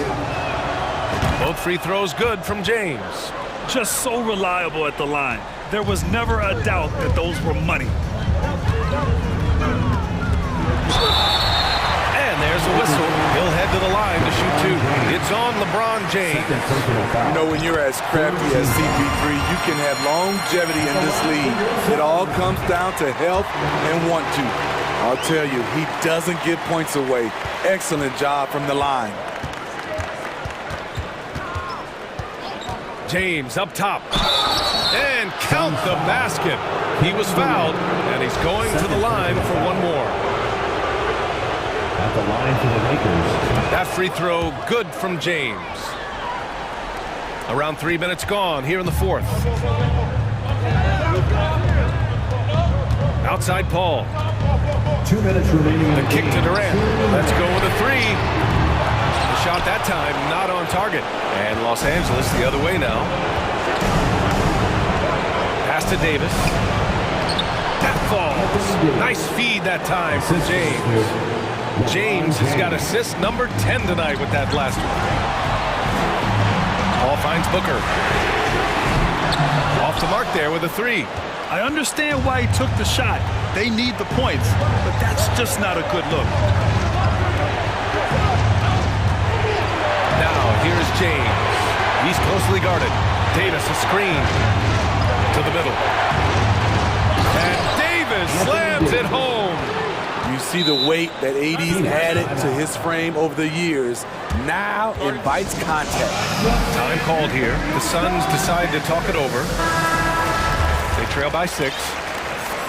Both free throws good from James. Just so reliable at the line. There was never a doubt that those were money. And there's a whistle. He'll head to the line to shoot 2. It's on LeBron James. You know, when you're as crafty as CP3, you can have longevity in this league. It all comes down to health and want to. I'll tell you, he doesn't give points away. Excellent job from the line. James up top. And count the basket. He was fouled, and he's going to the line for 1 more. At the line for the Lakers. That free throw good from James. Around 3 minutes gone here in the 4th. Outside Paul. 2 minutes remaining. The kick to Durant. Let's go with a 3. The shot that time not on target. And Los Angeles the other way now. Pass to Davis. That falls. Nice feed that time from James. James has got assist number 10 tonight with that last one. Paul finds Booker. Off the mark there with a 3. I understand why he took the shot. They need the points, but that's just not a good look. Now here's James. He's closely guarded. Davis a screen to the middle. And Davis slams it home. You see the weight that AD's added to his frame over the years. Now invites contact. Time called here. The Suns decide to talk it over. They trail by 6.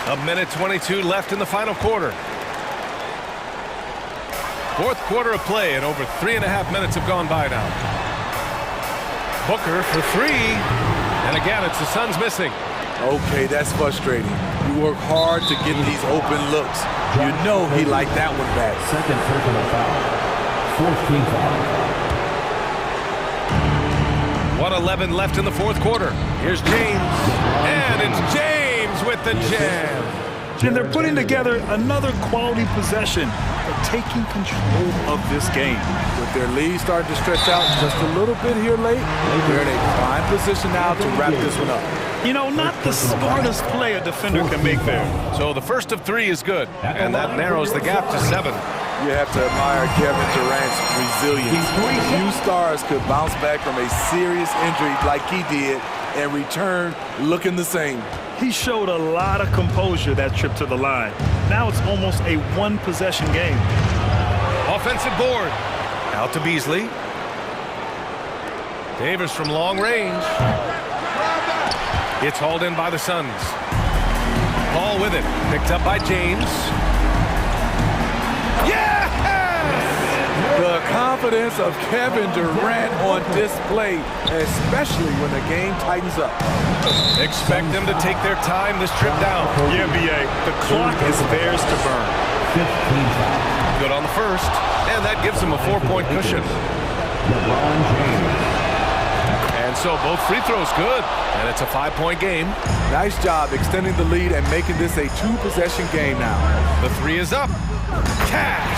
1:22 left in the final quarter. 4th quarter of play, and over 3.5 minutes have gone by now. Booker for 3. And again, it's the Suns missing. Okay, that's frustrating. You work hard to get these open looks. You know he liked that one back. Second personal foul. 4th team foul. 1:11 left in the 4th quarter. Here's James. And it's James with the jam. And they're putting together another quality possession. They're taking control of this game. With their lead starting to stretch out just a little bit here late, they're in a prime position now to wrap this one up. You know, not the smartest play a defender can make there. So the first of 3 is good, and that narrows the gap to 7. You have to admire Kevin Durant's resilience. Few stars could bounce back from a serious injury like he did and return looking the same. He showed a lot of composure that trip to the line. Now it's almost a one-possession game. Offensive board. Out to Beasley. Davis from long range. It's hauled in by the Suns. Paul with it. Picked up by James. Yeah! The confidence of Kevin Durant on display, especially when the game tightens up. Expect them to take their time this trip down. The NBA, the clock is theirs to burn. Good on the first, and that gives them a 4-point cushion. And so both free throws good, and it's a 5-point game. Nice job extending the lead and making this a 2-possession game now. The three is up. Cash!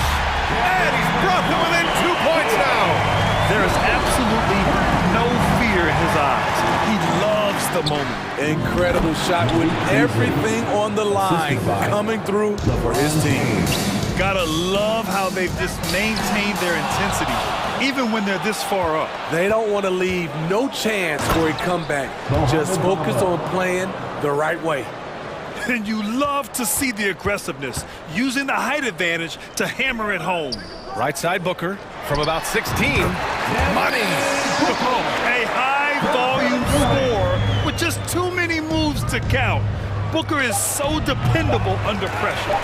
And he's brought them within 2 points now. There is absolutely no fear in his eyes. He loves the moment. Incredible shot with everything on the line coming through for his team. Gotta love how they've just maintained their intensity, even when they're this far up. They don't want to leave no chance for a comeback. Just focus on playing the right way. And you love to see the aggressiveness, using the height advantage to hammer it home. Right side Booker from about 16. Money! A high-volume score with just too many moves to count. Booker is so dependable under pressure.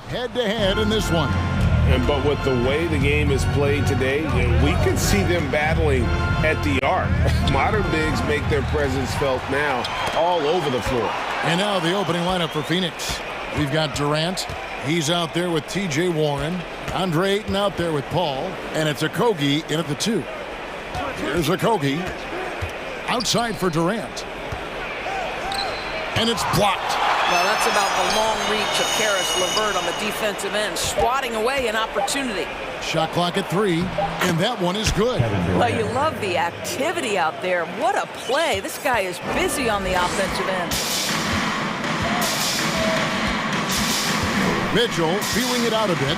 Head-to-head in this one. But with the way the game is played today, we could see them battling at the arc. Modern bigs make their presence felt now all over the floor. And now the opening lineup for Phoenix. We've got Durant. He's out there with T.J. Warren. Andre Ayton out there with Paul. And it's Okogie in at the 2. Here's Okogie. Outside for Durant. And it's blocked. Well, that's about the long reach of Karis LeVert on the defensive end, swatting away an opportunity. Shot clock at 3, and that one is good. Well, you love the activity out there. What a play. This guy is busy on the offensive end. Mitchell feeling it out a bit.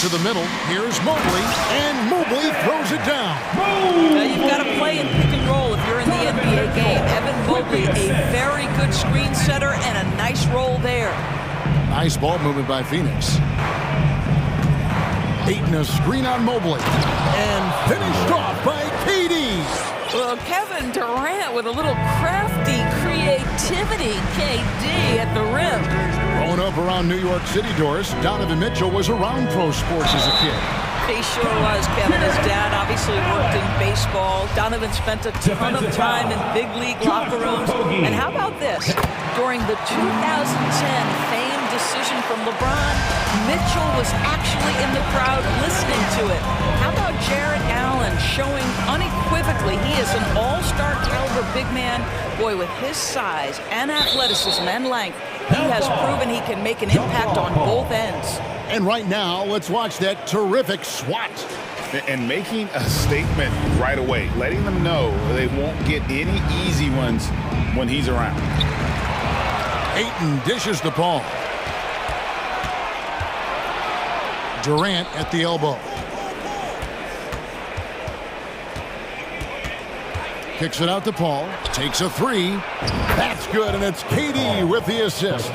To the middle, here's Mobley, and Mobley throws it down. Now you've got to play in pick and roll if you're in the NBA game. Evan Mobley, a very good screen setter and a nice roll there. Nice ball movement by Phoenix. Ayton a screen on Mobley, and finished off by KD. Well, Kevin Durant with a little crafty creativity. KD at the rim. Growing up around New York City, Doris, Donovan Mitchell was around pro sports as a kid. He sure was, Kevin. His dad obviously worked in baseball. Donovan spent a ton of time in big league locker rooms. And how about this? During the 2010 famed decision from LeBron, Mitchell was actually in the crowd listening to it. How about Jared Allen showing unequivocally he is an all-star caliber big man? Boy, with his size and athleticism and length, he has proven he can make an impact on both ends. And right now, let's watch that terrific swat. And making a statement right away, letting them know they won't get any easy ones when he's around. Ayton dishes the ball. Durant at the elbow. Kicks it out to Paul. Takes a 3. That's good, and it's KD with the assist.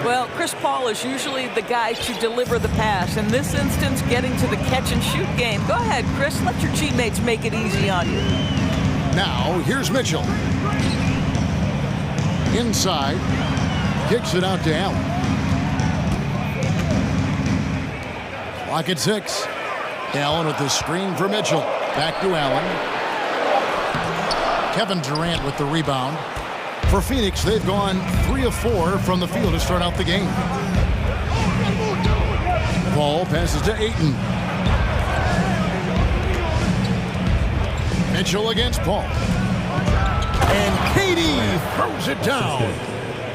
Well, Chris Paul is usually the guy to deliver the pass. In this instance, getting to the catch-and-shoot game. Go ahead, Chris. Let your teammates make it easy on you. Now, here's Mitchell. Inside. Kicks it out to Allen. Clock at 6. Allen with the screen for Mitchell. Back to Allen. Kevin Durant with the rebound. For Phoenix, they've gone 3 of 4 from the field to start out the game. Paul passes to Ayton. Mitchell against Paul. And KD throws it down.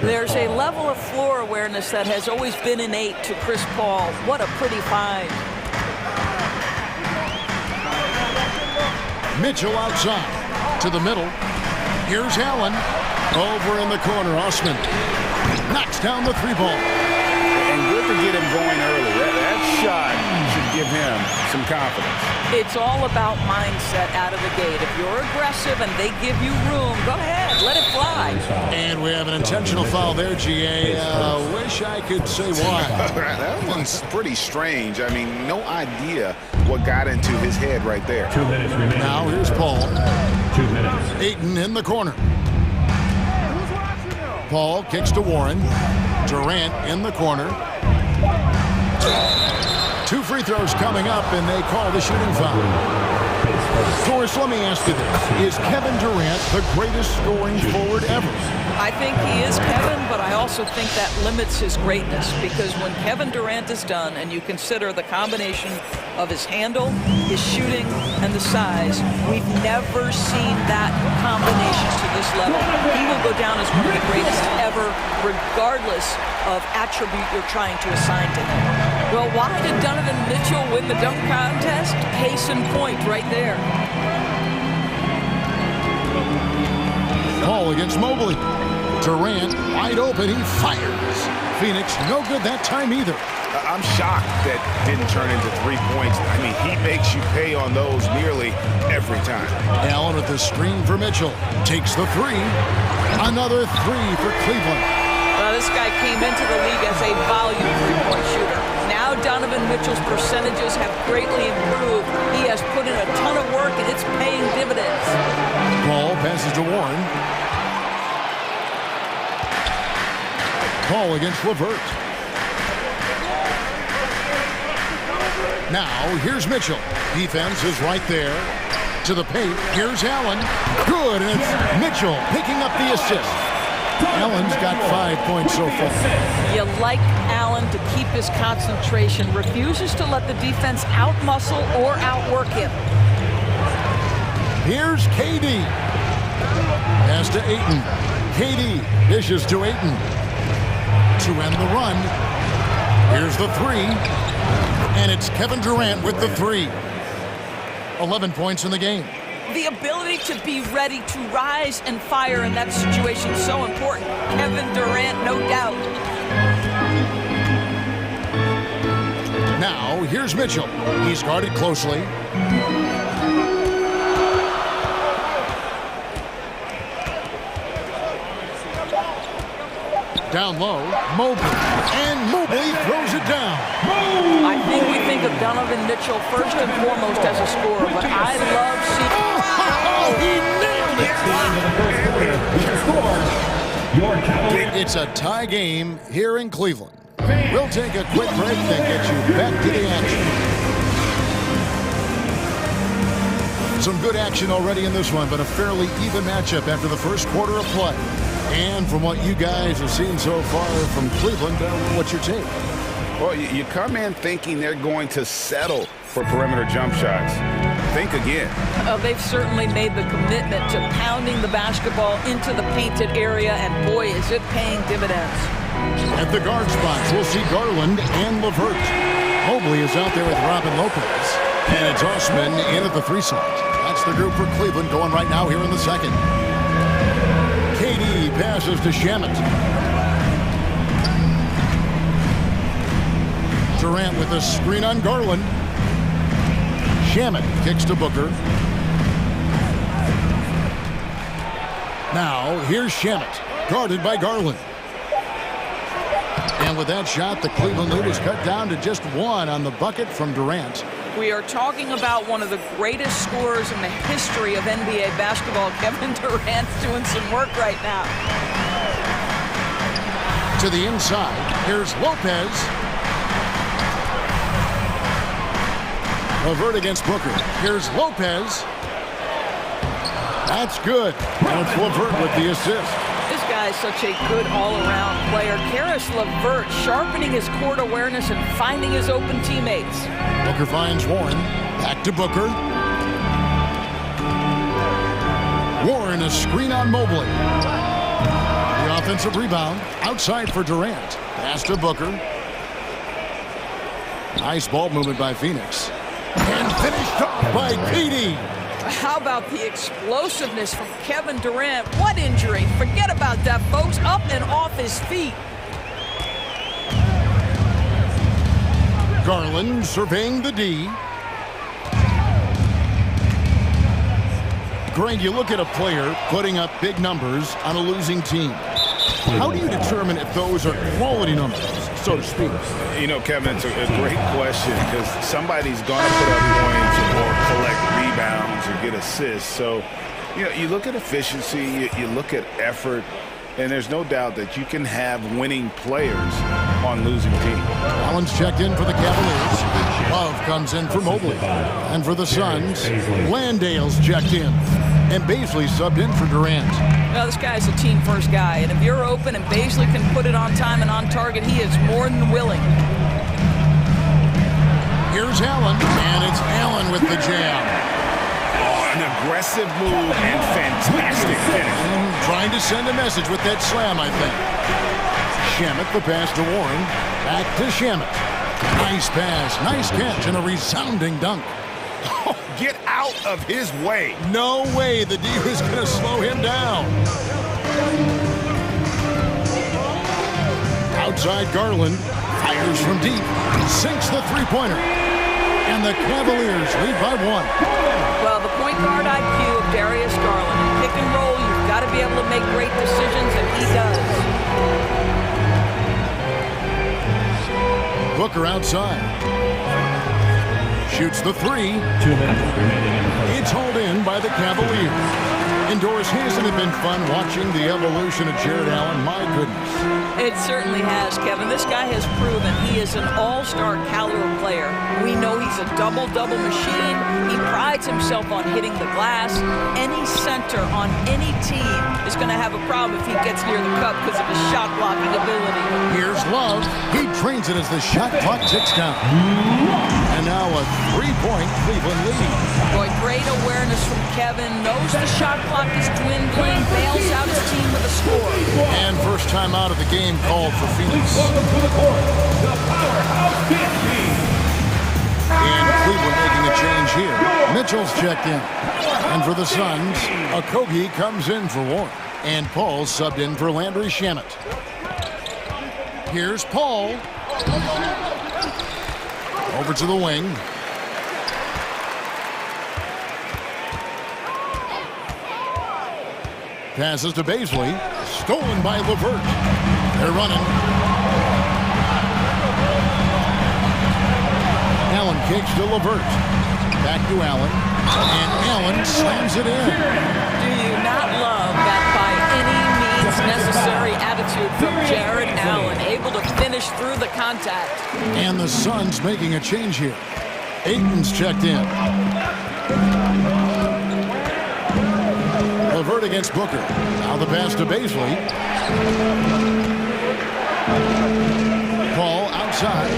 There's a level of floor awareness that has always been innate to Chris Paul. What a pretty find. Mitchell outside. To the middle. Here's Allen. Over in the corner, Osman. Knocks down the 3 ball. And good to get him going early. That shot should give him some confidence. It's all about mindset out of the gate. If you're aggressive and they give you room, go ahead, let it fly. And we have an intentional foul there, GA. Wish I could say why. That one's pretty strange. I mean, no idea what got into his head right there. 2 minutes remaining. Now here's Paul. 2 minutes. Ayton in the corner. Paul kicks to Warren. Durant in the corner. 2 free throws coming up, and they call the shooting foul. Doris, let me ask you this. Is Kevin Durant the greatest scoring forward ever? I think he is, Kevin, but I also think that limits his greatness, because when Kevin Durant is done and you consider the combination of his handle, his shooting, and the size, we've never seen that combination to this level. He will go down as one of the greatest ever, regardless of attribute you're trying to assign to him. Well, why did Donovan Mitchell win the dunk contest? Case in point right there. Paul against Mobley. Durant wide open, he fires. Phoenix no good that time either. I'm shocked that didn't turn into 3 points. I mean, he makes you pay on those nearly every time. Allen with the screen for Mitchell. Takes the 3. Another 3 for Cleveland. This guy came into the league as a volume three-point shooter. Now Donovan Mitchell's percentages have greatly improved. He has put in a ton of work, and it's paying dividends. Paul passes to Warren. Paul against LeVert. Now, here's Mitchell. Defense is right there. To the paint. Here's Allen. Good, and it's Mitchell picking up the assist. Allen's got 5 points so far. You like Allen to keep his concentration, refuses to let the defense out-muscle or outwork him. Here's KD. Pass to Ayton. KD dishes to Ayton. To end the run. Here's the three. And it's Kevin Durant with the three. 11 points in the game. The ability to be ready to rise and fire in that situation is so important. Kevin Durant, no doubt. Now, here's Mitchell. He's guarded closely. Down low, Mobley. And Mobley throws it down. I think we think of Donovan Mitchell first and foremost as a scorer, but I love seeing... Oh, he nailed it! It's a tie game here in Cleveland. We'll take a quick break and get you back to the action. Some good action already in this one, but a fairly even matchup after the first quarter of play. And from what you guys have seen so far from Cleveland, what's your take? Well, you come in thinking they're going to settle for perimeter jump shots. Think again. They've certainly made the commitment to pounding the basketball into the painted area, and boy, is it paying dividends. At the guard spots, we'll see Garland and LeVert. Mobley is out there with Robin Lopez. And it's Osman in at the three slot. That's the group for Cleveland going right now here in the second. KD passes to Shamet. Durant with a screen on Garland. Shamet kicks to Booker. Now, here's Shamet, guarded by Garland. And with that shot, the Cleveland lead is cut down to just one on the bucket from Durant. We are talking about one of the greatest scorers in the history of NBA basketball. Kevin Durant's doing some work right now. To the inside, here's Lopez. LeVert against Booker. Here's Lopez. That's good. And it's LeVert with the assist. This guy is such a good all-around player. Karis LeVert sharpening his court awareness and finding his open teammates. Booker finds Warren. Back to Booker. Warren, a screen on Mobley. The offensive rebound outside for Durant. Pass to Booker. Nice ball movement by Phoenix. And finished off by KD. How about the explosiveness from Kevin Durant? What injury? Forget about that, folks. Up and off his feet. Garland surveying the D. Greg, you look at a player putting up big numbers on a losing team. How do you determine if those are quality numbers, so to speak? You know, Kevin, it's a great question because somebody's going to put up points or collect rebounds or get assists. So, you know, you look at efficiency, you look at effort, and there's no doubt that you can have winning players on losing teams. Allen's checked in for the Cavaliers. Love comes in for Mobley. And for the Suns, Landale's checked in. And Baisley subbed in for Durant. Well, this guy's a team-first guy, and if you're open and Baisley can put it on time and on target, he is more than willing. Here's Allen, and it's Allen with the jam. Oh, an aggressive move and fantastic finish. Trying to send a message with that slam, I think. Shamet, the pass to Warren. Back to Shamet. Nice pass, nice catch, and a resounding dunk. Oh, get out of his way. No way the D was going to slow him down. Outside Garland, fires from deep, sinks the three-pointer. And the Cavaliers lead by one. Well, the point guard IQ of Darius Garland. Pick and roll, you've got to be able to make great decisions, and he does. Booker outside. Shoots the three. 2 minutes remaining in the first. It's hauled in by the Cavaliers. Indoors, hasn't it been fun watching the evolution of Jared Allen? My goodness. It certainly has, Kevin. This guy has proven he is an all-star caliber player. We know he's a double-double machine. He prides himself on hitting the glass. Any center on any team is going to have a problem if he gets near the cup because of his shot-blocking ability. Here's Love. He trains it as the shot clock ticks down. And now a three-point Cleveland lead. Boy, great awareness from Kevin. Knows the shot clock is dwindling. Bails out his team with a score. And first time out of the game called for Phoenix. Welcome to the court, the powerhouse kid team. And Cleveland making a change here. Mitchell's checked in. And for the Suns, Okogie comes in for Warren. And Paul subbed in for Landry Shamet. Here's Paul. Over to the wing. Passes to Baisley. Stolen by LeVert. They're running. Allen kicks to LeVert. Back to Allen. And Allen slams it in. Do you not love that by any means necessary attitude from Jared Allen, able to finish through the contact? And the Suns making a change here. Ayton's checked in. LeVert against Booker. Now the pass to Baisley. Paul outside.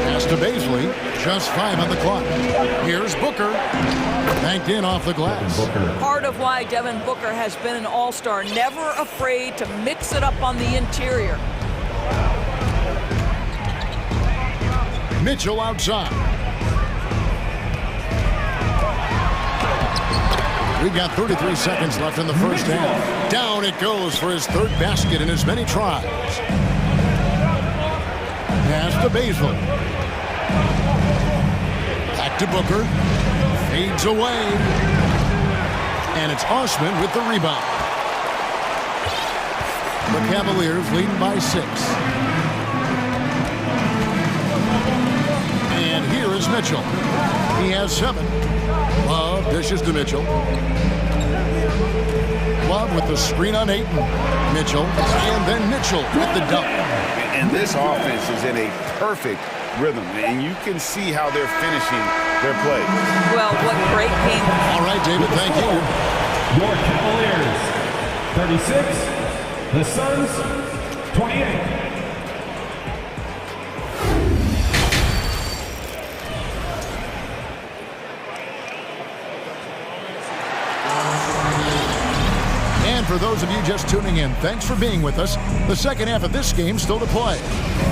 Pass to Baisley. Just 5 on the clock. Here's Booker. Banked in off the glass. Part of why Devin Booker has been an all-star, never afraid to mix it up on the interior. Mitchell outside. We've got 33 seconds left in the first half. Down it goes for his third basket in as many tries. Pass to Baisley. Back to Booker. Fades away. And it's Osman with the rebound. The Cavaliers leading by 6. And here is Mitchell. He has 7. Love dishes to Mitchell. Love with the screen on Ayton. Mitchell. And then Mitchell with the dunk. And this offense is in a perfect rhythm, and you can see how they're finishing their play. Well, what great game. All right, David, thank you. Your Cavaliers, 36. The Suns, 28. For those of you just tuning in, thanks for being with us. The second half of this game still to play.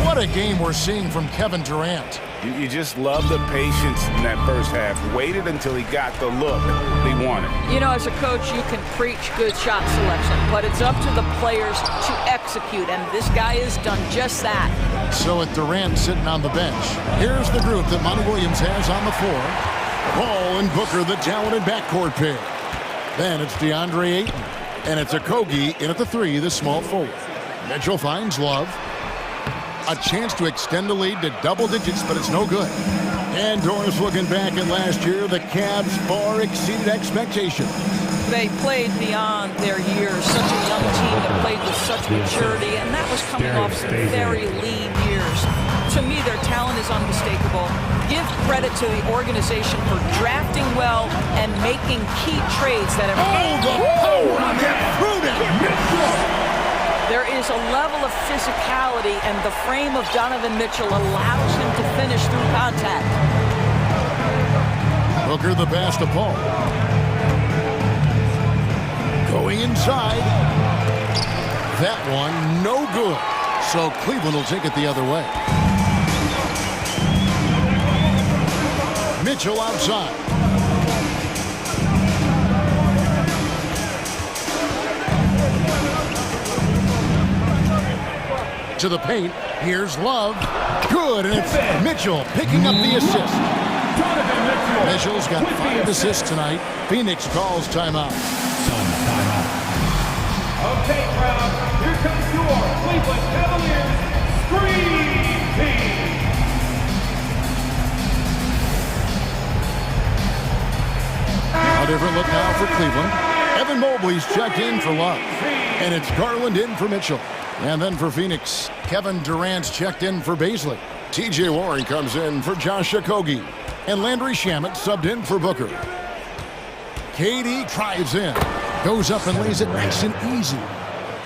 What a game we're seeing from Kevin Durant. You just love the patience in that first half. Waited until he got the look he wanted. You know, as a coach, you can preach good shot selection, but it's up to the players to execute, and this guy has done just that. So with Durant sitting on the bench, here's the group that Monty Williams has on the floor. Paul and Booker, the talented backcourt pair. Then it's DeAndre Ayton. And it's Okogie in at the 3, the small forward. Mitchell finds Love. A chance to extend the lead to double digits, but it's no good. And Doris looking back at last year, the Cavs far exceeded expectations. They played beyond their years. Such a young team that played with such maturity, and that was coming off some very lean years. To me, their talent is unmistakable. Give credit to the organization for drafting well and making key trades that have... Oh, the power on that prudent! There is a level of physicality, and the frame of Donovan Mitchell allows him to finish through contact. Booker the pass to Paul. Going inside. That one, no good. So Cleveland will take it the other way. Mitchell outside. To the paint. Here's Love. Good, and it's Mitchell picking up the assist. Mitchell's got 5 assists tonight. Phoenix calls timeout. Okay, crowd, here comes your Cleveland Cavaliers Scream Team. A different look now for Cleveland. Evan Mobley's checked in for Love. And it's Garland in for Mitchell. And then for Phoenix, Kevin Durant's checked in for Baisley. T.J. Warren comes in for Josh Okogie. And Landry Shamet subbed in for Booker. KD drives in. Goes up and lays it nice and easy.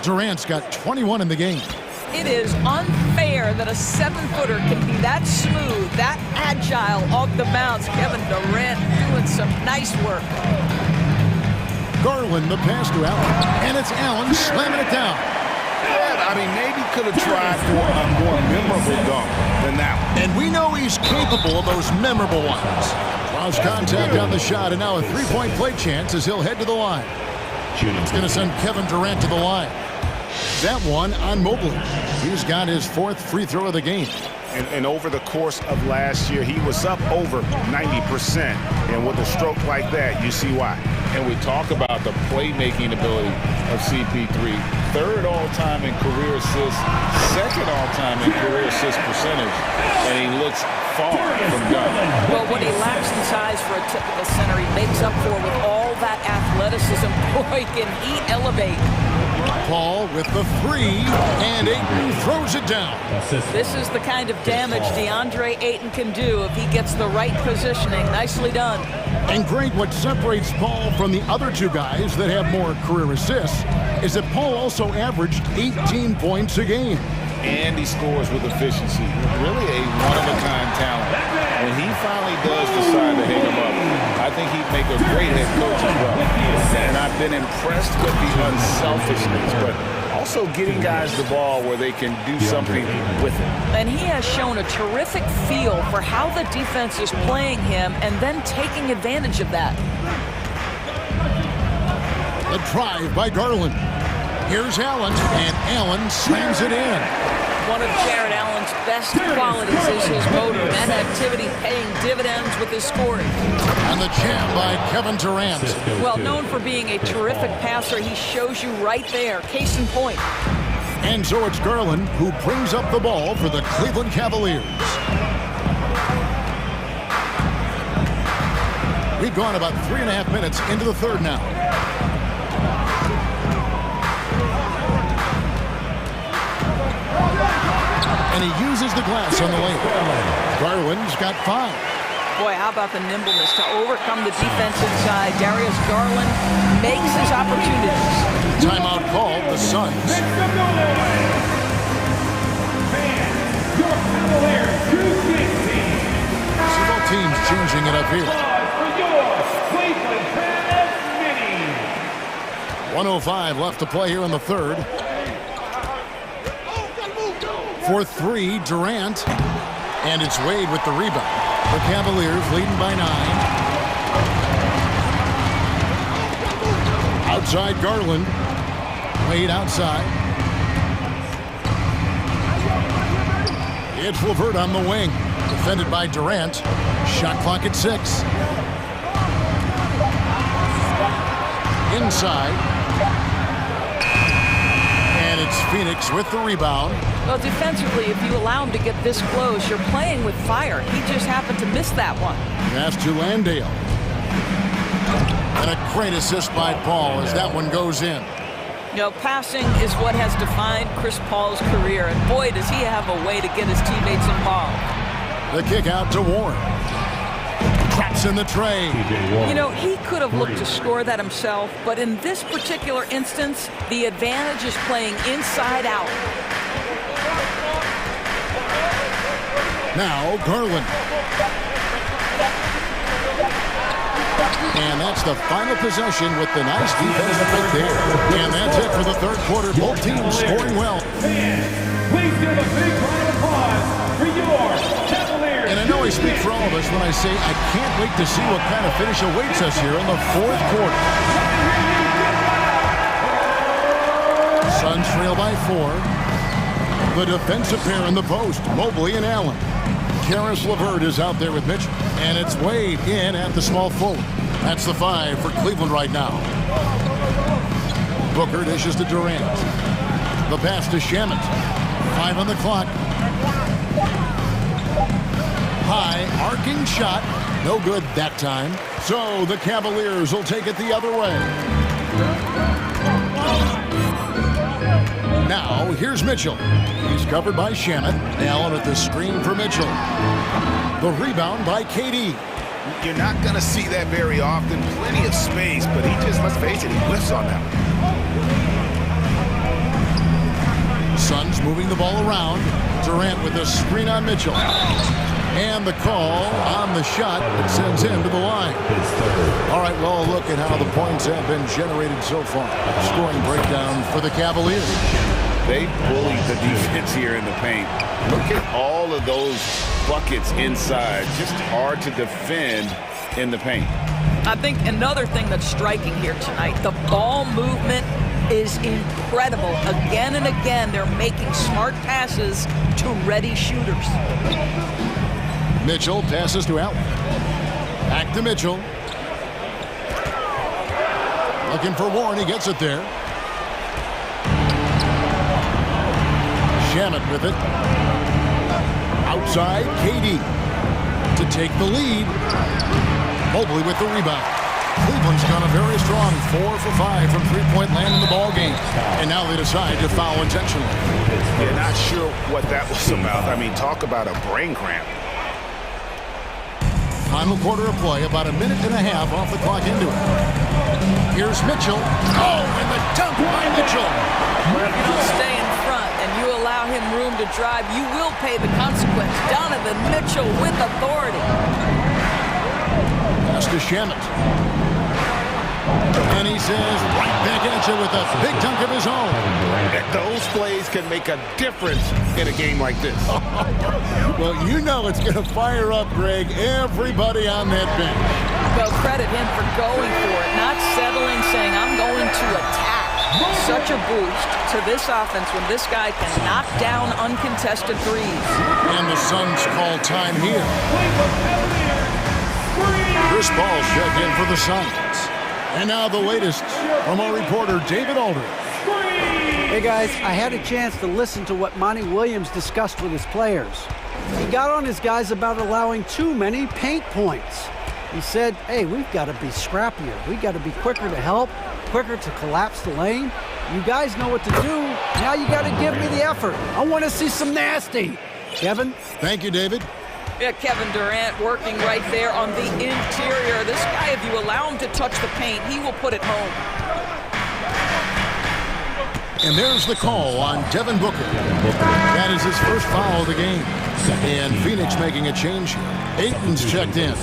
Durant's got 21 in the game. It is unfair that a 7-footer can be that smooth, that agile off the bounce. Kevin Durant doing some nice work. Garland, the pass to Allen. And it's Allen slamming it down. Yeah, I mean, maybe could have tried for a more memorable dunk than that one. And we know he's capable of those memorable ones. Draws contact on the shot, and now a three-point play chance as he'll head to the line. It's going to send Kevin Durant to the line. That one on Mobley. He's got his 4th free throw of the game. And over the course of last year, he was up over 90%. And with a stroke like that, you see why. And we talk about the playmaking ability of CP3. 3rd all-time in career assists, 2nd all-time in career assist percentage. And he looks far from done. Well, what he lacks in size for a typical center, he makes up for with all that athleticism. Boy, can he elevate. Paul with the 3, and Ayton throws it down. This is the kind of damage DeAndre Ayton can do if he gets the right positioning. Nicely done. And Greg, what separates Paul from the other 2 guys that have more career assists is that Paul also averaged 18 points a game. And he scores with efficiency. Really a one-of-a-kind talent. When he finally does decide to hang him up, I think he'd make a great head coach as well. And I've been impressed with the unselfishness, but also getting guys the ball where they can do something with it. And he has shown a terrific feel for how the defense is playing him and then taking advantage of that. The drive by Garland. Here's Allen, and Allen slams it in. One of Jared Allen's best qualities is his motor. That activity paying dividends with his scoring. And the jam by Kevin Durant. Well, known for being a terrific passer, he shows you right there. Case in point. And so it's Garland who brings up the ball for the Cleveland Cavaliers. We've gone about 3.5 minutes into the 3rd now. And he uses the glass on the lane. Garland's got 5. Boy, how about the nimbleness to overcome the defense inside. Darius Garland makes his opportunities. Timeout called, the Suns. Several teams changing it up here. 1:05 left to play here in the 3rd. For 3, Durant. And it's Wade with the rebound. The Cavaliers leading by 9. Outside Garland. Wade outside. It's LeVert on the wing. Defended by Durant. Shot clock at 6. Inside. And it's Phoenix with the rebound. Well, defensively, if you allow him to get this close, you're playing with fire. He just happened to miss that one. Pass to Landale. And a great assist by Paul as that one goes in. You know, passing is what has defined Chris Paul's career, and boy, does he have a way to get his teammates involved. The kick out to Warren. Traps in the tray. You know, he could have looked to score that himself, but in this particular instance, the advantage is playing inside out. Now, Garland. And that's the final possession with the nice defense right there. And that's it for the 3rd quarter. Both teams scoring well. Please give a big round of applause for your Cavaliers. And I know I speak for all of us when I say I can't wait to see what kind of finish awaits us here in the 4th quarter. Suns trail by 4. The defensive pair in the post, Mobley and Allen. Karis LeVert is out there with Mitchell. And it's Wade in at the small forward. That's the 5 for Cleveland right now. Booker dishes to Durant. The pass to Shamet. 5 on the clock. High arcing shot. No good that time. So the Cavaliers will take it the other way. Now, here's Mitchell. He's covered by Shamet. Allen at the screen for Mitchell. The rebound by KD. You're not going to see that very often. Plenty of space, but he just, let's face it, he whiffs on that one. Suns moving the ball around. Durant with the screen on Mitchell. And the call on the shot that sends him to the line. All right, well, look at how the points have been generated so far. Scoring breakdown for the Cavaliers. They bullied the defense here in the paint. Look at all of those buckets inside. Just hard to defend in the paint. I think another thing that's striking here tonight, the ball movement is incredible. Again and again, they're making smart passes to ready shooters. Mitchell passes to Allen. Back to Mitchell. Looking for Warren. He gets it there. Shamet with it. Outside, KD to take the lead. Mobley with the rebound. Cleveland's gone a very strong 4 for 5 from three-point land in the ball game. And now they decide to foul intentionally. You're not sure what that was about. I mean, talk about a brain cramp. Final quarter of play, about a minute and a half off the clock into it. Here's Mitchell. Oh, and the dunk by Mitchell. If you don't stay in front and you allow him room to drive, you will pay the consequence. Donovan Mitchell with authority. Pass to Shamet. And he says, right back at you with a big dunk of his own. Those plays can make a difference in a game like this. Well, you know it's going to fire up, Greg, everybody on that bench. Well, credit him for going for it, not settling, saying, I'm going to attack. Such a boost to this offense when this guy can knock down uncontested threes. And the Suns call time here. Chris Paul checked in for the Suns. And now the latest from our reporter, David Aldridge. Hey guys, I had a chance to listen to what Monty Williams discussed with his players. He got on his guys about allowing too many paint points. He said, hey, we've got to be scrappier. We've got to be quicker to help, quicker to collapse the lane. You guys know what to do. Now you got to give me the effort. I want to see some nasty. Kevin? Thank you, David. Yeah, Kevin Durant working right there on the interior. This guy, if you allow him to touch the paint, he will put it home. And there's the call on Devin Booker. That is his first foul of the game. And Phoenix making a change here. Ayton's checked in.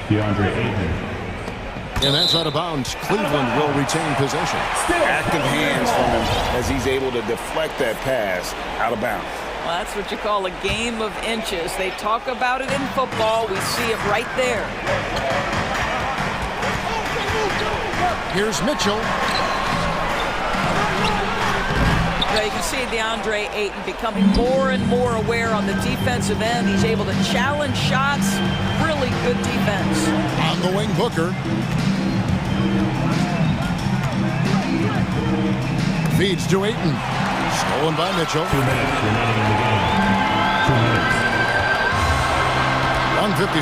DeAndre Ayton. And that's out of bounds. Cleveland will retain possession. Active hands from him as he's able to deflect that pass out of bounds. Well, that's what you call a game of inches. They talk about it in football. We see it right there. Here's Mitchell. Now you can see DeAndre Ayton becoming more and more aware on the defensive end. He's able to challenge shots. Really good defense. On the wing, Booker. Feeds to Ayton. Stolen by Mitchell. 2 minutes remaining in the game. 2 minutes.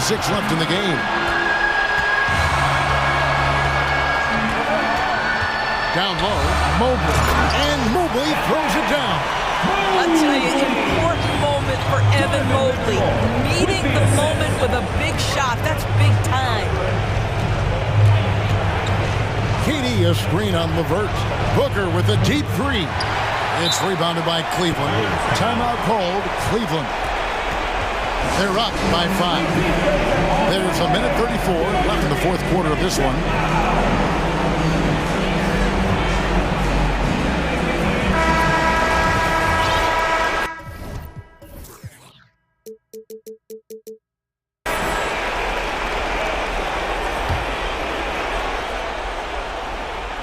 1:56 left in the game. Down low, Mobley. And Mobley throws it down. I'll tell you, important moment for Evan Mobley. Meeting the moment with a big shot. That's big time. KD a screen on Levert. Booker with a deep three. It's rebounded by Cleveland. Timeout called, Cleveland. They're up by 5. There's a minute 34 left in the fourth quarter of this one.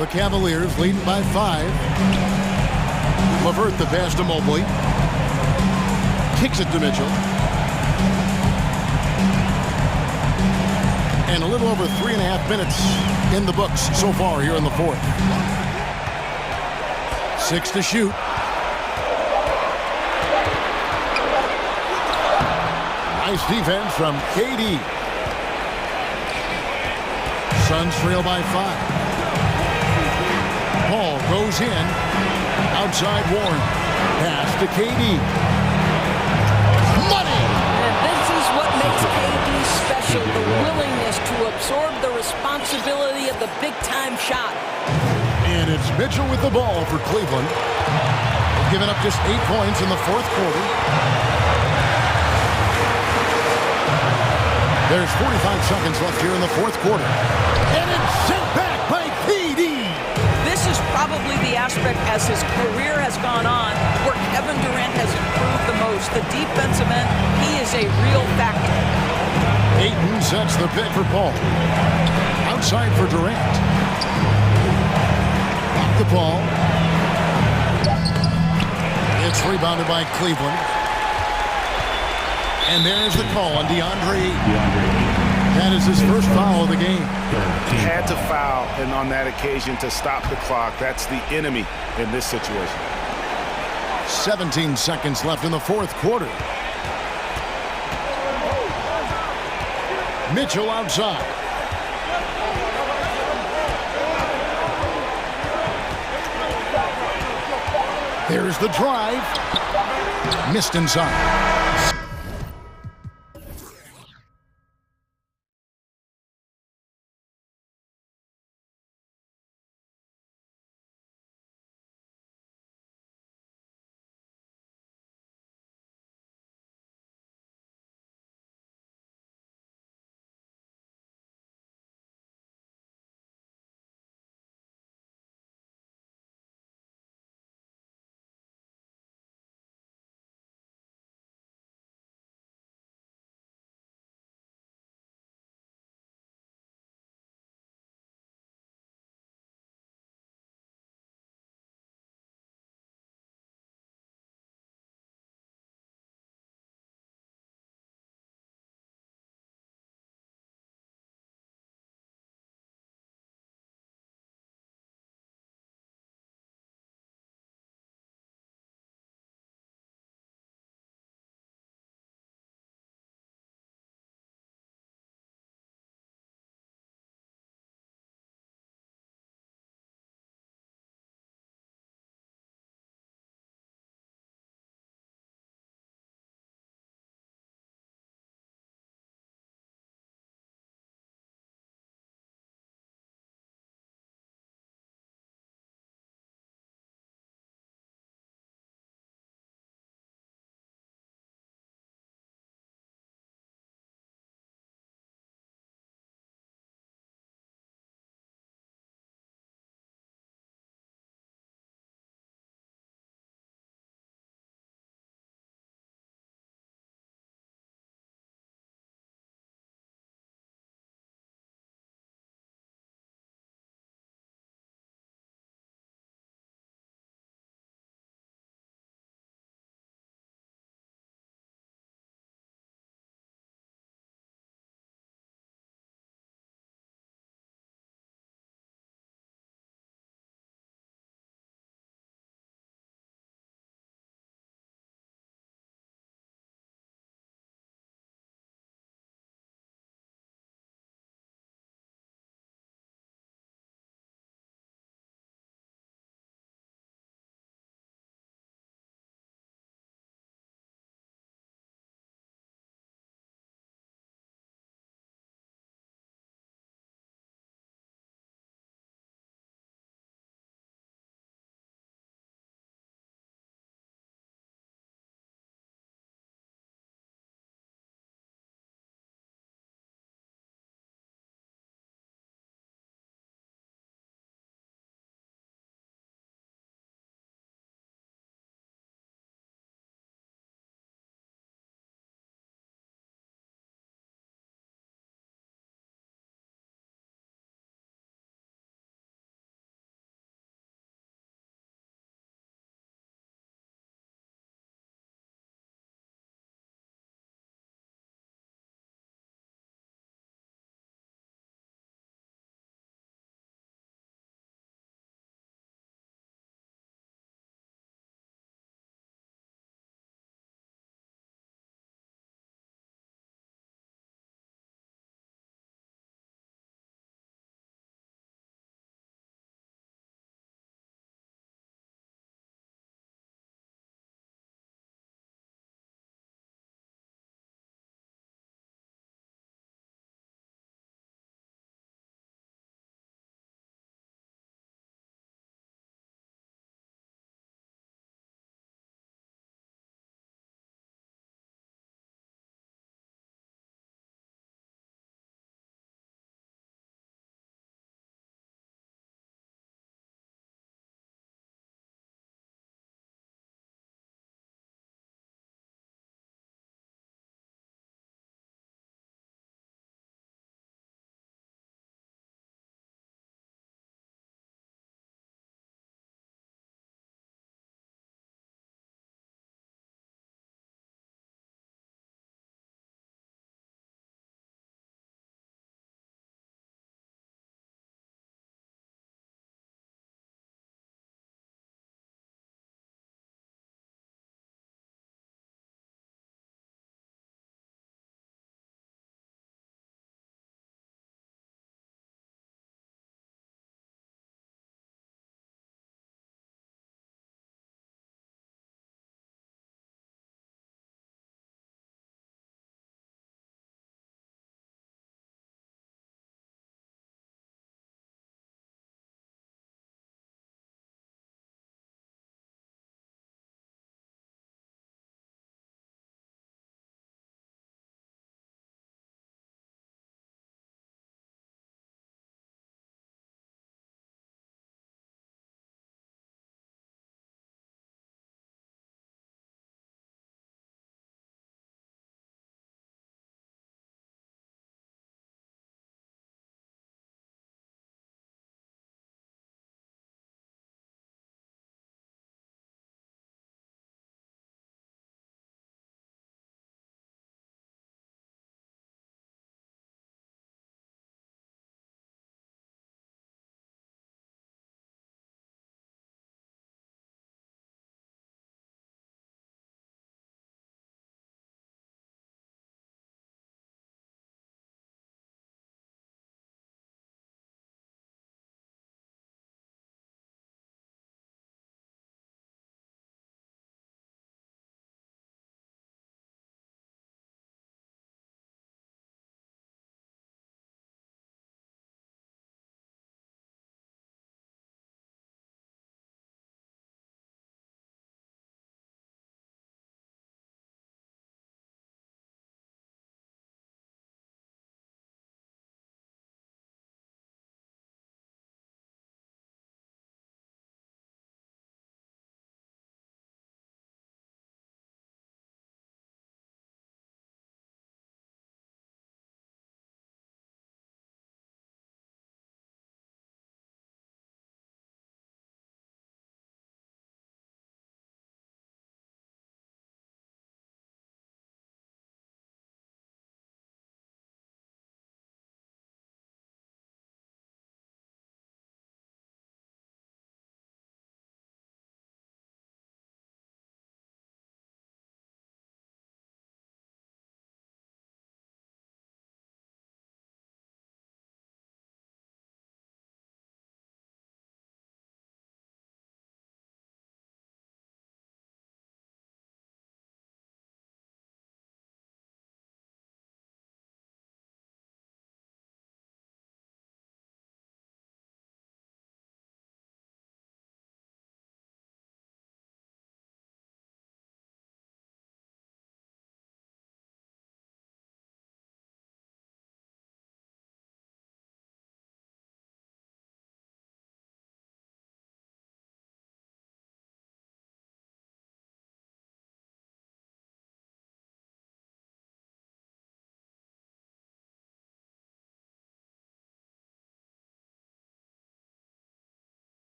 The Cavaliers leading by 5. Levert the pass to Mobley. Kicks it to Mitchell. And a little over 3.5 minutes in the books so far here in the fourth. 6 to shoot. Nice defense from KD. Suns trail by 5. Paul goes in. Outside Warren. Pass to KD. Money! And this is what makes KD special, the willingness to absorb the responsibility of the big-time shot. And it's Mitchell with the ball for Cleveland. They've given up just 8 points in the fourth quarter. There's 45 seconds left here in the fourth quarter. And it's sent back by KD. This is probably the aspect as his career has gone on where Kevin Durant has improved the most. The defensive end, he is a real factor. Ayton sets the pick for Paul. Outside for Durant. Off the ball. It's rebounded by Cleveland. And there's the call on DeAndre Ayton. That is his first foul of the game. Had to foul, and on that occasion to stop the clock. That's the enemy in this situation. 17 seconds left in the fourth quarter. Mitchell outside. There's the drive. Missed inside.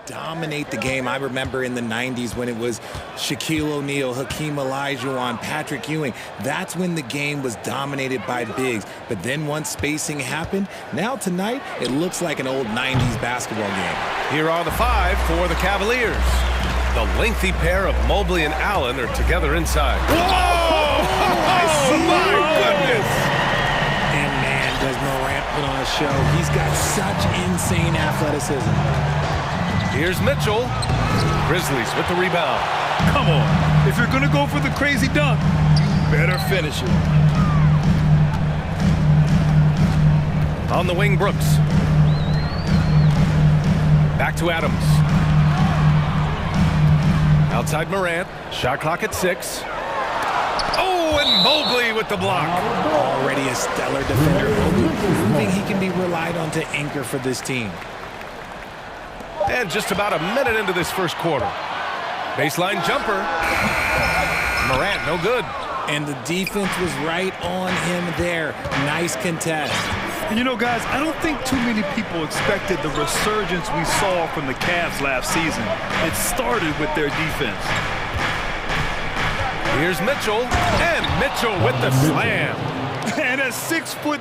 Dominate the game. I remember in the 90s when it was Shaquille O'Neal, Hakeem Olajuwon, Patrick Ewing. That's when the game was dominated by bigs. But then once spacing happened, now tonight it looks like an old 90s basketball game. Here are the five for the Cavaliers. The lengthy pair of Mobley and Allen are together inside. Whoa! My goodness! And man, does Morant put on a show. He's got such insane athleticism. Here's Mitchell. Grizzlies with the rebound. Come on. If you're going to go for the crazy dunk, you better finish it. On the wing, Brooks. Back to Adams. Outside Morant. Shot clock at 6. Oh, and Mobley with the block. Already a stellar defender. Mobley proving he can be relied on to anchor for this team. And just about a minute into this first quarter. Baseline jumper. Morant, no good. And the defense was right on him there. Nice contest. And you know, guys, I don't think too many people expected the resurgence we saw from the Cavs last season. It started with their defense. Here's Mitchell. And Mitchell with the slam. And at 6'3",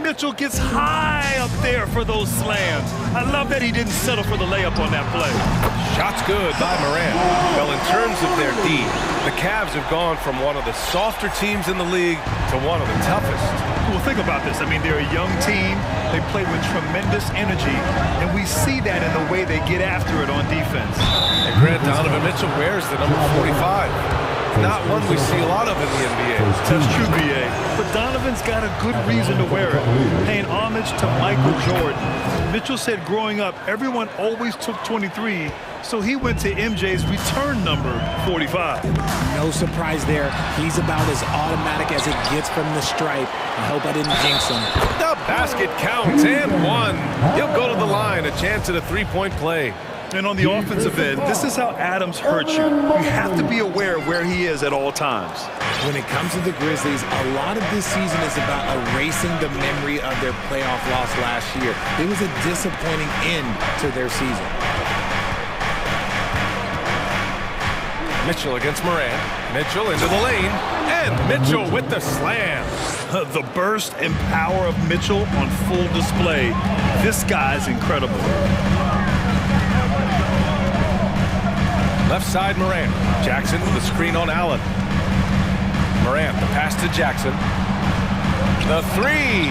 Mitchell gets high up there for those slams. I love that he didn't settle for the layup on that play. Shot's good by Morant. Well, in terms of their D, the Cavs have gone from one of the softer teams in the league to one of the toughest. Well, think about this. I mean, they're a young team. They play with tremendous energy, and we see that in the way they get after it on defense. And Grant, Donovan Mitchell wears the number 45. Not one we see a lot of in the NBA. That's true, B.A. But Donovan's got a good reason to wear it, paying homage to Michael Jordan. Mitchell said growing up, everyone always took 23, so he went to MJ's return number, 45. No surprise there. He's about as automatic as it gets from the stripe. I hope I didn't jinx him. The basket counts, and one. He'll go to the line, a chance at a three-point play. And on the offensive end, this is how Adams hurts you. You have to be aware of where he is at all times. When it comes to the Grizzlies, a lot of this season is about erasing the memory of their playoff loss last year. It was a disappointing end to their season. Mitchell against Morant. Mitchell into the lane. And Mitchell with the slam. The burst and power of Mitchell on full display. This guy's incredible. Left side, Morant. Jackson with the screen on Allen. Morant, the pass to Jackson. The three.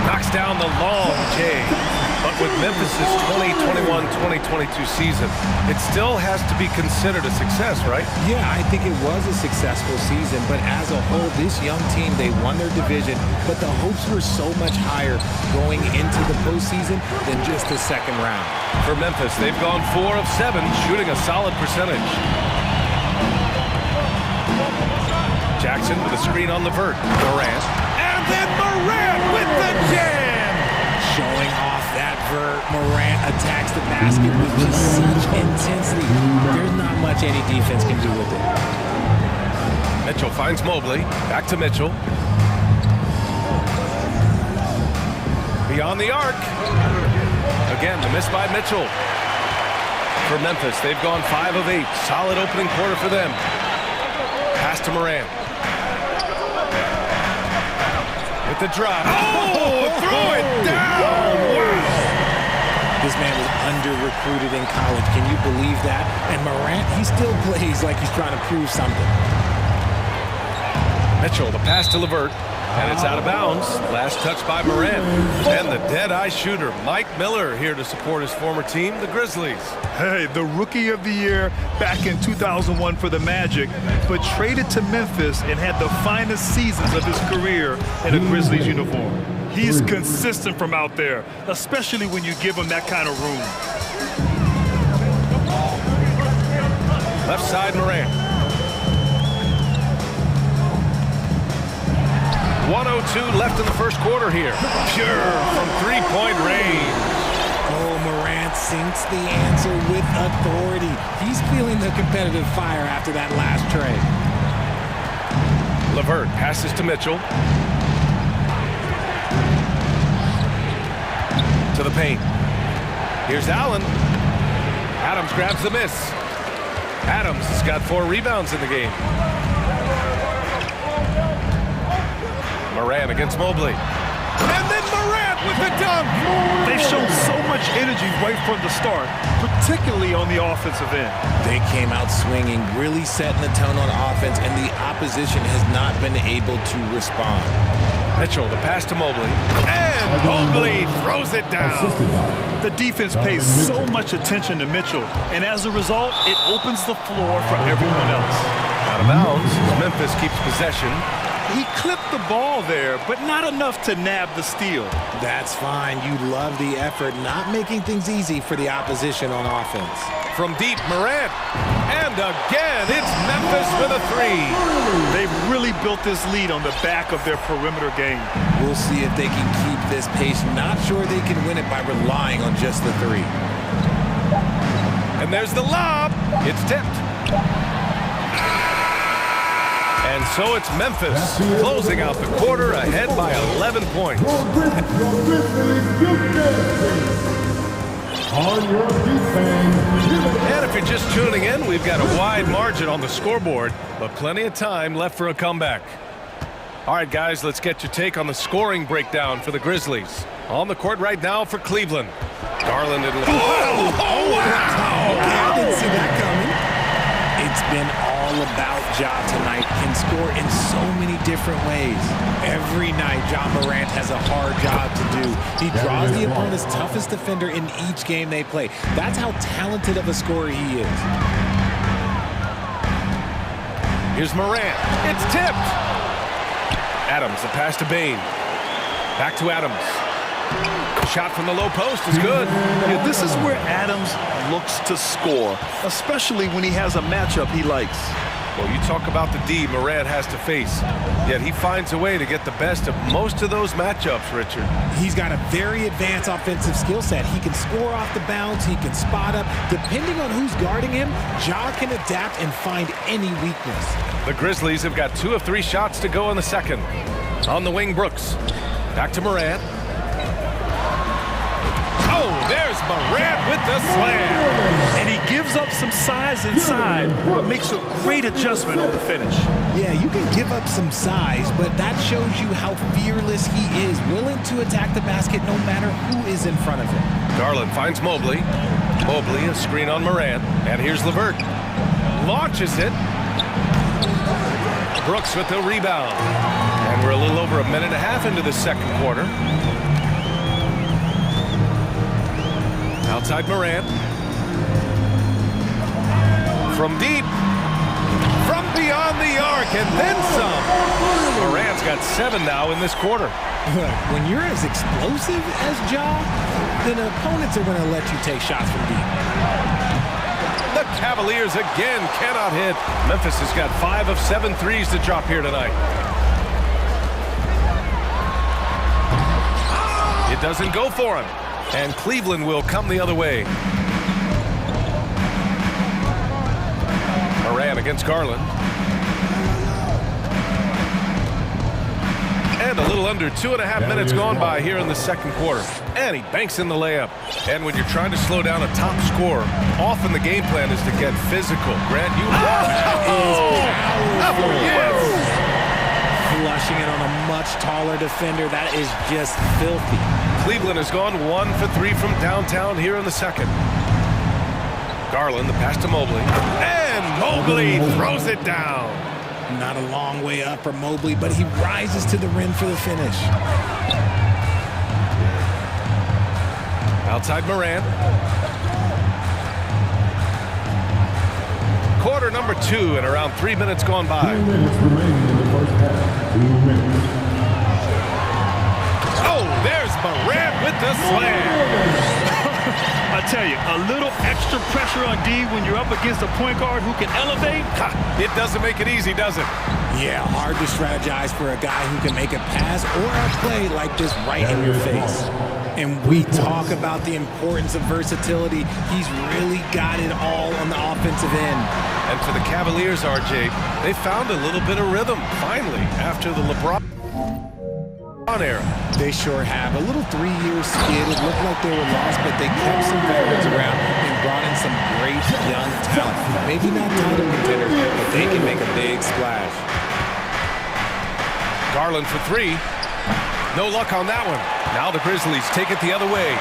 Knocks down the long J. But with Memphis' 2021-2022 season, it still has to be considered a success, right? Yeah, I think it was a successful season, but as a whole, this young team, they won their division, but the hopes were so much higher going into the postseason than just the second round. For Memphis, they've gone 4 of 7, shooting a solid percentage. Jackson with a screen on Levert. Durant. And then Morant with the jam! Showing off that vert. Morant attacks the basket with just such intensity. There's not much any defense can do with it. Mitchell finds Mobley. Back to Mitchell. Beyond the arc. Again, the miss by Mitchell. For Memphis, they've gone 5 of 8. Solid opening quarter for them. Pass to Morant. With the drive. Oh, throw it down! Wow! This man was under-recruited in college. Can you believe that? And Morant, he still plays like he's trying to prove something. Mitchell, the pass to Levert. And it's out of bounds. Last touch by Morant. And the dead-eye shooter, Mike Miller, here to support his former team, the Grizzlies. Hey, the Rookie of the Year back in 2001 for the Magic, but traded to Memphis and had the finest seasons of his career in a Grizzlies uniform. He's consistent from out there, especially when you give him that kind of room. Left side, Morant. 1:02 left in the first quarter here. Pure from three-point range. Oh, Morant sinks the answer with authority. He's feeling the competitive fire after that last trade. Levert passes to Mitchell. To the paint. Here's Allen. Adams grabs the miss. Adams has got 4 rebounds in the game. Morant against Mobley. And then Morant with the dunk. They've shown so much energy right from the start, particularly on the offensive end. They came out swinging, really setting the tone on offense, and the opposition has not been able to respond. Mitchell, the pass to Mobley. And Mobley throws it down. The defense pays so much attention to Mitchell, and as a result, it opens the floor for everyone else. Out of bounds as Memphis keeps possession. He clipped the ball there, but not enough to nab the steal. That's fine. You love the effort, not making things easy for the opposition on offense. From deep, Morant. And again, it's Memphis with a 3. They've really built this lead on the back of their perimeter game. We'll see if they can keep this pace. Not sure they can win it by relying on just the 3. And there's the lob. It's tipped. And so it's Memphis closing out the quarter ahead by 11 points. And if you're just tuning in, we've got a wide margin on the scoreboard, but plenty of time left for a comeback. All right, guys, let's get your take on the scoring breakdown for the Grizzlies. On the court right now for Cleveland. Garland and wow! Okay, I didn't see that coming. It's been all about Ja tonight. Can score in so many different ways. Every night, Ja Morant has a hard job to do. He draws the opponent's toughest defender in each game they play. That's how talented of a scorer he is. Here's Morant. It's tipped. Adams, the pass to Bane. Back to Adams. Shot from the low post is good. Yeah, this is where Adams looks to score, especially when he has a matchup he likes. Well, you talk about the D Morant has to face, yet he finds a way to get the best of most of those matchups, Richard. He's got a very advanced offensive skill set. He can score off the bounce, he can spot up. Depending on who's guarding him, Ja can adapt and find any weakness. The Grizzlies have got 2 of 3 shots to go in the second. On the wing, Brooks. Back to Morant. Oh, there's Morant with the slam. And he gives up some size inside, but makes a great adjustment on the finish. Yeah, you can give up some size, but that shows you how fearless he is, willing to attack the basket no matter who is in front of him. Garland finds Mobley. Mobley, a screen on Morant. And here's LeVert. Launches it. Brooks with the rebound. And we're a little over a minute and a half into the second quarter. Outside Morant. From deep. From beyond the arc, and then some. Morant's got 7 now in this quarter. When you're as explosive as Ja, then opponents are going to let you take shots from deep. The Cavaliers again cannot hit. Memphis has got 5 of 7 threes to drop here tonight. It doesn't go for him. And Cleveland will come the other way. Morant against Garland. And a little under 2.5 minutes gone by here in the second quarter. And he banks in the layup. And when you're trying to slow down a top scorer, often the game plan is to get physical. Grant, you yes! Flushing it on a much taller defender. That is just filthy. Cleveland has gone 1 for 3 from downtown here in the second. Garland, the pass to Mobley. And Mobley throws it down. Not a long way up for Mobley, but he rises to the rim for the finish. Outside Morant. Quarter number 2 and around 3 minutes gone by. 2 minutes remaining in the first half. 2 minutes. Oh, there's Morant with the slam. I tell you, a little extra pressure on D when you're up against a point guard who can elevate. It doesn't make it easy, does it? Yeah, hard to strategize for a guy who can make a pass or a play like this right in your face. And we talk about the importance of versatility. He's really got it all on the offensive end. And for the Cavaliers, RJ, they found a little bit of rhythm, finally, after the LeBron on air. They sure have. A little 3-year skid. It looked like they were lost, but they kept some veterans around and brought in some great young talent. Maybe not title contenders, but they can make a big splash. Garland for 3. No luck on that one. Now the Grizzlies take it the other way.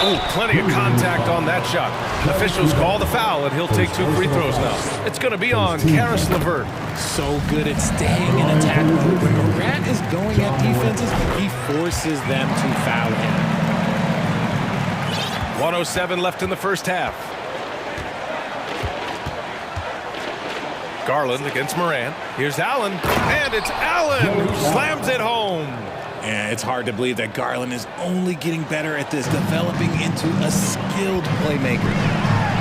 Oh, plenty of contact on that shot. Officials call the foul, and he'll take 2 free throws now. It's going to be on Karis LeVert. So good at staying in attack mode. When Morant is going at defenses, he forces them to foul him. 1:07 left in the first half. Garland against Morant. Here's Allen, and it's Allen who slams it home. Yeah, it's hard to believe that Garland is only getting better at this, developing into a skilled playmaker.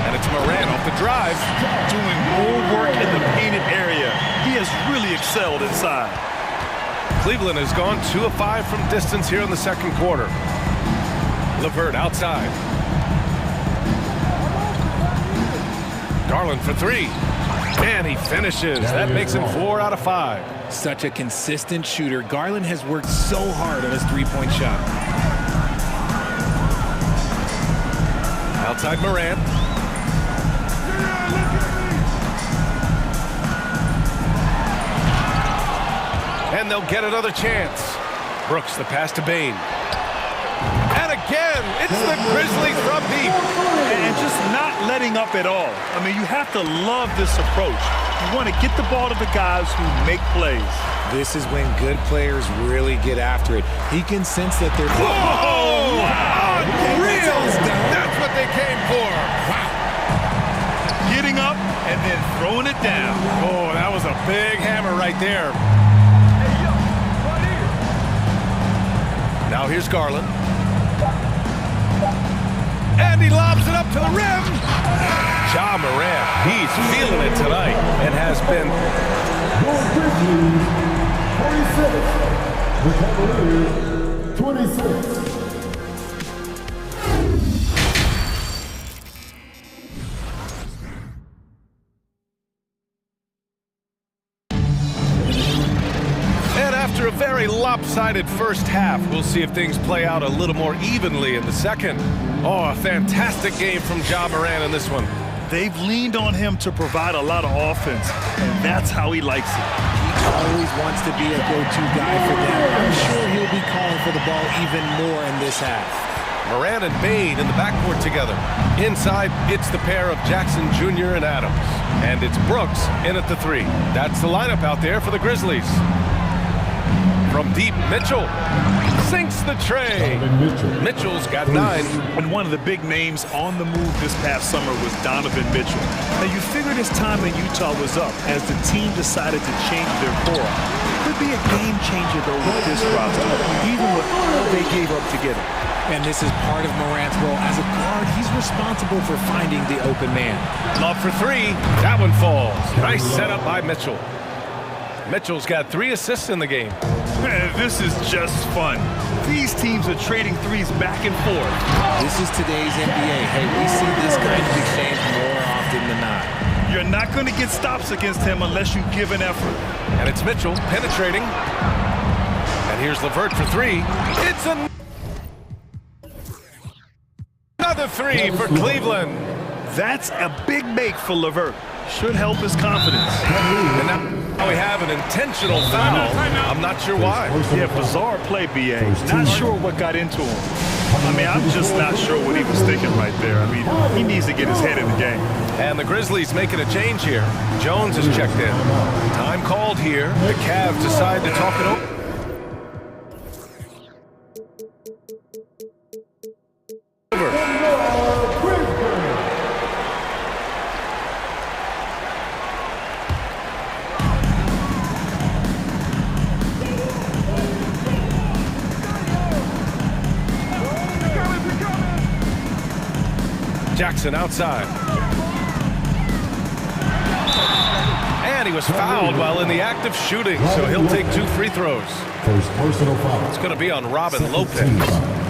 And it's Morant off the drive. Doing more work in the painted area. He has really excelled inside. Cleveland has gone 2 of 5 from distance here in the second quarter. LeVert outside. Garland for 3. And he finishes. That makes him 4 out of 5. Such a consistent shooter. Garland has worked so hard on his three-point shot. Outside Morant. And they'll get another chance. Brooks, the pass to Bane. And again, it's the Grizzlies from deep. And just not letting up at all. I mean, you have to love this approach. You want to get the ball to the guys who make plays. This is when good players really get after it. He can sense that they're... Whoa! Unreal! That's what they came for. Wow. Getting up and then throwing it down. Oh, that was a big hammer right there. Now here's Garland. And he lobs it up to the rim. Ja Morant, he's feeling it tonight and has been. 26. After a very lopsided first half, we'll see if things play out a little more evenly in the second. Oh, a fantastic game from Ja Morant in this one. They've leaned on him to provide a lot of offense, and that's how he likes it. He always wants to be a go-to guy for them. I'm sure he'll be calling for the ball even more in this half. Morant and Bane in the backcourt together. Inside, it's the pair of Jackson Jr. and Adams. And it's Brooks in at the 3. That's the lineup out there for the Grizzlies. From deep, Mitchell sinks the tray. Mitchell's got 9. And one of the big names on the move this past summer was Donovan Mitchell. Now, you figured his time in Utah was up as the team decided to change their core. Could be a game changer, though, with this roster, even with all they gave up to get him. And this is part of Morant's role. As a guard, he's responsible for finding the open man. Love for 3. That one falls. Nice setup by Mitchell. Mitchell's got 3 assists in the game. Man, this is just fun. These teams are trading threes back and forth. This is today's NBA. Hey, we see this kind of exchange more often than not. You're not going to get stops against him unless you give an effort. And it's Mitchell penetrating. And here's LeVert for 3. It's another 3 for Cleveland. That's a big make for LeVert. Should help his confidence. And now we have an intentional foul. I'm not sure why. Yeah, bizarre play, B.A. Not sure what got into him. I mean, I'm just not sure what he was thinking right there. I mean, he needs to get his head in the game. And the Grizzlies making a change here. Jones has checked in. Time called here. The Cavs decide to talk it over. Jackson outside. And he was fouled while in the act of shooting, so he'll take 2 free throws. First personal foul. It's going to be on Robin Lopez.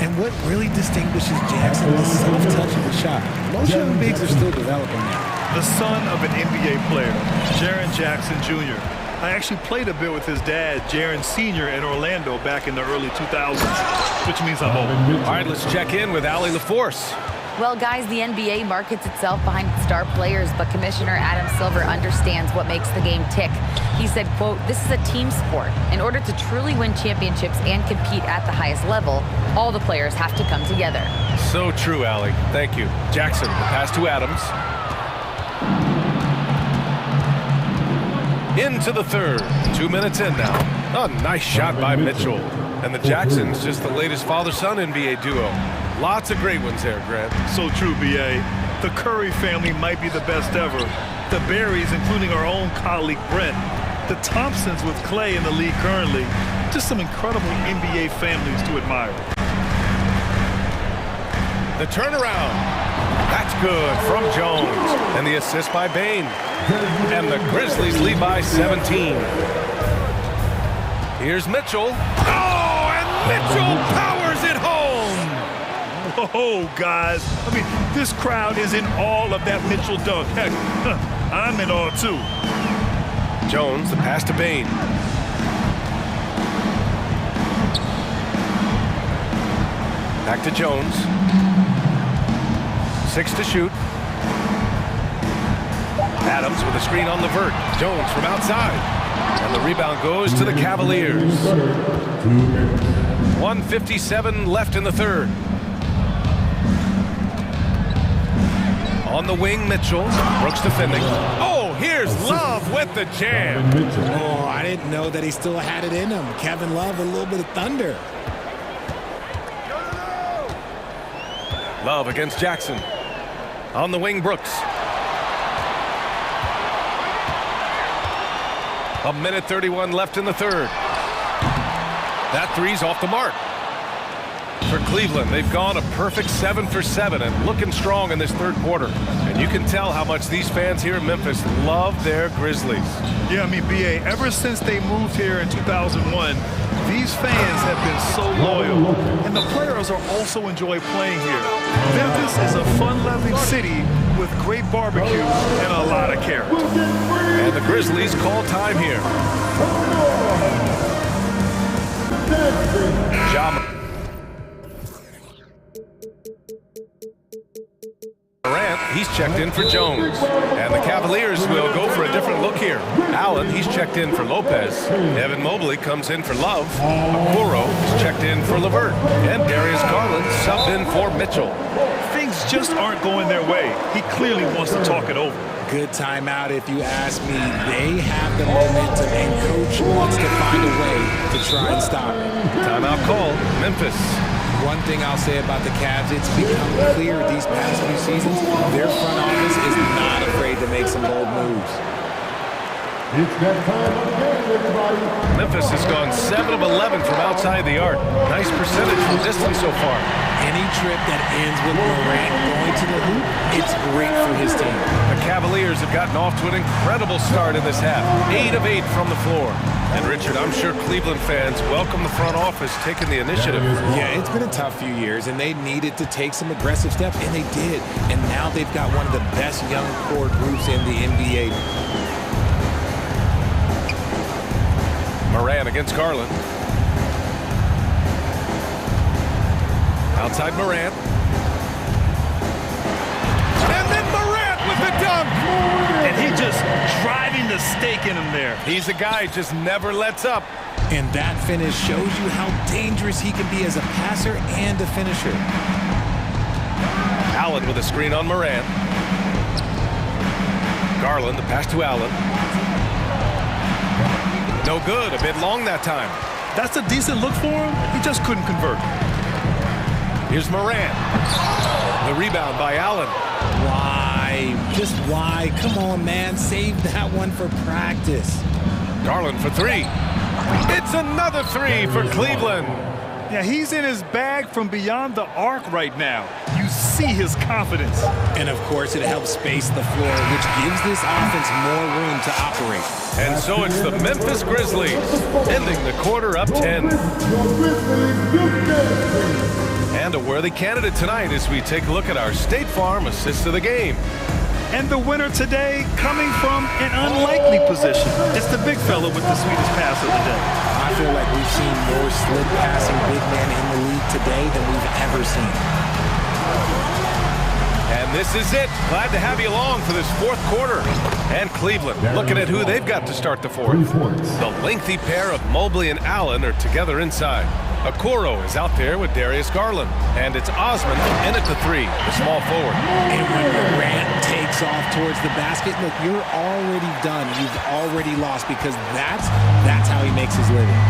And what really distinguishes Jackson is the soft touch of the shot. Most young bigs are still developing that. The son of an NBA player, Jaren Jackson Jr. I actually played a bit with his dad, Jaron Sr. in Orlando back in the early 2000s, which means I'm old. All right, let's check in with Allie LaForce. Well, guys, the NBA markets itself behind star players, but Commissioner Adam Silver understands what makes the game tick. He said, quote, "This is a team sport. In order to truly win championships and compete at the highest level, all the players have to come together." So true, Allie. Thank you. Jackson, the pass to Adams. Into the third. 2 minutes in now. A nice shot by Mitchell. And the Jacksons, just the latest father-son NBA duo. Lots of great ones there, Grant. So true, B.A. The Curry family might be the best ever. The Berrys, including our own colleague Brent. The Thompsons with Clay in the league currently. Just some incredible NBA families to admire. The turnaround. That's good from Jones. And the assist by Bain. And the Grizzlies lead by 17. Here's Mitchell. Oh, and Mitchell powers it home. Oh, guys. I mean, this crowd is in awe of that Mitchell dunk. Heck, I'm in awe, too. Jones, the pass to Bain. Back to Jones. 6 to shoot. Adams with a screen on Levert. Jones from outside. And the rebound goes to the Cavaliers. 1:57 left in the third. On the wing, Mitchell. Brooks defending. Oh, here's Love with the jam. Oh, I didn't know that he still had it in him. Kevin Love with a little bit of thunder. Love against Jackson. On the wing, Brooks. 1:31 left in the third. That three's off the mark. For Cleveland, they've gone a perfect 7 for 7 and looking strong in this third quarter. And you can tell how much these fans here in Memphis love their Grizzlies. Yeah, I mean, B.A., ever since they moved here in 2001, these fans have been so loyal. And the players are also enjoy playing here. Memphis is a fun-loving city with great barbecue and a lot of character. And the Grizzlies call time here. Morant, he's checked in for Jones. And the Cavaliers will go for a different look here. Allen, he's checked in for Lopez. Evan Mobley comes in for Love. Okoro is checked in for Levert. And Darius Garland subbed in for Mitchell. Things just aren't going their way. He clearly wants to talk it over. Good timeout if you ask me. They have the momentum and coach wants to find a way to try and stop it. Timeout called. Memphis. One thing I'll say about the Cavs, it's become clear these past few seasons, their front office is not afraid to make some bold moves. It's that time of the game, everybody. Memphis has gone 7 of 11 from outside the arc. Nice percentage from distance so far. Any trip that ends with Morant going to the hoop, it's great for his team. The Cavaliers have gotten off to an incredible start in this half. 8 of 8 from the floor. And Richard, I'm sure Cleveland fans welcome the front office taking the initiative. Yeah, it's been a tough few years, and they needed to take some aggressive steps, and they did. And now they've got one of the best young core groups in the NBA. Morant against Garland. Outside Morant. And then Morant with the dunk. And he just driving the stake in him there. He's a guy who just never lets up. And that finish shows you how dangerous he can be as a passer and a finisher. Allen with a screen on Morant. Garland, the pass to Allen. No good, a bit long that time. That's a decent look for him. He just couldn't convert. Here's Morant. The rebound by Allen. Why? Just why? Come on, man. Save that one for practice. Garland for three. It's another three for Cleveland. Yeah, he's in his bag from beyond the arc right now. You see his confidence. And, of course, it helps space the floor, which gives this offense more room to operate. And so it's the Memphis Grizzlies, ending the quarter up 10. And a worthy candidate tonight as we take a look at our State Farm assist of the game. And the winner today coming from an unlikely position. It's the big fella with the sweetest pass of the day. I feel like we've seen more slip passing big men in the league today than we've ever seen. And this is it. Glad to have you along for this fourth quarter. And Cleveland looking at who they've got to start the fourth. The lengthy pair of Mobley and Allen are together inside. Okoro is out there with Darius Garland. And it's Osman in at the three, the small forward. And when Durant takes off towards the basket, look, you're already done. You've already lost because that's how he makes his living.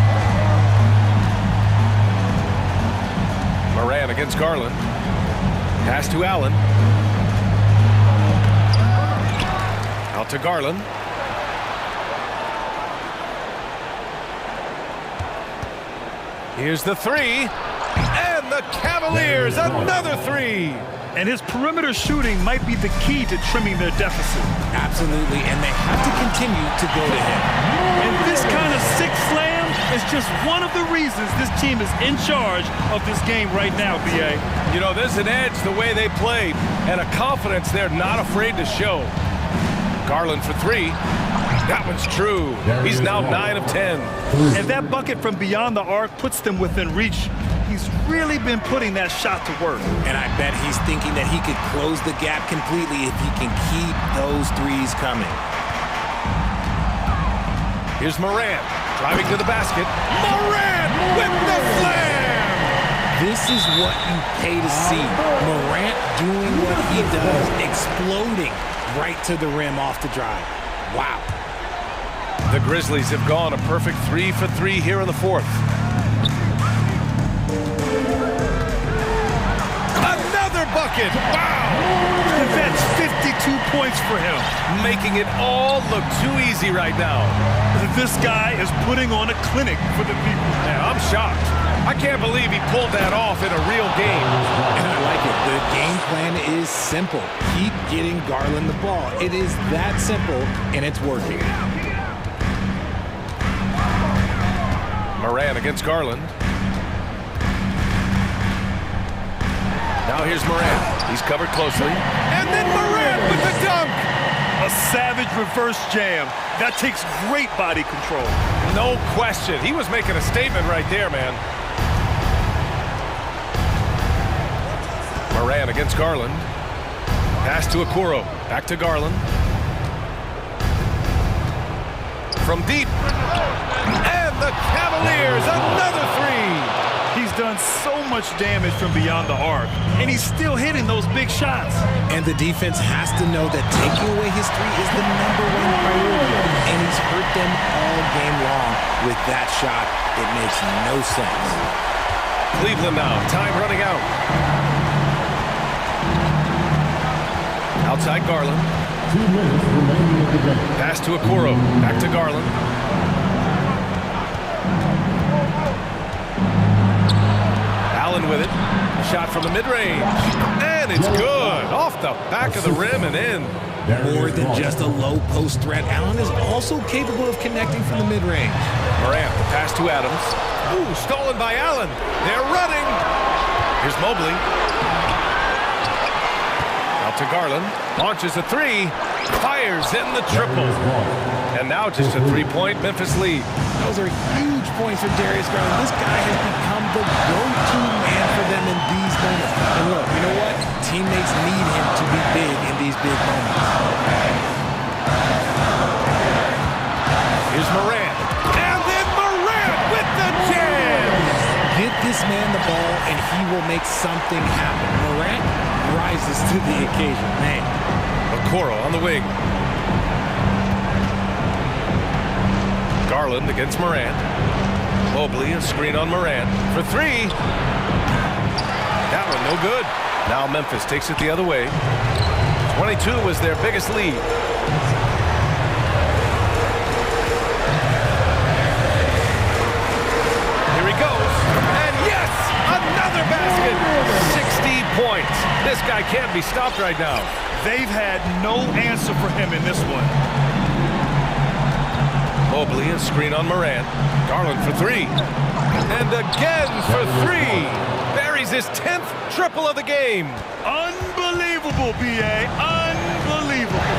Moran against Garland. Pass to Allen. Out to Garland. Here's the three. And the Cavaliers, another three. And his perimeter shooting might be the key to trimming their deficit. Absolutely, and they have to continue to go to him. And this kind of sick slam is just one of the reasons this team is in charge of this game right now, B.A. You know, there's an edge the way they play and a confidence they're not afraid to show. Garland for three. That one's true. He's now 9 of 10. And that bucket from beyond the arc puts them within reach. He's really been putting that shot to work. And I bet he's thinking that he could close the gap completely if he can keep those threes coming. Here's Moran driving to the basket. Moran with the slam! This is what you pay to see. Morant doing what he does, exploding right to the rim off the drive. Wow. The Grizzlies have gone a perfect 3 for 3 here in the fourth. Another bucket! Wow! That's 52 points for him. Making it all look too easy right now. This guy is putting on a clinic for the people. Yeah, I'm shocked. I can't believe he pulled that off in a real game. And I like it. The game plan is simple. Keep getting Garland the ball. It is that simple, and it's working. Moran against Garland. Now here's Moran. He's covered closely. And then Moran with the dunk! A savage reverse jam. That takes great body control. No question. He was making a statement right there, man. Moran against Garland. Pass to Okoro. Back to Garland. From deep. And the Cavaliers, another three. He's done so much damage from beyond the arc, and he's still hitting those big shots. And the defense has to know that taking away his three is the #1 priority, and he's hurt them all game long with that shot. It makes no sense. Cleveland now, time running out. Outside Garland. 2 minutes remaining in the game. Pass to Okoro. Back to Garland. Allen with it. A shot from the mid-range. And it's good. Off the back of the rim and in. More than just a low post threat, Allen is also capable of connecting from the mid-range. Morant, the pass to Adams. Ooh, stolen by Allen. They're running. Here's Mobley. Out to Garland. Launches a three. Fires in the triple. And now just a three-point Memphis lead. Those are huge points for Darius Garland. This guy has become the go-to man for them in these moments. And look, you know what? Teammates need him to be big in these big moments. Here's Morant. And then Morant with the jam! Get this man the ball and he will make something happen. Morant rises to the occasion, man. Okoro on the wing. Garland against Morant. Mobley, a screen on Morant for three. That one no good. Now Memphis takes it the other way. 22 was their biggest lead. Here he goes. And yes, another basket. 60 points. This guy can't be stopped right now. They've had no answer for him in this one. Mobley, a screen on Morant. Garland for three. And again for three. Buries his 10th triple of the game. Unbelievable, B.A. Unbelievable.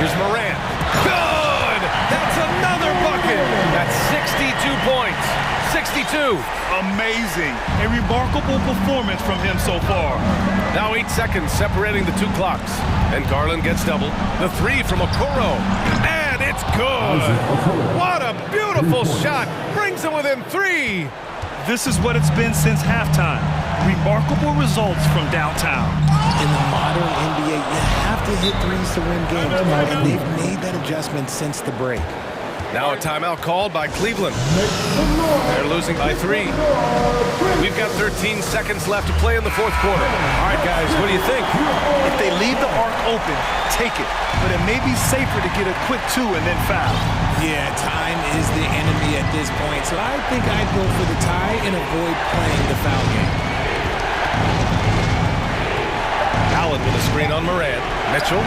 Here's Morant. Good! That's another bucket. That's 62 points. 62. Amazing. A remarkable performance from him so far. Now 8 seconds separating the two clocks. And Garland gets doubled. The three from Okoro. And it's good. What a beautiful shot. Brings it within 3. This is what it's been since halftime. Remarkable results from downtown. In the modern NBA, you have to hit threes to win games. And they've made that adjustment since the break. Now a timeout called by Cleveland. They're losing by 3. We've got 13 seconds left to play in the fourth quarter. All right, guys, what do you think? If they leave the arc open, take it. But it may be safer to get a quick 2 and then foul. Yeah, time is the enemy at this point. So I think I'd go for the tie and avoid playing the foul game. Allen with a screen on Morant. Mitchell.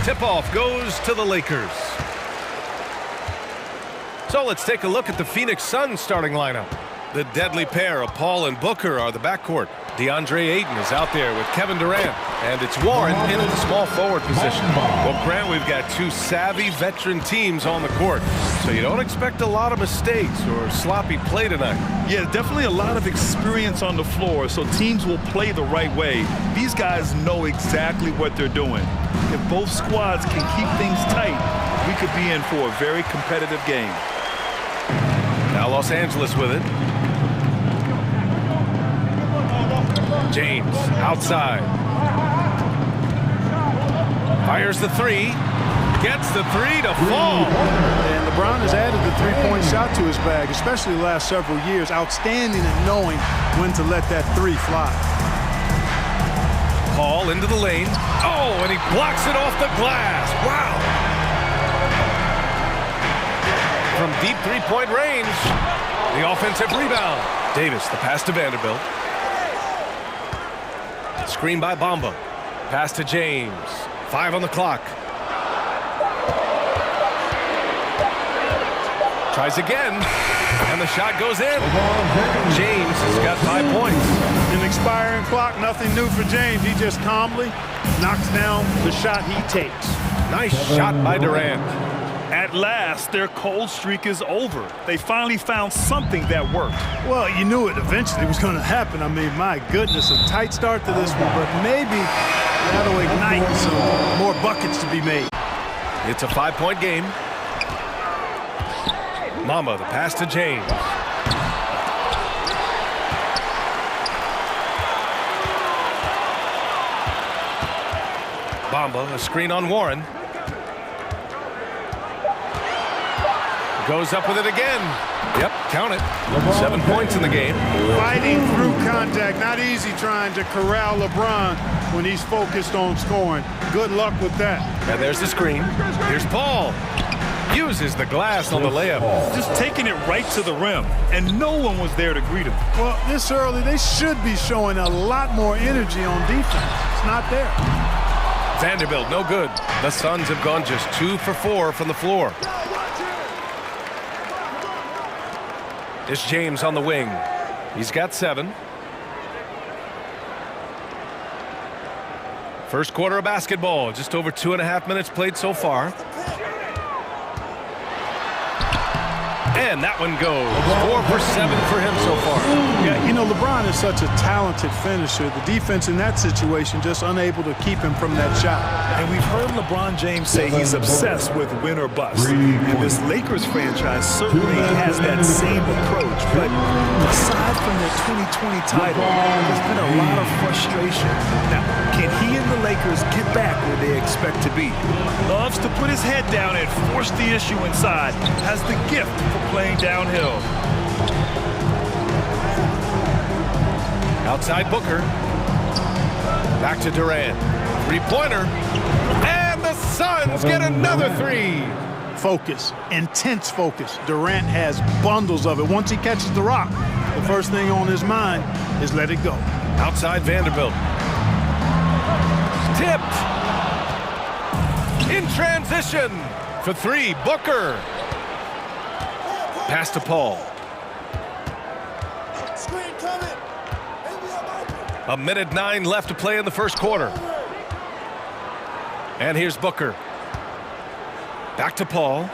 Tip-off goes to the Lakers. So let's take a look at the Phoenix Suns starting lineup. The deadly pair of Paul and Booker are the backcourt. DeAndre Ayton is out there with Kevin Durant. And it's Warren in at the small forward position. Well, Grant, we've got two savvy veteran teams on the court. So you don't expect a lot of mistakes or sloppy play tonight. Yeah, definitely a lot of experience on the floor, so teams will play the right way. These guys know exactly what they're doing. If both squads can keep things tight, we could be in for a very competitive game. Now Los Angeles with it. James outside. Fires the three. Gets the three to fall. And LeBron has added the three-point shot to his bag, especially the last several years. Outstanding at knowing when to let that three fly. Paul into the lane. Oh, and he blocks it off the glass. Wow. From deep three-point range, the offensive rebound. Davis, the pass to Vanderbilt. Screen by Bamba. Pass to James. 5 on the clock. Tries again, and the shot goes in. James has got 5 points. An expiring clock, nothing new for James. He just calmly knocks down the shot he takes. Nice shot by Durant. At last, their cold streak is over. They finally found something that worked. Well, you knew it eventually was going to happen. I mean, my goodness, a tight start to this one, but maybe that'll ignite some more buckets to be made. It's a 5-point game. Mama, the pass to James. Bamba, a screen on Warren. Goes up with it again. Yep, count it. 7 points in the game. Fighting through contact. Not easy trying to corral LeBron when he's focused on scoring. Good luck with that. And there's the screen. Here's Paul. Uses the glass on the layup. Just taking it right to the rim, and no one was there to greet him. Well, this early, they should be showing a lot more energy on defense. It's not there. Vanderbilt, no good. The Suns have gone just 2 for 4 from the floor. It's James on the wing. He's got 7. First quarter of basketball. Just over 2.5 minutes played so far. And that one goes. 4 for 7 for him so far. Yeah, you know, LeBron is such a talented finisher. The defense in that situation just unable to keep him from that shot. And we've heard LeBron James say he's obsessed with win or bust. And this Lakers franchise certainly has that same approach. But aside from the 2020 title, there's been a lot of frustration. Now, can he and the Lakers get back where they expect to be? Loves to put his head down and force the issue inside. Has the gift for playing downhill. Outside Booker. Back to Durant. 3-pointer. And the Suns get another 3. Focus. Intense focus. Durant has bundles of it. Once he catches the rock, the first thing on his mind is let it go. Outside Vanderbilt. Tipped. In transition. For 3, Booker. Pass to Paul. A minute 9 left to play in the first quarter. And here's Booker. Back to Paul.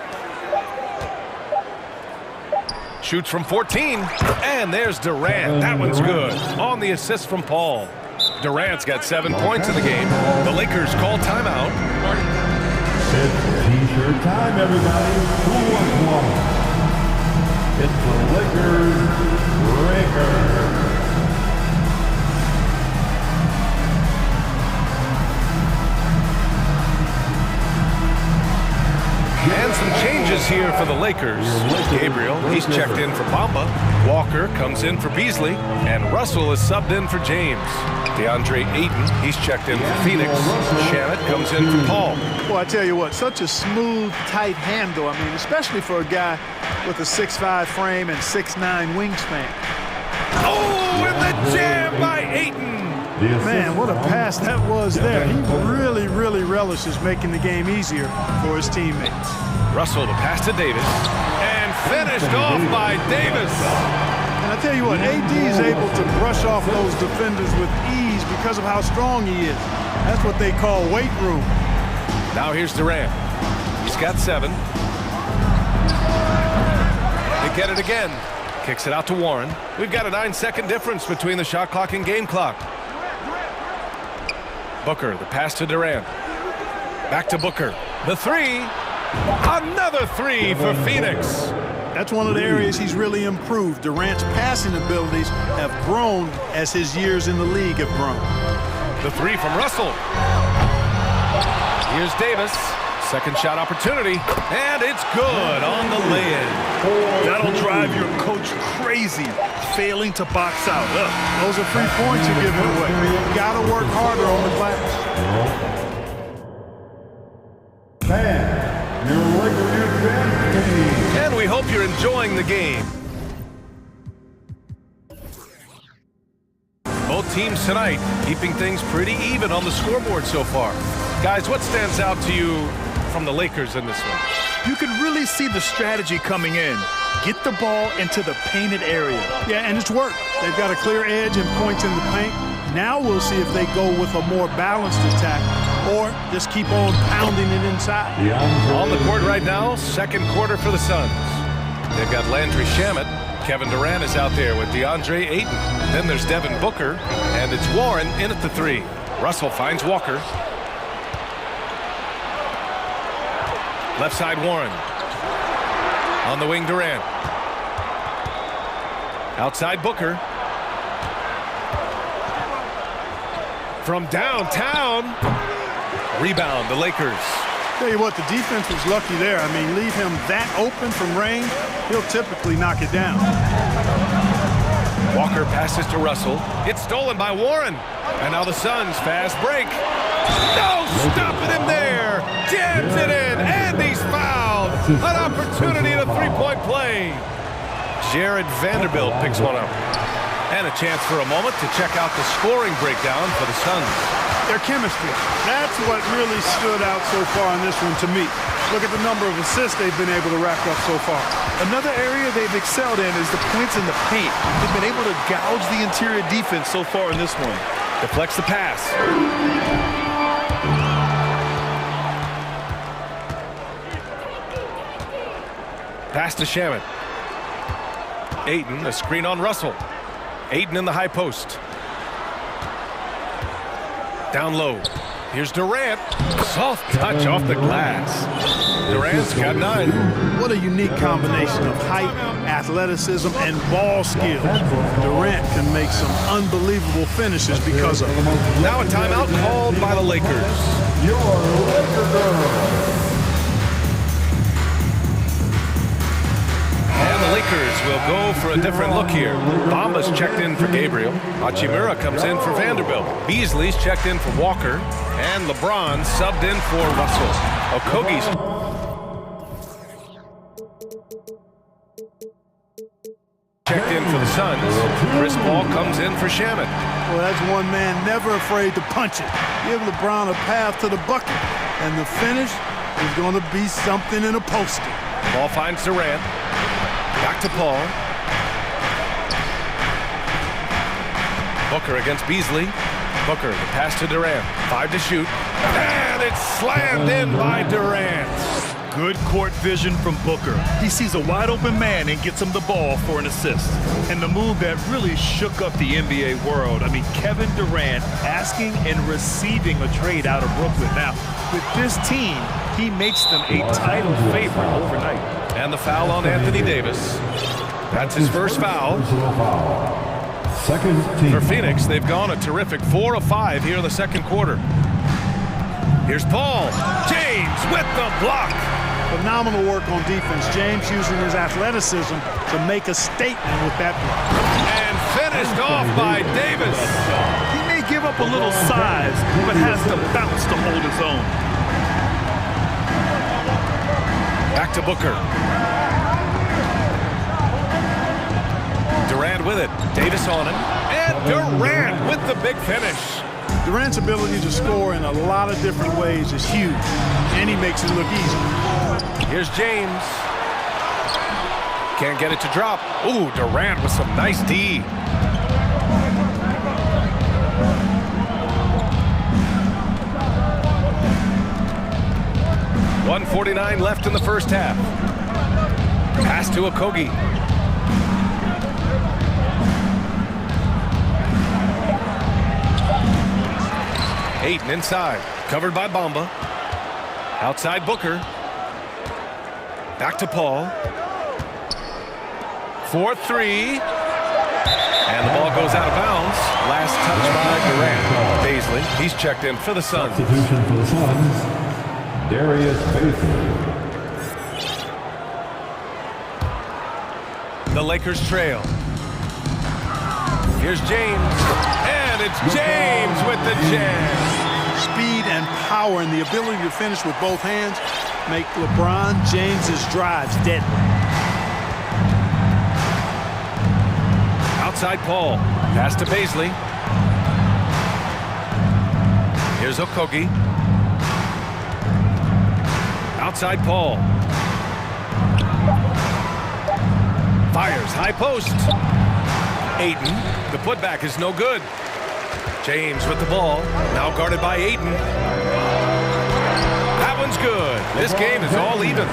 Shoots from 14. And there's Durant. That one's good. On the assist from Paul. Durant's got 7 points in the game. The Lakers call timeout. It's t-shirt time, everybody. Who wants one? It's the Lakers Breaker. And some changes here for the Lakers. Gabriel, he's checked in for Bamba. Walker comes in for Beasley. And Russell is subbed in for James. DeAndre Ayton, he's checked in for Phoenix. Shannon comes in for Paul. Well, I tell you what, such a smooth, tight handle. I mean, especially for a guy with a 6'5" frame and 6'9" wingspan. Oh, and the jam by Ayton. Man, what a pass that was there. He really, really relishes making the game easier for his teammates. Russell, the pass to Davis, and finished off by Davis. And I tell you what, AD is able to brush off those defenders with ease because of how strong he is. That's what they call weight room. Now here's Durant. He's got 7. They get it again. Kicks it out to Warren. We've got a 9-second difference between the shot clock and game clock. Booker, the pass to Durant. Back to Booker. The 3. Another 3 for Phoenix. That's one of the areas he's really improved. Durant's passing abilities have grown as his years in the league have grown. The 3 from Russell. Here's Davis. Second shot opportunity, and it's good on the lay-in. That'll drive your coach crazy, failing to box out. Those are 3 points you're giving away. You gotta work harder on the glass. And we hope you're enjoying the game. Both teams tonight keeping things pretty even on the scoreboard so far. Guys, what stands out to you from the Lakers in this one? You can really see the strategy coming in. Get the ball into the painted area. Yeah, and it's worked. They've got a clear edge and points in the paint. Now we'll see if they go with a more balanced attack or just keep on pounding it inside. On the court right now, second quarter for the Suns. They've got Landry Shamet. Kevin Durant is out there with DeAndre Ayton. Then there's Devin Booker, and it's Warren in at the 3. Russell finds Walker. Left side Warren. On the wing Durant. Outside Booker. From downtown. Rebound, the Lakers. Tell you what, the defense was lucky there. I mean, leave him that open from range, he'll typically knock it down. Walker passes to Russell. It's stolen by Warren. And now the Suns fast break. No, stopping him there. Jams it in, and he's fouled. An opportunity at a 3-point play. Jared Vanderbilt picks one up. And a chance for a moment to check out the scoring breakdown for the Suns. Their chemistry. That's what really stood out so far in this one to me. Look at the number of assists they've been able to rack up so far. Another area they've excelled in is the points in the paint. They've been able to gouge the interior defense so far in this one. Deflects the pass. Pass to Shamet. Ayton, a screen on Russell. Ayton in the high post. Down low. Here's Durant. Soft touch off the glass. Durant's got 9. What a unique combination of height, athleticism, and ball skills. Durant can make some unbelievable finishes because of it. Now a timeout called by the Lakers. Your Laker girl. And the Lakers will go for a different look here. Bamba's checked in for Gabriel. Hachimura comes in for Vanderbilt. Beasley's checked in for Walker. And LeBron subbed in for Russell. Okogie's checked in for the Suns. Chris Paul comes in for Shamet. Well, that's one man never afraid to punch it. Give LeBron a path to the bucket. And the finish is going to be something in a poster. Paul finds Durant. Back to Paul. Booker against Beasley. Booker, the pass to Durant. 5 to shoot. And it's slammed in by Durant. Good court vision from Booker. He sees a wide open man and gets him the ball for an assist. And the move that really shook up the NBA world. I mean, Kevin Durant asking and receiving a trade out of Brooklyn. Now, with this team, he makes them a title favorite overnight. And the foul on Anthony Davis. That's his first foul. Second team. For Phoenix, they've gone a terrific 4 of 5 here in the second quarter. Here's Paul. James with the block. Phenomenal work on defense. James using his athleticism to make a statement with that block. And finished off by Davis. He may give up a little size, but has the bounce to hold his own. Back to Booker. Durant with it. Davis on him. And Durant with the big finish. Durant's ability to score in a lot of different ways is huge, and he makes it look easy. Here's James. Can't get it to drop. Ooh, Durant with some nice D. .149 left in the first half. Pass to Okogie. Ayton inside, covered by Bamba. Outside Booker. Back to Paul. 4-3. And the ball goes out of bounds. Last touch by Durant. Baisley, he's checked in for the Suns. Substitution for the Suns, Darius Baisley. The Lakers trail. Here's James. And it's James with the jam. Speed and power and the ability to finish with both hands make LeBron James's drives deadly. Outside Paul. Pass to Baisley. Here's Okogie. Outside Paul. Fires high post. Ayton. The putback is no good. James with the ball. Now guarded by Ayton. That one's good. This game is all even.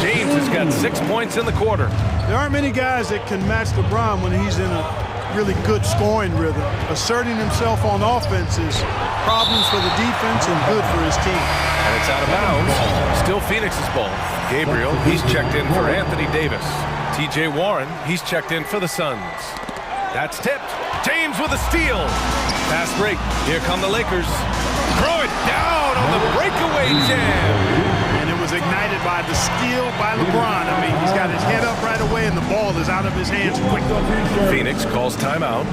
James has got 6 points in the quarter. There aren't many guys that can match LeBron when he's in a really good scoring rhythm. Asserting himself on offense is problems for the defense and good for his team. And it's out of bounds. Still Phoenix's ball. Gabriel, he's checked in for Anthony Davis. TJ Warren, he's checked in for the Suns. That's tipped. James with a steal. Fast break. Here come the Lakers. Throw it down on the breakaway jam. And it was ignited by the steal by LeBron. I mean, he's got his head up right away and the ball is out of his hands quickly. Phoenix calls timeout.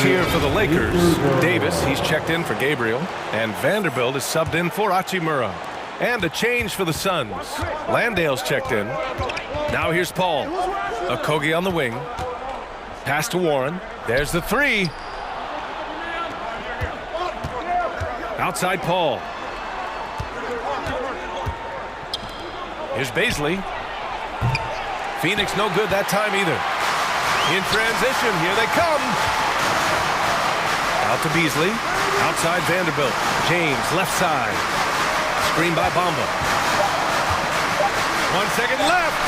Here for the Lakers. Davis, he's checked in for Gabriel. And Vanderbilt is subbed in for Hachimura. And a change for the Suns. Landale's checked in. Now here's Paul. Okogie on the wing. Pass to Warren. There's the three. Outside Paul. Here's Baisley. Phoenix no good that time either. In transition, here they come. Out to Beasley. Outside Vanderbilt. James, left side. Screen by Bamba. 1 second left.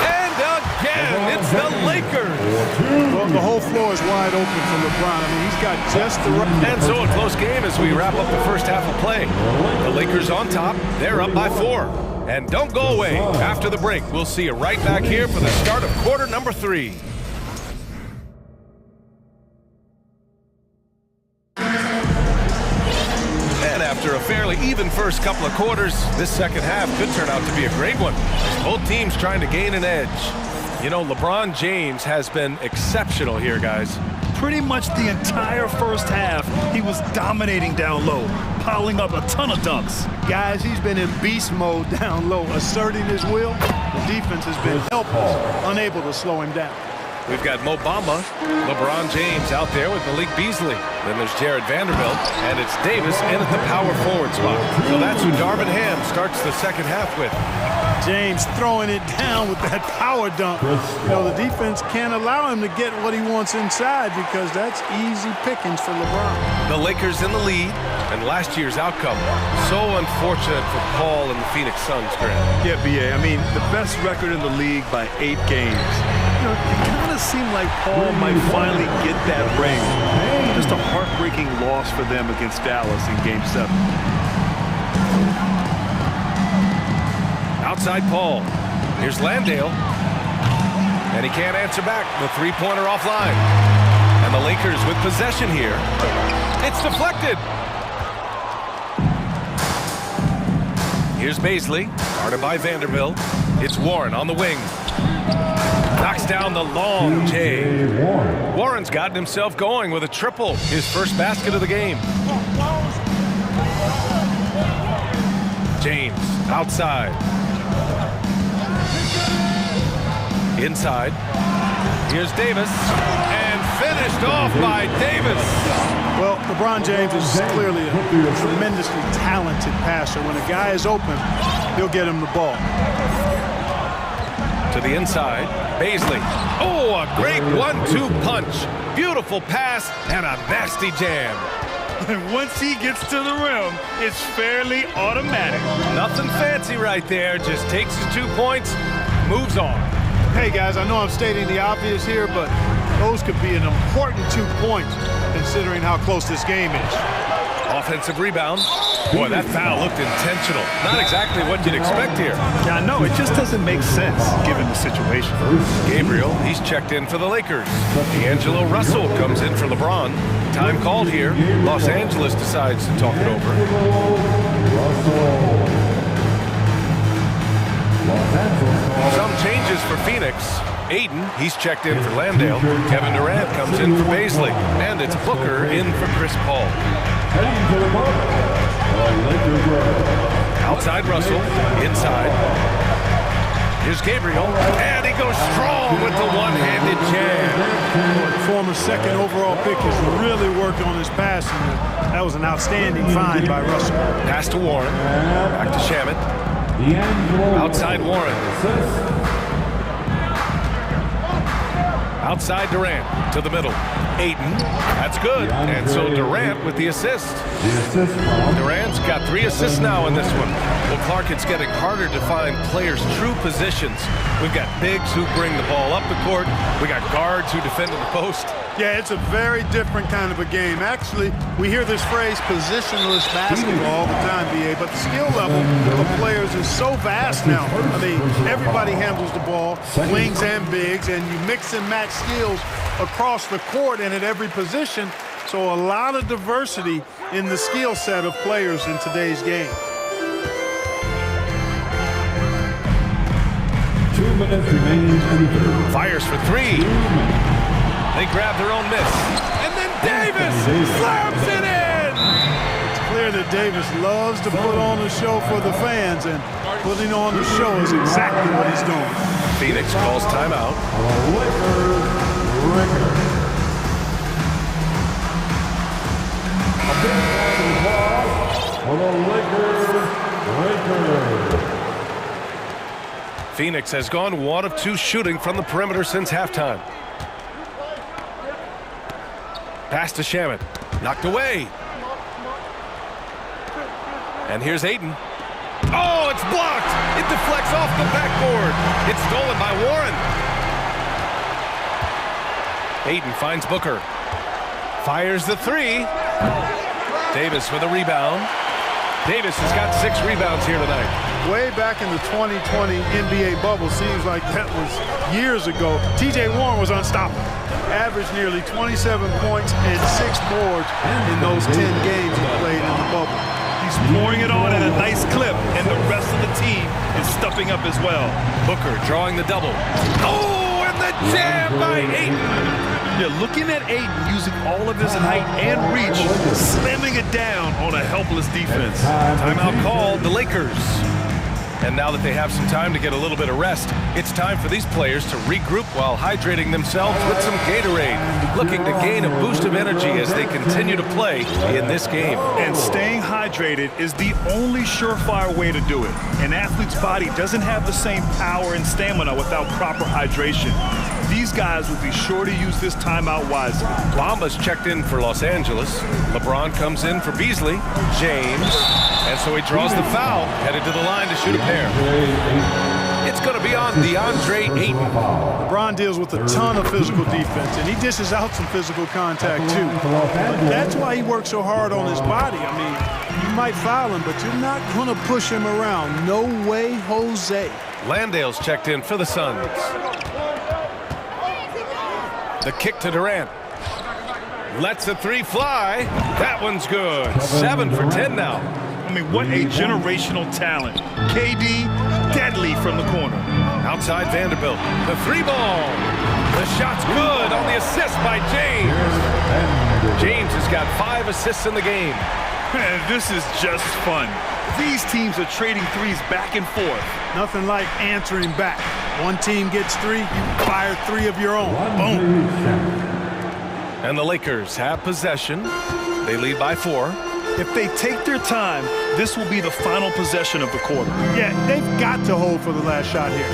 And again, it's the Lakers. Well, the whole floor is wide open for LeBron. I mean, he's got just the right... And so a close game as we wrap up the first half of play. The Lakers on top. They're up by 4. And don't go away. After the break, we'll see you right back here for the start of quarter number 3. After a fairly even first couple of quarters, this second half could turn out to be a great one. Both teams trying to gain an edge. You know, LeBron James has been exceptional here, guys. Pretty much the entire first half, he was dominating down low, piling up a ton of dunks. Guys, he's been in beast mode down low, asserting his will. The defense has been helpless, unable to slow him down. We've got Mo Bamba, LeBron James out there with Malik Beasley. Then there's Jared Vanderbilt, and it's Davis in at the power forward spot. So that's who Darvin Ham starts the second half with. James throwing it down with that power dunk. You know, the defense can't allow him to get what he wants inside because that's easy pickings for LeBron. The Lakers in the lead, and last year's outcome. So unfortunate for Paul and the Phoenix Suns, Grant. Yeah, B.A. I mean, the best record in the league by 8 games. You know, it kind of seemed like Paul might finally get that ring. Just a heartbreaking loss for them against Dallas in Game 7. Outside Paul. Here's Landale. And he can't answer back. The three-pointer offline. And the Lakers with possession here. It's deflected. Here's Baisley. Guarded by Vanderbilt. It's Warren on the wing. Knocks down the long J. Warren's gotten himself going with a triple, his first basket of the game. James outside. Inside. Here's Davis. And finished off by Davis. Well, LeBron James is clearly a tremendously talented passer. When a guy is open, he'll get him the ball. To the inside, Baisley. Oh, a great 1-2 punch. Beautiful pass and a nasty jam. And once he gets to the rim, it's fairly automatic. Nothing fancy right there. Just takes his 2 points, moves on. Hey, guys, I know I'm stating the obvious here, but those could be an important 2 points considering how close this game is. Offensive rebound. Boy, that foul looked intentional. Not exactly what you'd expect here. Yeah, I know. It just doesn't make sense given the situation. Gabriel, he's checked in for the Lakers. D'Angelo Russell comes in for LeBron. Time called here. Los Angeles decides to talk it over. Some changes for Phoenix. Aiden, he's checked in for Landale. Kevin Durant comes in for Baisley. And it's Booker in for Chris Paul. Outside Russell, inside. Here's Gabriel, and he goes strong with the one-handed jam. The former second overall pick has really worked on his passing. That was an outstanding find by Russell. Pass to Warren, back to Shamet. Outside Warren. Outside Durant, to the middle. Aiden, that's good. And so Durant with the assist. Durant's got 3 assists now in this one. Well, Clark, it's getting harder to find players' true positions. We've got bigs who bring the ball up the court. We got guards who defend at the post. Yeah, it's a very different kind of a game. Actually, we hear this phrase positionless basketball all the time, BA, but the skill level of players is so vast now. I mean, everybody handles the ball, wings and bigs, and you mix and match skills across the court and at every position. So a lot of diversity in the skill set of players in today's game. 2 minutes remaining. Fires for 3. They grab their own miss. And then Davis slams it in! It's clear that Davis loves to put on a show for the fans, and putting on the show is exactly what he's doing. Phoenix calls timeout. Phoenix has gone 1 of 2 shooting from the perimeter since halftime. Pass to Shamet. Knocked away. And here's Aiden. Oh, it's blocked. It deflects off the backboard. It's stolen by Warren. Aiden finds Booker. Fires the 3. Davis with a rebound. Davis has got 6 rebounds here tonight. Way back in the 2020 NBA bubble, seems like that was years ago. T.J. Warren was unstoppable. Averaged nearly 27 points and 6 boards in those 10 games he played in the bubble. He's pouring it on at a nice clip, and the rest of the team is stepping up as well. Booker drawing the double. Oh, and the jam by Aiden. Yeah, looking at Aiden using all of his height and reach, slamming it down on a helpless defense. Timeout called, the Lakers. And now that they have some time to get a little bit of rest, it's time for these players to regroup while hydrating themselves with some Gatorade, looking to gain a boost of energy as they continue to play in this game. And staying hydrated is the only surefire way to do it. An athlete's body doesn't have the same power and stamina without proper hydration. These guys will be sure to use this timeout wisely. Bamba's checked in for Los Angeles. LeBron comes in for Beasley. James. And so he draws the foul, headed to the line to shoot a pair. It's going to be on DeAndre Ayton. LeBron deals with a ton of physical defense, and he dishes out some physical contact, too. But that's why he works so hard on his body. I mean, you might foul him, but you're not going to push him around. No way, Jose. Landale's checked in for the Suns. The kick to Durant. Lets the 3 fly. That one's good. 7 for 10 now. I mean, what a generational talent. KD, deadly from the corner. Outside Vanderbilt, the three ball. The shot's good on the assist by James. James has got 5 assists in the game. Man, this is just fun. These teams are trading threes back and forth. Nothing like answering back. One team gets 3, you fire 3 of your own. Boom. And the Lakers have possession. They lead by 4. If they take their time, this will be the final possession of the quarter. Yeah, they've got to hold for the last shot here.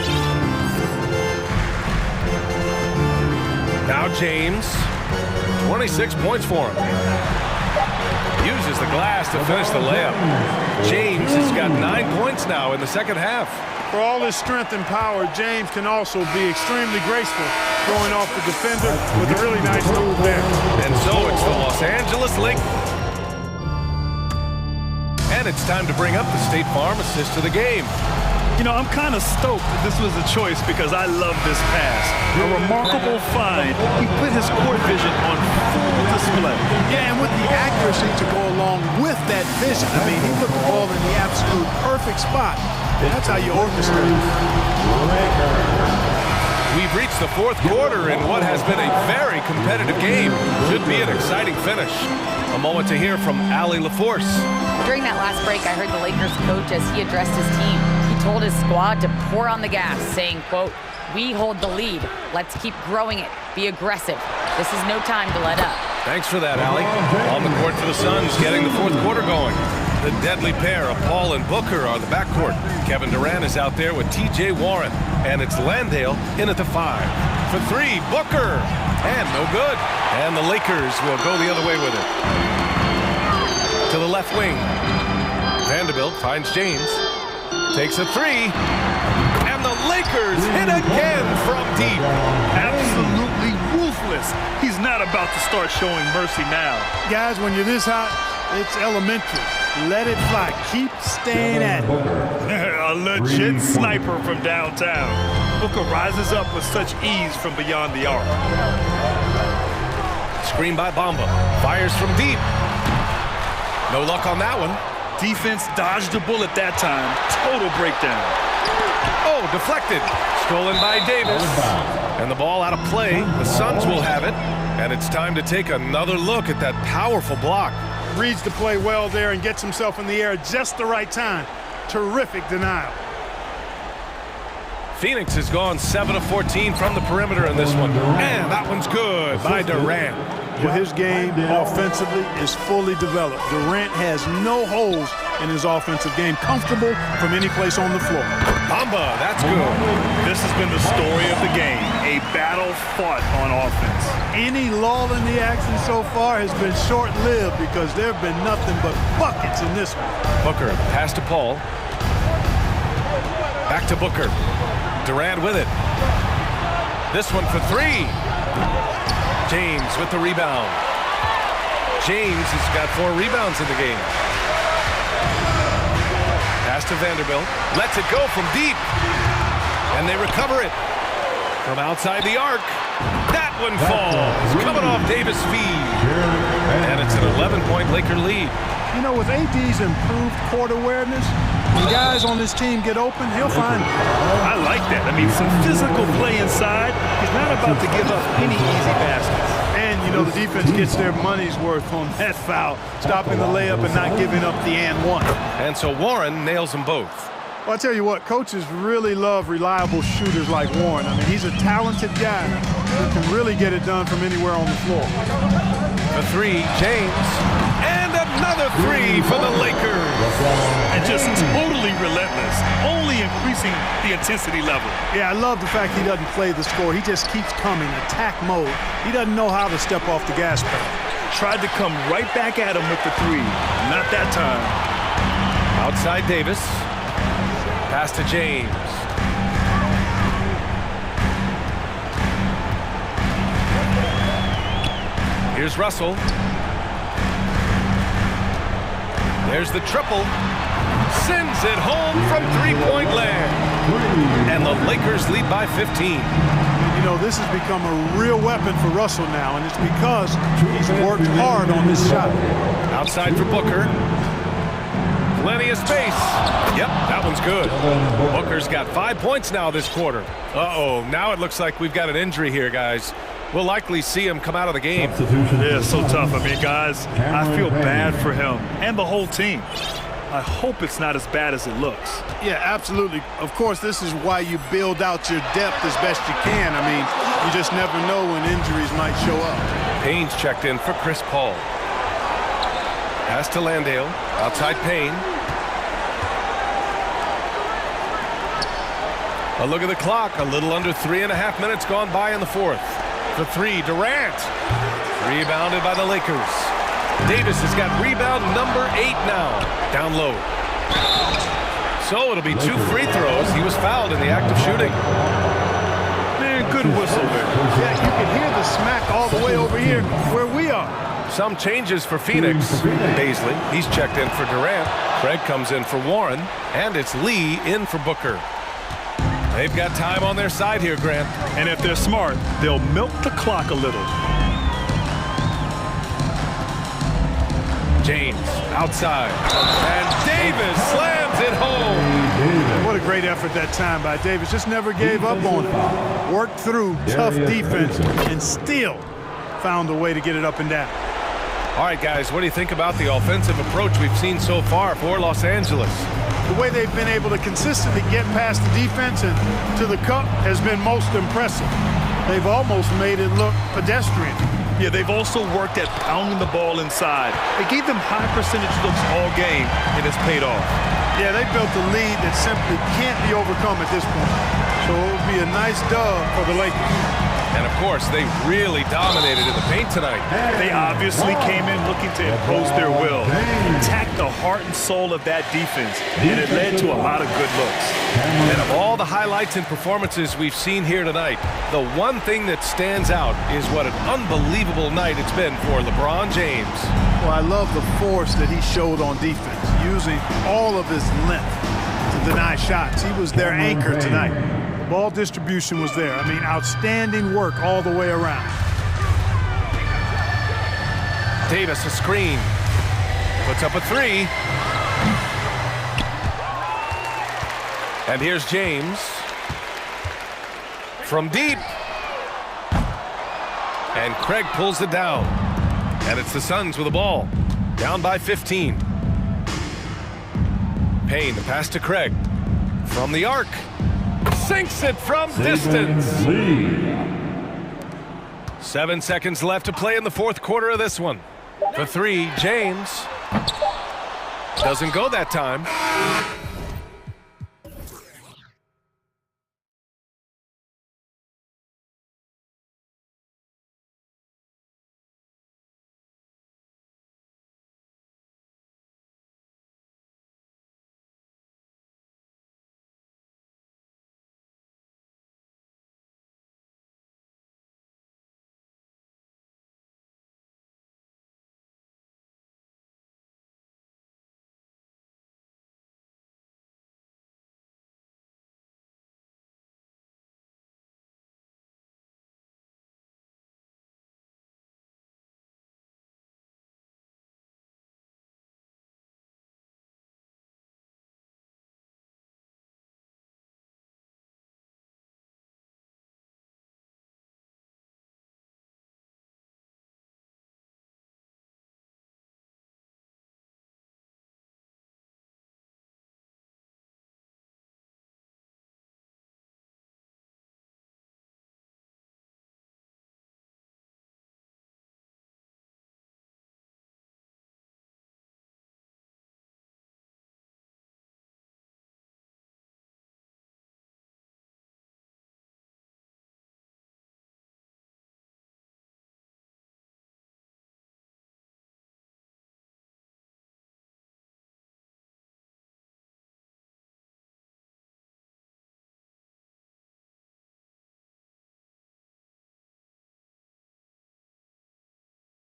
Now James, 26 points for him. Uses the glass to finish the layup. James has got 9 points now in the second half. For all his strength and power, James can also be extremely graceful, throwing off the defender with a really nice move there. And so it's the Los Angeles Lakers. And it's time to bring up the State Farm assist of the game. You know, I'm kind of stoked that this was a choice because I love this pass. A remarkable find. He put his court vision on full display. Yeah, and with the accuracy to go along with that vision. I mean, he put the ball in the absolute perfect spot. That's how you orchestrate. We've reached the 4th quarter in what has been a very competitive game. Should be an exciting finish. A moment to hear from Allie LaForce. During that last break, I heard the Lakers coach as he addressed his team. He told his squad to pour on the gas, saying, quote, "We hold the lead. Let's keep growing it. Be aggressive. This is no time to let up." Thanks for that, Allie. On the court for the Suns, getting the 4th quarter going. The deadly pair of Paul and Booker are the backcourt. Kevin Durant is out there with T.J. Warren, and it's Landale in at the 5. For 3, Booker, and no good. And the Lakers will go the other way with it. To the left wing, Vanderbilt finds James, takes a 3, and the Lakers hit again from deep. Absolutely ruthless. He's not about to start showing mercy now. Guys, when you're this hot, it's elementary. Let it fly. Keep staying at it. A legit sniper from downtown. Booker rises up with such ease from beyond the arc. Screen by Bamba. Fires from deep. No luck on that one. Defense dodged a bullet that time. Total breakdown. Oh, deflected. Stolen by Davis. And the ball out of play. The Suns will have it. And it's time to take another look at that powerful block. Reads the play well there and gets himself in the air at just the right time. Terrific denial. Phoenix has gone 7 of 14 from the perimeter in this one. And that one's good by Durant. Well, his game offensively is fully developed. Durant has no holes in his offensive game. Comfortable from any place on the floor. Bamba, that's good. This has been the story of the game. A battle fought on offense. Any lull in the action so far has been short-lived because there have been nothing but buckets in this one. Booker, pass to Paul. Back to Booker. Durant with it. This one for 3. James with the rebound. James has got 4 rebounds in the game. Pass to Vanderbilt. Lets it go from deep. And they recover it. From outside the arc. That one falls. Coming off Davis' feed. And it's an 11-point Laker lead. You know, with AD's improved court awareness, when guys on this team get open, he'll find them. I like that. I mean, some physical play inside. He's not about to give up any easy baskets. And, you know, the defense gets their money's worth on that foul, stopping the layup and not giving up the and one. And so Warren nails them both. Well, I tell you what, coaches really love reliable shooters like Warren. I mean, he's a talented guy who can really get it done from anywhere on the floor. A 3, James. And another 3 for the Lakers. And just totally relentless, only increasing the intensity level. Yeah, I love the fact he doesn't play the score. He just keeps coming, attack mode. He doesn't know how to step off the gas pedal. Tried to come right back at him with the 3. Not that time. Outside Davis. Pass to James. Here's Russell. There's the triple. Sends it home from 3-point land. And the Lakers lead by 15. You know, this has become a real weapon for Russell now, and it's because he's worked hard on this shot. Outside for Booker. Plenty of space. Yep, that one's good. Booker's got 5 points now this quarter. Uh-oh, now it looks like we've got an injury here, guys. We'll likely see him come out of the game. Yeah, so tough. I mean, guys, I feel bad for him and the whole team. I hope it's not as bad as it looks. Yeah, absolutely. Of course, this is why you build out your depth as best you can. I mean, you just never know when injuries might show up. Payne's checked in for Chris Paul. Pass to Landale. Outside Payne. A look at the clock. A little under 3.5 minutes gone by in the fourth. For three, Durant. Rebounded by the Lakers. Davis has got rebound number 8 now. Down low. So it'll be 2 free throws. He was fouled in the act of shooting. Man, good whistle there. Yeah, you can hear the smack all the way over here where we are. Some changes for Phoenix. Paisley, he's checked in for Durant. Craig comes in for Warren. And it's Lee in for Booker. They've got time on their side here, Grant. And if they're smart, they'll milk the clock a little. James outside. And Davis slams it home. What a great effort that time by Davis. Just never gave up on it. Worked through tough defense and still found a way to get it up and down. All right, guys, what do you think about the offensive approach we've seen so far for Los Angeles? The way they've been able to consistently get past the defense and to the cup has been most impressive. They've almost made it look pedestrian. Yeah, they've also worked at pounding the ball inside. They gave them high percentage looks all game, and it's paid off. Yeah, they built a lead that simply can't be overcome at this point. So it would be a nice dub for the Lakers. And, of course, they really dominated in the paint tonight. They obviously came in looking to impose their will, attack the heart and soul of that defense, and it led to a lot of good looks. And of all the highlights and performances we've seen here tonight, the one thing that stands out is what an unbelievable night it's been for LeBron James. Well, I love the force that he showed on defense, using all of his length to deny shots. He was their anchor tonight. Ball distribution was there. I mean, outstanding work all the way around. Davis, a screen. Puts up a 3. And here's James. From deep. And Craig pulls it down. And it's the Suns with the ball. Down by 15. Payne, the pass to Craig. From the arc. Sinks it from distance. 7 seconds left to play in the fourth quarter of this one. For 3, James. Doesn't go that time.